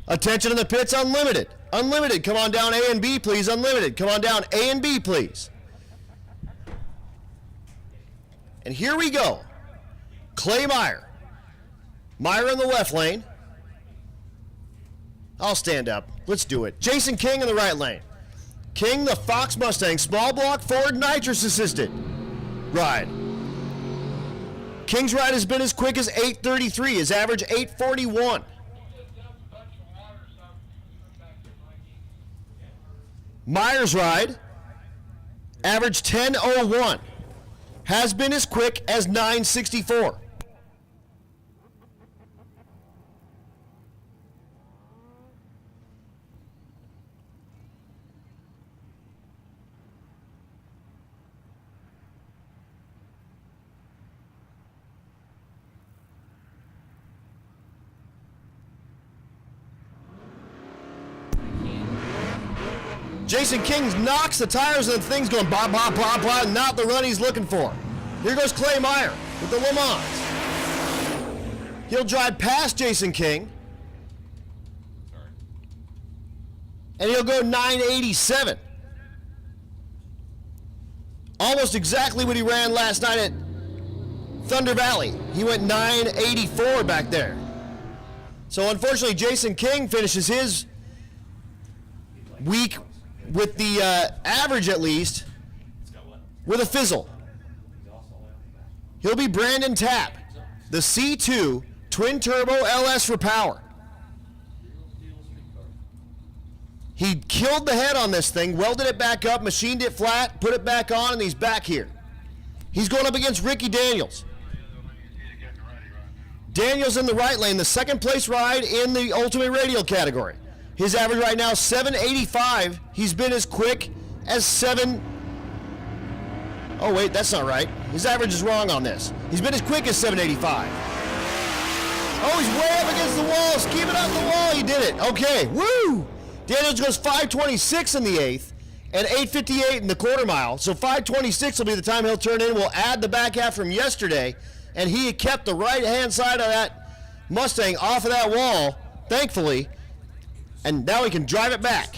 Attention in the pits, Unlimited. Unlimited, come on down A and B, please. Unlimited, come on down A and B, please. And here we go. Clay Meyer. Meyer in the left lane. I'll stand up. Let's do it. Jason King in the right lane. King, the Fox Mustang, small block Ford nitrous assisted ride. King's ride has been as quick as 8:33, his average 8:41. Meyer's ride, average 10:01, has been as quick as 9:64. Jason King knocks the tires and the thing's going blah, blah, blah, blah, not the run he's looking for. Here goes Clay Meyer with the Le Mans. He'll drive past Jason King. And he'll go 987. Almost exactly what he ran last night at Thunder Valley. He went 984 back there. So unfortunately, Jason King finishes his week with the average at least, with a fizzle. He'll be Brandon Tapp, the C2 twin turbo LS for power. He killed the head on this thing, welded it back up, machined it flat, put it back on, and he's back here. He's going up against Ricky Daniels. Daniels in the right lane, the second place ride in the Ultimate Radial category. His average right now, 785. He's been as quick as 7... Oh, wait, that's not right. His average is wrong on this. He's been as quick as 785. Oh, he's way up against the wall. He's keeping up the wall. He did it. Okay, woo! Daniels goes 526 in the 8th and 858 in the quarter mile. So 526 will be the time he'll turn in. We'll add the back half from yesterday, and he kept the right-hand side of that Mustang off of that wall, thankfully, and now he can drive it back.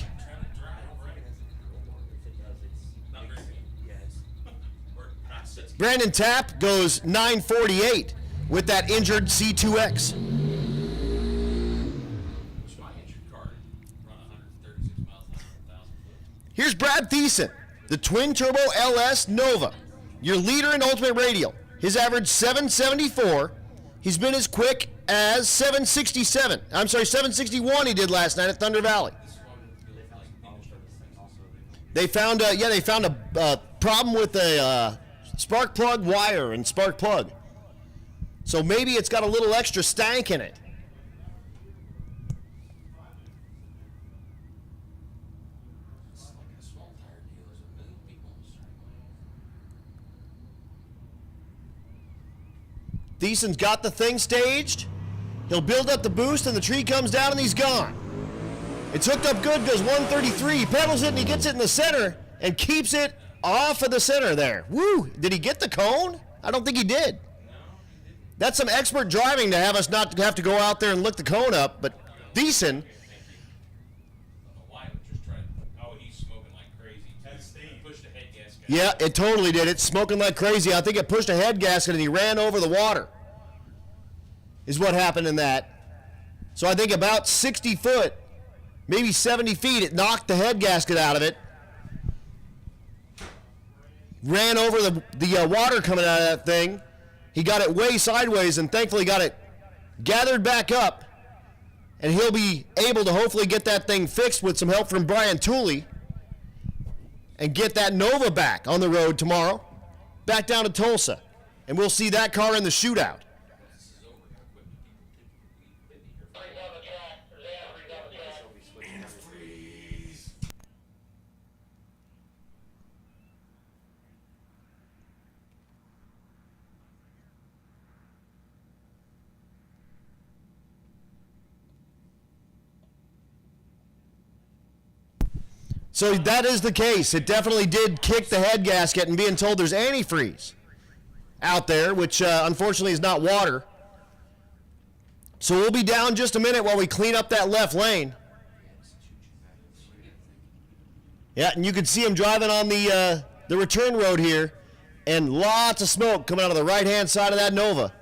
Brandon Tapp goes 948 with that injured C2X. Here's Brad Thiessen, the twin-turbo LS Nova, your leader in Ultimate Radial. His average 774. He's been as quick as 767. I'm sorry, 761 he did last night at Thunder Valley. They found a problem with a spark plug wire and spark plug. So maybe it's got a little extra stank in it. Thiessen's got the thing staged. He'll build up the boost and the tree comes down and he's gone. It's hooked up good, goes 133. He pedals it and he gets it in the center and keeps it off of the center there. Woo! Did he get the cone? I don't think he did. That's some expert driving to have us not have to go out there and look the cone up, but Thiessen. Yeah, it totally did. It's smoking like crazy. I think it pushed a head gasket and he ran over the water is what happened in that. So I think about 60 foot, maybe 70 feet, it knocked the head gasket out of it. Ran over the water coming out of that thing. He got it way sideways and thankfully got it gathered back up. And he'll be able to hopefully get that thing fixed with some help from Brian Tulie and get that Nova back on the road tomorrow, back down to Tulsa. And we'll see that car in the shootout. So that is the case. It definitely did kick the head gasket, and being told there's antifreeze out there, which unfortunately is not water. So we'll be down just a minute while we clean up that left lane. Yeah, and you can see him driving on the return road here, and lots of smoke coming out of the right-hand side of that Nova.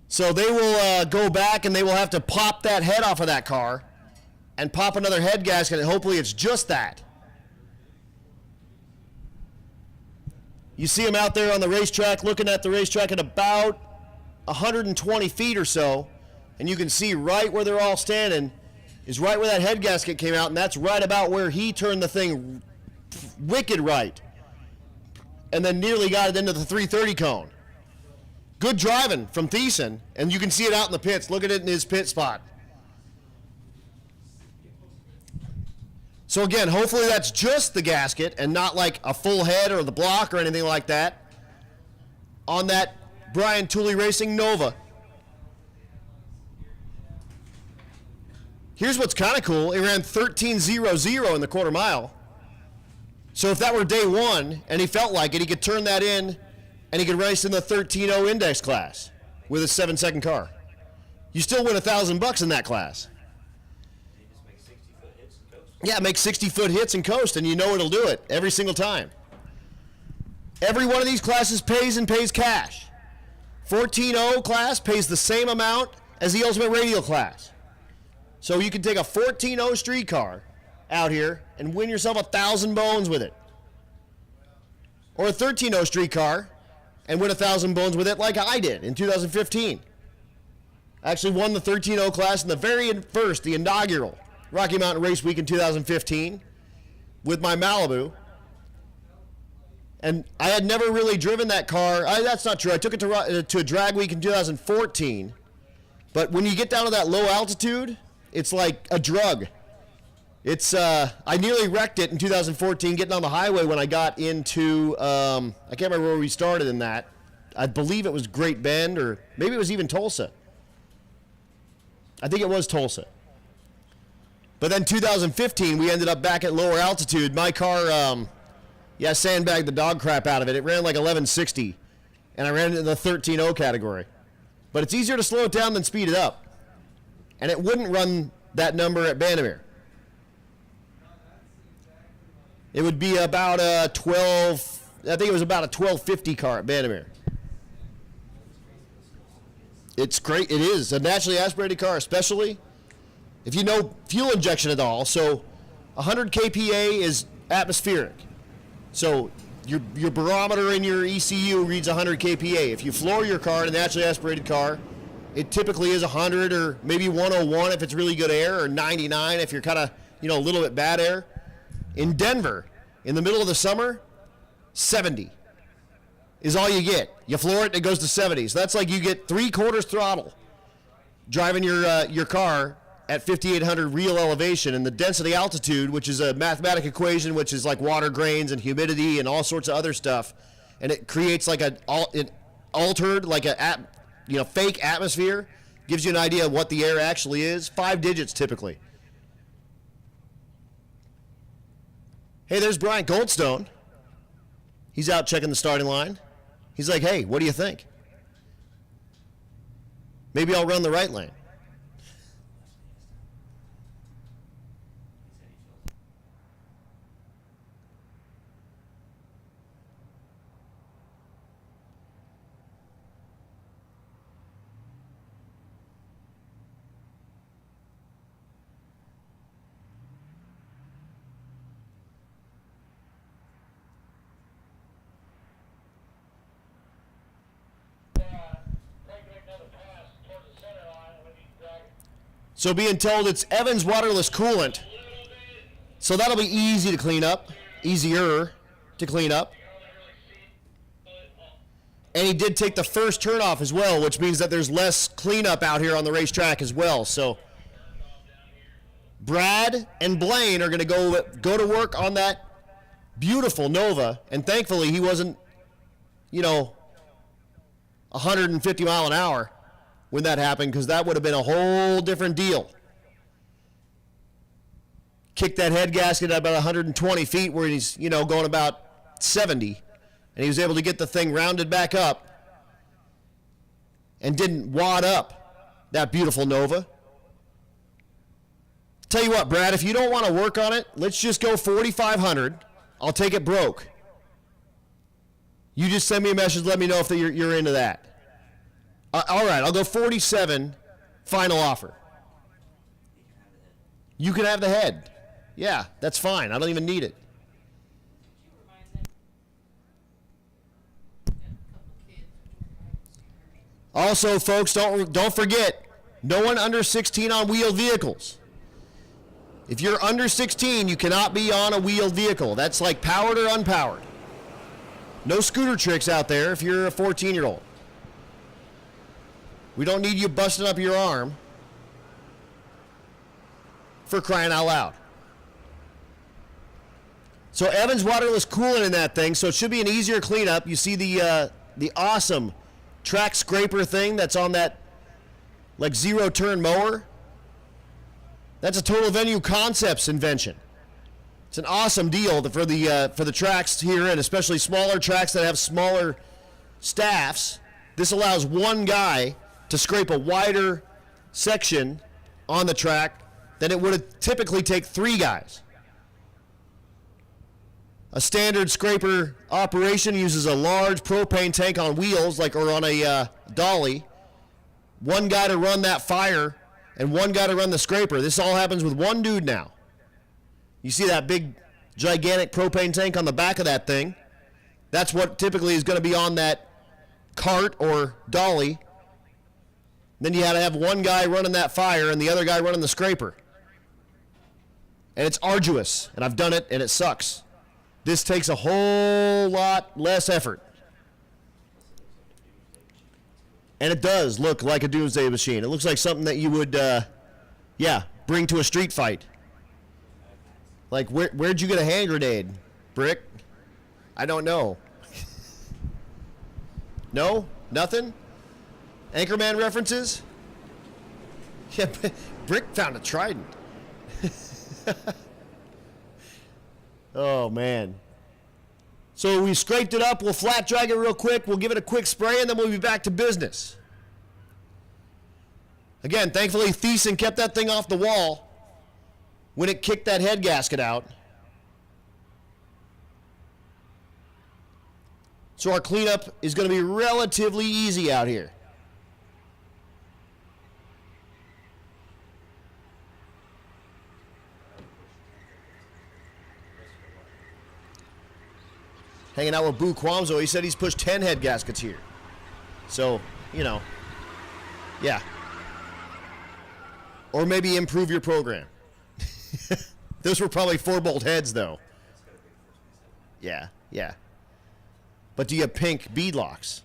So they will go back, and they will have to pop that head off of that car and pop another head gasket, and hopefully it's just that. You see him out there on the racetrack, looking at the racetrack at about 120 feet or so, and you can see right where they're all standing is right where that head gasket came out, and that's right about where he turned the thing wicked right, and then nearly got it into the 330 cone. Good driving from Thiessen, and you can see it out in the pits. Look at it in his pit spot. So again, hopefully that's just the gasket and not like a full head or the block or anything like that on that Brian Tulie Racing Nova. Here's what's kind of cool. It ran 13.00 in the quarter mile. So if that were day one and he felt like it, he could turn that in and he could race in the 13.0 index class with a 7-second car. You still win $1,000 in that class. Yeah, make 60-foot hits and coast, and you know it'll do it every single time. Every one of these classes pays and pays cash. 14.0 class pays the same amount as the Ultimate Radial class. So you can take a 14.0 street car out here and win yourself 1,000 bones with it. Or a 13.0 street car and win 1,000 bones with it like I did in 2015. I actually won the 13.0 class in the very first, the inaugural Rocky Mountain Race Week in 2015 with my Malibu. And I had never really driven that car. That's not true. I took it to a drag week in 2014. But when you get down to that low altitude, it's like a drug. It's I nearly wrecked it in 2014 getting on the highway when I got into, I can't remember where we started in that. I believe it was Great Bend, or maybe it was even Tulsa. I think it was Tulsa. But then 2015, we ended up back at lower altitude. My car, sandbagged the dog crap out of it. It ran like 1160, and I ran it in the 13.0 category. But it's easier to slow it down than speed it up. And it wouldn't run that number at Bandimere. It would be about a 12, I think it was about a 1250 car at Bandimere. It's great. It is a naturally aspirated car, especially if you know fuel injection at all. So 100 kPa is atmospheric. So your barometer in your ECU reads 100 kPa. If you floor your car in a naturally aspirated car, it typically is 100 or maybe 101 if it's really good air, or 99 if you're kind of, a little bit bad air. In Denver, in the middle of the summer, 70 is all you get. You floor it, and it goes to 70. So that's like you get 3/4 throttle driving your car at 5,800 real elevation, and the density altitude, which is a mathematical equation, which is like water grains and humidity and all sorts of other stuff, and it creates like an altered, like a fake atmosphere, gives you an idea of what the air actually is. 5 digits typically. Hey, there's Brian Goldstone. He's out checking the starting line. He's like, hey, what do you think? Maybe I'll run the right lane. So being told it's Evans waterless coolant. So that'll be easy to clean up, easier to clean up. And he did take the first turn off as well, which means that there's less cleanup out here on the racetrack as well. So Brad and Blaine are going to go to work on that beautiful Nova, and thankfully he wasn't, 150 mile an hour when that happened, because that would have been a whole different deal. Kicked that head gasket at about 120 feet where he's, going about 70, and he was able to get the thing rounded back up and didn't wad up that beautiful Nova. Tell you what, Brad, if you don't want to work on it, let's just go 4,500. I'll take it broke. You just send me a message, let me know if you're into that. All right, I'll go 47, final offer. You can have the head. Yeah, that's fine. I don't even need it. Also, folks, don't forget, no one under 16 on wheeled vehicles. If you're under 16, you cannot be on a wheeled vehicle. That's like powered or unpowered. No scooter tricks out there if you're a 14-year-old. We don't need you busting up your arm, for crying out loud. So Evans waterless coolant in that thing, so it should be an easier cleanup. You see the awesome track scraper thing that's on that like zero turn mower? That's a Total Venue Concepts invention. It's an awesome deal for the tracks here, and especially smaller tracks that have smaller staffs. This allows one guy to scrape a wider section on the track than it would typically take 3 guys. A standard scraper operation uses a large propane tank on wheels, or on a dolly. One guy to run that fire and one guy to run the scraper. This all happens with one dude now. You see that big, gigantic propane tank on the back of that thing? That's what typically is going to be on that cart or dolly. Then you had to have one guy running that fire and the other guy running the scraper. And it's arduous, and I've done it, and it sucks. This takes a whole lot less effort. And it does look like a doomsday machine. It looks like something that you would, bring to a street fight. Like, where'd you get a hand grenade, Brick? I don't know. No? Nothing? Anchorman references? Yeah, Brick found a trident. Oh, man. So we scraped it up. We'll flat drag it real quick. We'll give it a quick spray, and then we'll be back to business. Again, thankfully, Thiessen kept that thing off the wall when it kicked that head gasket out. So our cleanup is going to be relatively easy out here. Hanging out with Boo Quamzo, he said he's pushed 10 head gaskets here. So, yeah. Or maybe improve your program. Those were probably 4-bolt heads, though. Yeah. But do you have pink bead locks?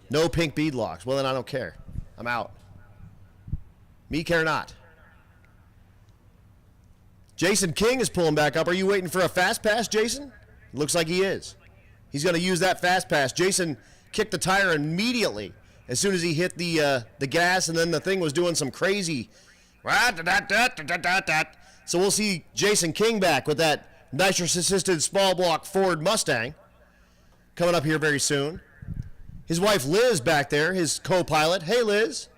No pink bead locks. Well, then I don't care. I'm out. Me care not. Jason King is pulling back up. Are you waiting for a fast pass, Jason? Looks like he is. He's going to use that fast pass. Jason kicked the tire immediately as soon as he hit the gas, and then the thing was doing some crazy. So we'll see Jason King back with that nitrous-assisted small block Ford Mustang coming up here very soon. His wife Liz back there, his co-pilot. Hey, Liz.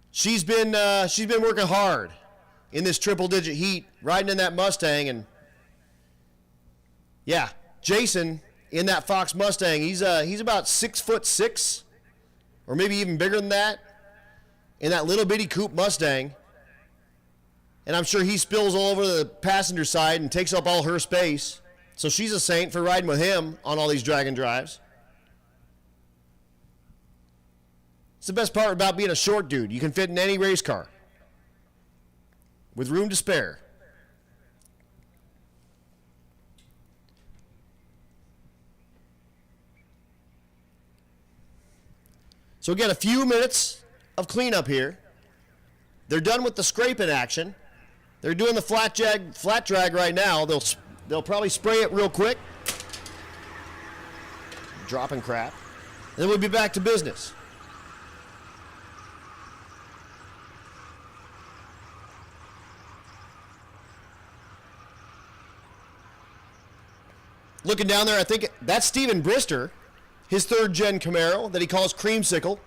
She's been working hard in this triple-digit heat, riding in that Mustang, and yeah, Jason in that Fox Mustang, he's about 6'6", or maybe even bigger than that, in that little bitty coupe Mustang. And I'm sure he spills all over the passenger side and takes up all her space. So she's a saint for riding with him on all these drag and drives. It's the best part about being a short dude. You can fit in any race car with room to spare. So again, a few minutes of cleanup here. They're done with the scraping action. They're doing the flat drag right now. They'll probably spray it real quick. Dropping crap. And then we'll be back to business. Looking down there, I think that's Steven Brister, his third-gen Camaro that he calls Creamsicle.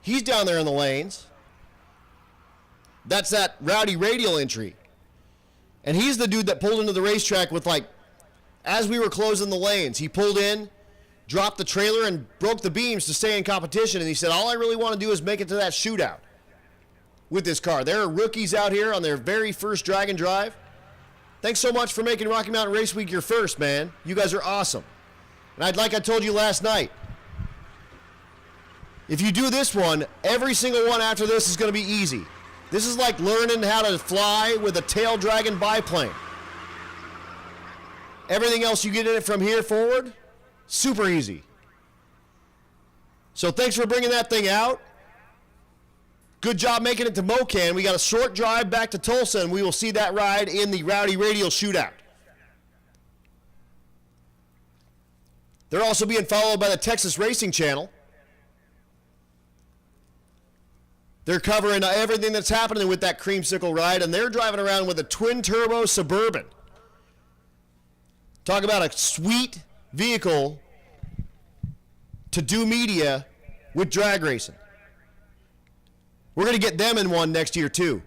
He's down there in the lanes. That's that Rowdy Radial entry. And he's the dude that pulled into the racetrack with, as we were closing the lanes, he pulled in, dropped the trailer, and broke the beams to stay in competition. And he said, all I really want to do is make it to that shootout with this car. There are rookies out here on their very first drag and drive. Thanks so much for making Rocky Mountain Race Week your first, man. You guys are awesome. And like I told you last night, if you do this one, every single one after this is going to be easy. This is like learning how to fly with a tail dragging biplane. Everything else you get in it from here forward, super easy. So thanks for bringing that thing out. Good job making it to Mo-Kan. We got a short drive back to Tulsa, and we will see that ride in the Rowdy Radial Shootout. They're also being followed by the Texas Racing Channel. They're covering everything that's happening with that Creamsicle ride, and they're driving around with a twin-turbo Suburban. Talk about a sweet vehicle to do media with drag racing. We're going to get them in one next year, too.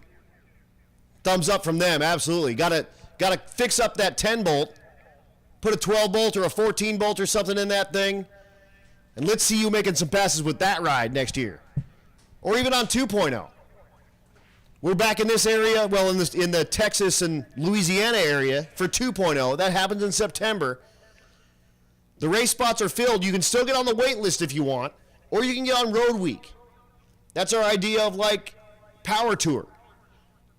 Thumbs up from them, absolutely. Got to fix up that 10-bolt. Put a 12-bolt or a 14-bolt or something in that thing. And let's see you making some passes with that ride next year. Or even on 2.0. We're back in this area, well, in the Texas and Louisiana area for 2.0. That happens in September. The race spots are filled. You can still get on the wait list if you want, or you can get on Road Week. That's our idea of like Power Tour.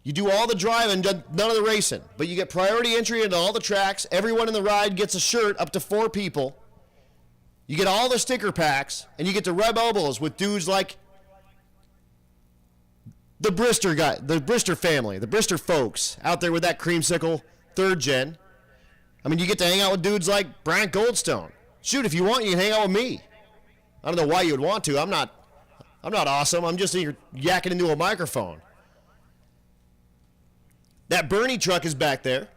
You do all the driving, none of the racing, but you get priority entry into all the tracks. Everyone in the ride gets a shirt, up to 4 people. You get all the sticker packs, and you get to rub elbows with dudes like the Brister guy, the Brister family, the Brister folks out there with that creamsicle 3rd gen. I mean, you get to hang out with dudes like Brian Goldstone. Shoot, if you want, you can hang out with me. I don't know why you would want to. I'm not awesome. I'm just here yakking into a microphone. That Bernie truck is back there.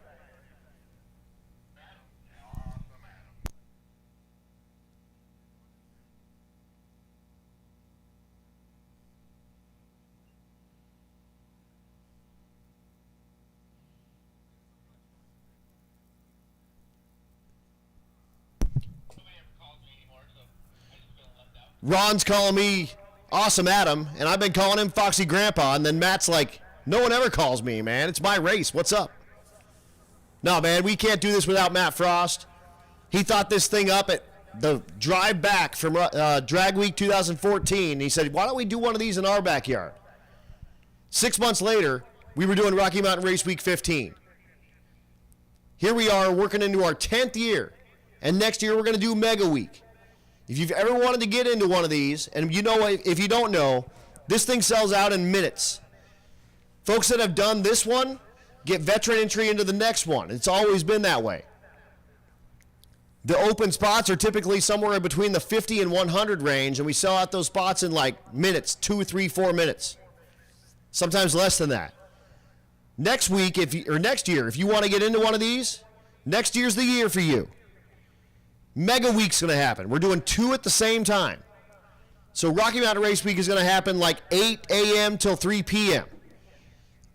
Ron's calling me Awesome Adam, and I've been calling him Foxy Grandpa, and then Matt's like, no one ever calls me, man. It's my race. What's up? No, man, we can't do this without Matt Frost. He thought this thing up at the drive back from Drag Week 2014. He said, why don't we do one of these in our backyard? 6 months later, we were doing Rocky Mountain Race Week 15. Here we are working into our 10th year, and next year we're going to do Mega Week. If you've ever wanted to get into one of these, and you know, if you don't know, this thing sells out in minutes. Folks that have done this one get veteran entry into the next one. It's always been that way. The open spots are typically somewhere between the 50 and 100 range, and we sell out those spots in like minutes, 2, 3, 4 minutes. Sometimes less than that. Next week, next year, if you want to get into one of these, next year's the year for you. Mega Week's going to happen. We're doing 2 at the same time. So Rocky Mountain Race Week is going to happen like 8 a.m. till 3 p.m.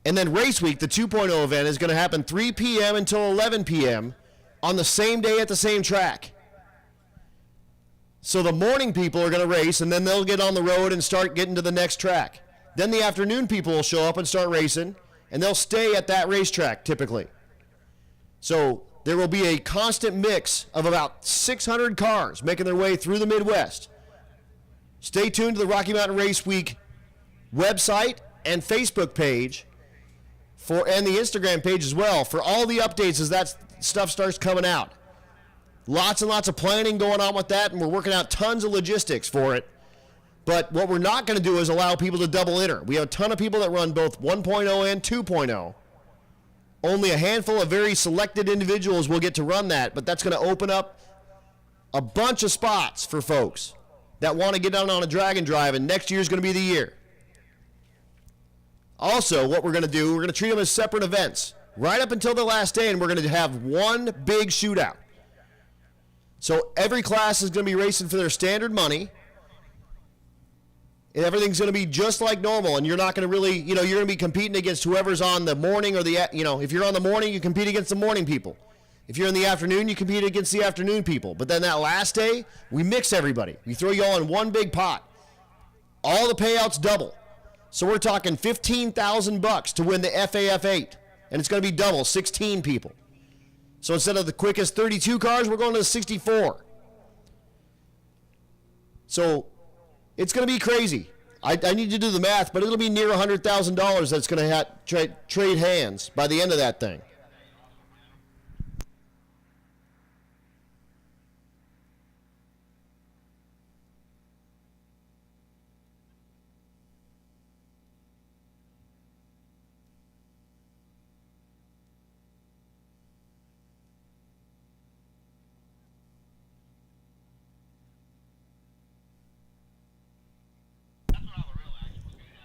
And then Race Week, the 2.0 event, is going to happen 3 p.m. until 11 p.m. on the same day at the same track. So the morning people are going to race, and then they'll get on the road and start getting to the next track. Then the afternoon people will show up and start racing, and they'll stay at that racetrack typically. So there will be a constant mix of about 600 cars making their way through the Midwest. Stay tuned to the Rocky Mountain Race Week website and Facebook page and the Instagram page as well for all the updates as that stuff starts coming out. Lots and lots of planning going on with that, and we're working out tons of logistics for it. But what we're not going to do is allow people to double enter. We have a ton of people that run both 1.0 and 2.0. Only a handful of very selected individuals will get to run that, but that's going to open up a bunch of spots for folks that want to get down on a drag and drive, and next year's going to be the year. Also, what we're going to do, we're going to treat them as separate events right up until the last day, and we're going to have one big shootout. So every class is going to be racing for their standard money, and everything's going to be just like normal, and you're not going to really, you're going to be competing against whoever's on the morning or if you're on the morning, you compete against the morning people. If you're in the afternoon, you compete against the afternoon people. But then that last day, we mix everybody. We throw you all in one big pot. All the payouts double. So we're talking $15,000 to win the FAF 8, and it's going to be double, 16 people. So instead of the quickest 32 cars, we're going to 64. So it's going to be crazy. I need to do the math, but it'll be near $100,000 that's going to trade hands by the end of that thing.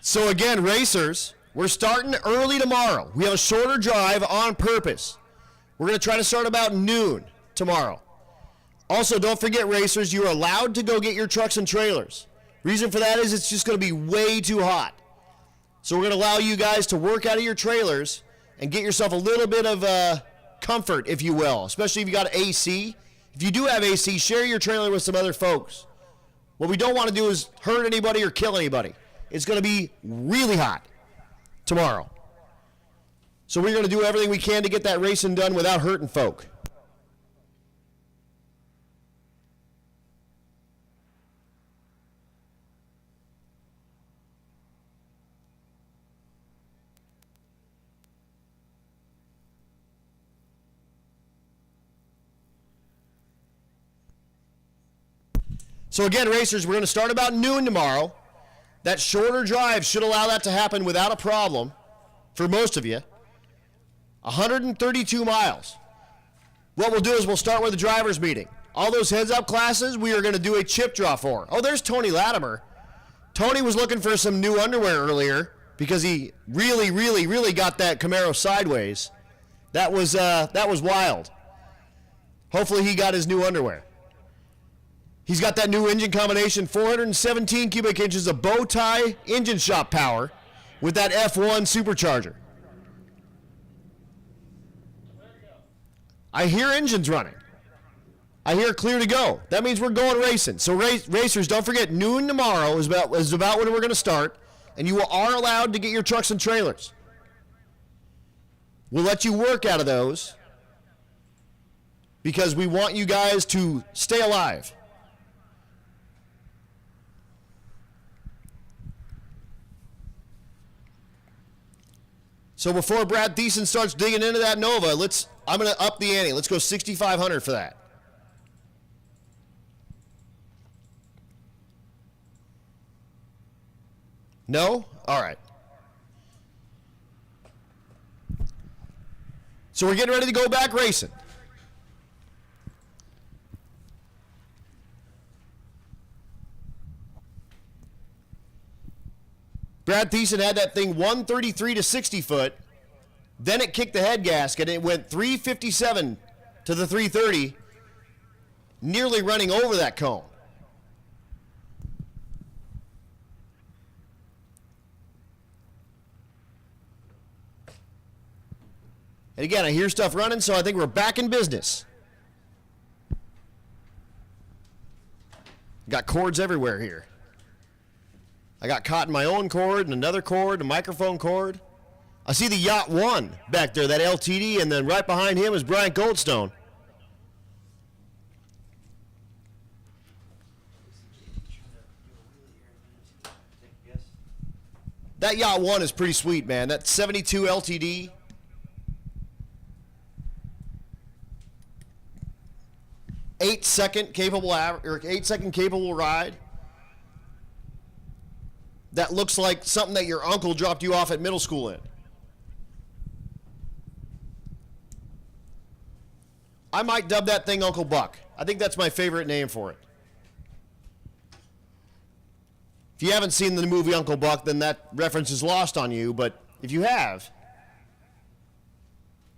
So again, racers, we're starting early tomorrow. We have a shorter drive on purpose. We're going to try to start about noon tomorrow. Also, don't forget, racers, you're allowed to go get your trucks and trailers. Reason for that is it's just going to be way too hot. So we're going to allow you guys to work out of your trailers and get yourself a little bit of comfort, if you will, especially if you got AC. If you do have AC, share your trailer with some other folks. What we don't want to do is hurt anybody or kill anybody. It's going to be really hot. tomorrow. So we're going to do everything we can to get that racing done without hurting folk. So again, racers, we're going to start about noon tomorrow. That shorter drive should allow that to happen without a problem for most of you. 132 miles. What we'll do is we'll start with the drivers' meeting. All those heads-up classes, we are going to do a chip draw for. Oh, there's Tony Latimer. Tony was looking for some new underwear earlier because he really got that Camaro sideways. That was wild. Hopefully he got his new underwear. He's got that new engine combination, 417 cubic inches of bow tie engine shop power with that F1 supercharger. I hear engines running. I hear clear to go. That means we're going racing. So racers, don't forget, noon tomorrow is about when we're going to start, and you are allowed to get your trucks and trailers. We'll let you work out of those because we want you guys to stay alive. So before Brad Thiessen starts digging into that Nova, I'm going to up the ante. Let's go 6,500 for that. No? All right. So we're getting ready to go back racing. Brad Thiessen had that thing 133 to 60 foot. Then it kicked the head gasket. It went 357 to the 330, nearly running over that cone. And again, I hear stuff running, so I think we're back in business. Got cords everywhere here. I got caught in my own cord and another cord, a microphone cord. I see the Yacht 1 back there, that LTD, and then right behind him is Brian Goldstone. That Yacht 1 is pretty sweet, man. That 72 LTD. Eight-second capable ride. That looks like something that your uncle dropped you off at middle school in. I might dub that thing Uncle Buck. I think that's my favorite name for it. If you haven't seen the movie Uncle Buck, then that reference is lost on you, but if you have,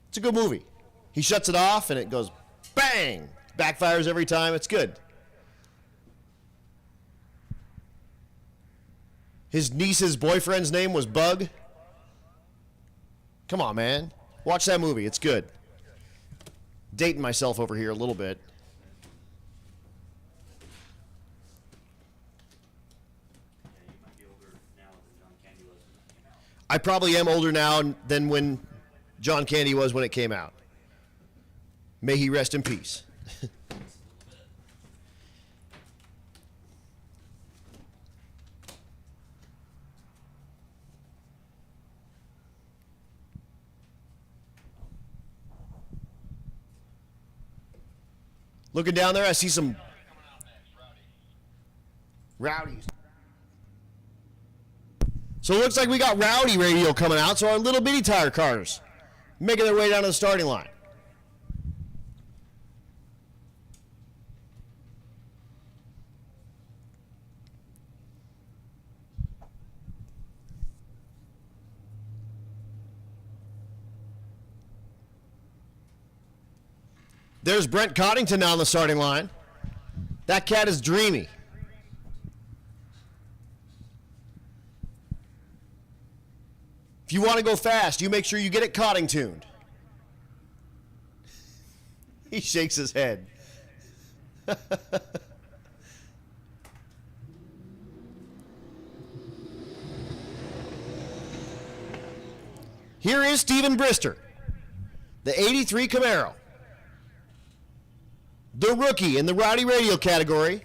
it's a good movie. He shuts it off and it goes bang! Backfires every time. It's good. His niece's boyfriend's name was Bug. Come on, man. Watch that movie. It's good. Dating myself over here a little bit. I probably am older now than when John Candy was when it came out. May he rest in peace. Looking down there, I see some rowdies. So it looks like we got Rowdy Radio coming out, so our little bitty tire cars making their way down to the starting line. There's Brent Coddington on the starting line. That cat is dreamy. If you want to go fast, you make sure you get it Coddingtoned. He shakes his head. Here is Steven Brister, the 83 Camaro. The rookie in the Rowdy Radial category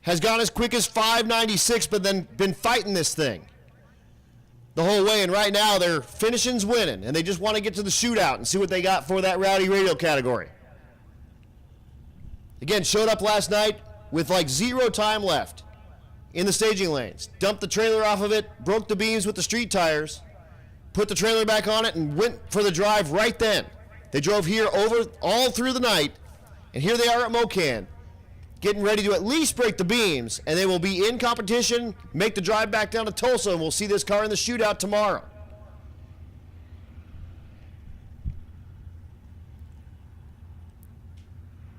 has gone as quick as 596, but then been fighting this thing the whole way, and right now they're finishing's winning, and they just want to get to the shootout and see what they got for that Rowdy Radial category. Again, showed up last night with like 0 time left in the staging lanes. Dumped the trailer off of it, broke the beams with the street tires, put the trailer back on it, and went for the drive right then. They drove here over all through the night, and here they are at Mo-Kan, getting ready to at least break the beams, and they will be in competition, make the drive back down to Tulsa, and we'll see this car in the shootout tomorrow.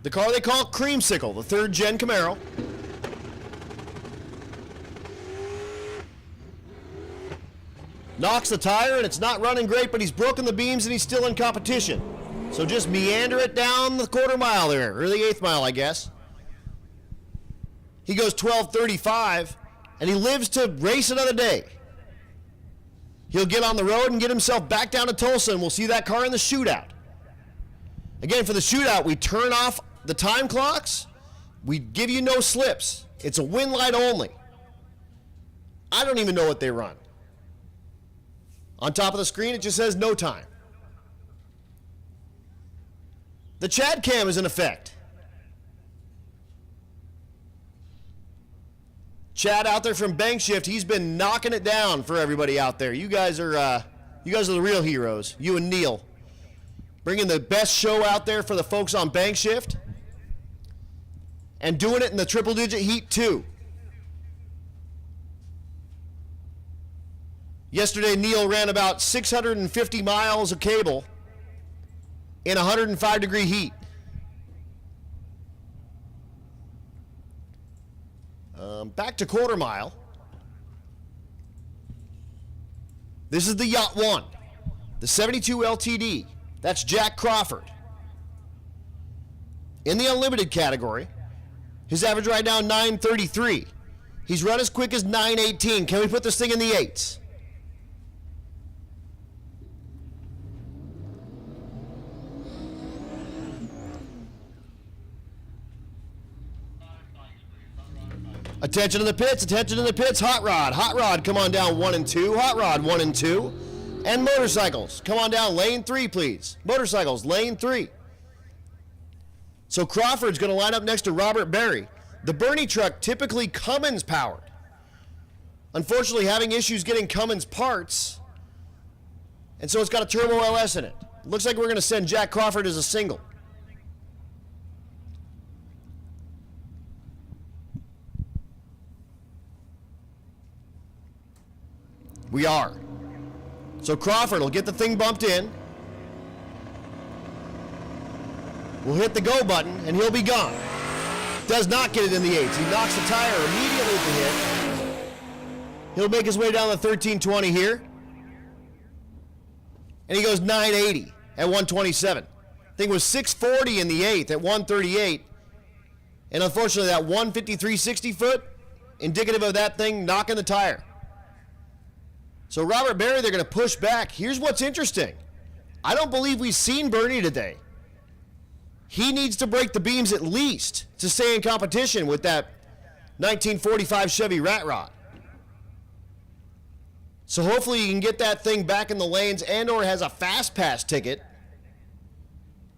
The car they call Creamsicle, the 3rd gen Camaro. Knocks the tire, and it's not running great, but he's broken the beams, and he's still in competition. So just meander it down the quarter mile there, or the 8th mile, I guess. He goes 12:35, and he lives to race another day. He'll get on the road and get himself back down to Tulsa, and we'll see that car in the shootout. Again, for the shootout, we turn off the time clocks. We give you no slips. It's a win light only. I don't even know what they run. On top of the screen, it just says no time. The Chad cam is in effect. Chad out there from Bank Shift, he's been knocking it down for everybody out there. You guys are the real heroes. You and Neil, bringing the best show out there for the folks on Bank Shift, and doing it in the triple-digit heat too. Yesterday, Neil ran about 650 miles of cable in 105-degree heat. Back to quarter mile. This is the Yacht 1, the 72 LTD. That's Jack Crawford. In the unlimited category, his average right now 933. He's run as quick as 918. Can we put this thing in the 8s? Attention to the pits, attention to the pits. Hot Rod, come on down 1 and 2. Hot Rod, 1 and 2. And motorcycles, come on down lane 3, please. Motorcycles, lane 3. So Crawford's going to line up next to Robert Berry. The Bernie truck, typically Cummins powered. Unfortunately, having issues getting Cummins parts, and so it's got a turbo LS in it. Looks like we're going to send Jack Crawford as a single. We are. So Crawford will get the thing bumped in. We'll hit the go button, and he'll be gone. Does not get it in the 8s. He knocks the tire immediately at the hit. He'll make his way down the 1320 here. And he goes 980 at 127. Thing was 640 in the 8th at 138. And unfortunately, that 153 60 foot, indicative of that thing knocking the tire. So Robert Berry, they're going to push back. Here's what's interesting. I don't believe we've seen Bernie today. He needs to break the beams at least to stay in competition with that 1945 Chevy Rat Rod. So hopefully he can get that thing back in the lanes and or has a fast pass ticket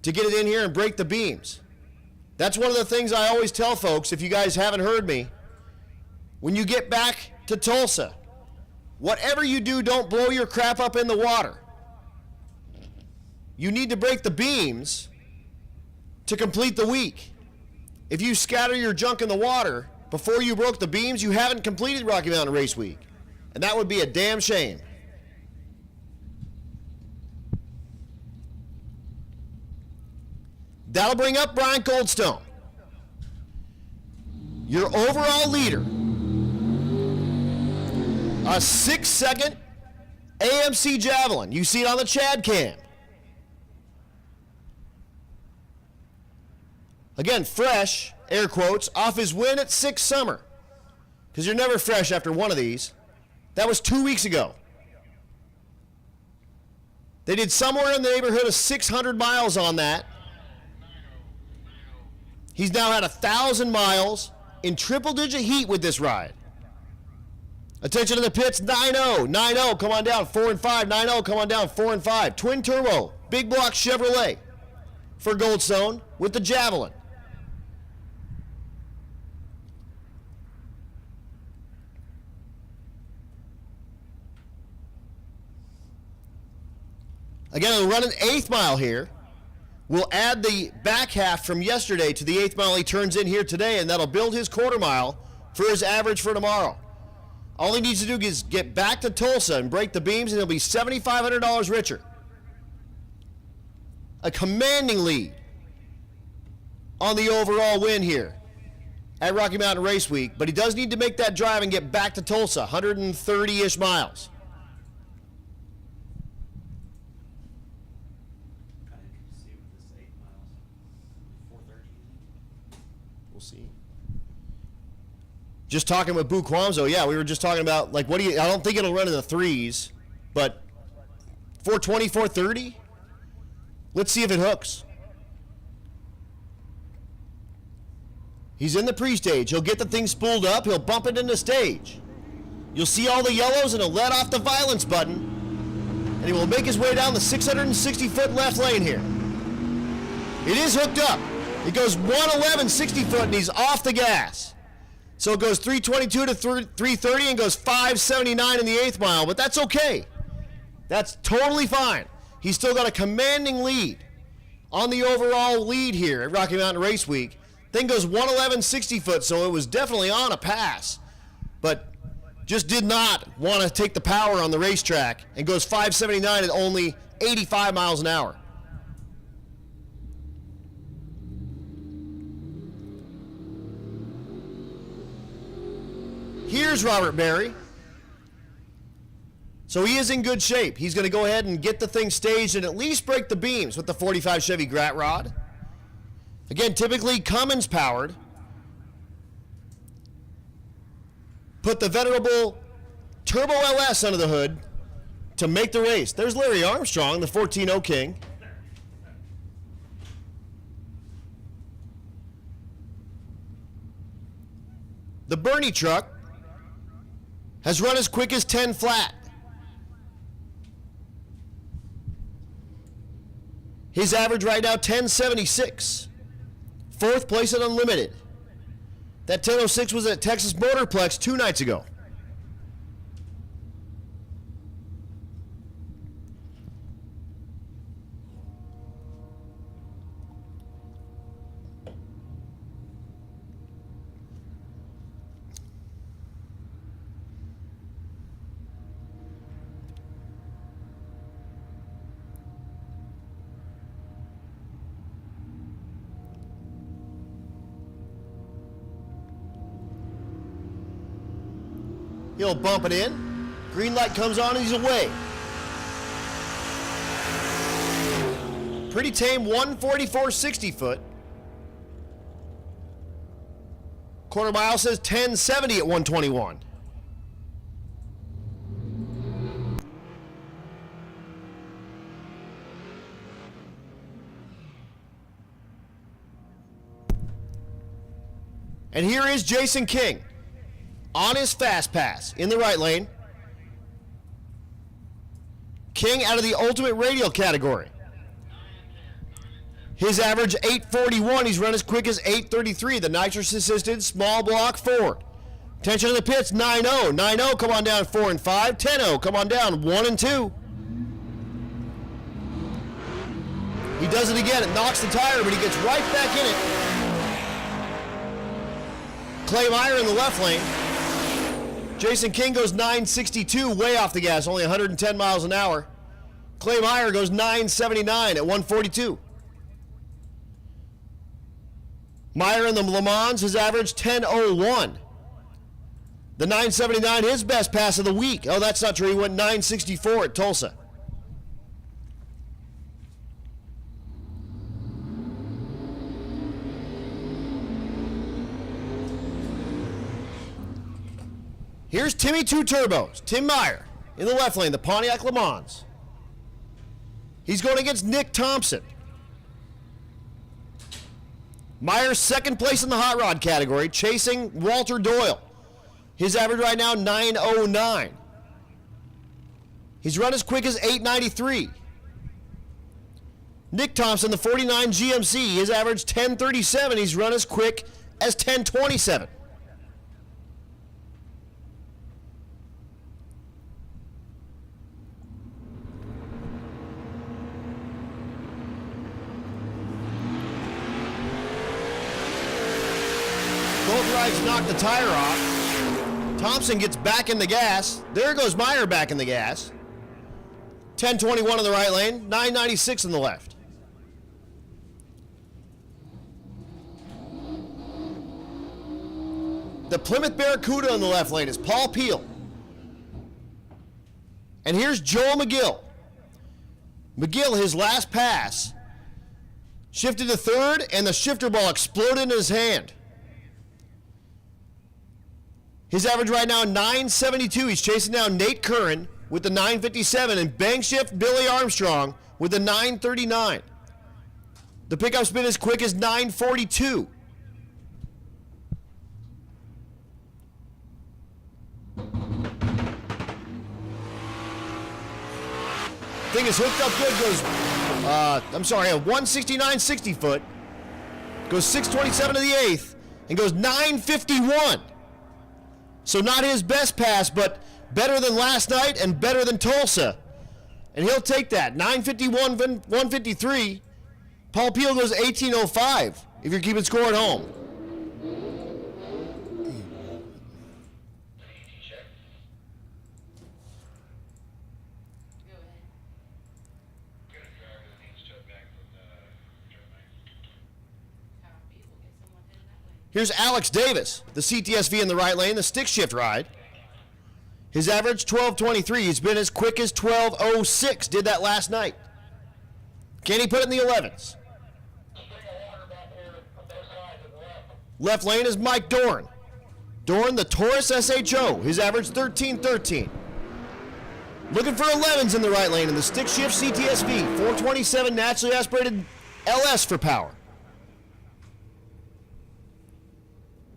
to get it in here and break the beams. That's one of the things I always tell folks, if you guys haven't heard me. When you get back to Tulsa, whatever you do, don't blow your crap up in the water. You need to break the beams to complete the week. If you scatter your junk in the water before you broke the beams, you haven't completed Rocky Mountain Race Week. And that would be a damn shame. That'll bring up Brian Goldstone, your overall leader. A 6-second AMC Javelin. You see it on the Chad cam. Again, fresh, air quotes, off his win at 6 Summer. Because you're never fresh after one of these. That was 2 weeks ago. They did somewhere in the neighborhood of 600 miles on that. He's now had 1,000 miles in triple-digit heat with this ride. Attention to the pits, 9-0, 9-0, come on down, 4 and 5, 9-0, come on down, 4 and 5. Twin turbo, big block Chevrolet for Goldstone with the Javelin. Again, we're running 8th mile here. We'll add the back half from yesterday to the 8th mile he turns in here today, and that'll build his quarter mile for his average for tomorrow. All he needs to do is get back to Tulsa and break the beams, and he'll be $7,500 richer. A commanding lead on the overall win here at Rocky Mountain Race Week, but he does need to make that drive and get back to Tulsa, 130-ish miles. Kind of interested to see with this 8 miles. 430. We'll see. Just talking with Boo Quamzo, yeah, we were just talking about, like, I don't think it'll run in the 3s, but 420, 430? Let's see if it hooks. He's in the pre-stage. He'll get the thing spooled up. He'll bump it into stage. You'll see all the yellows, and he'll let off the violence button, and he will make his way down the 660-foot left lane here. It is hooked up. It goes 111 60-foot, and he's off the gas. So it goes 322 to 330 and goes 579 in the 8th mile, but that's okay. That's totally fine. He's still got a commanding lead on the overall lead here at Rocky Mountain Race Week. Thing goes 111 60-foot, so it was definitely on a pass, but just did not want to take the power on the racetrack and goes 579 at only 85 miles an hour. Here's Robert Berry. So he is in good shape. He's going to go ahead and get the thing staged and at least break the beams with the 45 Chevy Grat Rod. Again, typically Cummins powered. Put the venerable Turbo LS under the hood to make the race. There's Larry Armstrong, the 14-0 King. The Bernie truck has run as quick as 10 flat. His average right now, 1076. 4th place at Unlimited. That 1006 was at Texas Motorplex 2 nights ago. He'll bump it in. Green light comes on and he's away. Pretty tame 144 60-foot. Quarter mile says 1070 at 121. And here is Jason King on his fast pass in the right lane. King out of the ultimate radial category. His average 841. He's run as quick as 833. The nitrous assisted small block Ford. Attention to the pits. 9-0. 9-0. Come on down 4 and 5. 10-0. Come on down 1 and 2. He does it again. It knocks the tire, but he gets right back in it. Clay Meyer in the left lane. Jason King goes 962, way off the gas, only 110 miles an hour. Clay Meyer goes 979 at 142. Meyer in the Le Mans, his average 1001. The 979, his best pass of the week. Oh, that's not true. He went 964 at Tulsa. Here's Timmy Two Turbos, Tim Meyer in the left lane, the Pontiac Le Mans. He's going against Nick Thompson. Myers second place in the hot rod category, chasing Walter Doyle. His average right now, 9:09. He's run as quick as 8:93. Nick Thompson, the 49 GMC, his average 10:37. He's run as quick as 10:27. Both rides knock the tire off. Thompson gets back in the gas. There goes Meyer back in the gas. 10:21 in the right lane, 9:96 in the left. The Plymouth Barracuda in the left lane is Paul Peel. And here's Joel McGill. McGill, his last pass, shifted to third, and the shifter ball exploded in his hand. His average right now, 9:72. He's chasing down Nate Curran with the 9:57, and bank shift Billy Armstrong with the 9:39. The pickup spin as quick as 9:42. Thing is hooked up good, goes, a 169 60 foot, goes 627 to the eighth, and goes 951. So not his best pass, but better than last night and better than Tulsa. And he'll take that. 951, 153. Paul Peel goes 1805 if you're keeping score at home. Here's Alex Davis, the CTSV in the right lane, the stick shift ride. His average, 12:23. He's been as quick as 12:06. Did that last night. Can he put it in the 11s? Left lane is Mike Dorn. Dorn, the Taurus SHO. His average, 13:13. Looking for 11s in the right lane in the stick shift CTSV. 427 naturally aspirated LS for power.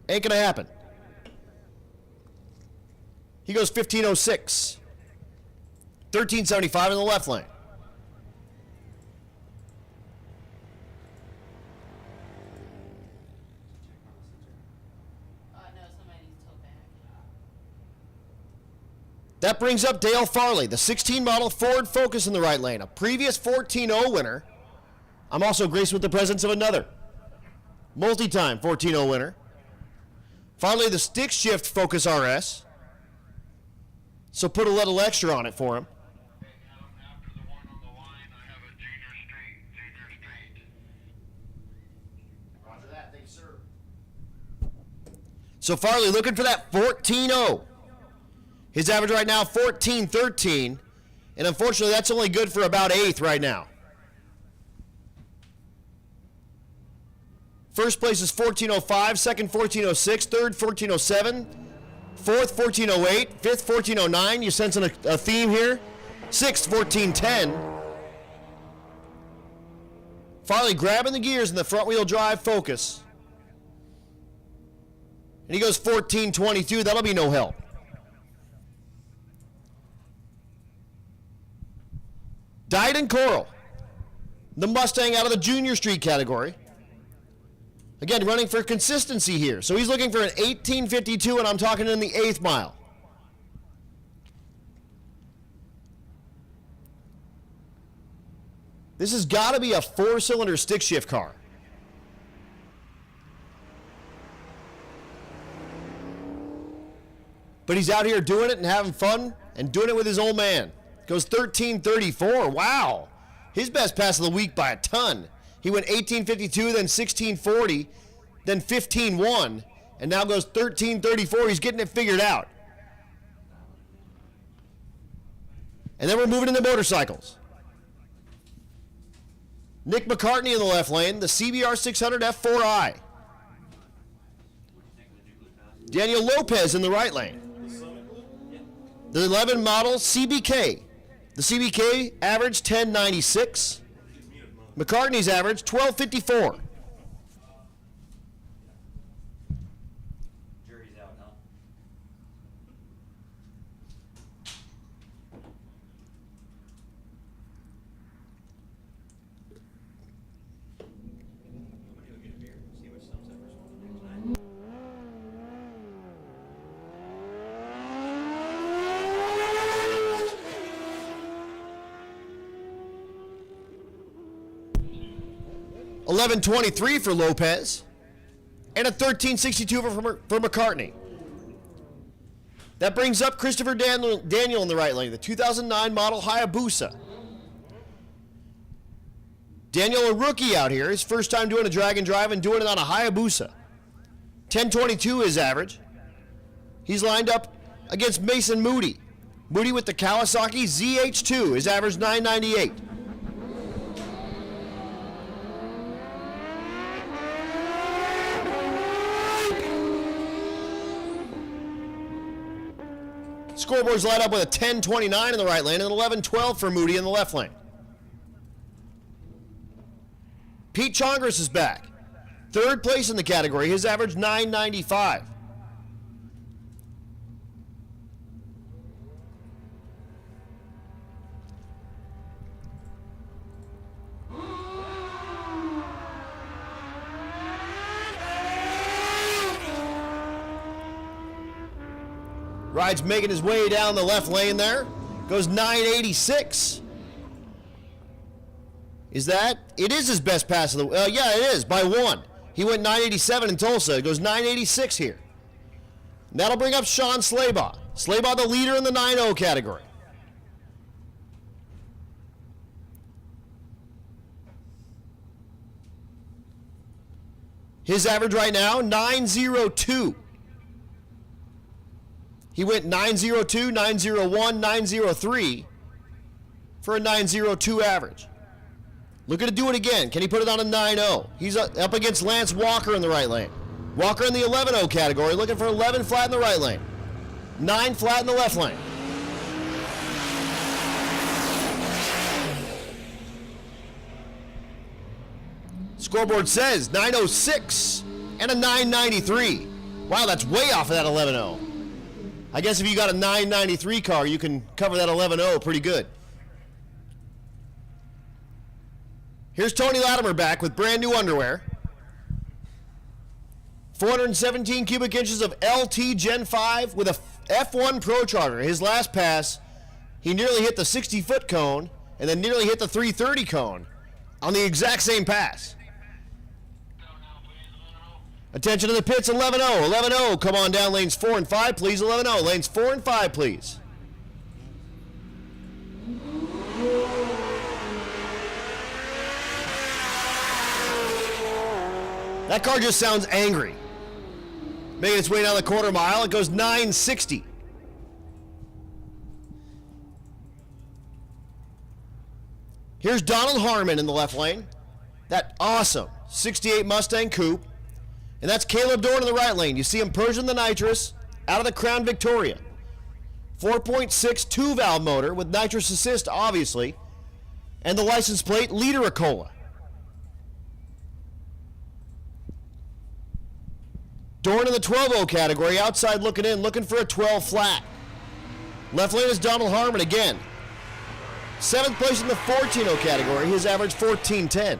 Ain't gonna happen. He goes 15:06. 13:75 in the left lane. That brings up Dale Farley, the 16 model Ford Focus in the right lane, a previous 14-0 winner. I'm also graced with the presence of another multi-time 14-0 winner. Farley, the stick shift Focus RS. So put a little extra on it for him. After the one on the line, I have a Junior Street. Roger that, thanks, sir. So Farley looking for that 14-0. His average right now, 14:13. And unfortunately, that's only good for about 8th right now. First place is 14:05, second 14:06, third 14:07, fourth 14:08, fifth 14:09. You sensing a theme here? Sixth 14:10. Farley grabbing the gears in the front wheel drive Focus. And he goes 14:22. That'll be no help. Dyden Coral, the Mustang out of the Junior Street category. Again, running for consistency here. So he's looking for an 18:52, and I'm talking in the 8th mile. This has got to be a 4-cylinder stick shift car. But he's out here doing it and having fun and doing it with his old man. Goes 13:34. Wow. His best pass of the week by a ton. He went 18:52, then 16:40, then 15:1, and now goes 13:34. He's getting it figured out. And then we're moving into motorcycles. Nick McCartney in the left lane, the CBR 600 F4i. Daniel Lopez in the right lane. The 11 model CBK The CBK average 1096. McCartney's average 1254. Jury's out, huh? I'm gonna go get a beer, see what some suckers want to do tonight. $11.23 for Lopez, and a $13.62 for McCartney. That brings up Christopher Daniel in the right lane, the 2009 model Hayabusa. Daniel, a rookie out here, his first time doing a drag and drive and doing it on a Hayabusa. 10.22 his average. He's lined up against Mason Moody. Moody with the Kawasaki ZH2, his average 998. Scoreboards light up with a 10.29 in the right lane and an 11.12 for Moody in the left lane. Pete Chongris is back. Third place in the category, his average 995. Ride's making his way down the left lane there. Goes 986. Is that? It is his best pass of the... yeah, it is, by one. He went 987 in Tulsa. It goes 986 here. And that'll bring up Sean Slaybaugh. Slaybaugh the leader in the 9.0 category. His average right now, 902. He went 902, 901, 903 for a 902 average. Looking to do it again. Can he put it on a 9.0? He's up against Lance Walker in the right lane. Walker in the 11.0 category, looking for 11 flat in the right lane. 9 flat in the left lane. Scoreboard says 906 and a 993. Wow, that's way off of that 11.0. I guess if you got a 993 car, you can cover that 11.0 pretty good. Here's Tony Latimer back with brand new underwear. 417 cubic inches of LT Gen 5 with a F1 Pro Charger. His last pass, he nearly hit the 60-foot cone and then nearly hit the 330 cone on the exact same pass. Attention to the pits, 11-0, 11-0. Come on down lanes 4 and 5, please, 11-0. Lanes 4 and 5, please. That car just sounds angry. Making its way down the quarter mile, it goes 960. Here's Donald Harmon in the left lane. That awesome 68 Mustang Coupe. And that's Caleb Dorn in the right lane. You see him Persian the nitrous out of the Crown Victoria. 4.6 2-valve motor with nitrous assist, obviously. And the license plate, Liter-A-Cola. Dorn in the 12.0 category, outside looking in, looking for a 12 flat. Left lane is Donald Harmon again. 7th place in the 14.0 category, his average 14.10.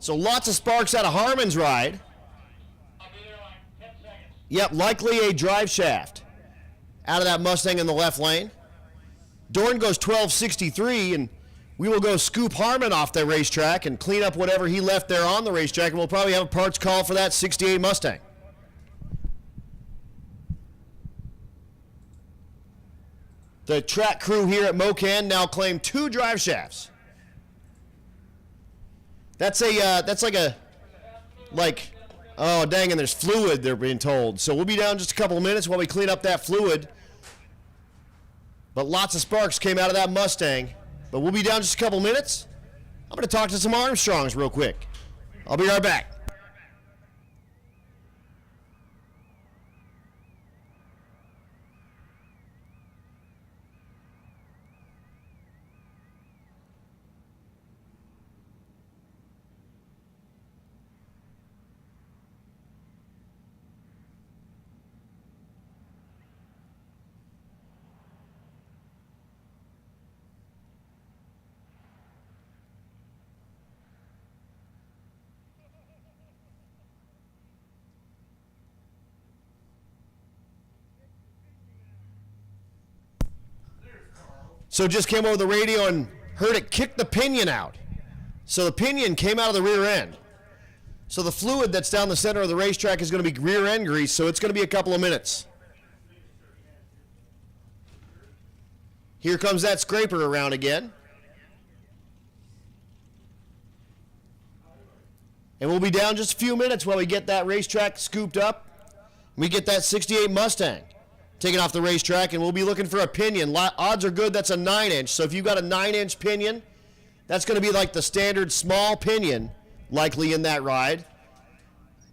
So lots of sparks out of Harmon's ride. I'll be there like 10 seconds. Yep, likely a drive shaft out of that Mustang in the left lane. Dorn goes 12.63, and we will go scoop Harmon off the racetrack and clean up whatever he left there on the racetrack, and we'll probably have a parts call for that 68 Mustang. The track crew here at Mo-Kan now claim 2 drive shafts. That's oh dang, and there's fluid, they're being told. So we'll be down just a couple of minutes while we clean up that fluid. But lots of sparks came out of that Mustang. But we'll be down just a couple of minutes. I'm going to talk to some Armstrongs real quick. I'll be right back. So just came over the radio and heard it kick the pinion out. So the pinion came out of the rear end. So the fluid that's down the center of the racetrack is going to be rear end grease, so it's going to be a couple of minutes. Here comes that scraper around again. And we'll be down just a few minutes while we get that racetrack scooped up. We get that 68 Mustang taken off the racetrack, and we'll be looking for a pinion. Odds are good that's a 9-inch. So if you've got a 9-inch pinion, that's going to be like the standard small pinion, likely in that ride.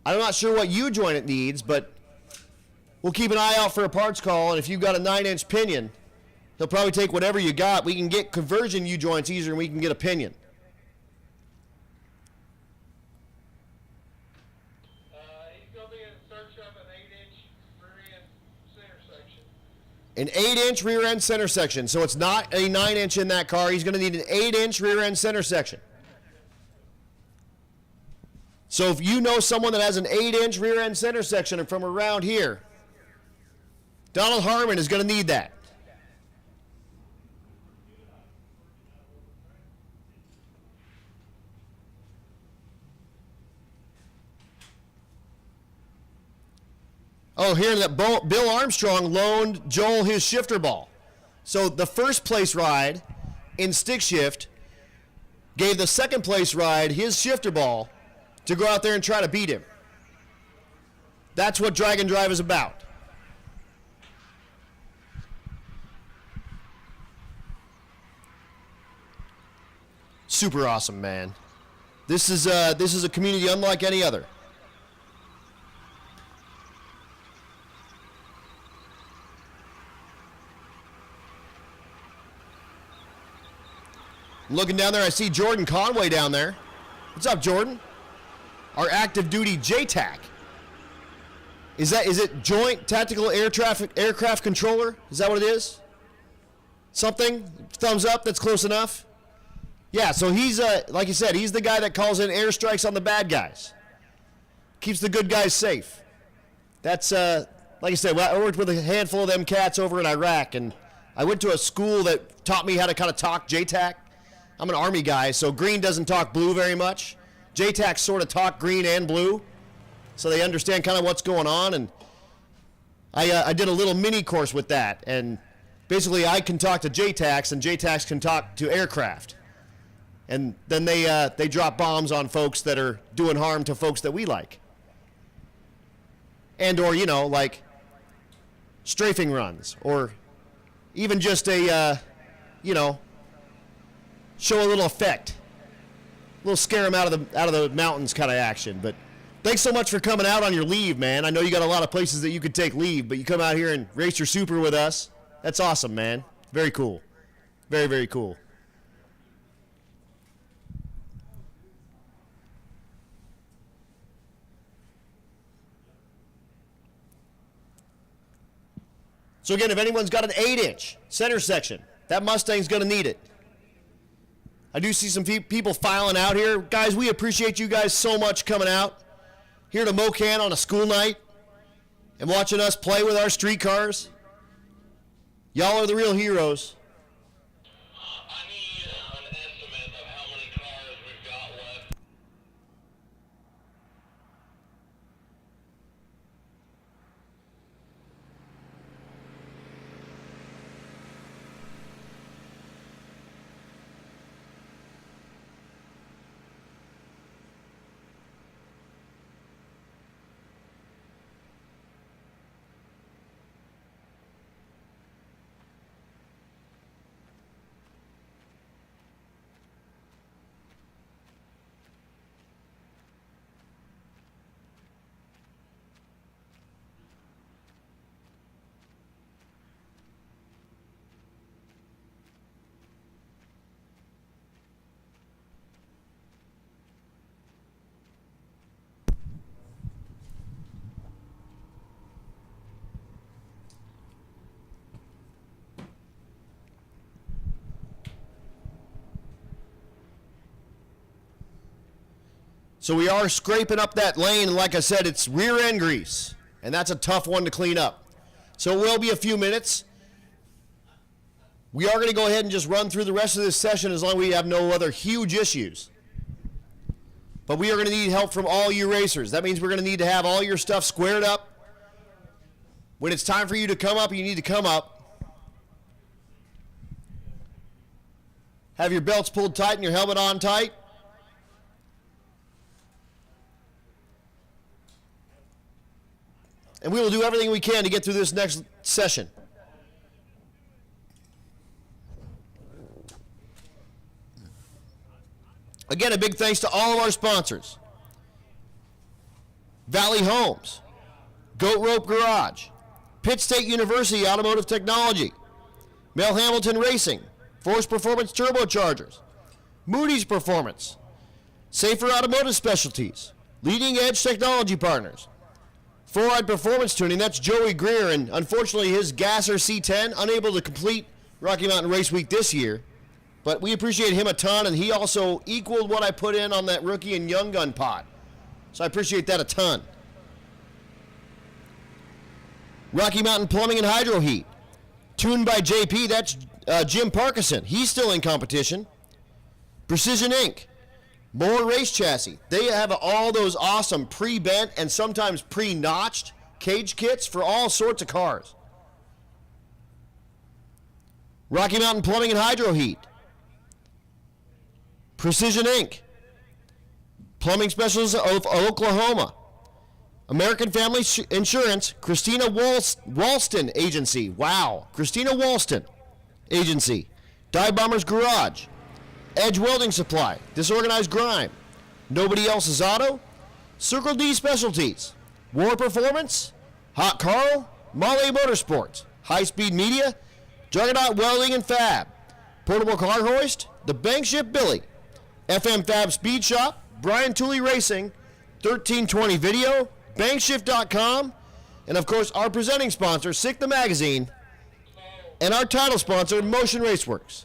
I'm not sure what U-joint it needs, but we'll keep an eye out for a parts call, and if you've got a 9-inch pinion, he'll probably take whatever you got. We can get conversion U-joints easier than we can get a pinion. He's going to be in search of an 8-inch rear-end center section. An 8-inch rear end center section. So it's not a 9-inch in that car. He's going to need an 8-inch rear end center section. So if you know someone that has an 8-inch rear end center section and from around here, Donald Harmon is going to need that. Oh, hearing that Bill Armstrong loaned Joel his shifter ball. So the first place ride in stick shift gave the second place ride his shifter ball to go out there and try to beat him. That's what Drag and Drive is about. Super awesome, man. This is a community unlike any other. I'm looking down there, I see Jordan Conway down there. What's up, Jordan? Our active duty JTAC. Is it Joint Tactical Aircraft Controller? Is that what it is? Something? Thumbs up, that's close enough. Yeah, so he's, like you said, he's the guy that calls in airstrikes on the bad guys. Keeps the good guys safe. That's, like I said, I worked with a handful of them cats over in Iraq, and I went to a school that taught me how to kind of talk JTAC. I'm an Army guy, so green doesn't talk blue very much. JTACs sort of talk green and blue, so they understand kind of what's going on. And I did a little mini course with that, and basically I can talk to JTACs, and JTACs can talk to aircraft. And then they drop bombs on folks that are doing harm to folks that we like. And or, you know, like strafing runs, or even just a, you know, show a little effect, a little scare them out of the mountains kind of action. But thanks so much for coming out on your leave, man. I know you got a lot of places that you could take leave, but you come out here and race your super with us. That's awesome, man. Very cool. Very, very cool. So again, if anyone's got an 8-inch center section, that Mustang's going to need it. I do see some people filing out here. Guys, we appreciate you guys so much coming out here to Mo-Kan on a school night and watching us play with our street cars. Y'all are the real heroes. I need an estimate of how many cars we've got left. So we are scraping up that lane, and like I said, it's rear end grease, and that's a tough one to clean up. So it will be a few minutes. We are going to go ahead and just run through the rest of this session as long as we have no other huge issues. But we are going to need help from all you racers. That means we're going to need to have all your stuff squared up. When it's time for you to come up, you need to come up. Have your belts pulled tight and your helmet on tight. And we will do everything we can to get through this next session. Again, a big thanks to all of our sponsors. Valley Homes, Goat Rope Garage, Pitt State University Automotive Technology, Mel Hamilton Racing, Force Performance Turbochargers, Moody's Performance, Safer Automotive Specialties, Leading Edge Technology Partners, Four-Eyed Performance Tuning, that's Joey Greer, and unfortunately his Gasser C10 unable to complete Rocky Mountain Race Week this year, but we appreciate him a ton, and he also equaled what I put in on that rookie and young gun pot, so I appreciate that a ton. Rocky Mountain Plumbing and Hydro Heat, tuned by JP, that's Jim Parkinson, he's still in competition. Precision Inc., More Race Chassis. They have all those awesome pre-bent and sometimes pre-notched cage kits for all sorts of cars. Rocky Mountain Plumbing and Hydro Heat. Precision Inc., Plumbing Specialists of Oklahoma. American Family Insurance, Christina Walston Agency. Wow. Christina Walston Agency. Dive Bombers Garage. Edge Welding Supply, Disorganized Grime, Nobody Else's Auto, Circle D Specialties, War Performance, Hot Carl, Molly Motorsports, High Speed Media, Juggernaut Welding and Fab, Portable Car Hoist, The Bank Ship Billy, FM Fab Speed Shop, Brian Tulie Racing, 1320 Video, Bankshift.com, and of course our presenting sponsor, Sick the Magazine, and our title sponsor, Motion Raceworks.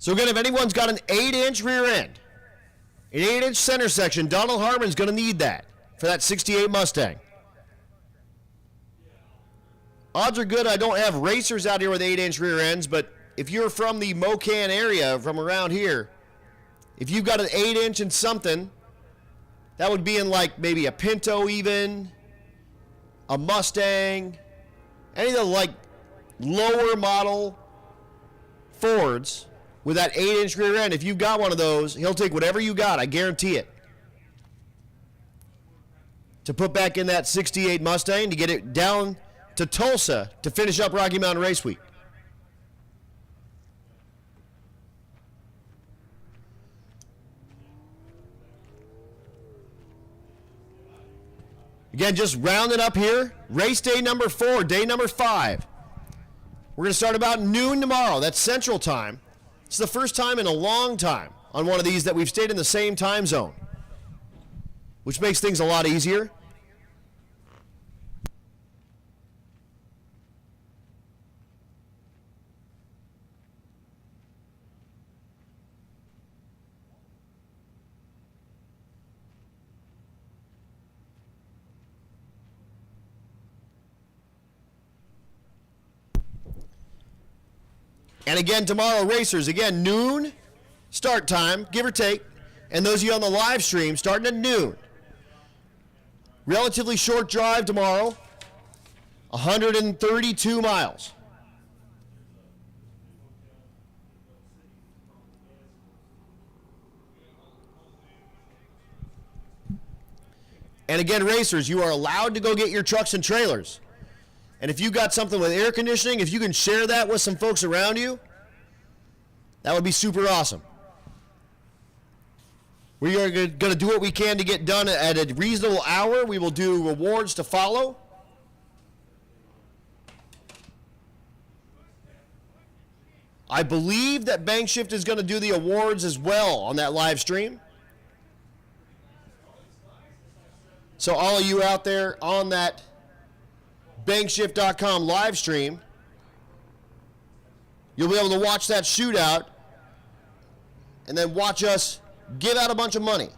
So again, if anyone's got an 8-inch rear end, an 8-inch center section, Donald Harmon's going to need that for that 68 Mustang. Odds are good I don't have racers out here with 8-inch rear ends, but if you're from the Mo-Kan area, from around here, if you've got an 8-inch and something, that would be in like maybe a Pinto even, a Mustang, any of the like lower model Fords with that 8-inch rear end. If you've got one of those, he'll take whatever you got, I guarantee it, to put back in that 68 Mustang to get it down to Tulsa to finish up Rocky Mountain Race Week. Again, just rounding up here, race day number 4, day number 5. We're going to start about noon tomorrow. That's Central Time. It's the first time in a long time on one of these that we've stayed in the same time zone, which makes things a lot easier. And again, tomorrow, racers, again, noon start time, give or take. And those of you on the live stream, starting at noon. Relatively short drive tomorrow, 132 miles. And again, racers, you are allowed to go get your trucks and trailers. And if you got something with air conditioning, if you can share that with some folks around you, that would be super awesome. We are going to do what we can to get done at a reasonable hour. We will do rewards to follow. I believe that Bankshift is going to do the awards as well on that live stream. So all of you out there on that Bankshift.com live stream, you'll be able to watch that shootout and then watch us give out a bunch of money.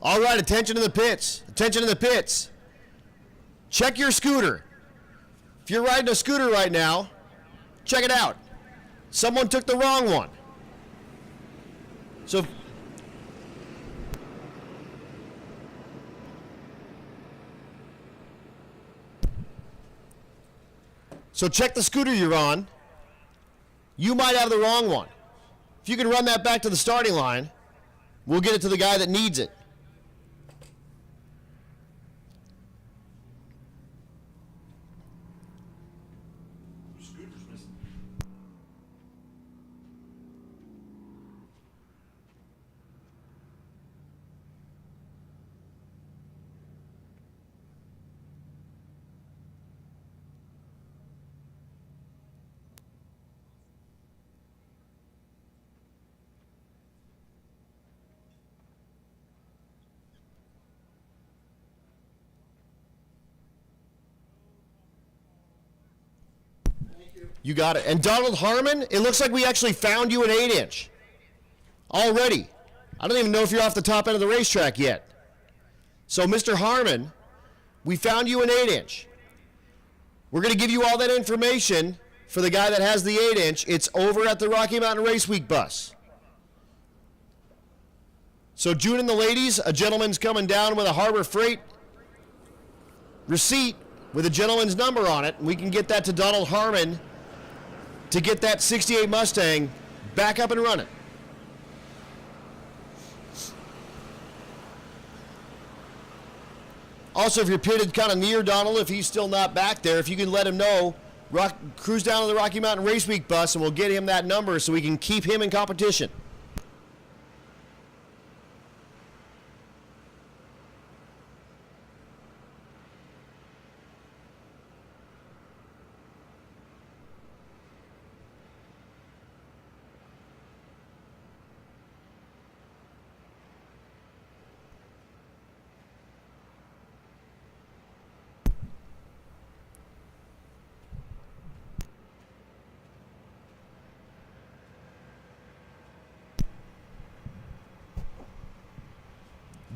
All right, attention to the pits. Attention to the pits. Check your scooter. If you're riding a scooter right now, check it out. Someone took the wrong one. So check the scooter you're on. You might have the wrong one. If you can run that back to the starting line, we'll get it to the guy that needs it. You got it. And Donald Harmon, it looks like we actually found you an 8-inch already. I don't even know if you're off the top end of the racetrack yet. So, Mr. Harmon, we found you an 8-inch. We're going to give you all that information for the guy that has the 8-inch. It's over at the Rocky Mountain Race Week bus. So, June and the ladies, a gentleman's coming down with a Harbor Freight receipt with a gentleman's number on it. And we can get that to Donald Harmon to get that 68 Mustang back up and running. Also, if you're pitted kind of near Donald, if he's still not back there, if you can let him know, cruise down to the Rocky Mountain Race Week bus and we'll get him that number so we can keep him in competition.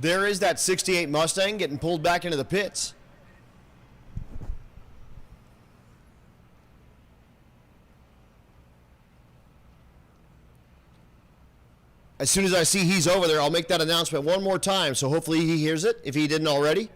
There is that 68 Mustang getting pulled back into the pits. As soon as I see he's over there, I'll make that announcement one more time, so hopefully he hears it, if he didn't already.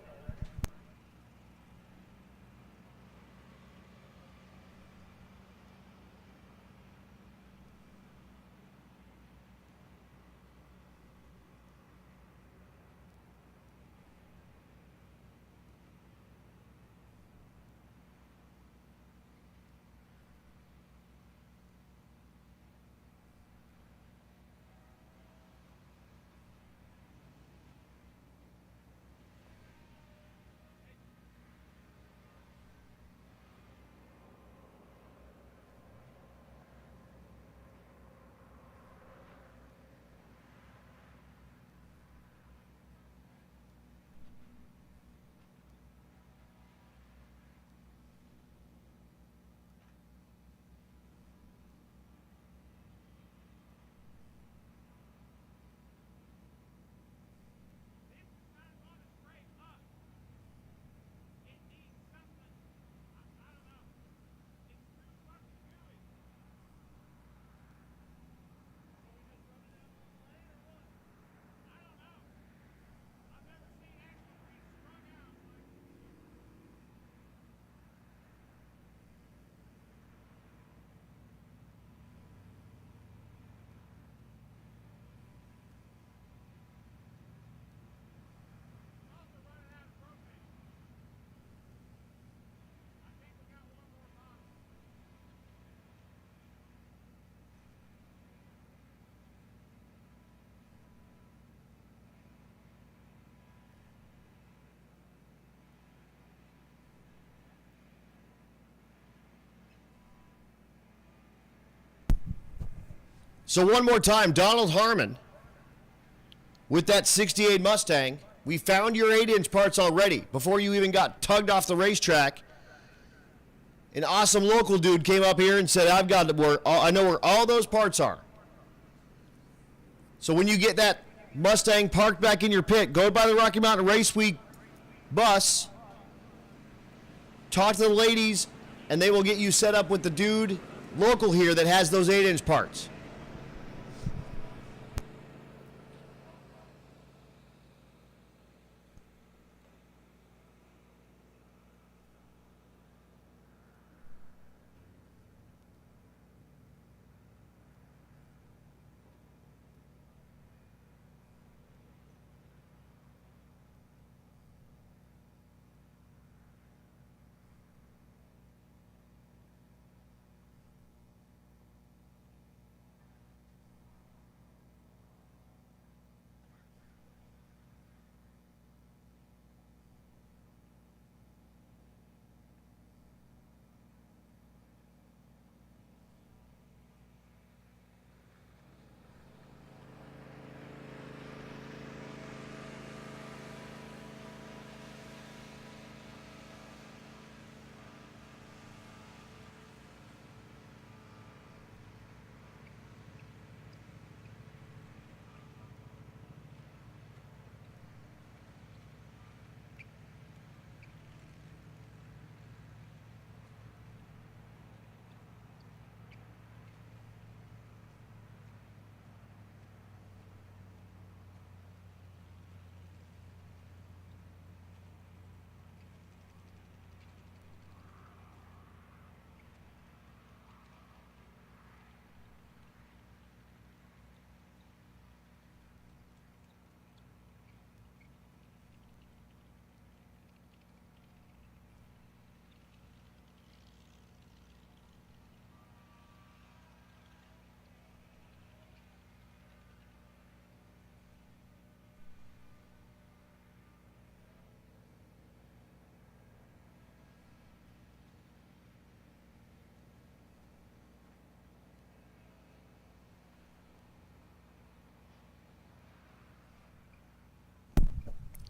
So one more time, Donald Harmon with that 68 Mustang. We found your 8-inch parts already before you even got tugged off the racetrack. An awesome local dude came up here and said, I know where all those parts are. So when you get that Mustang parked back in your pit, go by the Rocky Mountain Race Week bus, talk to the ladies, and they will get you set up with the dude local here that has those 8-inch parts.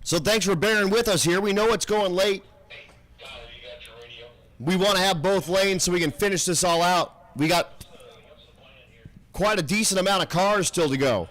So thanks for bearing with us here. We know it's going late. Tyler, you got your radio? We want to have both lanes so we can finish this all out. We got What's the plan here? quite a decent amount of cars still to go.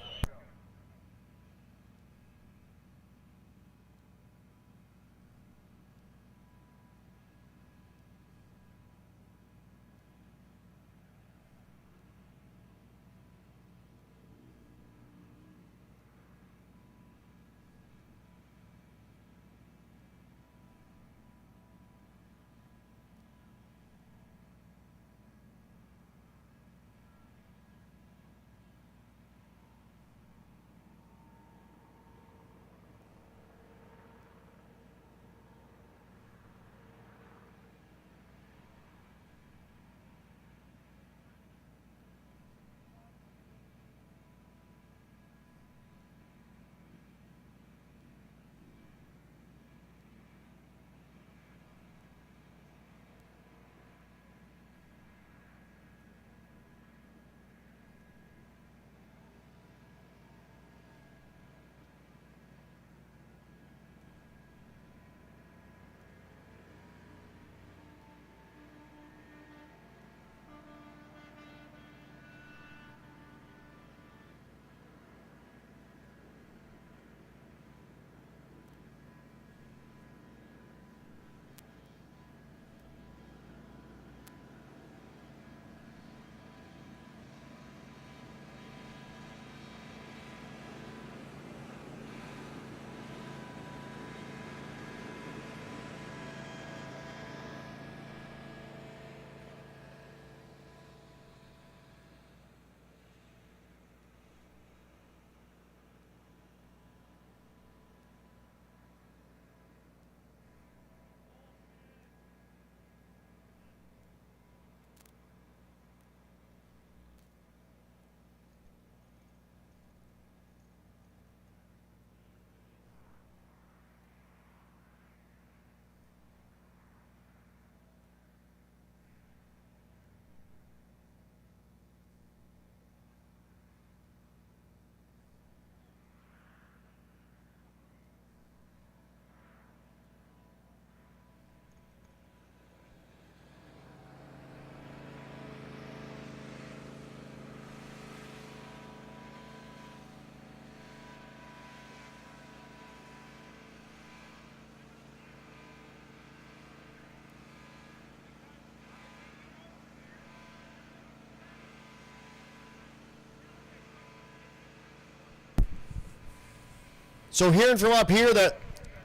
So hearing from up here that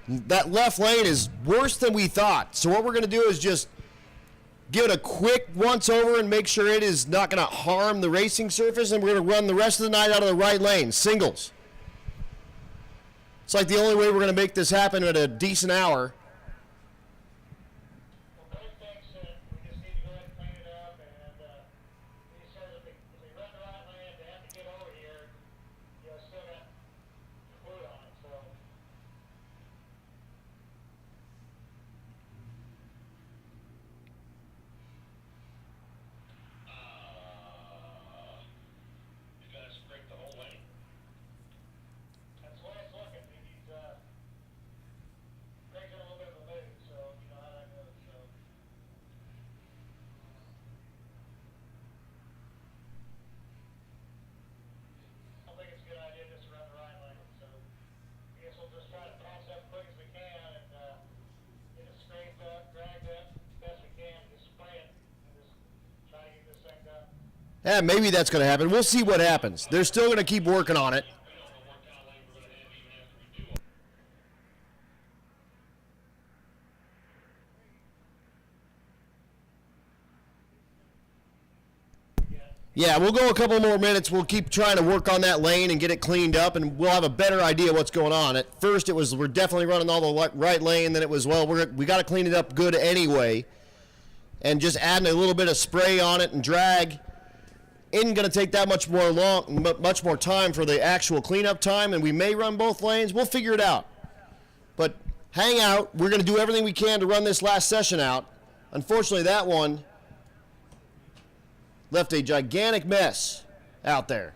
that left lane is worse than we thought. So what we're going to do is just give it a quick once over and make sure it is not going to harm the racing surface, and we're going to run the rest of the night out of the right lane, singles. It's like the only way we're going to make this happen at a decent hour. Yeah, maybe that's going to happen. We'll see what happens. They're still going to keep working on it. Yeah, we'll go a couple more minutes. We'll keep trying to work on that lane and get it cleaned up, and we'll have a better idea what's going on. At first, it was we're definitely running all the right lane. Then it was, well, we got to clean it up good anyway, and just adding a little bit of spray on it and drag isn't going to take that much more time for the actual cleanup time, and we may run both lanes. We'll figure it out. But hang out. We're going to do everything we can to run this last session out. Unfortunately, that one left a gigantic mess out there.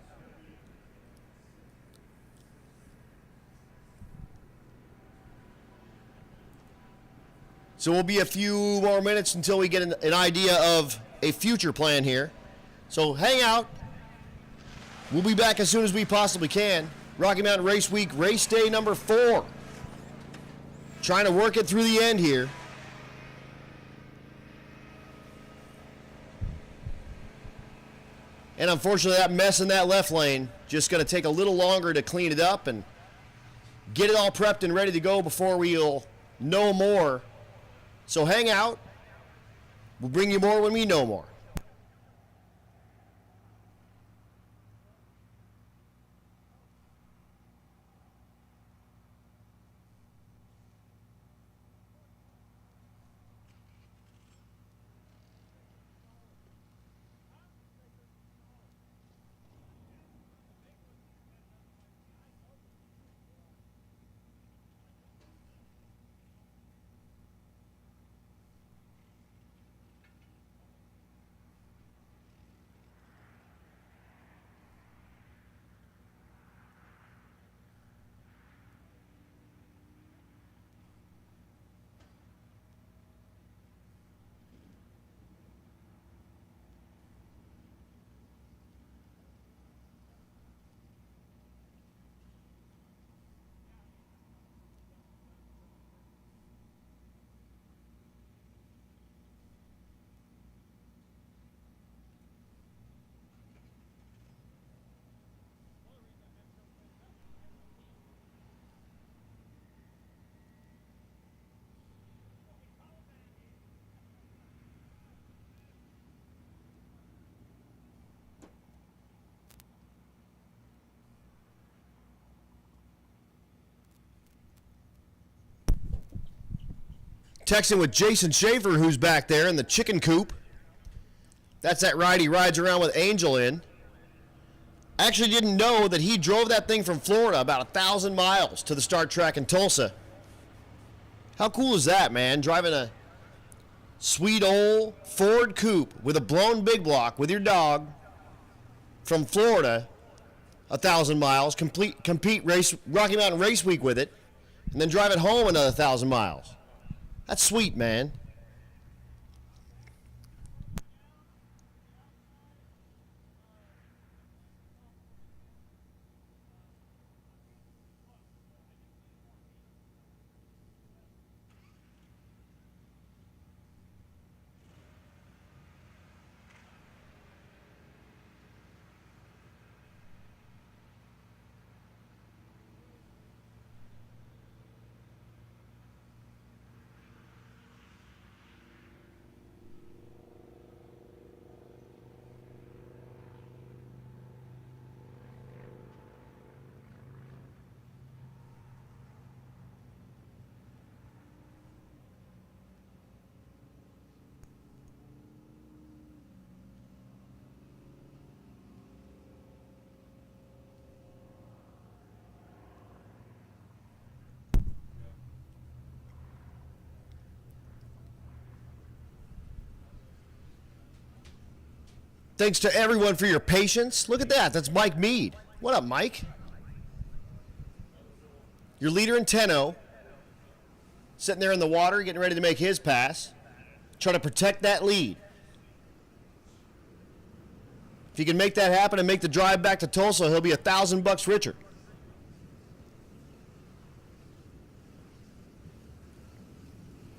So we'll be a few more minutes until we get an idea of a future plan here. So hang out. We'll be back as soon as we possibly can. Rocky Mountain Race Week, race day number 4. Trying to work it through the end here. And unfortunately, that mess in that left lane just going to take a little longer to clean it up and get it all prepped and ready to go before we'll know more. So hang out. We'll bring you more when we know more. Texting with Jason Schaefer, who's back there in the chicken coop. That's that ride he rides around with Angel in. I actually didn't know that he drove that thing from Florida about 1,000 miles to the start track in Tulsa. How cool is that, man? Driving a sweet old Ford coupe with a blown big block with your dog from Florida 1,000 miles, compete race Rocky Mountain Race Week with it, and then drive it home another 1,000 miles. That's sweet, man. Thanks to everyone for your patience. Look at that. That's Mike Mead. What up, Mike? Your leader in 10-0. Sitting there in the water, getting ready to make his pass. Trying to protect that lead. If he can make that happen and make the drive back to Tulsa, he'll be $1,000 richer.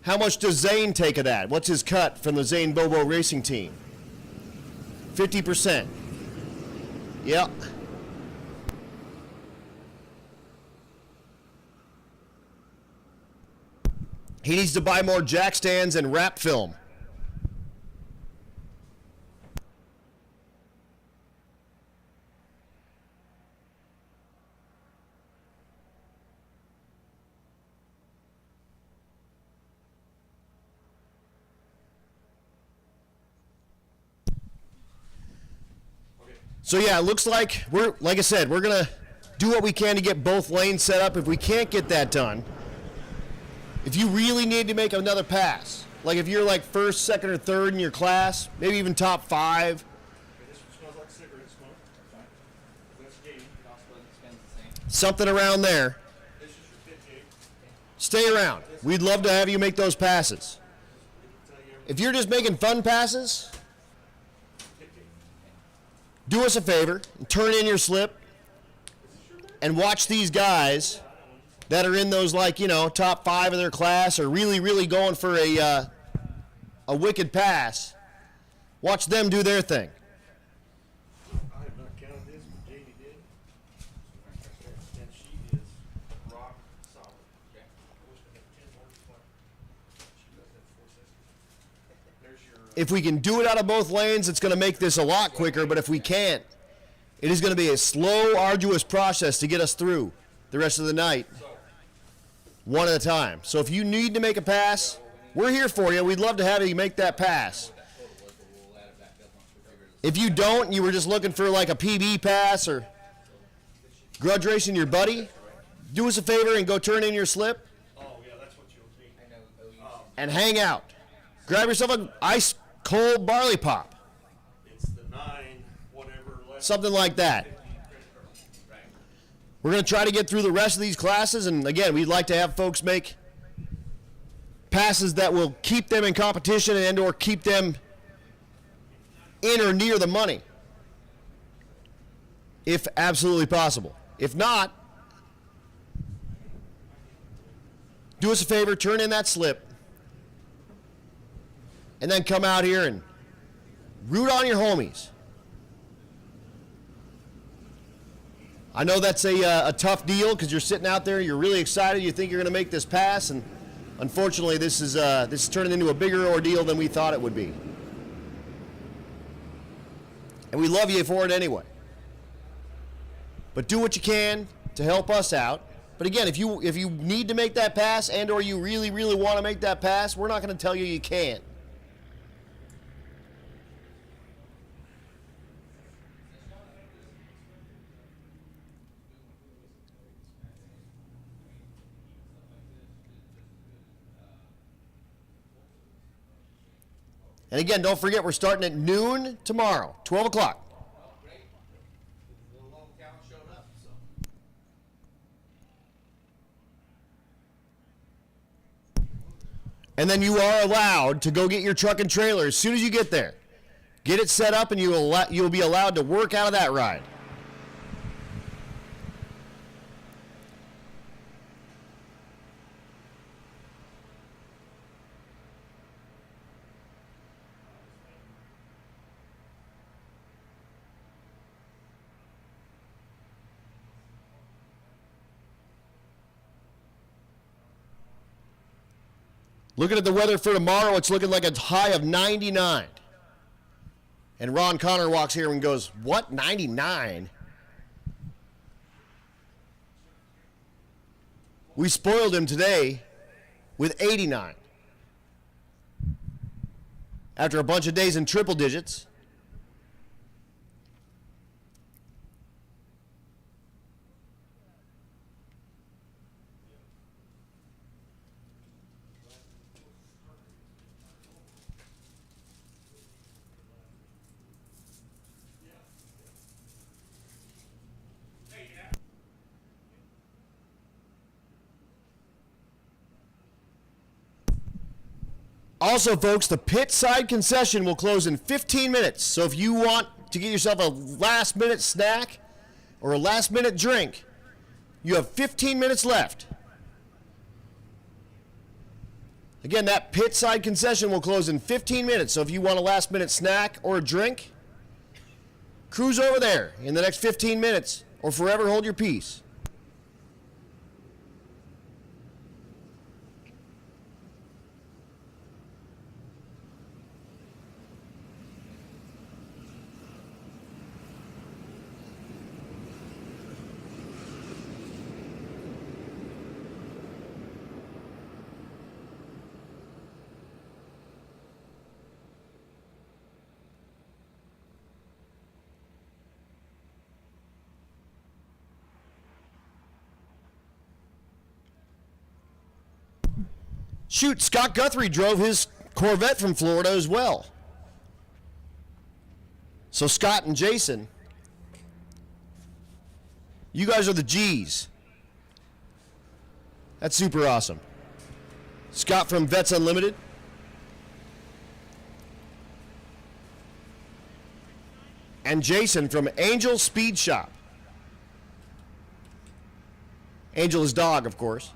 How much does Zane take of that? What's his cut from the Zane Bobo Racing team? 50%. Yep. He needs to buy more jack stands and wrap film. So yeah, it looks like like I said, we're gonna do what we can to get both lanes set up. If we can't get that done, if you really need to make another pass, like if you're like first, second, or third in your class, maybe even top 5. This one smells like cigarette smoke. That's fine. Something around there. This is your pit gate. Stay around. We'd love to have you make those passes. If you're just making fun passes, do us a favor and turn in your slip and watch these guys that are in those, like, you know, top 5 of their class or really, really going for a wicked pass. Watch them do their thing. I have not counted this, but Jamie did. And she is rock solid. I wish I had 10 more just like she does have 4 seconds. There's your If we can do it out of both lanes, it's going to make this a lot quicker, but if we can't, it is going to be a slow, arduous process to get us through the rest of the night, one at a time. So if you need to make a pass, we're here for you. We'd love to have you make that pass. If you don't, and you were just looking for like a PB pass or grudge racing your buddy, do us a favor and go turn in your slip and hang out. Grab yourself an ice cold barley pop. It's the 9, whatever. Something like that. We're going to try to get through the rest of these classes, and again, we'd like to have folks make passes that will keep them in competition and or keep them in or near the money, if absolutely possible. If not, do us a favor, turn in that slip, and then come out here and root on your homies. I know that's a tough deal because you're sitting out there, you're really excited, you think you're going to make this pass, and unfortunately this is turning into a bigger ordeal than we thought it would be. And we love you for it anyway. But do what you can to help us out. But again, if you need to make that pass and or you really, really want to make that pass, we're not going to tell you you can't. And again, don't forget, we're starting at noon tomorrow, 12 o'clock. And then you are allowed to go get your truck and trailer as soon as you get there. Get it set up and you'll be allowed to work out of that ride. Looking at the weather for tomorrow, it's looking like a high of 99. And Ron Connor walks here and goes, what, 99? We spoiled him today with 89. After a bunch of days in triple digits. Also, folks, the pit side concession will close in 15 minutes. So if you want to get yourself a last-minute snack or a last-minute drink, you have 15 minutes left. Again, that pit side concession will close in 15 minutes. So if you want a last-minute snack or a drink, cruise over there in the next 15 minutes or forever hold your peace. Shoot, Scott Guthrie drove his Corvette from Florida as well. So Scott and Jason, you guys are the G's. That's super awesome. Scott from Vets Unlimited. And Jason from Angel Speed Shop. Angel is dog, of course.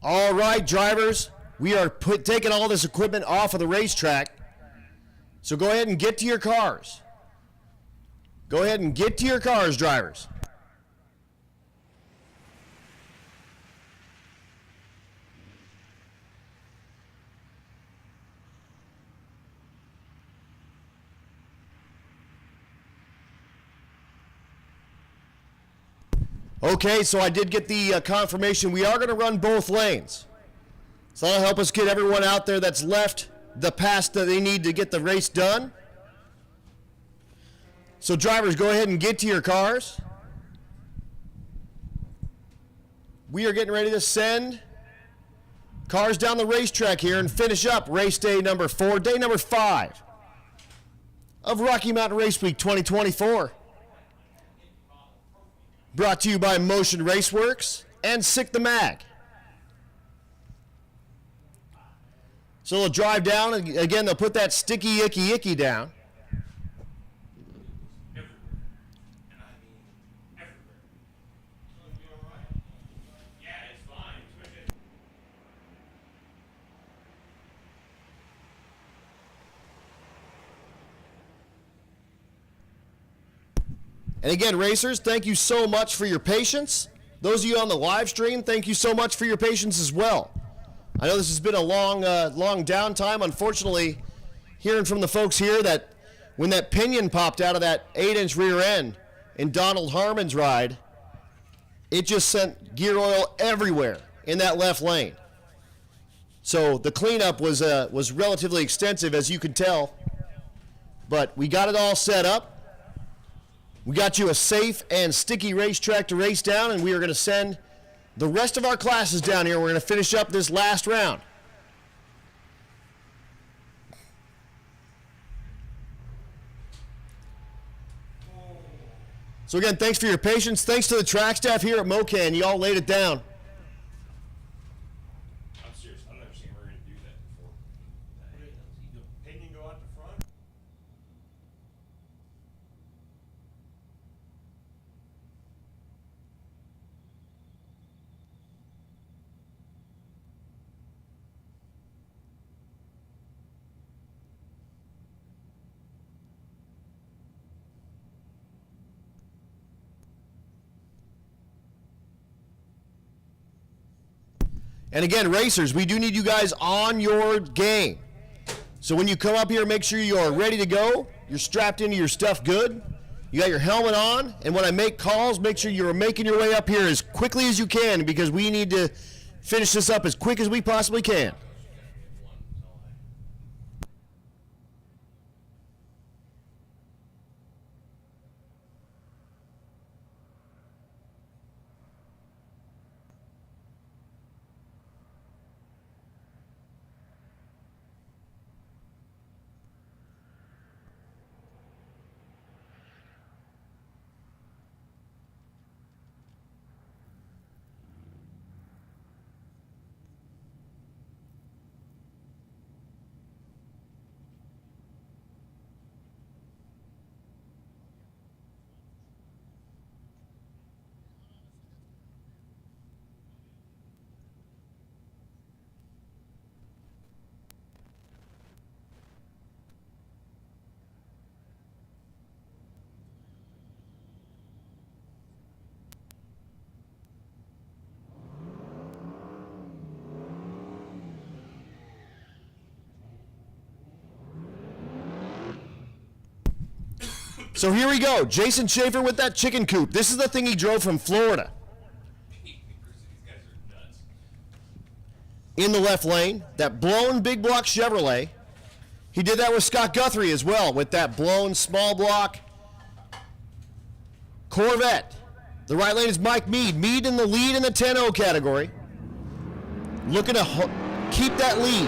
All right, drivers, we are taking all this equipment off of the racetrack. So go ahead and get to your cars. Go ahead and get to your cars, drivers. Okay, so I did get the confirmation. We are going to run both lanes. So that'll help us get everyone out there that's left the pass that they need to get the race done. So drivers, go ahead and get to your cars. We are getting ready to send cars down the racetrack here and finish up race day number 4, day number 5 of Rocky Mountain Race Week 2024. Brought to you by Motion Raceworks and Sick the Mag. So they'll drive down, and again, they'll put that sticky, icky, icky down. And again, racers, thank you so much for your patience. Those of you on the live stream, thank you so much for your patience as well. I know this has been a long downtime. Unfortunately, hearing from the folks here that when that pinion popped out of that 8-inch rear end in Donald Harmon's ride, it just sent gear oil everywhere in that left lane. So the cleanup was relatively extensive, as you could tell. But we got it all set up. We got you a safe and sticky racetrack to race down, and we are going to send the rest of our classes down here. We're going to finish up this last round. So again, thanks for your patience. Thanks to the track staff here at Mo-Kan. You all laid it down. I'm serious. I've never seen Radial do that before. The pinion go out the front? And again, racers, we do need you guys on your game. So when you come up here, make sure you are ready to go. You're strapped into your stuff good. You got your helmet on. And when I make calls, make sure you're making your way up here as quickly as you can, because we need to finish this up as quick as we possibly can. So here we go. Jason Schaefer with that chicken coop. This is the thing he drove from Florida. In the left lane, that blown big block Chevrolet. He did that with Scott Guthrie as well, with that blown small block Corvette. The right lane is Mike Mead. Mead in the lead in the 10-0 category. Looking to keep that lead.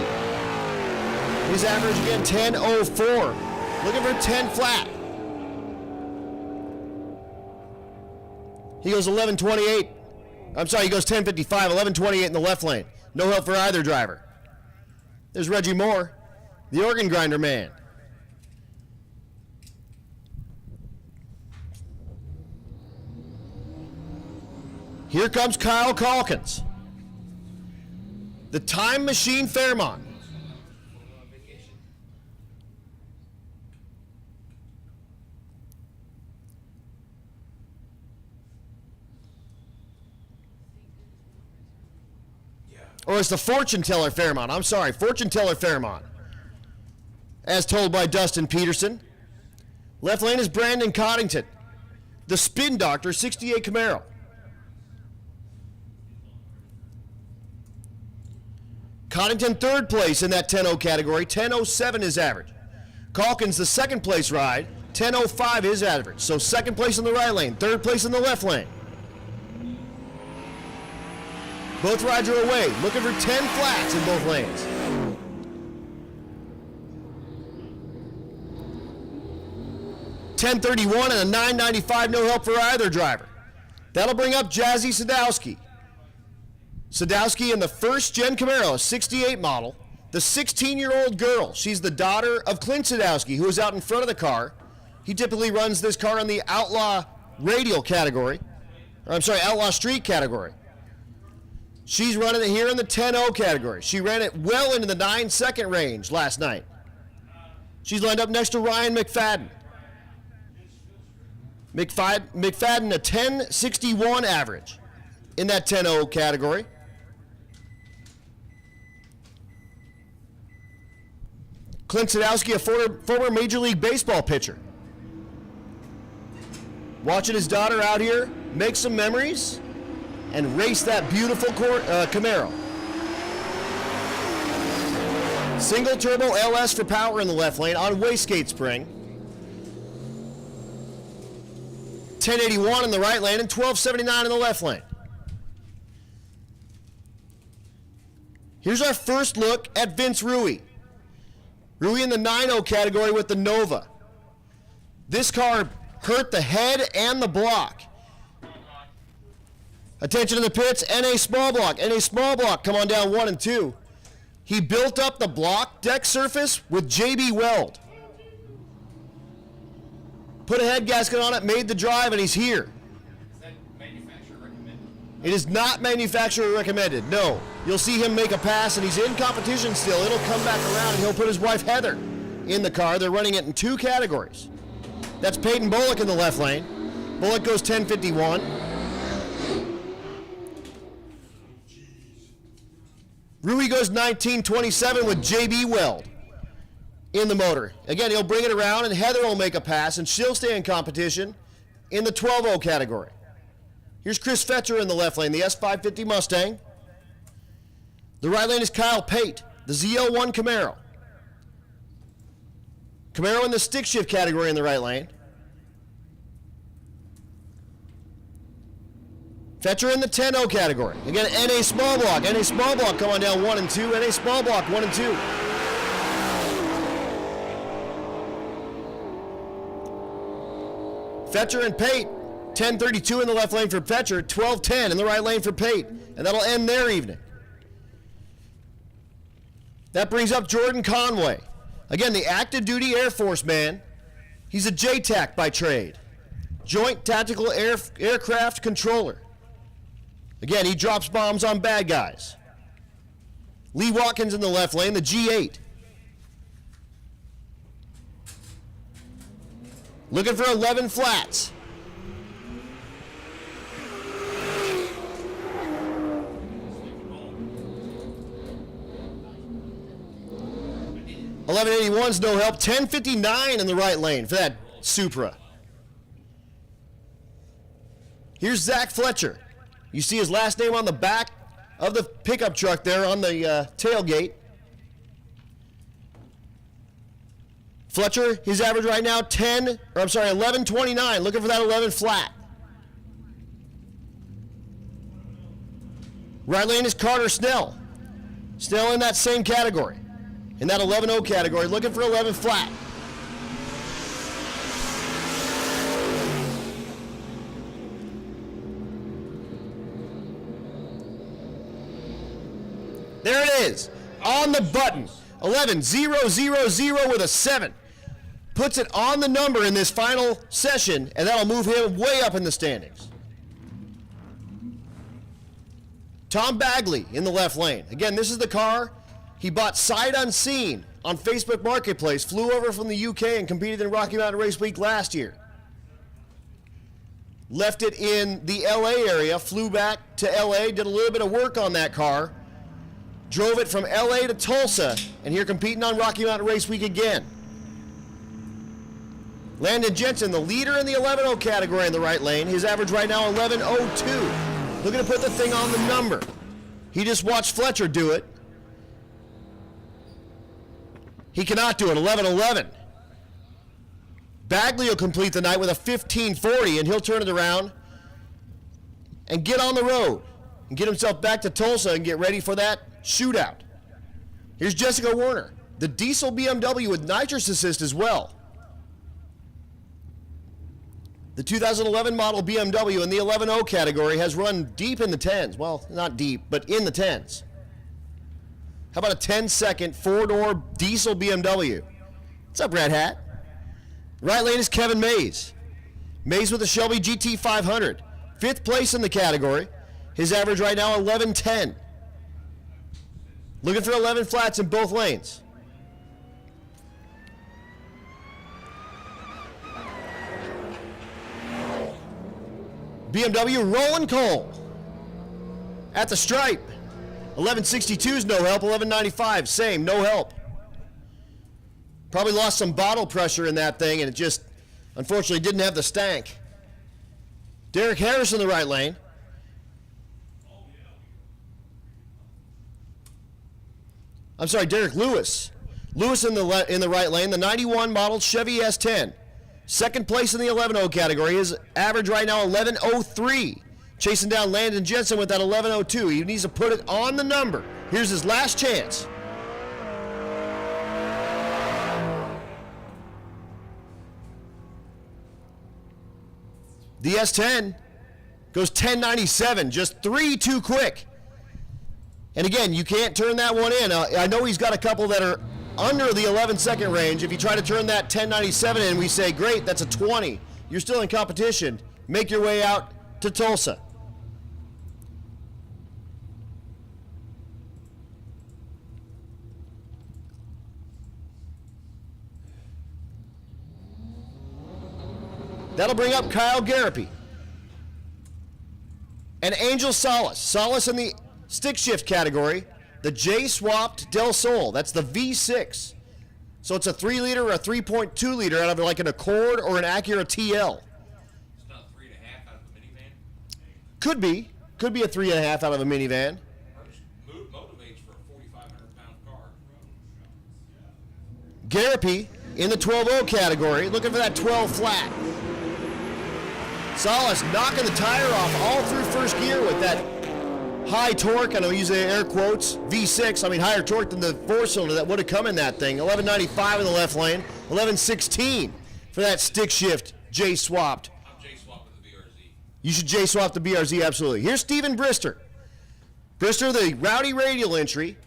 His average again, 10.04. Looking for 10 flat. He goes 11.28. I'm sorry, he goes 10.55, 11.28 in the left lane. No help for either driver. There's Reggie Moore, the organ grinder man. Here comes Kyle Calkins. the Time Machine Fairmont. Or it's the Fortune Teller Fairmont. I'm sorry, Fortune Teller Fairmont. As told by Dustin Peterson. Left lane is Brandon Coddington. The Spin Doctor 68 Camaro. Coddington third place in that 10-0 category. 10.07 is average. Calkins the second place ride. 10.05 is average. So second place in the right lane, third place in the left lane. Both rides are away, looking for 10 flats in both lanes. .1031 and a 995, no help for either driver. That'll bring up Jazzy Sadowski. Sadowski in the first gen Camaro, a 68 model. The 16-year-old girl, she's the daughter of Clint Sadowski, who is out in front of the car. He typically runs this car in the Outlaw Radial category. Or I'm sorry, Outlaw Street category. She's running it here in the 10-0 category. She ran it well into the 9-second range last night. She's lined up next to Ryan McFadden. McFadden a 10.61 average in that 10-0 category. Clint Sadowski, a former Major League Baseball pitcher. Watching his daughter out here make some memories and race that beautiful Camaro. Single turbo LS for power in the left lane on wastegate spring. 1081 in the right lane and 1279 in the left lane. Here's our first look at Vince Rui. Rui in the 9.0 category with the Nova. This car hurt the head and the block. Attention to the pits, NA small block. NA small block, come on down 1 and 2. He built up the block deck surface with JB Weld. Put a head gasket on it, made the drive, and he's here. Is that manufacturer recommended? It is not manufacturer recommended, no. You'll see him make a pass, and he's in competition still. It'll come back around, and he'll put his wife Heather in the car. They're running it in 2 categories. That's Peyton Bullock in the left lane. Bullock goes 1051. Rui goes 1927 with JB Weld in the motor. Again, he'll bring it around, and Heather will make a pass, and she'll stay in competition in the 12.0 category. Here's Chris Fetcher in the left lane, the S550 Mustang. The right lane is Kyle Pate, the ZL1 Camaro. Camaro in the stick shift category in the right lane. Fetcher in the 10.0 category. Again, NA small block. NA small block, come on down 1 and 2. NA small block, 1 and 2. Fetcher and Pate, 1032 in the left lane for Fetcher, 1210 in the right lane for Pate. And that'll end their evening. That brings up Jordan Conway. Again, the active duty Air Force man. He's a JTAC by trade. Joint Tactical Aircraft Controller. Again, he drops bombs on bad guys. Lee Watkins in the left lane, the G8. Looking for 11 flats. $11.81's no help. 10.59 in the right lane for that Supra. Here's Zach Fletcher. You see his last name on the back of the pickup truck there on the tailgate. Fletcher, his average right now, 11.29. Looking for that 11 flat. Right lane is Carter Snell. Snell in that same category. In that 11.0 category, looking for 11 flat. There it is, on the button, 11.000 with a 7. Puts it on the number in this final session, and that'll move him way up in the standings. Tom Bagley in the left lane. Again, this is the car he bought sight unseen on Facebook Marketplace, flew over from the UK and competed in Rocky Mountain Race Week last year. Left it in the LA area, flew back to LA, did a little bit of work on that car, drove it from LA to Tulsa, and here competing on Rocky Mountain Race Week again. Landon Jensen, the leader in the 11.0 category in the right lane. His average right now, 11.02. Looking to put the thing on the number. He just watched Fletcher do it. He cannot do it, 11.11. Bagley will complete the night with a 15.40, and he'll turn it around and get on the road and get himself back to Tulsa and get ready for that shootout. Here's Jessica Werner, the diesel BMW with nitrous assist as well. The 2011 model BMW in the 11.0 category has run deep in the 10s. Well, not deep, but in the 10s. How about a 10-second four-door diesel BMW? What's up, Red Hat? Right lane is Kevin Mays. Mays with the Shelby GT 500. 5th place in the category. His average right now, 11.10. Looking for 11 flats in both lanes. BMW Roland Cole at the stripe. 11.62 is no help. 11.95, same, no help. Probably lost some bottle pressure in that thing, and it just, unfortunately, didn't have the stank. Derek Harris in the right lane. I'm sorry, Derek Lewis. Lewis in the right lane, the 91 model Chevy S10. 2nd place in the 11.0 category. His average right now, 11.03. Chasing down Landon Jensen with that 11.02. He needs to put it on the number. Here's his last chance. The S10 goes 10.97, just 3 too quick. And again, you can't turn that one in. I know he's got a couple that are under the 11-second range. If you try to turn that 10.97 in, we say, great, that's a 20. You're still in competition. Make your way out to Tulsa. That'll bring up Kyle Garapi. And Angel Salas. Salas in the stick shift category. The J-swapped Del Sol. That's the V6. So it's a 3-liter or a 3.2 liter out of like an Accord or an Acura TL. It's not 3.5 out of a minivan? Could be. Could be a 3.5 out of a minivan. Motivates for a 4,500-pound car. Garapi in the 12.0 category, looking for that 12 flat. Salas knocking the tire off all through first gear with that high torque, and I'll use the air quotes, V6. I mean, higher torque than the 4-cylinder that would have come in that thing. 11.95 in the left lane, 11.16 for that stick shift J-swapped. I'm J-swapping the BRZ. You should J-swap the BRZ, absolutely. Here's Steven Brister. Brister, the Rowdy Radial entry,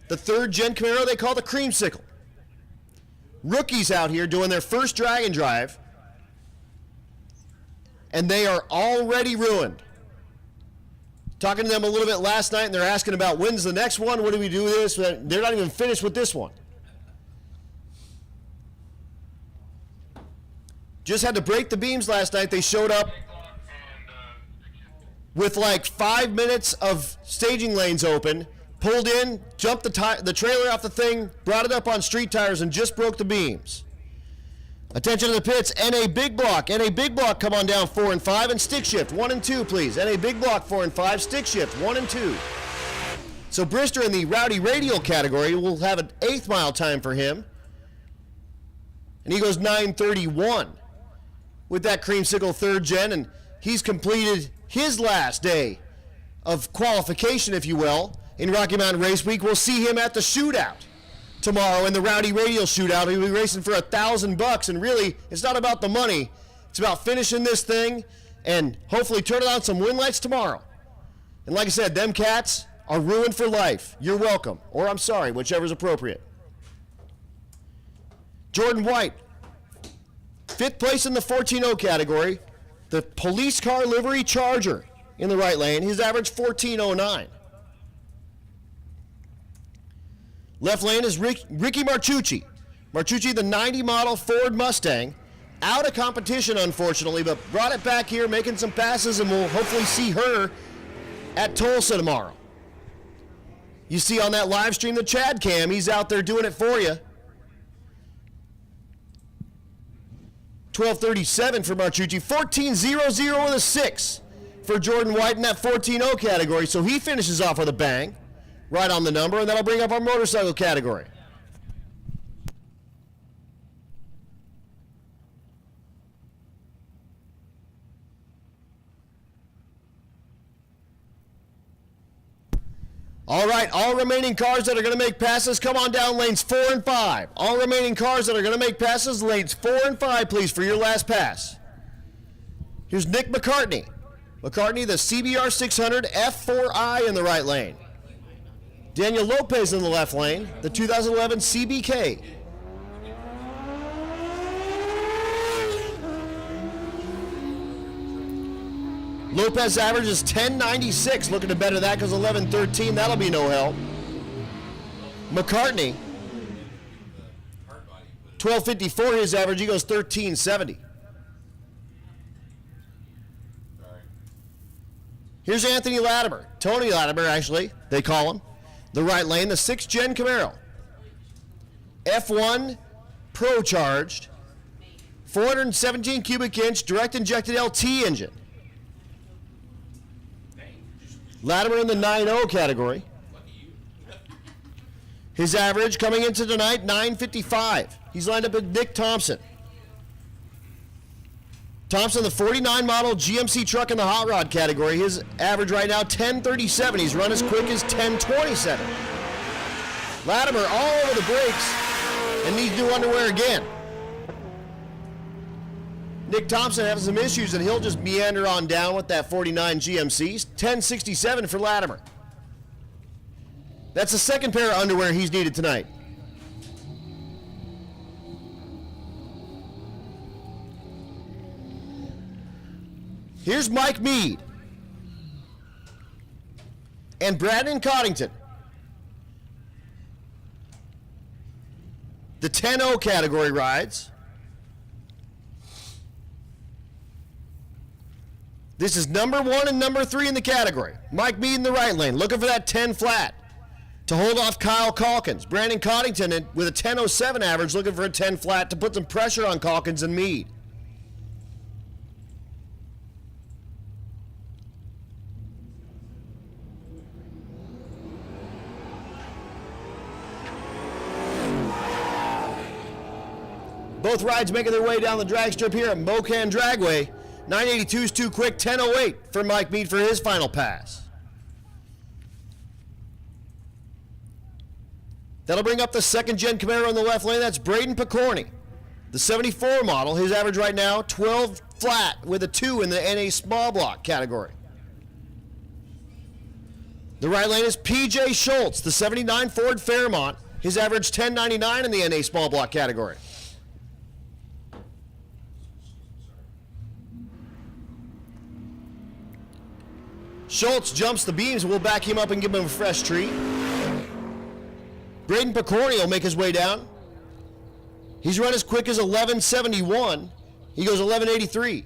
the 3rd-gen Camaro they call the Creamsicle. Rookies out here doing their first drag and drive, and they are already ruined. Talking to them a little bit last night, and they're asking about when's the next one, what do we do with this? They're not even finished with this one. Just had to break the beams last night. They showed up with like 5 minutes of staging lanes open, pulled in, jumped the trailer off the thing, brought it up on street tires, and just broke the beams. Attention to the pits, NA Big Block. NA Big Block, come on down 4 and 5, and stick shift 1 and 2, please. NA Big Block 4 and 5, stick shift 1 and 2. So Brister in the Rowdy Radial category will have an 8th mile time for him. And he goes 9:31 with that Creamsicle 3rd gen, and he's completed his last day of qualification, if you will, in Rocky Mountain Race Week. We'll see him at the shootout tomorrow in the Rowdy Radial shootout. He'll be racing for $1,000, and really, it's not about the money. It's about finishing this thing and hopefully turning on some win lights tomorrow. And like I said, them cats are ruined for life. You're welcome, or I'm sorry, whichever's appropriate. Jordan White, 5th place in the 14.0 category. The police car livery Charger in the right lane. His average 14.09. Left lane is Ricky Marchucci. Marchucci, the 90 model Ford Mustang. Out of competition, unfortunately, but brought it back here, making some passes, and we'll hopefully see her at Tulsa tomorrow. You see on that live stream the Chad Cam, he's out there doing it for you. 12:37 for Marchucci, 14:00 with a 6 for Jordan White in that 14-0 category, so he finishes off with a bang, right on the number, and that'll bring up our motorcycle category. All right, all remaining cars that are going to make passes, come on down lanes 4 and 5. All remaining cars that are going to make passes, lanes 4 and 5, please, for your last pass. Here's Nick McCartney. McCartney, the CBR 600 F4i in the right lane. Daniel Lopez in the left lane, the 2011 CBK. Lopez average is 10.96, looking to better that because 11.13, that'll be no help. McCartney, 12.54 his average, he goes 13.70. Here's Anthony Latimer, Tony Latimer actually, they call him. The right lane, the 6th gen Camaro. F1 Pro charged, 417 cubic inch direct injected LT engine. Latimer in the 9.0 category. His average coming into tonight, 9.55. He's lined up with Nick Thompson. Thompson, the 49 model GMC truck in the hot rod category. His average right now, 10.37. He's run as quick as 10.27. Latimer all over the brakes and needs new underwear again. Nick Thompson has some issues, and he'll just meander on down with that 49 GMC. 10.67 for Latimer. That's the second pair of underwear he's needed tonight. Here's Mike Mead and Brandon Coddington. The 10.0 category rides. This is number 1 and number 3 in the category. Mike Mead in the right lane, looking for that 10 flat to hold off Kyle Calkins. Brandon Coddington with a 10.07 average, looking for a 10 flat to put some pressure on Calkins and Mead. Both rides making their way down the drag strip here at Mo-Kan Dragway. 982 is too quick, 10.08 for Mike Mead for his final pass. That'll bring up the 2nd gen Camaro in the left lane. That's Braden Picorni, the 74 model. His average right now, 12 flat with a 2 in the NA small block category. The right lane is PJ Schultz, the 79 Ford Fairmont. His average 10.99 in the NA small block category. Schultz jumps the beams. We'll back him up and give him a fresh treat. Braden Picorni will make his way down. He's run as quick as 11.71. He goes 11.83.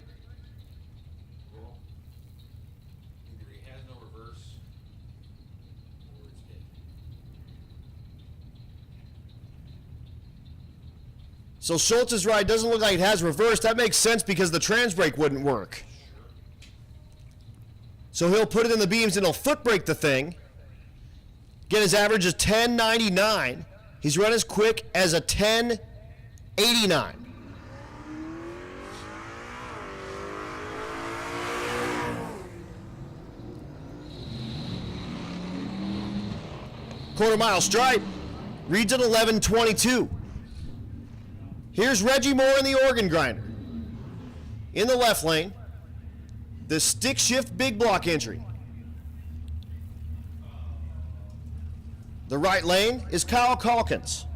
So Schultz's ride doesn't look like it has reverse. That makes sense because the trans brake wouldn't work. So he'll put it in the beams and he'll foot brake the thing. Get his average is 10.99. He's run as quick as a 10.89. Quarter mile stripe. Reads at 11.22. Here's Reggie Moore in the organ grinder. In the left lane, the stick shift big block entry. The right lane is Kyle Calkins.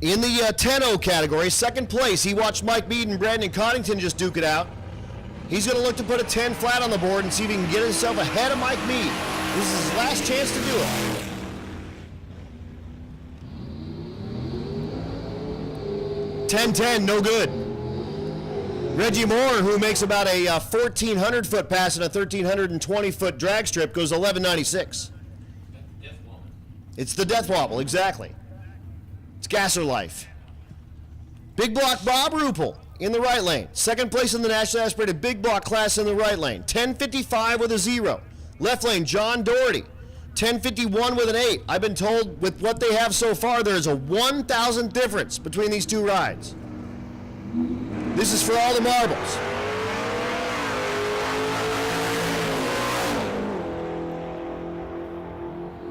In the 10.0 category, 2nd place, he watched Mike Mead and Brandon Coddington just duke it out. He's going to look to put a 10 flat on the board and see if he can get himself ahead of Mike Mead. This is his last chance to do it. 10-10, no good. Reggie Moore, who makes about a 1,400-foot pass and a 1,320-foot drag strip, goes 11.96. It's the death wobble, exactly. It's gasser life. Big block Bob Ruppel in the right lane. Second place in the nationally aspirated big block class in the right lane. 10.55 with a 0. Left lane, John Doherty. 10.51 with an 8. I've been told with what they have so far, there is a 1,000 difference between these two rides. This is for all the marbles.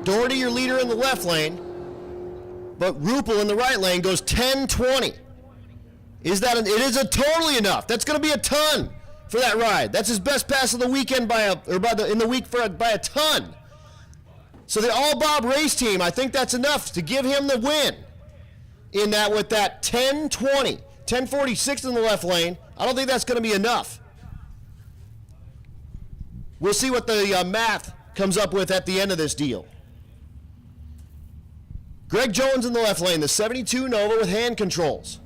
Doherty, your leader in the left lane, but Ruppel in the right lane goes 10.20. It is a totally enough. That's going to be a ton for that ride. That's his best pass of the weekend by a ton. So the all Bob race team, I think that's enough to give him the win in that with that 10.20. 10.46 in the left lane. I don't think that's going to be enough. We'll see what the math comes up with at the end of this deal. Greg Jones in the left lane, the 72 Nova with hand controls.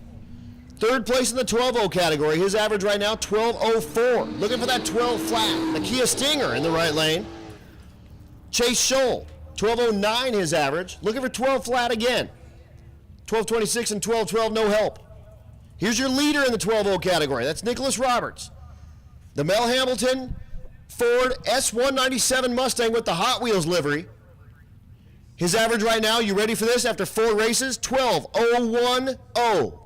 Third place in the 12.0 category. His average right now, 12.04. Looking for that 12 flat. The Kia Stinger in the right lane. Chase Scholl, 12.09 his average. Looking for 12 flat again. 12.26 and 12.12, no help. Here's your leader in the 12.0 category. That's Nicholas Roberts. The Mel Hambleton Ford S197 Mustang with the Hot Wheels livery. His average right now, you ready for this? After 4 races, 12.010.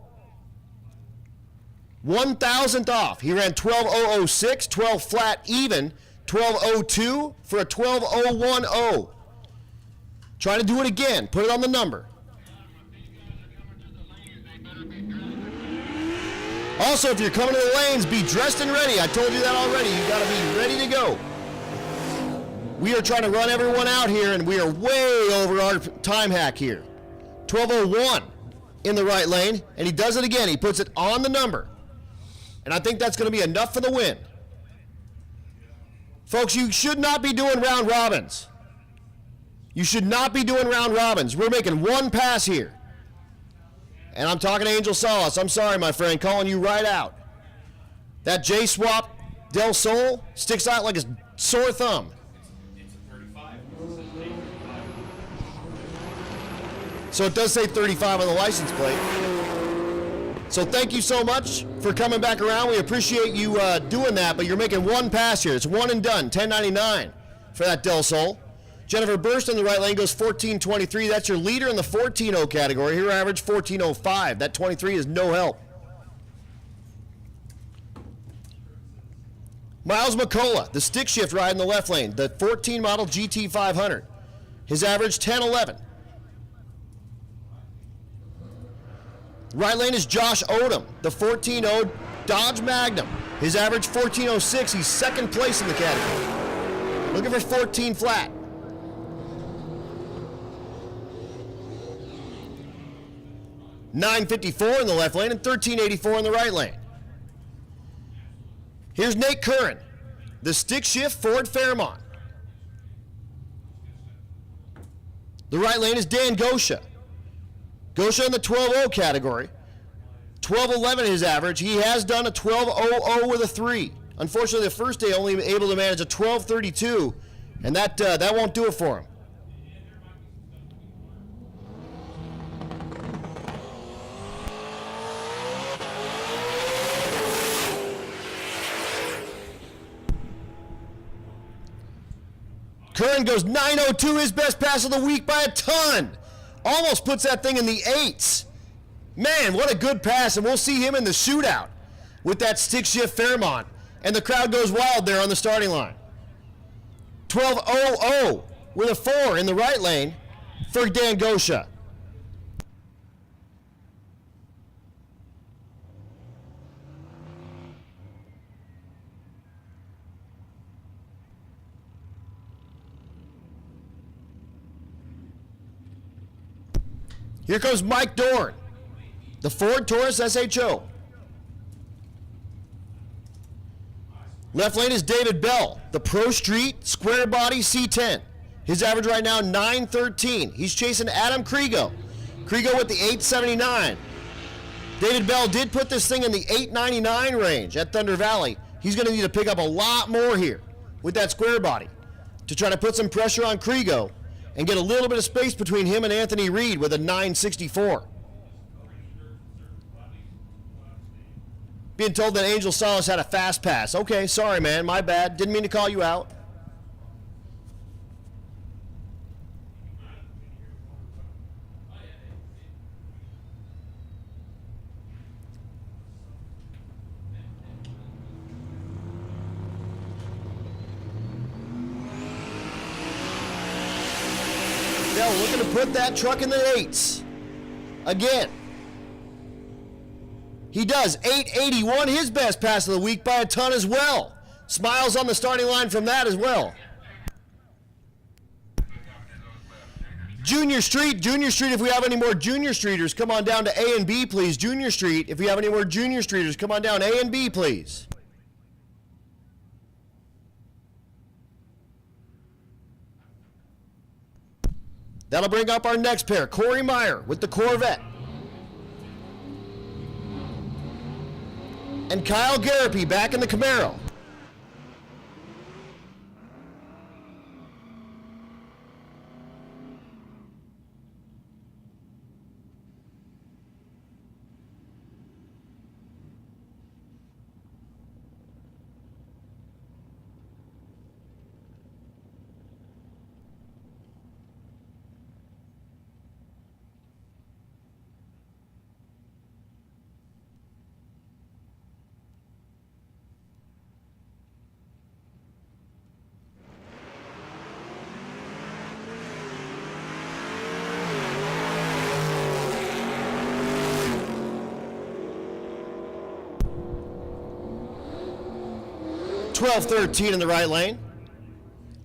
1,000th off. He ran 12.006, 12 flat even, 12.02 for a 12.010. Trying to do it again. Put it on the number. Also, if you're coming to the lanes, be dressed and ready. I told you that already. You got to be ready to go. We are trying to run everyone out here, and we are way over our time hack here. 12.01 in the right lane, and he does it again. He puts it on the number. And I think that's going to be enough for the win. Folks, you should not be doing round robins. You should not be doing round robins. We're making one pass here. And I'm talking to Angel Salas. I'm sorry, my friend, calling you right out. That J-Swap Del Sol sticks out like a sore thumb. So it does say 35 on the license plate. So thank you so much for coming back around. We appreciate you doing that, but you're making one pass here. It's one and done, 10.99 for that Del Sol. Jennifer Burst in the right lane goes 14.23. That's your leader in the 14.0 category. Her average 14.05. That 23 is no help. Miles McCullough, the stick shift ride in the left lane, the 14 model GT500. His average 10.11. Right lane is Josh Odom, the 14.0 Dodge Magnum. His average 14.06. He's second place in the category. Looking for 14 flat. $9.54 in the left lane and $13.84 in the right lane. Here's Nate Curran, the stick shift Ford Fairmont. The right lane is Dan Gosha. Gosha in the 12.0 category. 12.11 his average. He has done a 12.00 with a 3. Unfortunately, the first day only able to manage a 12.32, and that won't do it for him. Curran goes 9.02, his best pass of the week by a ton. Almost puts that thing in the 8s. Man, what a good pass, and we'll see him in the shootout with that stick shift Fairmont. And the crowd goes wild there on the starting line. 12.00 with a 4 in the right lane for Dan Gosha. Here comes Mike Dorn, the Ford Taurus SHO. Left lane is David Bell, the Pro Street Square Body C10. His average right now, 9.13. He's chasing Adam Kriego. Kriego with the 8.79. David Bell did put this thing in the 899 range at Thunder Valley. He's going to need to pick up a lot more here with that square body to try to put some pressure on Krigo and get a little bit of space between him and Anthony Reed with a 964. Being told that Angel Salas had a fast pass. Okay, sorry, man. My bad. Didn't mean to call you out. Now looking to put that truck in the 8s. Again. He does 881, his best pass of the week by a ton as well. Smiles on the starting line from that as well. Junior Street, if we have any more Junior Streeters, come on down to A and B, please. Junior Street, if we have any more Junior Streeters, come on down A and B, please. That'll bring up our next pair, Corey Meyer with the Corvette. And Kyle Garapi back in the Camaro. .1213 in the right lane,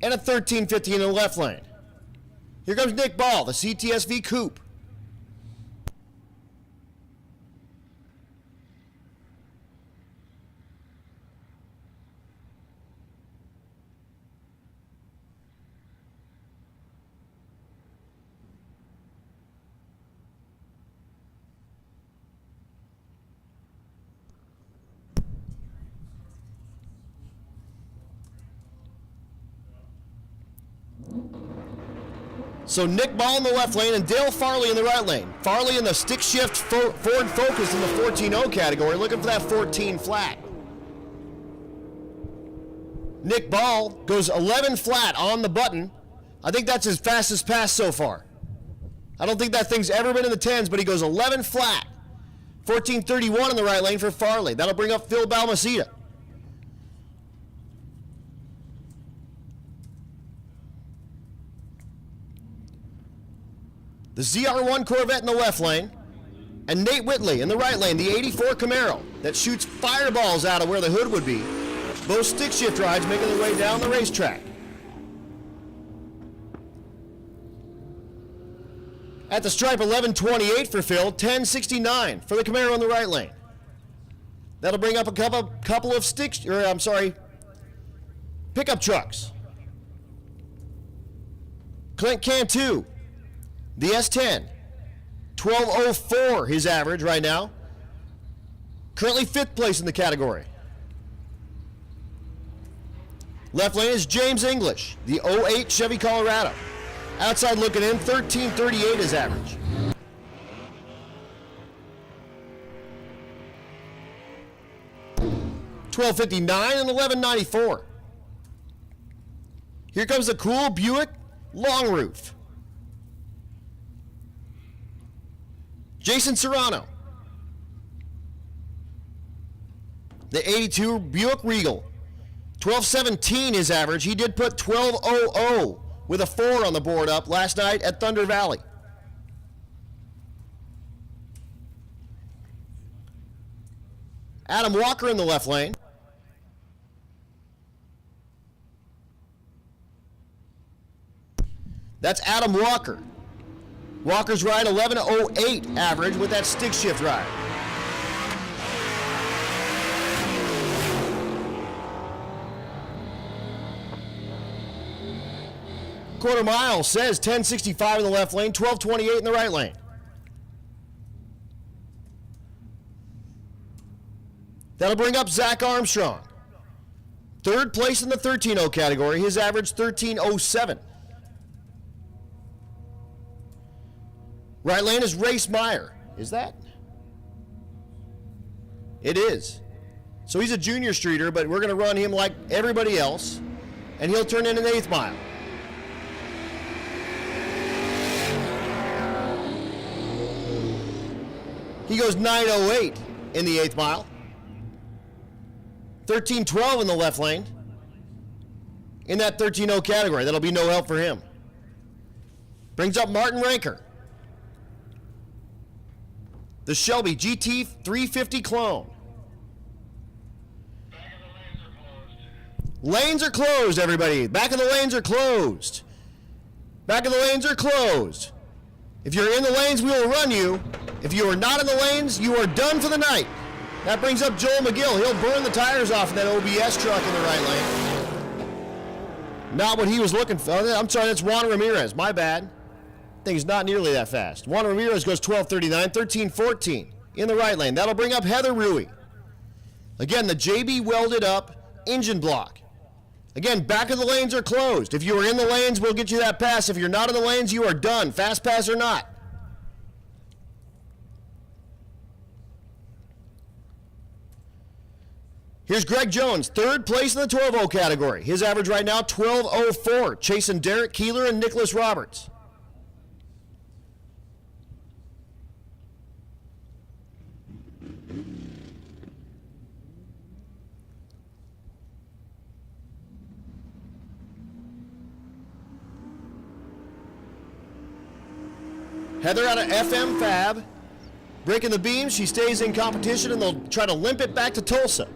and a 1315 in the left lane. Here comes Nick Ball, the CTSV Coupe. So Nick Ball in the left lane and Dale Farley in the right lane. Farley in the stick shift Ford Focus in the 14.0 category, looking for that 14 flat. Nick Ball goes 11 flat on the button. I think that's his fastest pass so far. I don't think that thing's ever been in the 10s, but he goes 11 flat. 14.31 in the right lane for Farley. That'll bring up Phil Balmaceda. The ZR1 Corvette in the left lane, and Nate Whitley in the right lane, the 84 Camaro that shoots fireballs out of where the hood would be. Both stick shift rides making their way down the racetrack. At the stripe, 11.28 for Phil, 10.69 for the Camaro in the right lane. That'll bring up a couple of pickup trucks. Clint Cantu, the S10, 12.04 his average right now. Currently 5th place in the category. Left lane is James English, the 08 Chevy Colorado. Outside looking in, 13.38 his average. $12.59 and 11.94. Here comes the cool Buick long roof. Jason Serrano, the 82 Buick Regal, 12.17 his average. He did put 12.00 with a 4 on the board up last night at Thunder Valley. Adam Walker in the left lane. That's Adam Walker. Walker's ride 11.08 average with that stick shift ride. Quarter mile says 10.65 in the left lane, 12.28 in the right lane. That'll bring up Zach Armstrong. Third place in the 13.0 category. His average 13.07. Right lane is Race Meyer. Is that? It is. So he's a junior streeter, but we're going to run him like everybody else, and he'll turn in an 8th mile. He goes 9.08 in the 8th mile. 13.12 in the left lane. In that 13.0 category. That'll be no help for him. Brings up Martin Ranker. The Shelby GT 350 clone. Lanes are closed, everybody. Back of the lanes are closed. Back of the lanes are closed. If you're in the lanes, we will run you. If you are not in the lanes, you are done for the night. That brings up Joel McGill. He'll burn the tires off of that OBS truck in the right lane. Not what he was looking for. I'm sorry, that's Juan Ramirez. My bad. Thing's not nearly that fast. Juan Ramirez goes 12.39, 13.14 in the right lane. That'll bring up Heather Rui. Again, the JB welded up engine block. Again, back of the lanes are closed. If you are in the lanes, we'll get you that pass. If you're not in the lanes, you are done. Fast pass or not. Here's Greg Jones, third place in the 12.0 category. His average right now, 12.04, chasing Derek Keeler and Nicholas Roberts. Heather out of FM Fab, breaking the beam. She stays in competition, and they'll try to limp it back to Tulsa.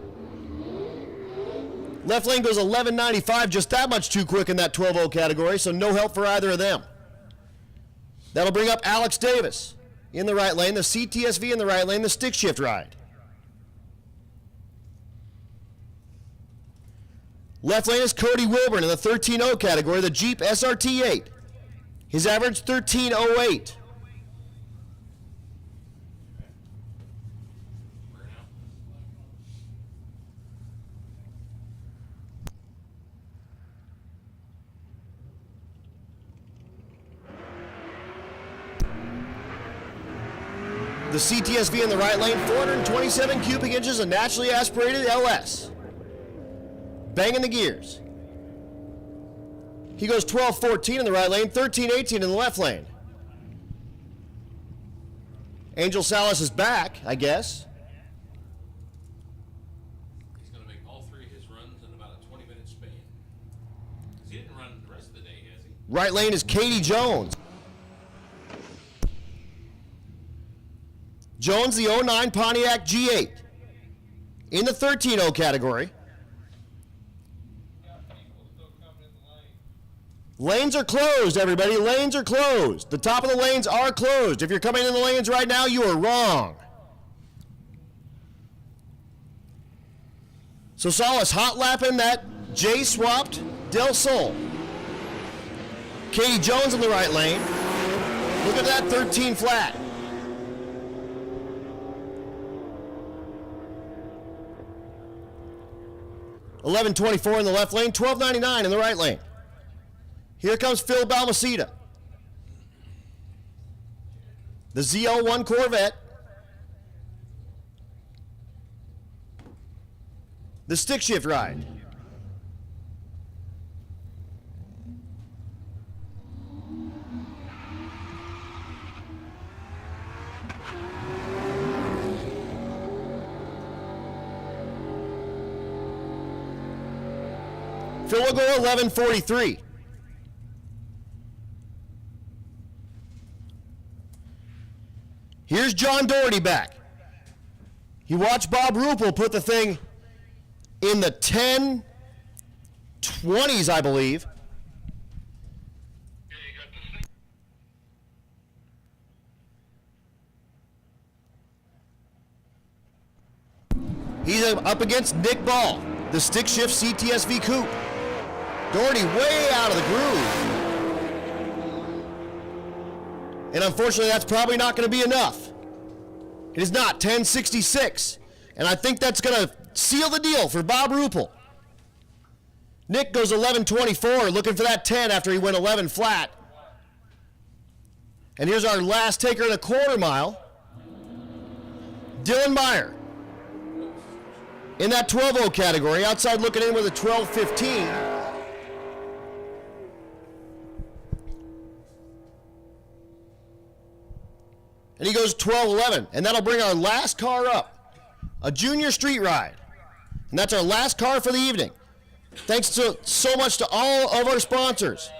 Left lane goes 11.95, just that much too quick in that 12.0 category, so no help for either of them. That'll bring up Alex Davis in the right lane, the CTSV in the right lane, the stick shift ride. Left lane is Cody Wilburn in the 13.0 category, the Jeep SRT8. His average 13.08. The CTSV in the right lane, 427 cubic inches of naturally aspirated LS. Banging the gears. He goes 12.14 in the right lane, 13.18 in the left lane. Angel Salas is back, I guess. He's going to make all three of his runs in about a 20-minute span. Because he didn't run the rest of the day, has he? Right lane is Katie Jones. Jones, the 09 Pontiac G8. In the 13.0 category. Lanes are closed, everybody. Lanes are closed. The top of the lanes are closed. If you're coming in the lanes right now, you are wrong. So Salas hot lapping that J-swapped Del Sol. Katie Jones in the right lane. Look at that 13 flat. $11.24 in the left lane, $12.99 in the right lane. Here comes Phil Balmaceda. The ZL1 Corvette. The stick shift ride. Phil will go 11.43. Here's John Doherty back. He watched Bob Rupel put the thing in the 10-20s, I believe. He's up against Nick Ball, the stick shift CTSV coupe. Doherty way out of the groove. And unfortunately, that's probably not going to be enough. It is not. 10.66. And I think that's going to seal the deal for Bob Ruppel. Nick goes 11:24, looking for that 10 after he went 11 flat. And here's our last taker in a quarter mile. Dylan Meyer. In that 12-0 category, outside looking in with a 12:15. And he goes 12:11, and that'll bring our last car up, a junior street ride. And that's our last car for the evening. Thanks so much to all of our sponsors.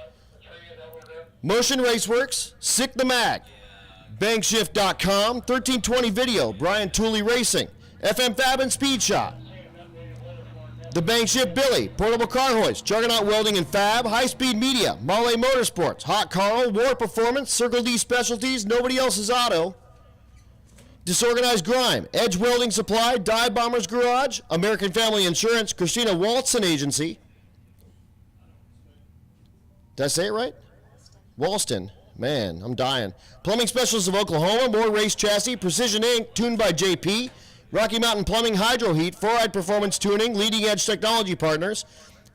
Motion Raceworks, Sick the Mag, Bangshift.com, 1320 Video, Brian Tulie Racing, FM Fab and Speed Shop, The Bangshift Billy, Portable Car Hoist, Juggernaut Welding and Fab, High Speed Media, Mahle Motorsports, Hot Carl, War Performance, Circle D Specialties, Nobody Else's Auto, Disorganized Grime, Edge Welding Supply, Dive Bombers Garage, American Family Insurance, Christina Walton Agency. Did I say it right? Walston. Man, I'm dying. Plumbing Specialists of Oklahoma, More Race Chassis, Precision Inc., tuned by JP, Rocky Mountain Plumbing, Hydro Heat, 4-Ride Performance Tuning, Leading Edge Technology Partners,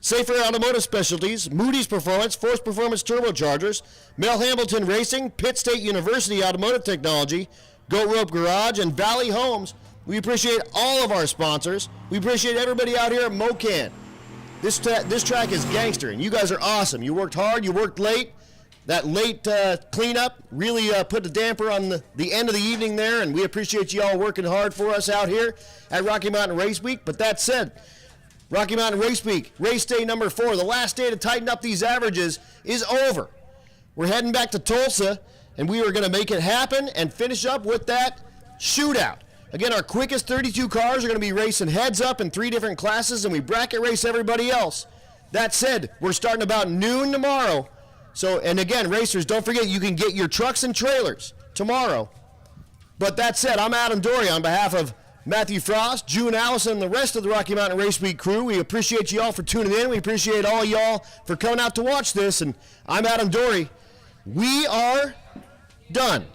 Safer Automotive Specialties, Moody's Performance, Force Performance Turbochargers, Mel Hambleton Racing, Pitt State University Automotive Technology, Goat Rope Garage, and Valley Homes. We appreciate all of our sponsors. We appreciate everybody out here at Mo-Kan. This track is gangster, and you guys are awesome. You worked hard, you worked late. That late cleanup really put a damper on the end of the evening there, and we appreciate you all working hard for us out here at Rocky Mountain Race Week. But that said, Rocky Mountain Race Week, race day number 4, the last day to tighten up these averages is over. We're heading back to Tulsa, and we are going to make it happen and finish up with that shootout. Again, our quickest 32 cars are going to be racing heads up in 3 different classes, and we bracket race everybody else. That said, we're starting about noon tomorrow. So, and again, racers, don't forget you can get your trucks and trailers tomorrow. But that said, I'm Adam Dory on behalf of Matthew Frost, June Allison, and the rest of the Rocky Mountain Race Week crew. We appreciate you all for tuning in. We appreciate all y'all for coming out to watch this. And I'm Adam Dory. We are done.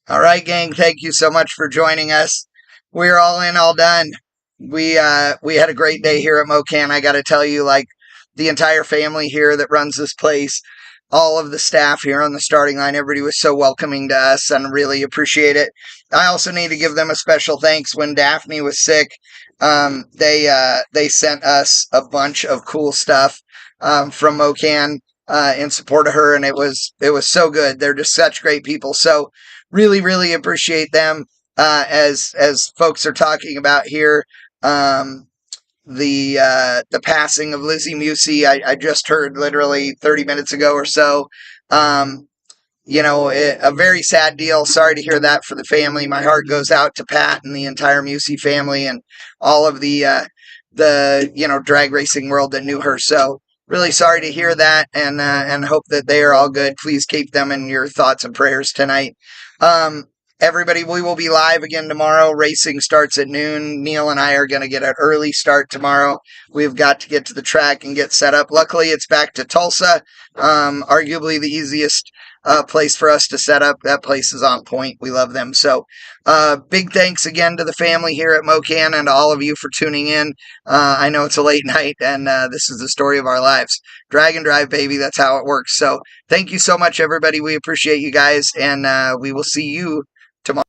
All right, gang. Thank you so much for joining us. We're all in, all done. We had a great day here at Mo-Kan. I got to tell you, like, the entire family here that runs this place, all of the staff here on the starting line, everybody was so welcoming to us, and really appreciate it. I also need to give them a special thanks. When Daphne was sick, they sent us a bunch of cool stuff from Mo-Kan in support of her, and it was so good. They're just such great people. So really, really appreciate them. As folks are talking about here, the passing of Lizzie Musey, I just heard literally 30 minutes ago or so. A very sad deal. Sorry to hear that for the family. My heart goes out to Pat and the entire Musey family and all of the drag racing world that knew her. So really sorry to hear that, and hope that they are all good. Please keep them in your thoughts and prayers tonight. everybody, we will be live again tomorrow. Racing starts at noon. Neil and I are going to get an early start tomorrow. We've got to get to the track and get set up. Luckily, it's back to Tulsa, arguably the easiest place for us to set up. That place is on point. We love them. So big thanks again to the family here at Mo-Kan and to all of you for tuning in. I know it's a late night, and this is the story of our lives. Drag and drive, baby. That's how it works. So thank you so much, everybody. We appreciate you guys, and we will see you tomorrow.